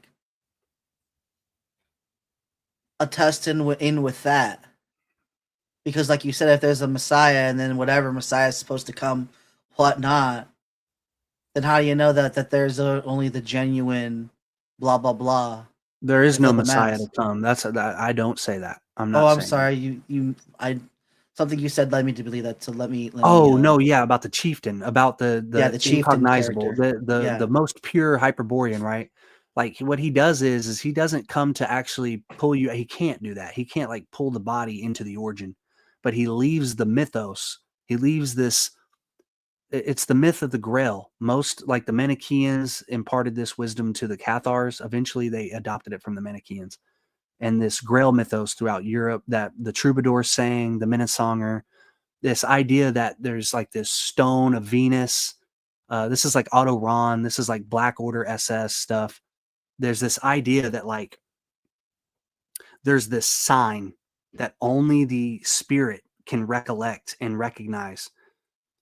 a test in with that? Because like you said, if there's a Messiah and then whatever Messiah is supposed to come, whatnot, then how do you know that there's only the genuine blah blah blah? There is no the Messiah mass? to come. That's I don't say that. I'm not. Oh, I'm saying sorry. Something you said led me to believe that. So let me. Oh no, yeah, about the chieftain, about the the chieftain incognizable, character. the most pure Hyperborean, right? Like what he does is he doesn't come to actually pull you. He can't do that. He can't like pull the body into the origin, but he leaves the mythos. He leaves this. It's the myth of the Grail. Most like the Manichaeans imparted this wisdom to the Cathars. Eventually, they adopted it from the Manichaeans. And this Grail mythos throughout Europe that the troubadours sang, the Minnesonger, this idea that there's like this stone of Venus. This is like Otto Rahn. This is like Black Order SS stuff. There's this idea that like there's this sign that only the spirit can recollect and recognize.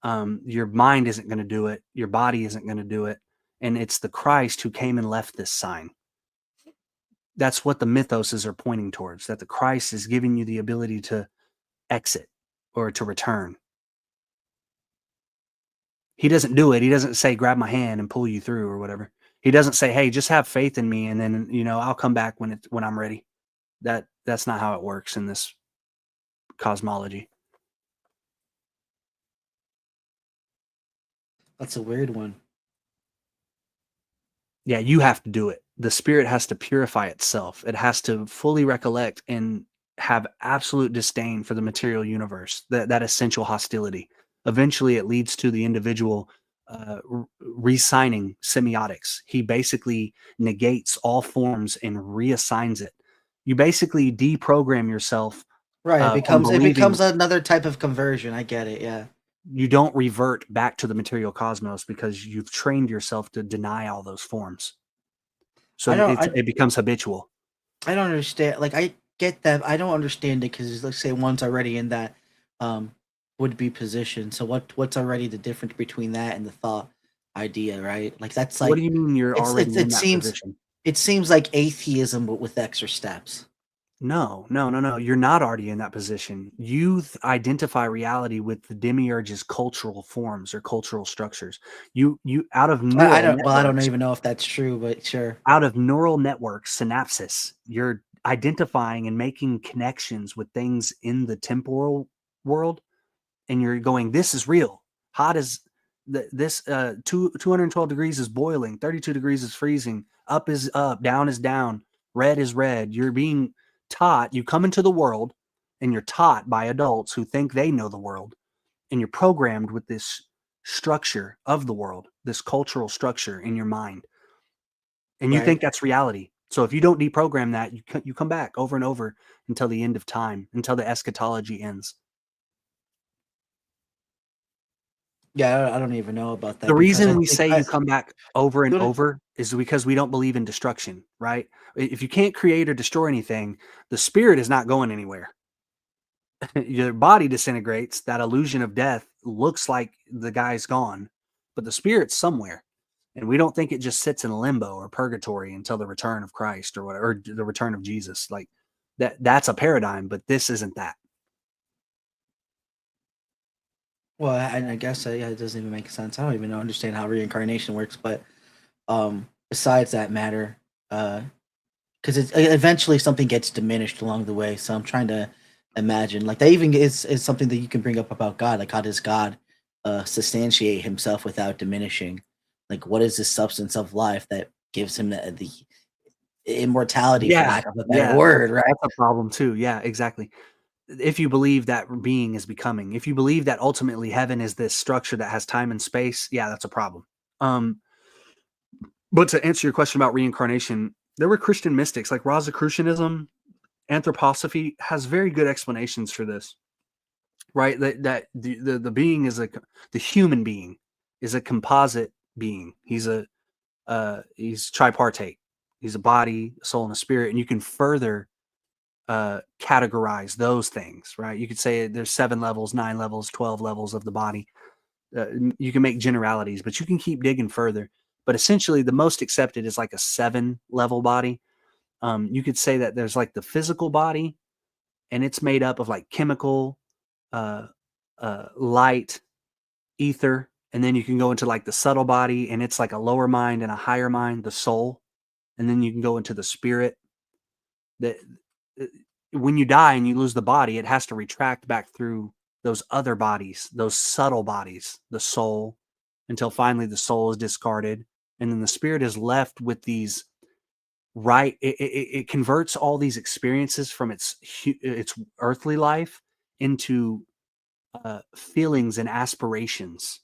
Your mind isn't going to do it. Your body isn't going to do it. And it's the Christ who came and left this sign. That's what the mythoses are pointing towards, that the Christ is giving you the ability to exit or to return. He doesn't do it. He doesn't say, grab my hand and pull you through or whatever. He doesn't say, hey, just have faith in me. And then, I'll come back when I'm ready. That's not how it works in this cosmology. That's a weird one. Yeah, you have to do it. The spirit has to purify itself. It has to fully recollect and have absolute disdain for the material universe, that essential hostility. Eventually, it leads to the individual reassigning semiotics. He basically negates all forms and reassigns it. You basically deprogram yourself. Right. It becomes another type of conversion. I get it. Yeah. You don't revert back to the material cosmos because you've trained yourself to deny all those forms. So it becomes habitual. I don't understand. Like, I get that. I don't understand it because, let's say, one's already in that would-be position. So what's already the difference between that and the thought idea, right? Like, that's like. What do you mean you're already in that position? It seems like atheism, but with extra steps. No. You're not already in that position. You identify reality with the demiurge's cultural forms or cultural structures. You out of neural I don't even know if that's true, but sure. Out of neural networks, synapses, you're identifying and making connections with things in the temporal world, and you're going, this is real. Hot as this 212 degrees is boiling, 32 degrees is freezing, up is up, down is down, red is red. You're being taught, you come into the world and you're taught by adults who think they know the world, and you're programmed with this structure of the world, this cultural structure in your mind, and you think that's reality. So if you don't deprogram that, you come back over and over until the end of time, until the eschatology ends. Yeah, I don't even know about that. The reason we say you come back over and over is because we don't believe in destruction, right? If you can't create or destroy anything, the spirit is not going anywhere. Your body disintegrates. That illusion of death looks like the guy's gone, but the spirit's somewhere. And we don't think it just sits in limbo or purgatory until the return of Christ or whatever, or the return of Jesus. Like that's a paradigm, but this isn't that. Well, I guess it doesn't even make sense. I don't even understand how reincarnation works, but besides that matter, because eventually something gets diminished along the way. So I'm trying to imagine, like, that even is something that you can bring up about God. Like, how does God substantiate himself without diminishing? Like, what is the substance of life that gives him the immortality, for lack of a better word, right? That's a problem too. Yeah, exactly. If you believe that being is becoming, if you believe that ultimately heaven is this structure that has time and space, yeah, that's a problem. But to answer your question about reincarnation, there were Christian mystics like Rosicrucianism, anthroposophy has very good explanations for this, right? That the being is the human being is a composite being. He's tripartite. He's a body, a soul, and a spirit. And you can further categorize those things, right? You could say there's 7 levels, 9 levels, 12 levels of the body. You can make generalities, but you can keep digging further. But essentially, the most accepted is like a 7-level body. You could say that there's like the physical body, and it's made up of like chemical, light, ether. And then you can go into like the subtle body, and it's like a lower mind and a higher mind, the soul. And then you can go into the spirit. That when you die and you lose the body, it has to retract back through those other bodies, those subtle bodies, the soul, until finally the soul is discarded. And then the spirit is left with these, right? It converts all these experiences from its earthly life into feelings and aspirations.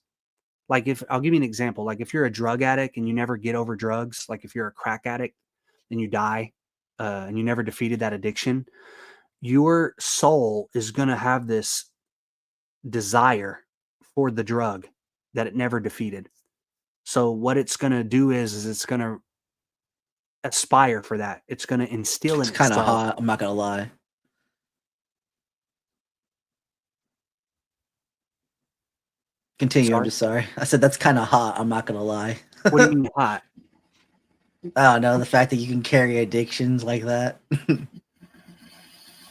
Like if I'll give you an example, like if you're a drug addict and you never get over drugs, like if you're a crack addict and you die and you never defeated that addiction, your soul is going to have this desire for the drug that it never defeated. So what it's going to do is it's going to aspire for that. It's going to instill in It's kind of itself. hot. I'm not gonna lie. Continue. I'm just sorry. I said that's kind of hot. I'm not gonna lie. What do you mean hot? I don't know, the fact that you can carry addictions like that.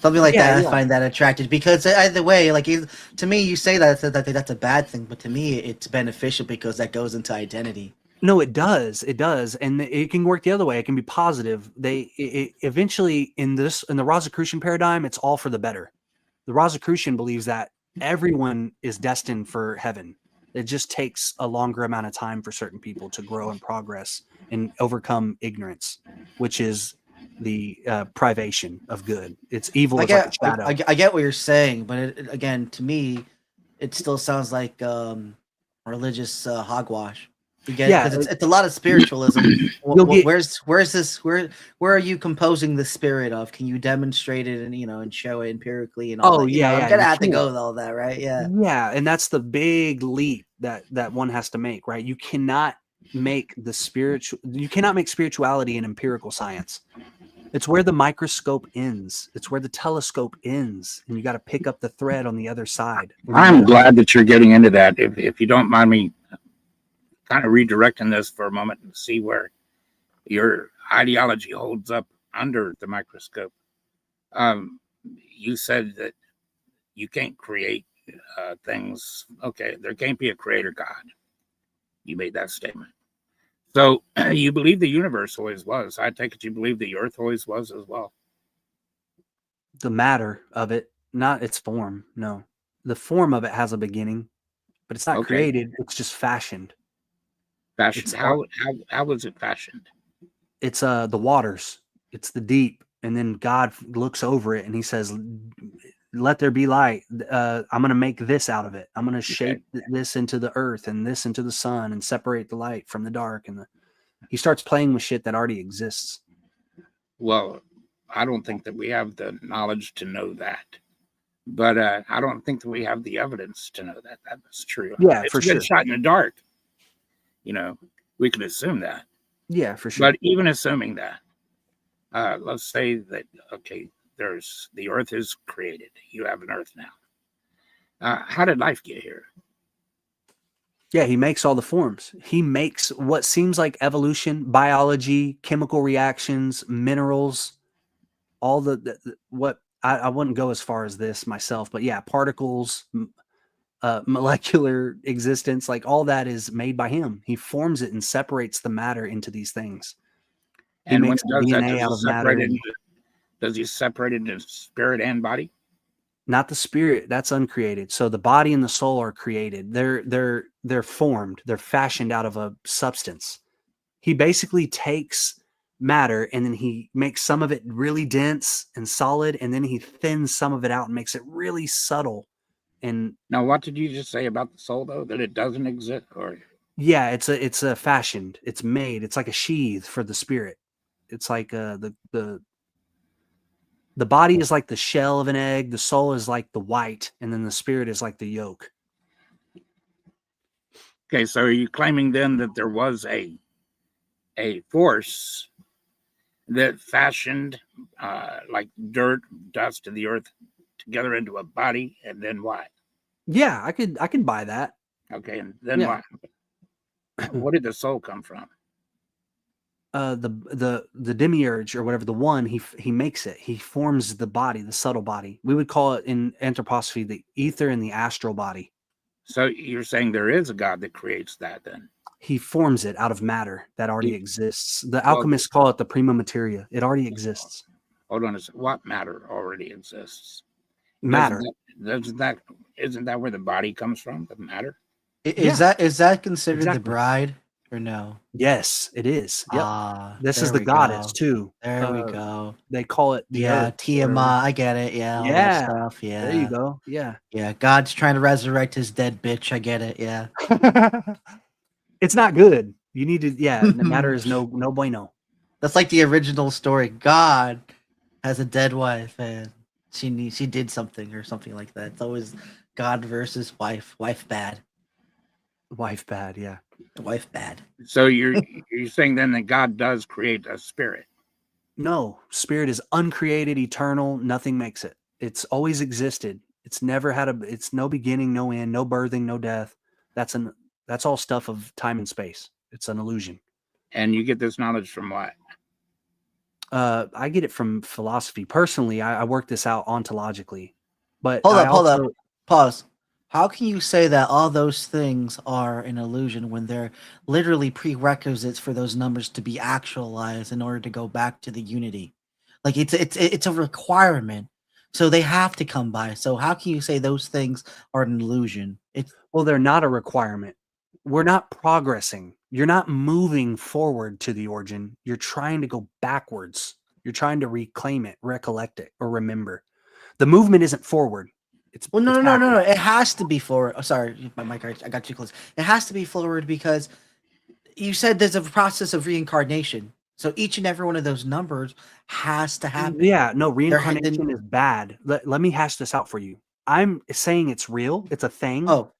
Something like Yeah, that, yeah. I find that attractive because either way, like to me, you say that that's a bad thing, but to me, it's beneficial because that goes into identity. No, it does. It does, and it can work the other way. It can be positive. Eventually in the Rosicrucian paradigm, it's all for the better. The Rosicrucian believes that everyone is destined for heaven. It just takes a longer amount of time for certain people to grow and progress and overcome ignorance, which is the privation of good. It's evil. Is like a shadow. I get what you're saying, but again, to me, it still sounds like religious hogwash. Yeah, because it's a lot of spiritualism. Where's this? Where are you composing the spirit of? Can you demonstrate it and show it empirically and all that? I'm gonna have to go with all that, right? Yeah. Yeah, and that's the big leap that one has to make, right? You cannot make spirituality an empirical science. It's where the microscope ends. It's where the telescope ends, and you got to pick up the thread on the other side. I'm glad that you're getting into that. If you don't mind me kind of redirecting this for a moment and see where your ideology holds up under the microscope. You said that you can't create things. Okay, there can't be a creator God. You made that statement. So you believe the universe always was. I take it you believe the earth always was as well. The matter of it, not its form. No, the form of it has a beginning, but it's not created. It's just fashioned. Fashioned. How was it fashioned? It's the waters. It's the deep, and then God looks over it and He says, "Let there be light. I'm going to make this out of it. I'm going to shape this into the earth and this into the sun and separate the light from the dark." And He starts playing with shit that already exists. Well, I don't think that we have the knowledge to know that, but I don't think that we have the evidence to know that that's true. Yeah, it's for been sure. shot in the dark. We can assume that. Yeah, for sure. But even assuming that, let's say that there's the earth is created. You have an earth now. How did life get here? Yeah, He makes all the forms. He makes what seems like evolution, biology, chemical reactions, minerals, all what I wouldn't go as far as this myself, but yeah, particles, molecular existence, like all that is made by Him. He forms it and separates the matter into these things. He And makes when he does DNA out of matter. Does He separate it into spirit and body? Not the spirit, that's uncreated. So the body and the soul are created. They're formed. They're fashioned out of a substance. He basically takes matter and then He makes some of it really dense and solid, and then He thins some of it out and makes it really subtle. And now, what did you just say about the soul, though? That it doesn't exist, or yeah, it's a fashioned. It's made. It's like a sheath for the spirit. It's like the body is like the shell of an egg. The soul is like the white, and then the spirit is like the yolk. okay. So, are you claiming then that there was a force that fashioned like dirt, dust, and the earth together into a body, and then what? Yeah, I can buy that. Okay, and then Yeah. what? Where did the soul come from? The demiurge or whatever, the one, he makes it. He forms the body, the subtle body. We would call it in anthroposophy the ether and the astral body. So you're saying there is a God that creates that then? He forms it out of matter that already exists. The Well- alchemists call it the prima materia. It already exists. Hold on a second. What matter already exists? Matter. Isn't that where the body comes from? The matter? Is that considered Exactly. the bride or no? Yes, it is. Yep. this is there the we goddess go. too. There we go. They call it the Yeah, earth, Tiamat. I get it. Yeah, all that Yeah. stuff. Yeah, There you go. Yeah. Yeah, God's trying to resurrect his dead bitch. I get it. Yeah. It's not good. You need to. Yeah, the matter is no bueno. That's like the original story. God has a dead wife, and she did something or something like that. It's always God versus wife. Wife bad. Wife bad. Yeah. Wife bad. So you're saying then that God does create a spirit? No, spirit is uncreated, eternal. Nothing makes it. It's always existed. It's never had a. It's no beginning, no end, no birthing, no death. That's all stuff of time and space. It's an illusion. And you get this knowledge from what? I get it from philosophy. Personally, I work this out ontologically. But Hold I up. also- Pause. How can you say that all those things are an illusion when they're literally prerequisites for those numbers to be actualized in order to go back to the unity? Like it's a requirement. So they have to come by. So how can you say those things are an illusion? Well, they're not a requirement. We're not progressing. You're not moving forward to the origin. You're trying to go backwards. You're trying to reclaim it, recollect it, or remember. The movement isn't forward. It's Well, it's no. backward. It has to be forward. Oh, sorry, my mic. I got too close. It has to be forward because you said there's a process of reincarnation. So each and every one of those numbers has to happen. Yeah, no, There had been- reincarnation is bad. Let me hash this out for you. I'm saying it's real. It's a thing. Oh,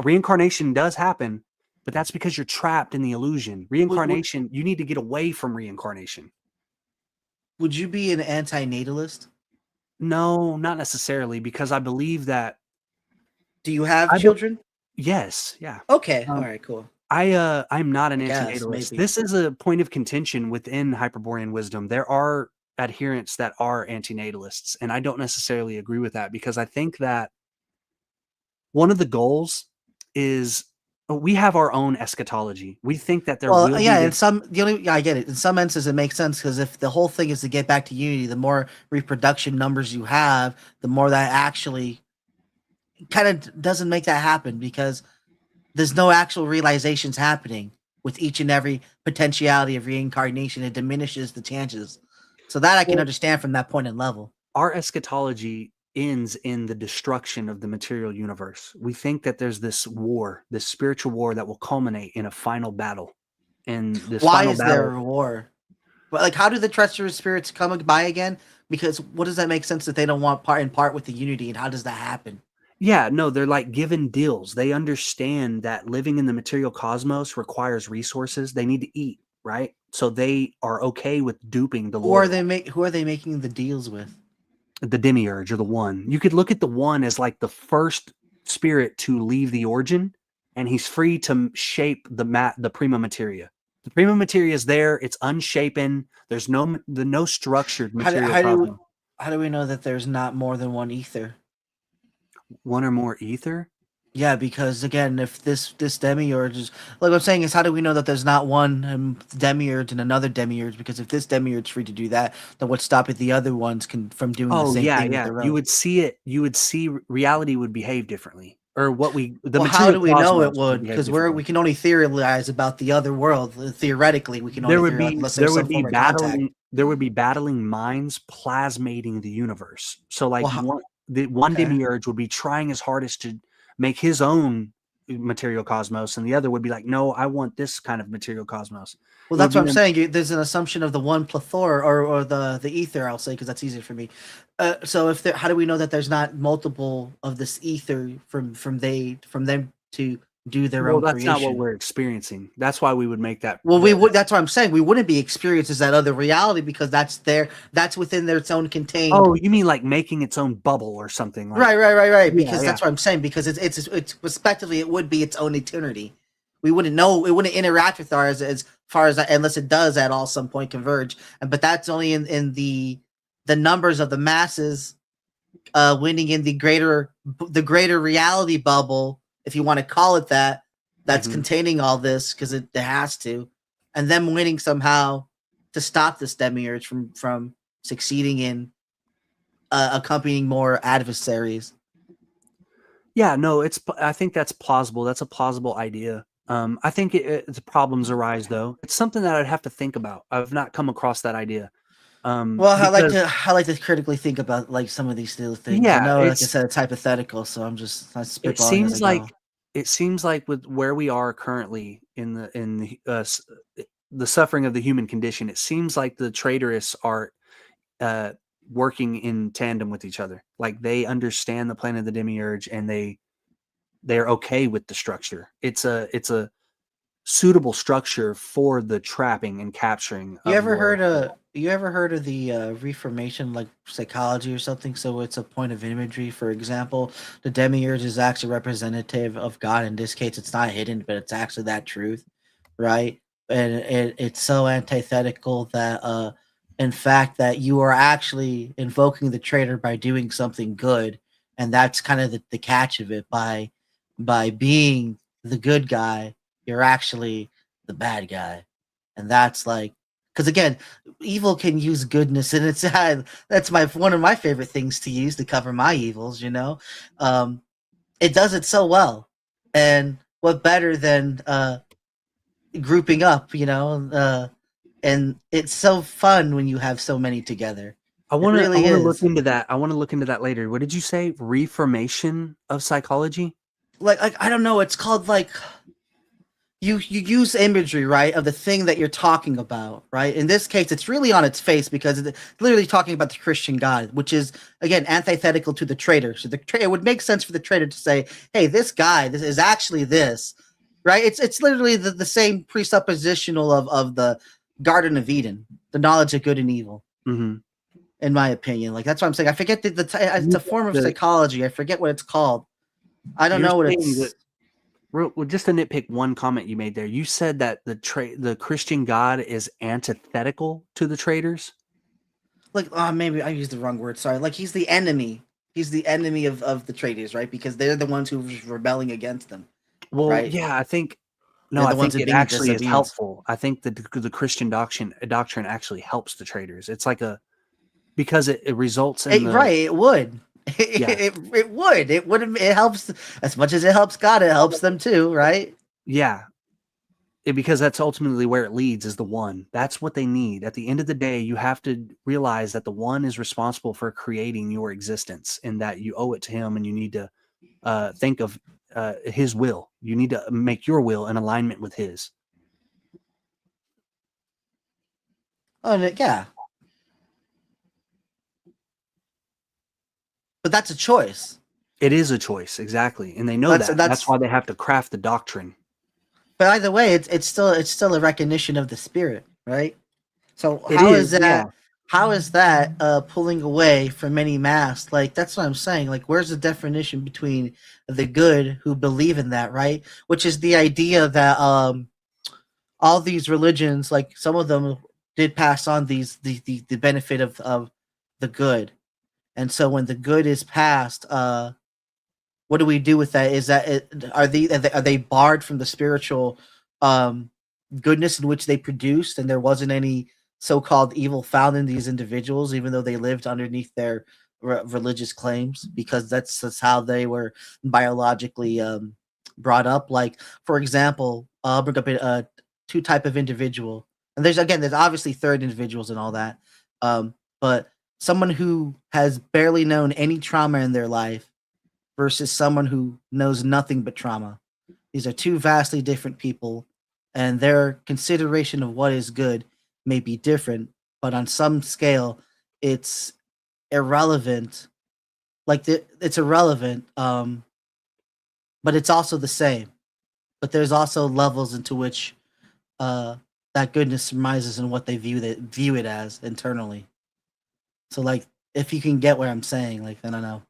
Reincarnation does happen, but that's because you're trapped in the illusion. Reincarnation, you need to get away from reincarnation. would you be an anti-natalist? No, not necessarily, because I believe that. Do you have I be- children? Yes, yeah. Okay, all right, cool. I'm not an I guess, antinatalist. maybe. This is a point of contention within Hyperborean wisdom. There are adherents that are antinatalists, and I don't necessarily agree with that because I think that one of the goals is we have our own eschatology. We think that there will Yeah, be in some I get it. In some instances, it makes sense because if the whole thing is to get back to unity, the more reproduction numbers you have, the more that actually kind of doesn't make that happen because there's no actual realizations happening with each and every potentiality of reincarnation. It diminishes the chances. So that I can Well- understand from that point and level. our eschatology ends in the destruction of the material universe. We think that there's this war, this spiritual war that will culminate in a final battle. And this Why final is battle, there a war? But like, how do the treacherous spirits come by again? Because what does that make sense that they don't want part with the unity, and how does that happen? Yeah, no, they're like given deals. They understand that living in the material cosmos requires resources. They need to eat, right? So they are okay with duping the Who are Lord. Who are they making the deals with? The demiurge or the one. You could look at the one as like the first spirit to leave the origin, and he's free to shape the prima materia. The prima materia is there. It's unshapen. There's no structured material cosmos. How do we know that there's not more than one ether? One or more ether? Yeah, because again, if this demiurge is like I'm saying is, how do we know that there's not one demiurge and another demiurge? Because if this demiurge is free to do that, then what's stopping the other ones from doing the Oh same yeah, thing? yeah. With their You own? would see it. You would see reality would behave differently, or what we. Well, how do we know it cosmos would? behave Because differently. we can only theorize about the other world. Theoretically, we can only there would theorize be unless there there's would some be form of contact. battling minds plasmating the universe. So like Well, one okay. demiurge would be trying his hardest to make his own material cosmos, and the other would be like, no, I want this kind of material cosmos. Well, It would that's what be I'm them- saying. There's an assumption of the one plethora or the ether. I'll say because that's easier for me. So how do we know that there's not multiple of this ether from them to do their Well, own that's creation. not what we're experiencing. That's why we would make that. Well, we would. That's what I'm saying. We wouldn't be experienced as that other reality because that's within their own contained. Oh, you mean like making its own bubble or something? Like, Right. Yeah, Because that's what I'm saying. Because it's respectively, it would be its own eternity. We wouldn't know. It wouldn't interact with ours as far as unless it does at all some point converge. But that's only in the numbers of the masses winning in the greater reality bubble, if you want to call it that. That's containing all this because it has to, and them winning somehow to stop this demiurge from succeeding in accompanying more adversaries. Yeah, no, I think that's plausible. That's a plausible idea. I think the problems arise though. It's something that I'd have to think about. I've not come across that idea. Well, I like to critically think about like some of these things. Yeah, I know, like I said, it's hypothetical, so I'm spitballing. It seems like it seems like with where we are currently in the suffering of the human condition, it seems like the traitorists are working in tandem with each other. Like they understand the plan of the demiurge and they're okay with the structure. It's a suitable structure for the trapping and capturing. You ever heard of the Reformation, like psychology or something? So it's a point of imagery. For example, the demiurge is actually representative of God. In this case, it's not hidden, but it's actually that truth, right? And it's so antithetical that, in fact, that you are actually invoking the traitor by doing something good, and that's kind of the catch of it. By being the good guy, you're actually the bad guy, and that's like. Because again, evil can use goodness, and it's that's one of my favorite things to use to cover my evils. It does it so well, and what better than grouping up? And it's so fun when you have so many together. I want to look into that. I want to look into that later. What did you say? Reformation of psychology? Like I don't know. It's called like. You use imagery, right, of the thing that you're talking about, right? In this case, it's really on its face because it's literally talking about the Christian God, which is, again, antithetical to the traitor. So it would make sense for the traitor to say, hey, this is actually this, right? It's literally the same presuppositional of the Garden of Eden, the knowledge of good and evil, in my opinion. Like, that's what I'm saying. I forget it's a form of psychology. I forget what it's called. I don't know what it's... Well, just to nitpick one comment you made there, you said that the Christian God is antithetical to the traitors. Like, maybe I used the wrong word. Sorry. Like he's the enemy. He's the enemy of the traitors, right? Because they're the ones who were rebelling against them. Well, right? Yeah, I think it actually is helpful. I think that the Christian doctrine actually helps the traitors. It's like because it results in right. It would. It would. It helps as much as it helps God. It helps them too, right? Yeah, because that's ultimately where it leads. Is the one. That's what they need. At the end of the day, you have to realize that the one is responsible for creating your existence, and that you owe it to him, and you need to think of his will. You need to make your will in alignment with his. Oh yeah. But that's a choice. It is a choice, exactly, and they know that. That's why they have to craft the doctrine. But either way, it's still a recognition of the spirit, right? So how is that pulling away from any mass? Like that's what I'm saying. Like where's the definition between the good who believe in that, right? Which is the idea that all these religions, like some of them did pass on the benefit of the good. And so when the good is passed, what do we do with that? Is that are they barred from the spiritual goodness in which they produced, and there wasn't any so-called evil found in these individuals, even though they lived underneath their religious claims, because that's how they were biologically brought up. Like, for example, I'll bring up two type of individual, and there's obviously third individuals and all that, but someone who has barely known any trauma in their life versus someone who knows nothing but trauma. These are two vastly different people, and their consideration of what is good may be different, but on some scale, it's irrelevant. Like it's irrelevant, but it's also the same. but there's also levels into which that goodness surmises in what they view it as internally. So like, if you can get what I'm saying, like, I don't know.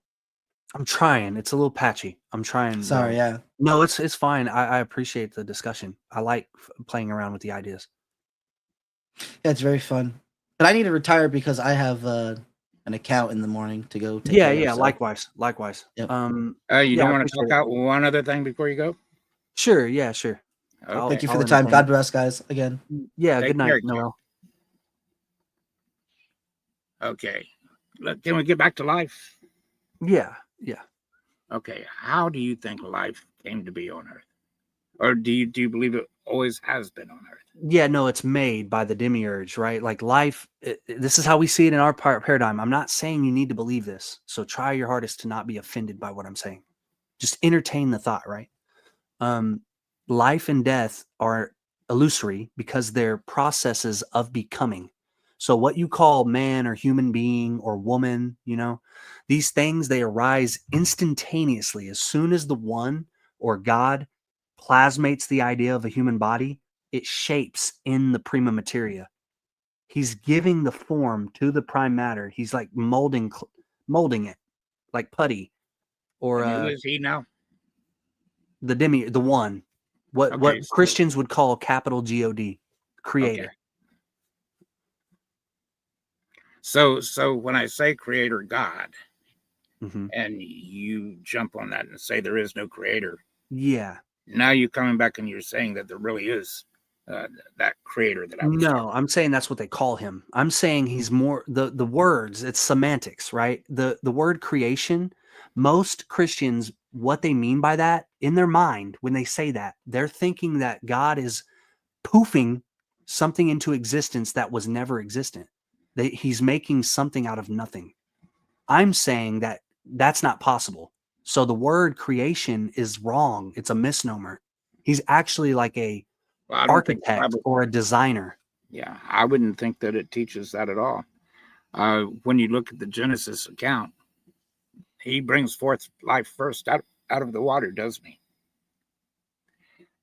I'm trying. It's a little patchy. I'm trying. Sorry, yeah. No, it's fine. I appreciate the discussion. I like playing around with the ideas. Yeah, it's very fun. But I need to retire because I have an account in the morning to go take Yeah, care of, yeah. so- Likewise. Yep. You yeah, don't I want to appreciate talk it. out one other thing before you go? Sure. Yeah. Sure. Okay. Thank you for I'll the time. entertain God it. bless, guys. Again. Yeah. Take Good night, care, Noel. Okay. Can we get back to life? Yeah. Yeah. Okay. How do you think life came to be on Earth? Or do you believe it always has been on Earth? Yeah, no, it's made by the demiurge, right? Like life, this is how we see it in our paradigm. I'm not saying you need to believe this, so try your hardest to not be offended by what I'm saying. Just entertain the thought, right? Life and death are illusory because they're processes of becoming. So what you call man or human being or woman, these things, they arise instantaneously. As soon as the one or God plasmates the idea of a human body, it shapes in the prima materia. He's giving the form to the prime matter. He's like molding it like putty. Or And who is he now? the one. What Okay, so- Christians would call capital God, creator. Okay. So when I say creator God, and you jump on that and say there is no creator, Yeah. now you're coming back and you're saying that there really is that creator that I was No, I'm saying that's what they call him. I'm saying he's more the words, it's semantics, right? The word creation, most Christians, what they mean by that in their mind when they say that, they're thinking that God is poofing something into existence that was never existent. He's making something out of nothing. I'm saying that that's not possible. So the word creation is wrong. It's a misnomer. He's actually like a Well, I don't think the architect Bible- or a designer. Yeah, I wouldn't think that it teaches that at all. When you look at the Genesis account, he brings forth life first out of the water, doesn't he?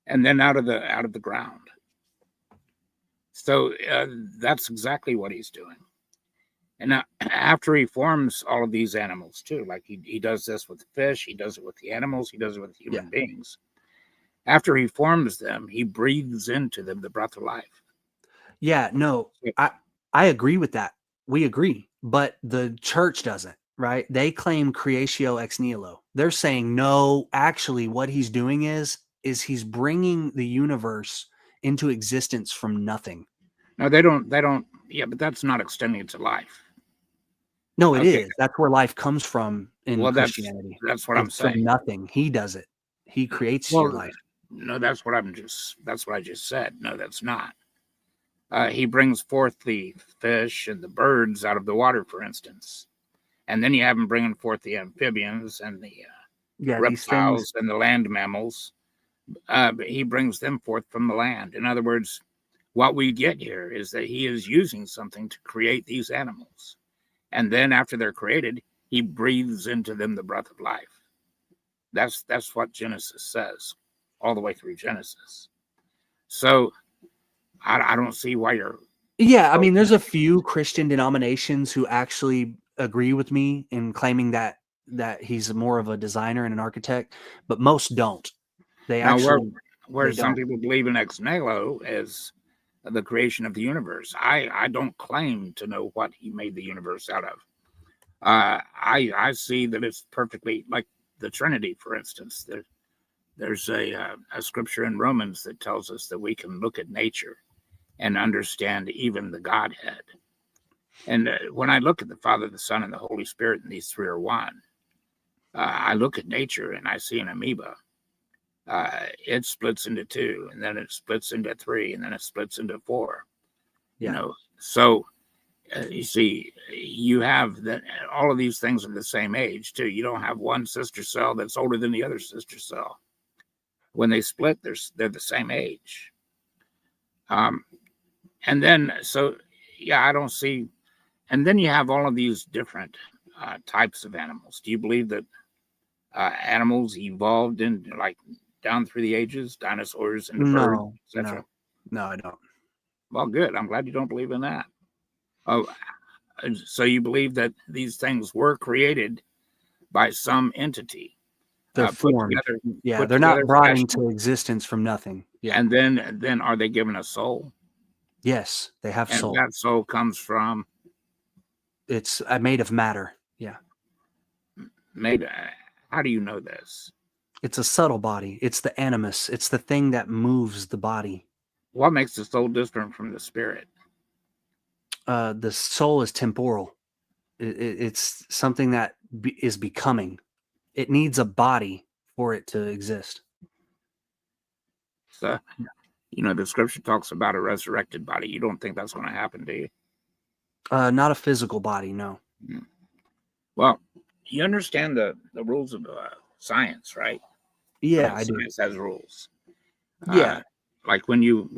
And then out of the ground. So that's exactly what he's doing. And now, after he forms all of these animals too, like he does this with the fish, he does it with the animals, he does it with human beings. After he forms them, he breathes into them the breath of life. Yeah, no, I agree with that. We agree, but the church doesn't, right? They claim creatio ex nihilo. They're saying, no, actually what he's doing is he's bringing the universe into existence from nothing. No, they don't, yeah, but that's not extending it to life. No, it is. Okay. That's where life comes from in Well, Christianity. that's what I'm It's from saying. nothing. He does it. He creates your Well, life. No, that's what I just said. No, that's not. He brings forth the fish and the birds out of the water, for instance. And then you have him bringing forth the amphibians and the Yeah, these reptiles things. and the land mammals. But he brings them forth from the land. In other words, what we get here is that he is using something to create these animals. And then after they're created, he breathes into them the breath of life. That's what Genesis says, all the way through Genesis. So I don't see why you're... Yeah, I mean, there's a few Christian denominations who actually agree with me in claiming that he's more of a designer and an architect, but most don't. They Now, actually where they some don't. people believe in ex nihilo as the creation of the universe, I don't claim to know what he made the universe out of. I see that it's perfectly like the Trinity, for instance. There's a scripture in Romans that tells us that we can look at nature and understand even the Godhead. And when I look at the Father, the Son, and the Holy Spirit, and these three are one, I look at nature and I see an amoeba. It splits into two, and then it splits into three, and then it splits into four. Yeah. You know, so you see, you have that. All of these things are the same age too. You don't have one sister cell that's older than the other sister cell. When they split, they're the same age. And then so yeah, I don't see. And then you have all of these different types of animals. Do you believe that animals evolved in like down through the ages, dinosaurs and the birds, No, etc.? no, I don't. Well, good. I'm glad you don't believe in that. Oh, so you believe that these things were created by some entity? They're put formed. together, Yeah, put they're not together brought special- into existence from nothing. Yeah. And then are they given a soul? Yes, they have And soul. that soul comes from It's made of matter. Yeah. maybe. How do you know this? It's a subtle body. It's the animus. It's the thing that moves the body. What makes the soul different from the spirit? The soul is temporal. It's something that is becoming. It needs a body for it to exist. So, the scripture talks about a resurrected body. You don't think that's going to happen, do you? Not a physical body, no. Well, you understand the rules of science, right? Yeah, I do. Science has rules. Yeah. Like when you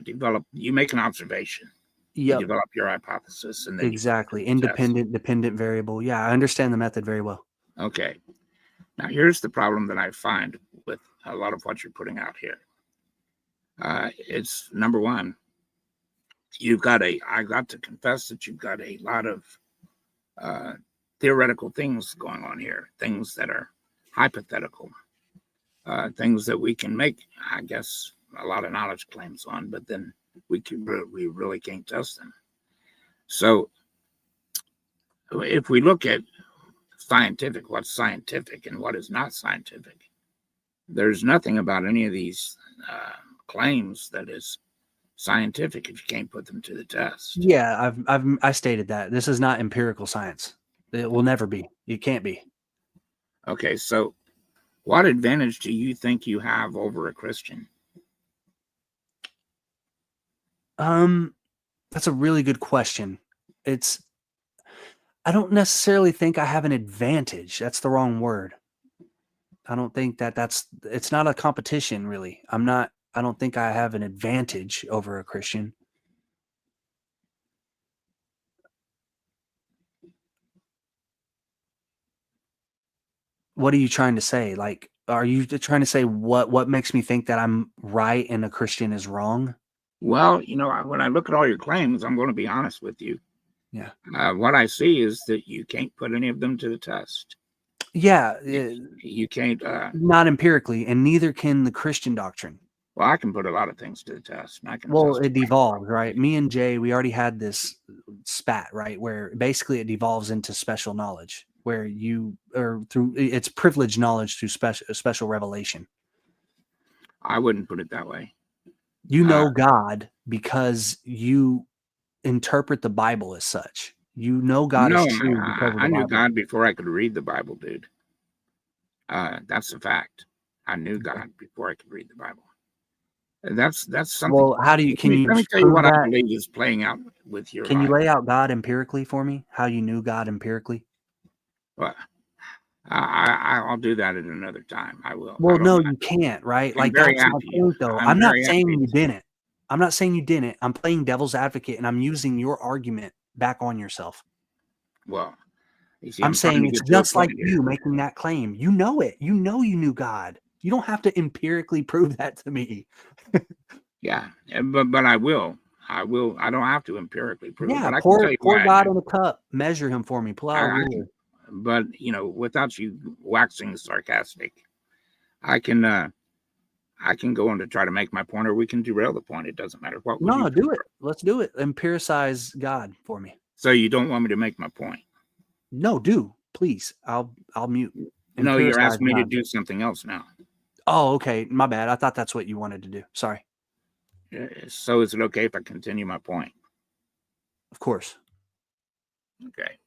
develop, you make an observation. Yep. You develop your hypothesis, and then Exactly. Independent, dependent variable. Yeah, I understand the method very well. Okay. Now, here's the problem that I find with a lot of what you're putting out here. It's number one, I got to confess that you've got a lot of theoretical things going on here, things that are hypothetical, things that we can make, I guess, a lot of knowledge claims on, but then we really can't test them. So if we look at scientific, what's scientific and what is not scientific, there's nothing about any of these claims that is scientific if you can't put them to the test. Yeah, I stated that. This is not empirical science. It will never be. It can't be. Okay, so what advantage do you think you have over a Christian? That's a really good question. I don't necessarily think I have an advantage. That's the wrong word. I don't think it's not a competition, really. I don't think I have an advantage over a Christian. What are you trying to say? Like, are you trying to say what makes me think that I'm right and a Christian is wrong? Well, when I look at all your claims, I'm going to be honest with you. Yeah. What I see is that you can't put any of them to the test. Yeah. You can't. Not empirically, and neither can the Christian doctrine. Well, I can put a lot of things to the test. And I can It devolves, right? Me and Jay, we already had this spat, right? Where basically it devolves into special knowledge, where it's privileged knowledge through special revelation. I wouldn't put it that way. You know God because you interpret the Bible as such. You know God is true because of the I knew Bible. God before I could read the Bible, dude. That's a fact. I knew God before I could read the Bible. And that's something. Well, how do you? Can you? Let me tell you what I believe is playing out with your. Can you life. lay out God empirically for me? How you knew God empirically? Well, I'll do that at another time. I will. Well, no, you can't, right? Like that's my point, though. I'm not saying you didn't. I'm not saying you didn't. I'm playing devil's advocate, and I'm using your argument back on yourself. Well, you see, I'm saying it's just like you making that claim. You know it. You know you knew God. You don't have to empirically prove that to me. Yeah, but I will. I don't have to empirically prove it. Yeah, But pour God in a cup. Measure him for me. Pull out a ruler. But without you waxing sarcastic, I can go on to try to make my point, or we can derail the point. It doesn't matter what. No, do it. Let's do it. Empiricize God for me. So you don't want me to make my point? No, do please. I'll mute. No, you're Empiricize asking me to God. do something else now. Oh, okay. My bad. I thought that's what you wanted to do. Sorry. So is it okay if I continue my point? Of course. Okay.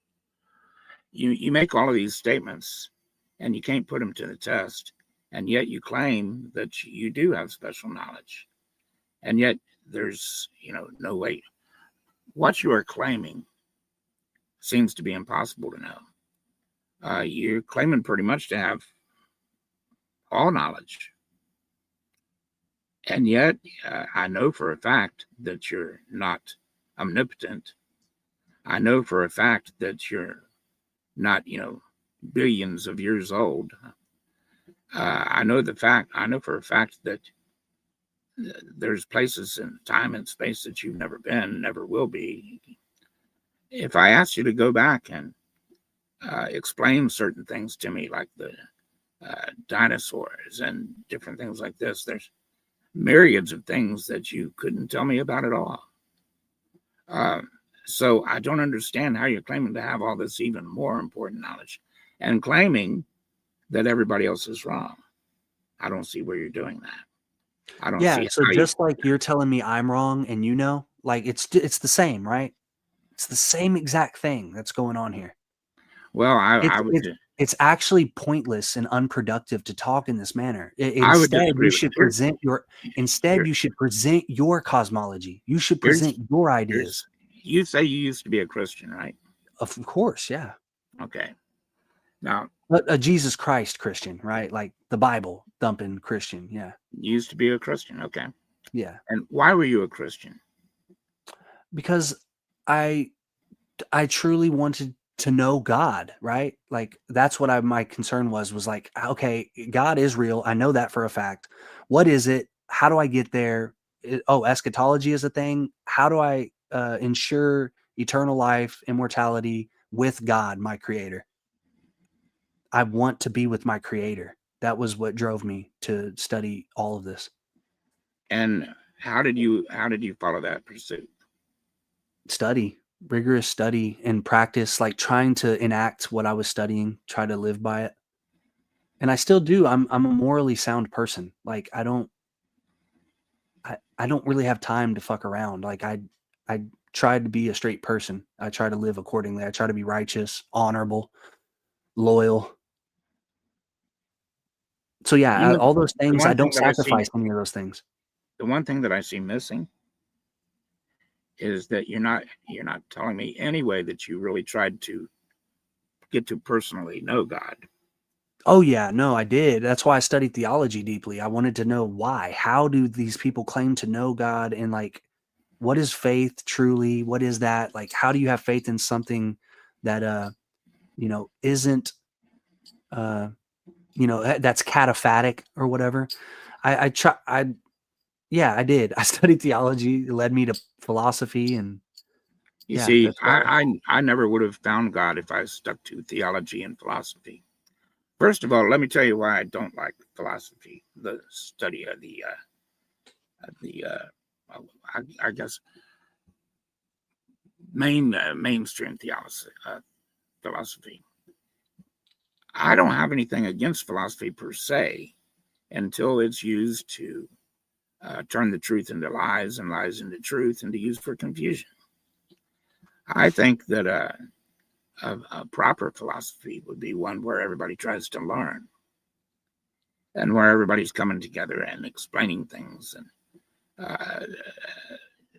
You make all of these statements, and you can't put them to the test, and yet you claim that you do have special knowledge, and yet there's no way. What you are claiming seems to be impossible to know. You're claiming pretty much to have all knowledge. And yet, I know for a fact that you're not omnipotent. I know for a fact that you're not, billions of years old. I know for a fact that there's places in time and space that you've never been, never will be. If I asked you to go back and explain certain things to me, like the dinosaurs and different things like this, there's myriads of things that you couldn't tell me about at all. So I don't understand how you're claiming to have all this even more important knowledge and claiming that everybody else is wrong. I don't see where you're doing that. I don't see Yeah, so how just like you're telling me I'm wrong and you know, like it's the same, right? It's the same exact thing that's going on here. Well, It's actually pointless and unproductive to talk in this manner. I would Instead, disagree you with should you. present your you should present your cosmology. You should present your ideas. You say you used to be a Christian, right? Of course, yeah. Okay. Now, A Jesus Christ Christian, right? Like the Bible thumping Christian, yeah. you used to be a Christian, okay. Yeah. And why were you a Christian? Because I truly wanted to know God, right? Like that's what my concern was like, okay, God is real. I know that for a fact. What is it? How do I get there? Eschatology is a thing. How do I ensure eternal life, immortality with God, my creator? I want to be with my creator. That was what drove me to study all of this. And how did you follow that pursuit? Study, rigorous study and practice, like trying to enact what I was studying, try to live by it. And I still do. I'm a morally sound person. Like I don't really have time to fuck around. Like I try to be a straight person. I try to live accordingly. I try to be righteous, honorable, loyal. So yeah, all those things, I don't sacrifice any of those things. The one thing that I see missing is that you're not telling me any way that you really tried to get to personally know God. Oh yeah, no, I did. That's why I studied theology deeply. I wanted to know why. How do these people claim to know God? And like, what is faith truly? What is that? Like, how do you have faith in something that isn't that's cataphatic or whatever? I did. I studied theology. It led me to philosophy and You see, I never would have found God if I stuck to theology and philosophy. First of all, let me tell you why I don't like philosophy, the study of I guess mainstream philosophy. I don't have anything against philosophy per se until it's used to turn the truth into lies and lies into truth and to use for confusion. I think that a proper philosophy would be one where everybody tries to learn and where everybody's coming together and explaining things and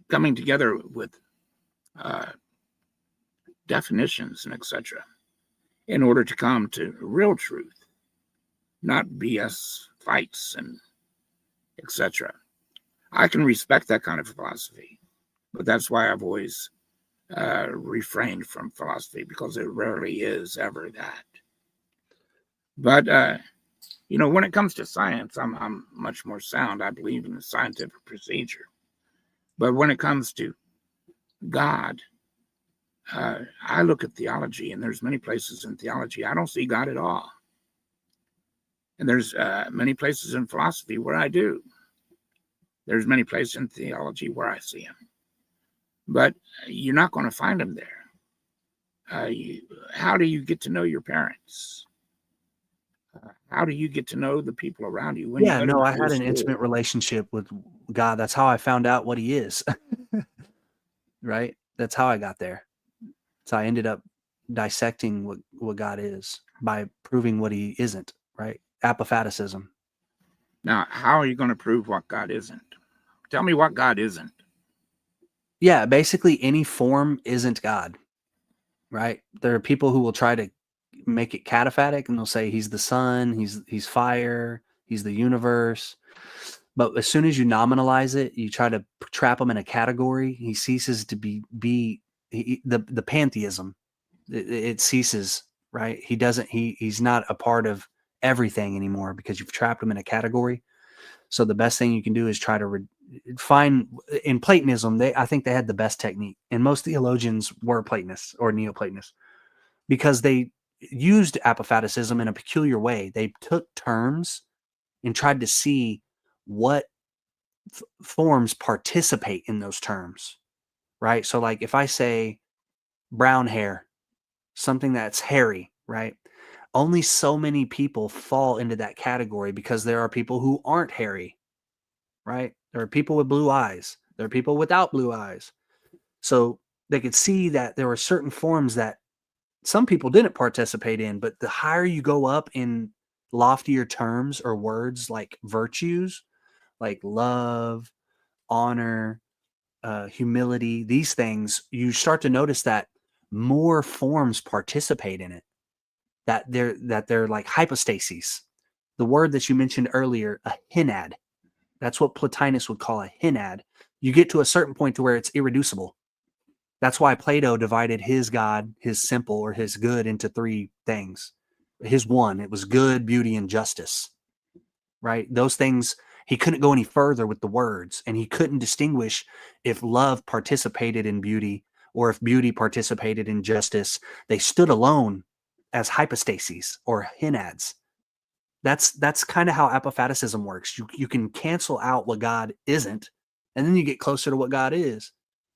coming together with definitions and etc. in order to come to real truth, not BS fights and etc. I can respect that kind of philosophy, but that's why I've always refrained from philosophy, because it rarely is ever that. But when it comes to science, I'm much more sound. I believe in the scientific procedure. But when it comes to God, I look at theology, and there's many places in theology I don't see God at all. And there's many places in philosophy where I do. There's many places in theology where I see him. But you're not going to find him there. How do you get to know your parents? How do you get to know the people around you? I had an intimate relationship with God. That's how I found out what he is. Right? That's how I got there. So I ended up dissecting what God is by proving what he isn't, right? Apophaticism. Now, how are you going to prove what God isn't? Tell me what God isn't. Yeah, basically any form isn't God, right? There are people who will try to make it cataphatic, and they'll say he's the sun, he's fire, he's the universe. But as soon as you nominalize it, you try to trap him in a category, he ceases to be the pantheism. It ceases, right? He's not a part of everything anymore because you've trapped them in a category. So the best thing you can do is try to find in Platonism. I think they had the best technique, and most theologians were Platonists or Neoplatonists because they used apophaticism in a peculiar way. They took terms and tried to see what forms participate in those terms, right? So like if I say brown hair, something that's hairy, right? Only so many people fall into that category because there are people who aren't hairy, right? There are people with blue eyes. There are people without blue eyes. So they could see that there were certain forms that some people didn't participate in, but the higher you go up in loftier terms or words like virtues, like love, honor, humility, these things, you start to notice that more forms participate in it. That they're like hypostases. The word that you mentioned earlier, a hynad, that's what Plotinus would call a hynad. You get to a certain point to where it's irreducible. That's why Plato divided his God, his simple or his good, into three things. His one, it was good, beauty, and justice, right? Those things, he couldn't go any further with the words, and he couldn't distinguish if love participated in beauty or if beauty participated in justice. They stood alone as hypostases or hynads. That's kind of how apophaticism works. You can cancel out what God isn't, and then you get closer to what God is.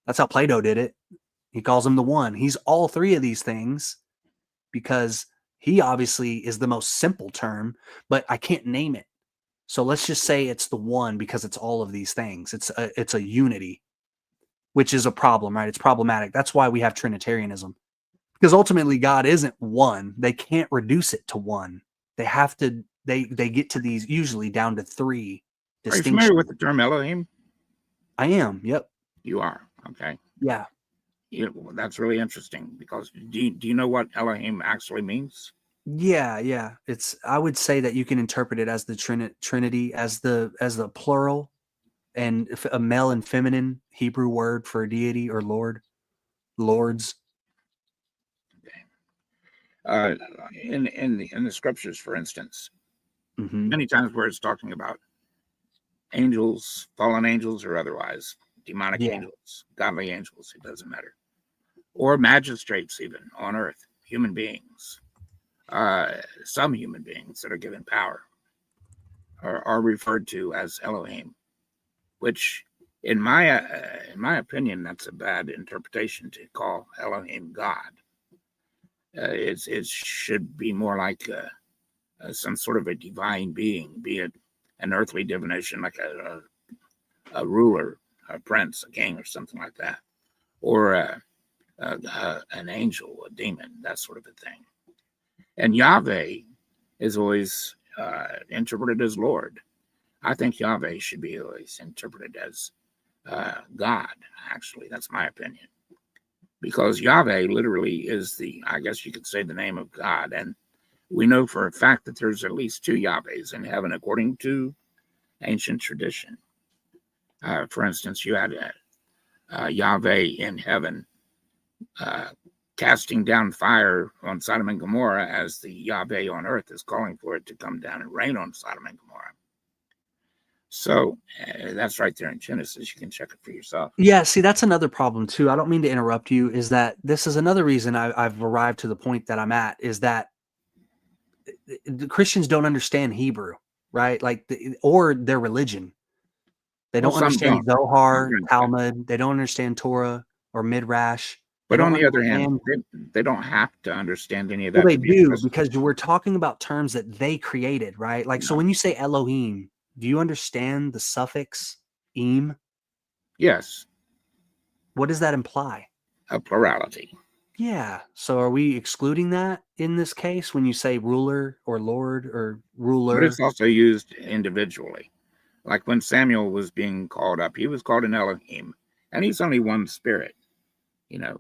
That's how Plato did it. He calls him the one. He's all three of these things because he obviously is the most simple term, but I can't name it. So let's just say it's the one because it's all of these things. It's a unity, which is a problem, right? It's problematic. That's why we have Trinitarianism. Because ultimately God isn't one. They can't reduce it to one. They have to, they get to these usually down to three Are you distinctions. familiar with the term Elohim? I am. Yep. You are. Okay. Yeah. Well, that's really interesting because do you know what Elohim actually means? Yeah. I would say that you can interpret it as the Trinity, as the plural, and a male and feminine Hebrew word for deity or Lord, lords. In the scriptures, for instance, Mm-hmm. many times where it's talking about angels, fallen angels, or otherwise, demonic angels, godly angels, it doesn't matter, or magistrates, even on earth, human beings, some human beings that are given power are referred to as Elohim, which, in my opinion, that's a bad interpretation to call Elohim God. It should be more like some sort of a divine being, be it an earthly divination like a ruler, a prince, a king, or something like that, or an angel, a demon, that sort of a thing. And Yahweh is always interpreted as Lord. I think Yahweh should be always interpreted as God, actually. That's my opinion. Because Yahweh literally is I guess you could say, the name of God. And we know for a fact that there's at least two Yahwehs in heaven, according to ancient tradition. For instance, you had Yahweh in heaven casting down fire on Sodom and Gomorrah, as the Yahweh on earth is calling for it to come down and rain on Sodom and Gomorrah. So that's right there in Genesis. You can check it for yourself. Yeah, see, that's another problem too. I don't mean to interrupt you. Is that this is another reason I've arrived to the point that I'm at, is that the Christians don't understand Hebrew, right? Like, or their religion. They don't understand Zohar, Talmud. They don't understand Torah or Midrash. But on the other hand, they don't have to understand any of that. Well, they do, because we're talking about terms that they created, right? Like, so when you say Elohim, do you understand the suffix "im"? Yes. What does that imply? A plurality. Yeah. So are we excluding that in this case when you say ruler or Lord or ruler? But it's also used individually. Like when Samuel was being called up, he was called an Elohim, and he's only one spirit, you know.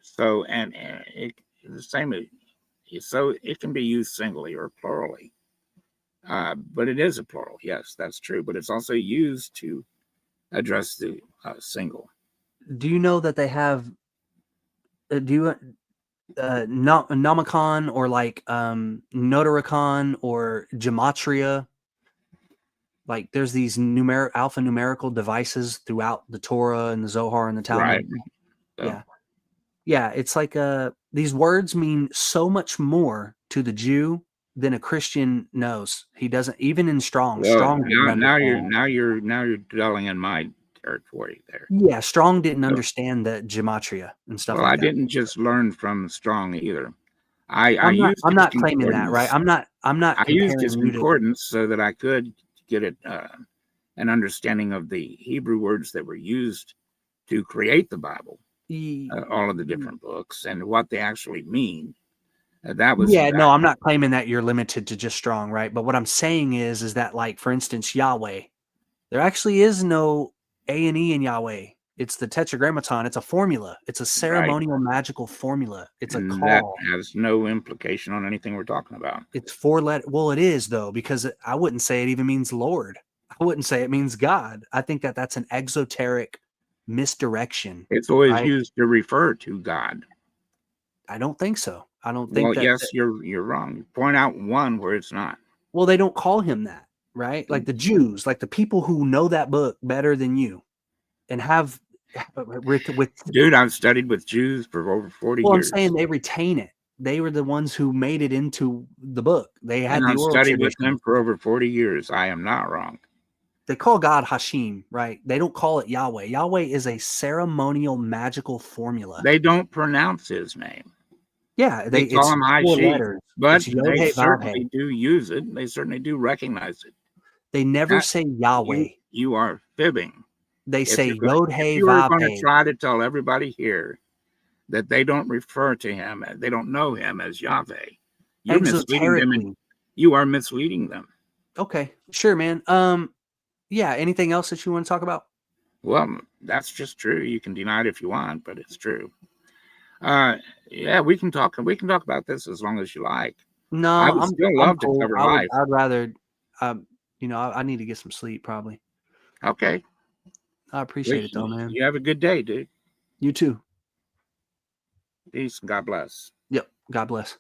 So the same. So it can be used singly or plurally. But it is a plural. Yes, that's true. But it's also used to address the single. Do you know that they have? Nomicon or like Notaricon or Gematria. Like there's these alphanumerical devices throughout the Torah and the Zohar and the Talmud. Right. Yeah. Yeah. It's like these words mean so much more to the Jew than a Christian knows. He doesn't, even in Strong. Well, Strong didn't now understand. you're dwelling in my territory there. Yeah, Strong didn't understand the Gematria and stuff Well, like I that. didn't just learn from Strong either. I I'm used not his claiming that, right? concordance. I'm not I used his comparing you to. concordance so that I could get an understanding of the Hebrew words that were used to create the Bible, all of the different books, and what they actually mean. That was No, I'm not claiming that you're limited to just Strong, right? But what I'm saying is that, like, for instance, Yahweh, there actually is no A and E in Yahweh. It's the Tetragrammaton. It's a formula. It's a ceremonial magical formula. It's a and that call. has no implication on anything we're talking about. It's 4 letter. Well, it is though, because I wouldn't say it even means Lord. I wouldn't say it means God. I think that that's an exoteric misdirection. It's always right? used to refer to God. I don't think so. I don't think Well, that. yes, you're wrong. Point out one where it's not. Well, they don't call him that, right? Like the Jews, like the people who know that book better than you, and have with. Dude, I've studied with Jews for over 40 Well, years. I'm saying they retain it. They were the ones who made it into the book. They had And the I've oral studied with tradition. them for over 40 years. I am not wrong. They call God Hashim, right? They don't call it Yahweh. Yahweh is a ceremonial magical formula. They don't pronounce his name. Yeah, They call it's him 4 Hashim, letters. but It's Yod, they Hey, Vav, certainly Hey. do use it. They certainly do recognize it. They never That- say Yahweh. You are fibbing. They say you're gonna- Yod, if Hey, you were Vav, going to Hey. try to tell everybody here that they don't refer to him, they don't know him as Yahweh, you're misleading them. Exoterically. You are misleading them. Okay, sure, man. Yeah. Anything else that you want to talk about? Well, that's just true. You can deny it if you want, but it's true. Yeah, we can talk about this as long as you like. No, I would I'm still love to cool. cover life. I'd rather, I need to get some sleep probably. Okay. I appreciate it though, man. You have a good day, dude. You too. Peace and God bless. Yep. God bless.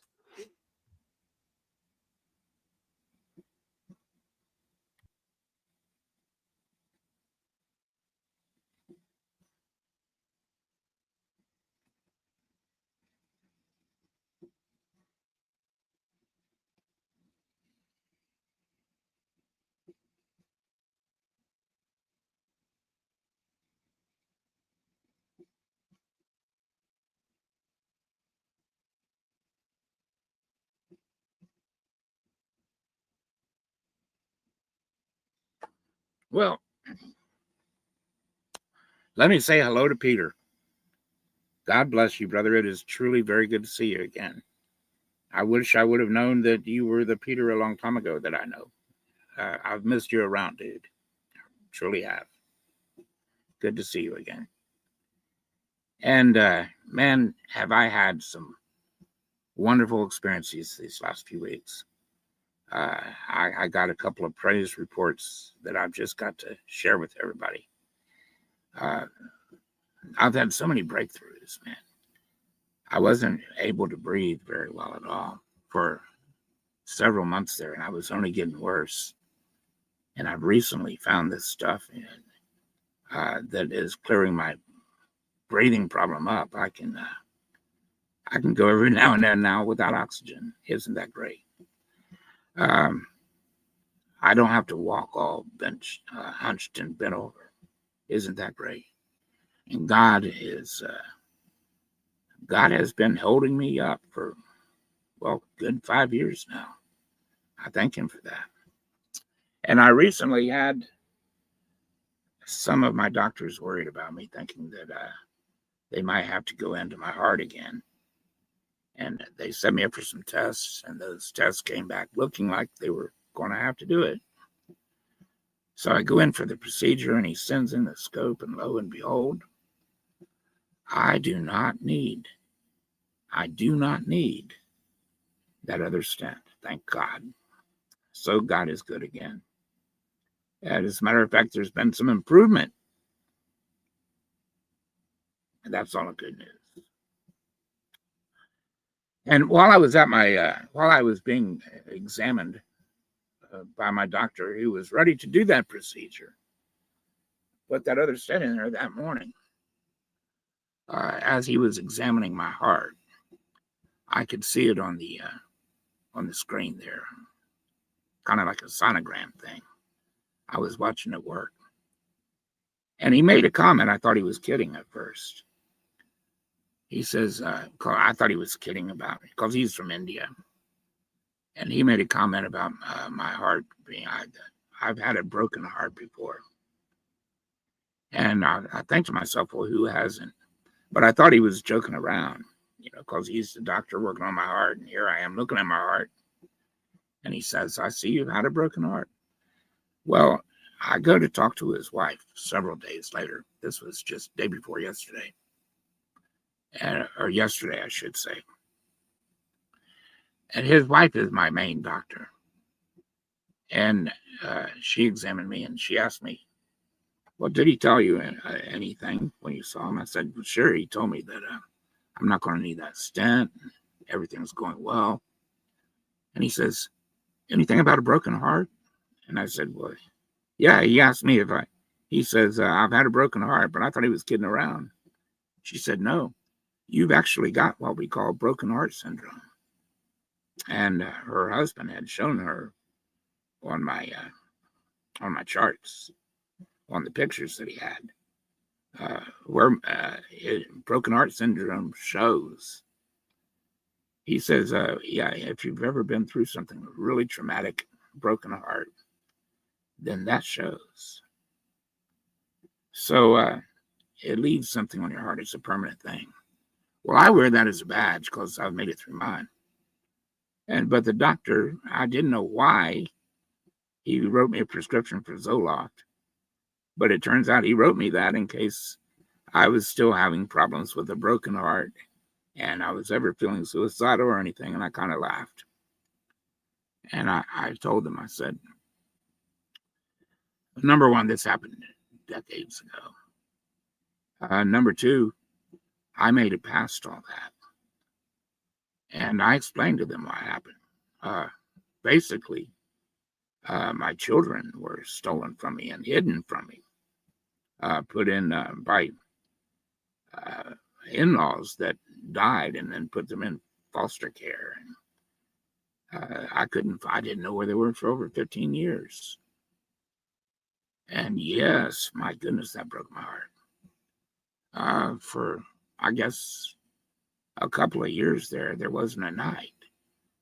Well, let me say hello to Peter. God bless you, brother. It is truly very good to see you again. I wish I would have known that you were the Peter a long time ago that I know. I've missed you around, dude. Truly have. Good to see you again. And man, have I had some wonderful experiences these last few weeks. I got a couple of praise reports that I've just got to share with everybody. I've had so many breakthroughs, man. I wasn't able to breathe very well at all for several months there, and I was only getting worse. And I've recently found this stuff that is clearing my breathing problem up. I can go every now and then now without oxygen. Isn't that great? I don't have to walk all hunched and bent over. Isn't that great? And God has been holding me up for, well, good 5 years now. I thank him for that. And I recently had some of my doctors worried about me, thinking that they might have to go into my heart again. And they sent me up for some tests, and those tests came back looking like they were going to have to do it. So I go in for the procedure, and he sends in the scope, and lo and behold, I do not need that other stent. Thank God. So God is good again. And as a matter of fact, there's been some improvement. And that's all the good news. And while I was at my, while I was being examined by my doctor, who was ready to do that procedure, put that other stent in there that morning, as he was examining my heart, I could see it on the screen there, kind of like a sonogram thing. I was watching it work, and he made a comment. I thought he was kidding at first. He says, I thought he was kidding about me because he's from India. And he made a comment about my heart being, I've had a broken heart before. And I think to myself, well, who hasn't? But I thought he was joking around, you know, because he's the doctor working on my heart. And here I am looking at my heart. And he says, I see you've had a broken heart. Well, I go to talk to his wife several days later. This was just day before yesterday. Or yesterday, I should say. And his wife is my main doctor. And she examined me and she asked me, well, did he tell you anything when you saw him? I said, well, sure. He told me that I'm not going to need that stent. Everything's going well. And he says, anything about a broken heart? And I said, well, yeah. He asked me if he says, I've had a broken heart, but I thought he was kidding around. She said, no. You've actually got what we call broken heart syndrome. And her husband had shown her on my charts, on the pictures that he had, where broken heart syndrome shows. He says, yeah, if you've ever been through something really traumatic, broken heart, then that shows. So it leaves something on your heart. It's a permanent thing. Well, I wear that as a badge because I've made it through mine. But the doctor, I didn't know why he wrote me a prescription for Zoloft. But it turns out he wrote me that in case I was still having problems with a broken heart and I was ever feeling suicidal or anything. And I kind of laughed. And I told him, I said, number one, this happened decades ago. Number two, I made it past all that. And I explained to them what happened. Basically, my children were stolen from me and hidden from me, put in by in-laws that died and then put them in foster care. And I didn't know where they were for over 15 years. And yes, my goodness, that broke my heart. For I guess a couple of years there wasn't a night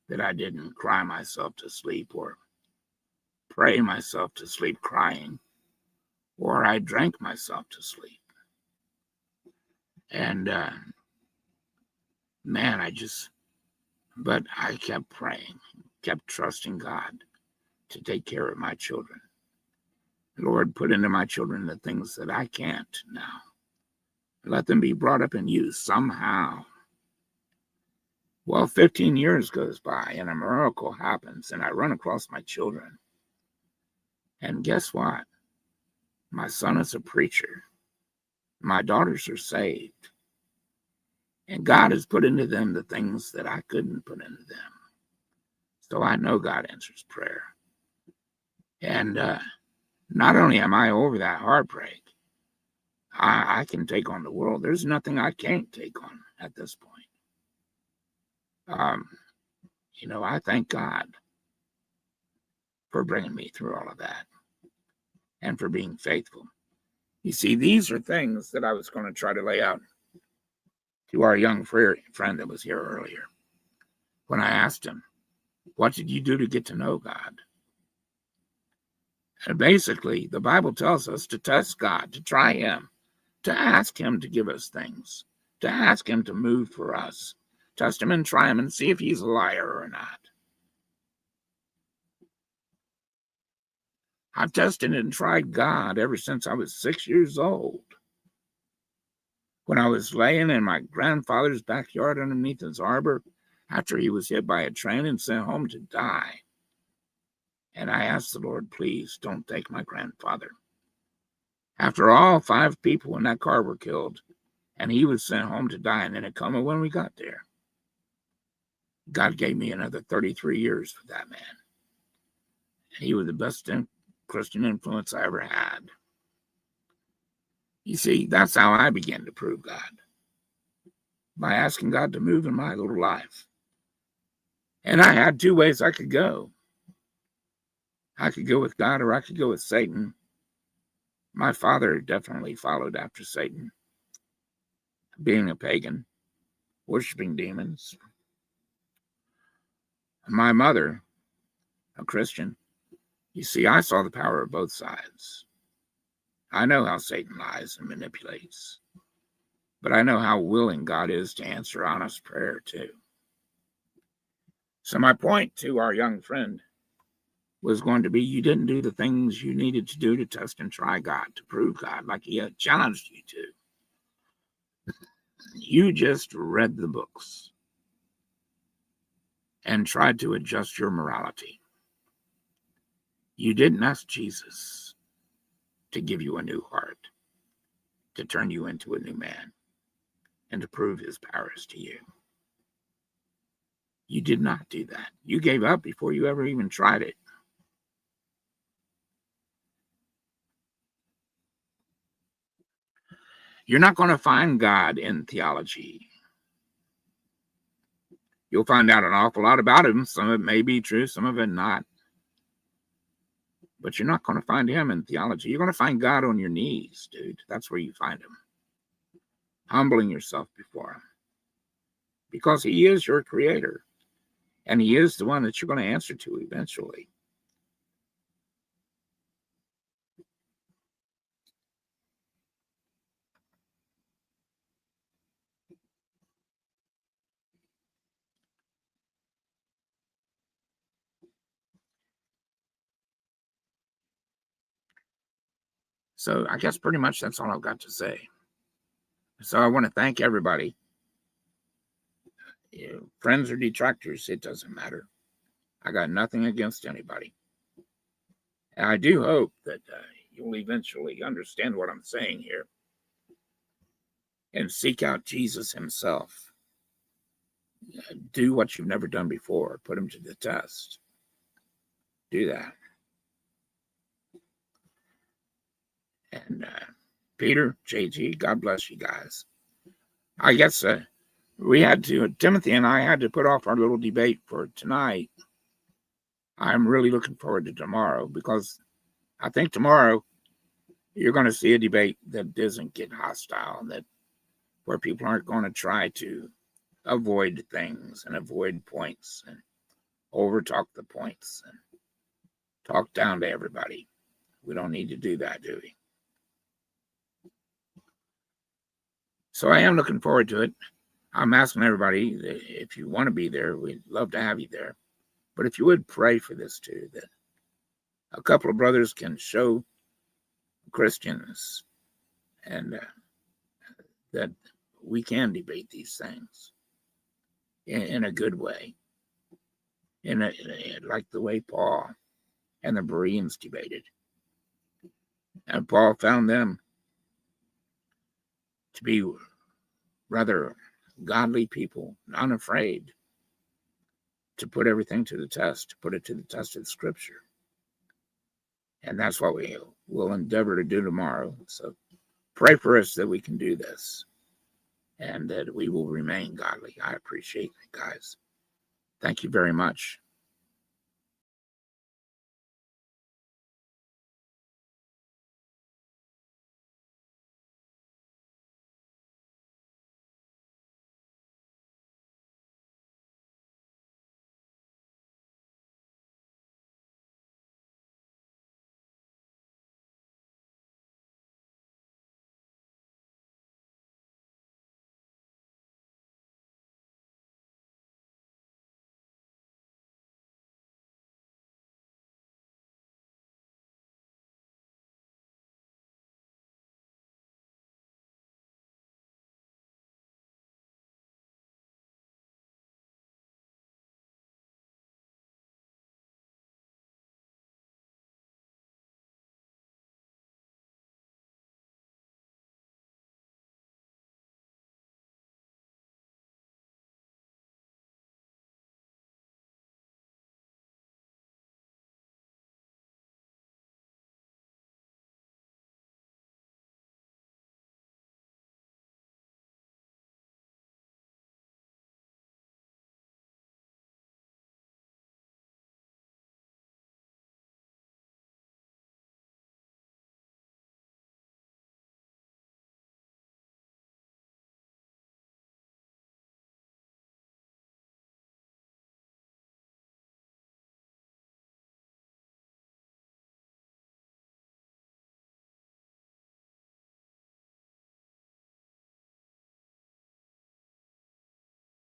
that I didn't cry myself to sleep or pray myself to sleep crying, or I drank myself to sleep. And man, but I kept praying, kept trusting God to take care of my children. Lord, put into my children the things that I can't now. Let them be brought up in you somehow. Well, 15 years goes by and a miracle happens and I run across my children. And guess what? My son is a preacher. My daughters are saved. And God has put into them the things that I couldn't put into them. So I know God answers prayer. And not only am I over that heartbreak, I can take on the world. There's nothing I can't take on at this point. I thank God for bringing me through all of that and for being faithful. You see, these are things that I was going to try to lay out to our young friend that was here earlier. When I asked him, what did you do to get to know God? And basically, the Bible tells us to test God, to try him, to ask him to give us things, to ask him to move for us, test him and try him and see if he's a liar or not. I've tested and tried God ever since I was 6 years old. When I was laying in my grandfather's backyard underneath his arbor after he was hit by a train and sent home to die. And I asked the Lord, please don't take my grandfather. After all 5 people in that car were killed, and he was sent home to die in a coma when we got there. God gave me another 33 years with that man. He was the best Christian influence I ever had. You see, that's how I began to prove God, by asking God to move in my little life. And I had two ways I could go. I could go with God or I could go with Satan. My father definitely followed after Satan, being a pagan, worshiping demons. My mother, a Christian. You see, I saw the power of both sides. I know how Satan lies and manipulates, but I know how willing God is to answer honest prayer too. So my point to our young friend was going to be, you didn't do the things you needed to do to test and try God, to prove God, like he had challenged you to. You just read the books and tried to adjust your morality. You didn't ask Jesus to give you a new heart, to turn you into a new man, and to prove his powers to you. You did not do that. You gave up before you ever even tried it. You're not going to find God in theology. You'll find out an awful lot about him. Some of it may be true, some of it not. But you're not going to find him in theology. You're going to find God on your knees, dude. That's where you find him. Humbling yourself before him. Because he is your creator. And he is the one that you're going to answer to eventually. So I guess pretty much that's all I've got to say. So I want to thank everybody. Friends or detractors, it doesn't matter. I got nothing against anybody. And I do hope that you'll eventually understand what I'm saying here and seek out Jesus himself. Do what you've never done before. Put him to the test. Do that. And Peter, JG, God bless you guys. I guess we had to, Timothy and I had to put off our little debate for tonight. I'm really looking forward to tomorrow, because I think tomorrow you're going to see a debate that doesn't get hostile, that where people aren't going to try to avoid things and avoid points and overtalk the points and talk down to everybody. We don't need to do that, do we? So I am looking forward to it. I'm asking everybody, if you want to be there, we'd love to have you there. But if you would pray for this too, that a couple of brothers can show Christians and that we can debate these things in a good way, like the way Paul and the Bereans debated. And Paul found them to be rather godly people, unafraid to put everything to the test, to put it to the test of the scripture. And that's what we will endeavor to do tomorrow. So pray for us that we can do this and that we will remain godly. I appreciate it, guys. Thank you very much.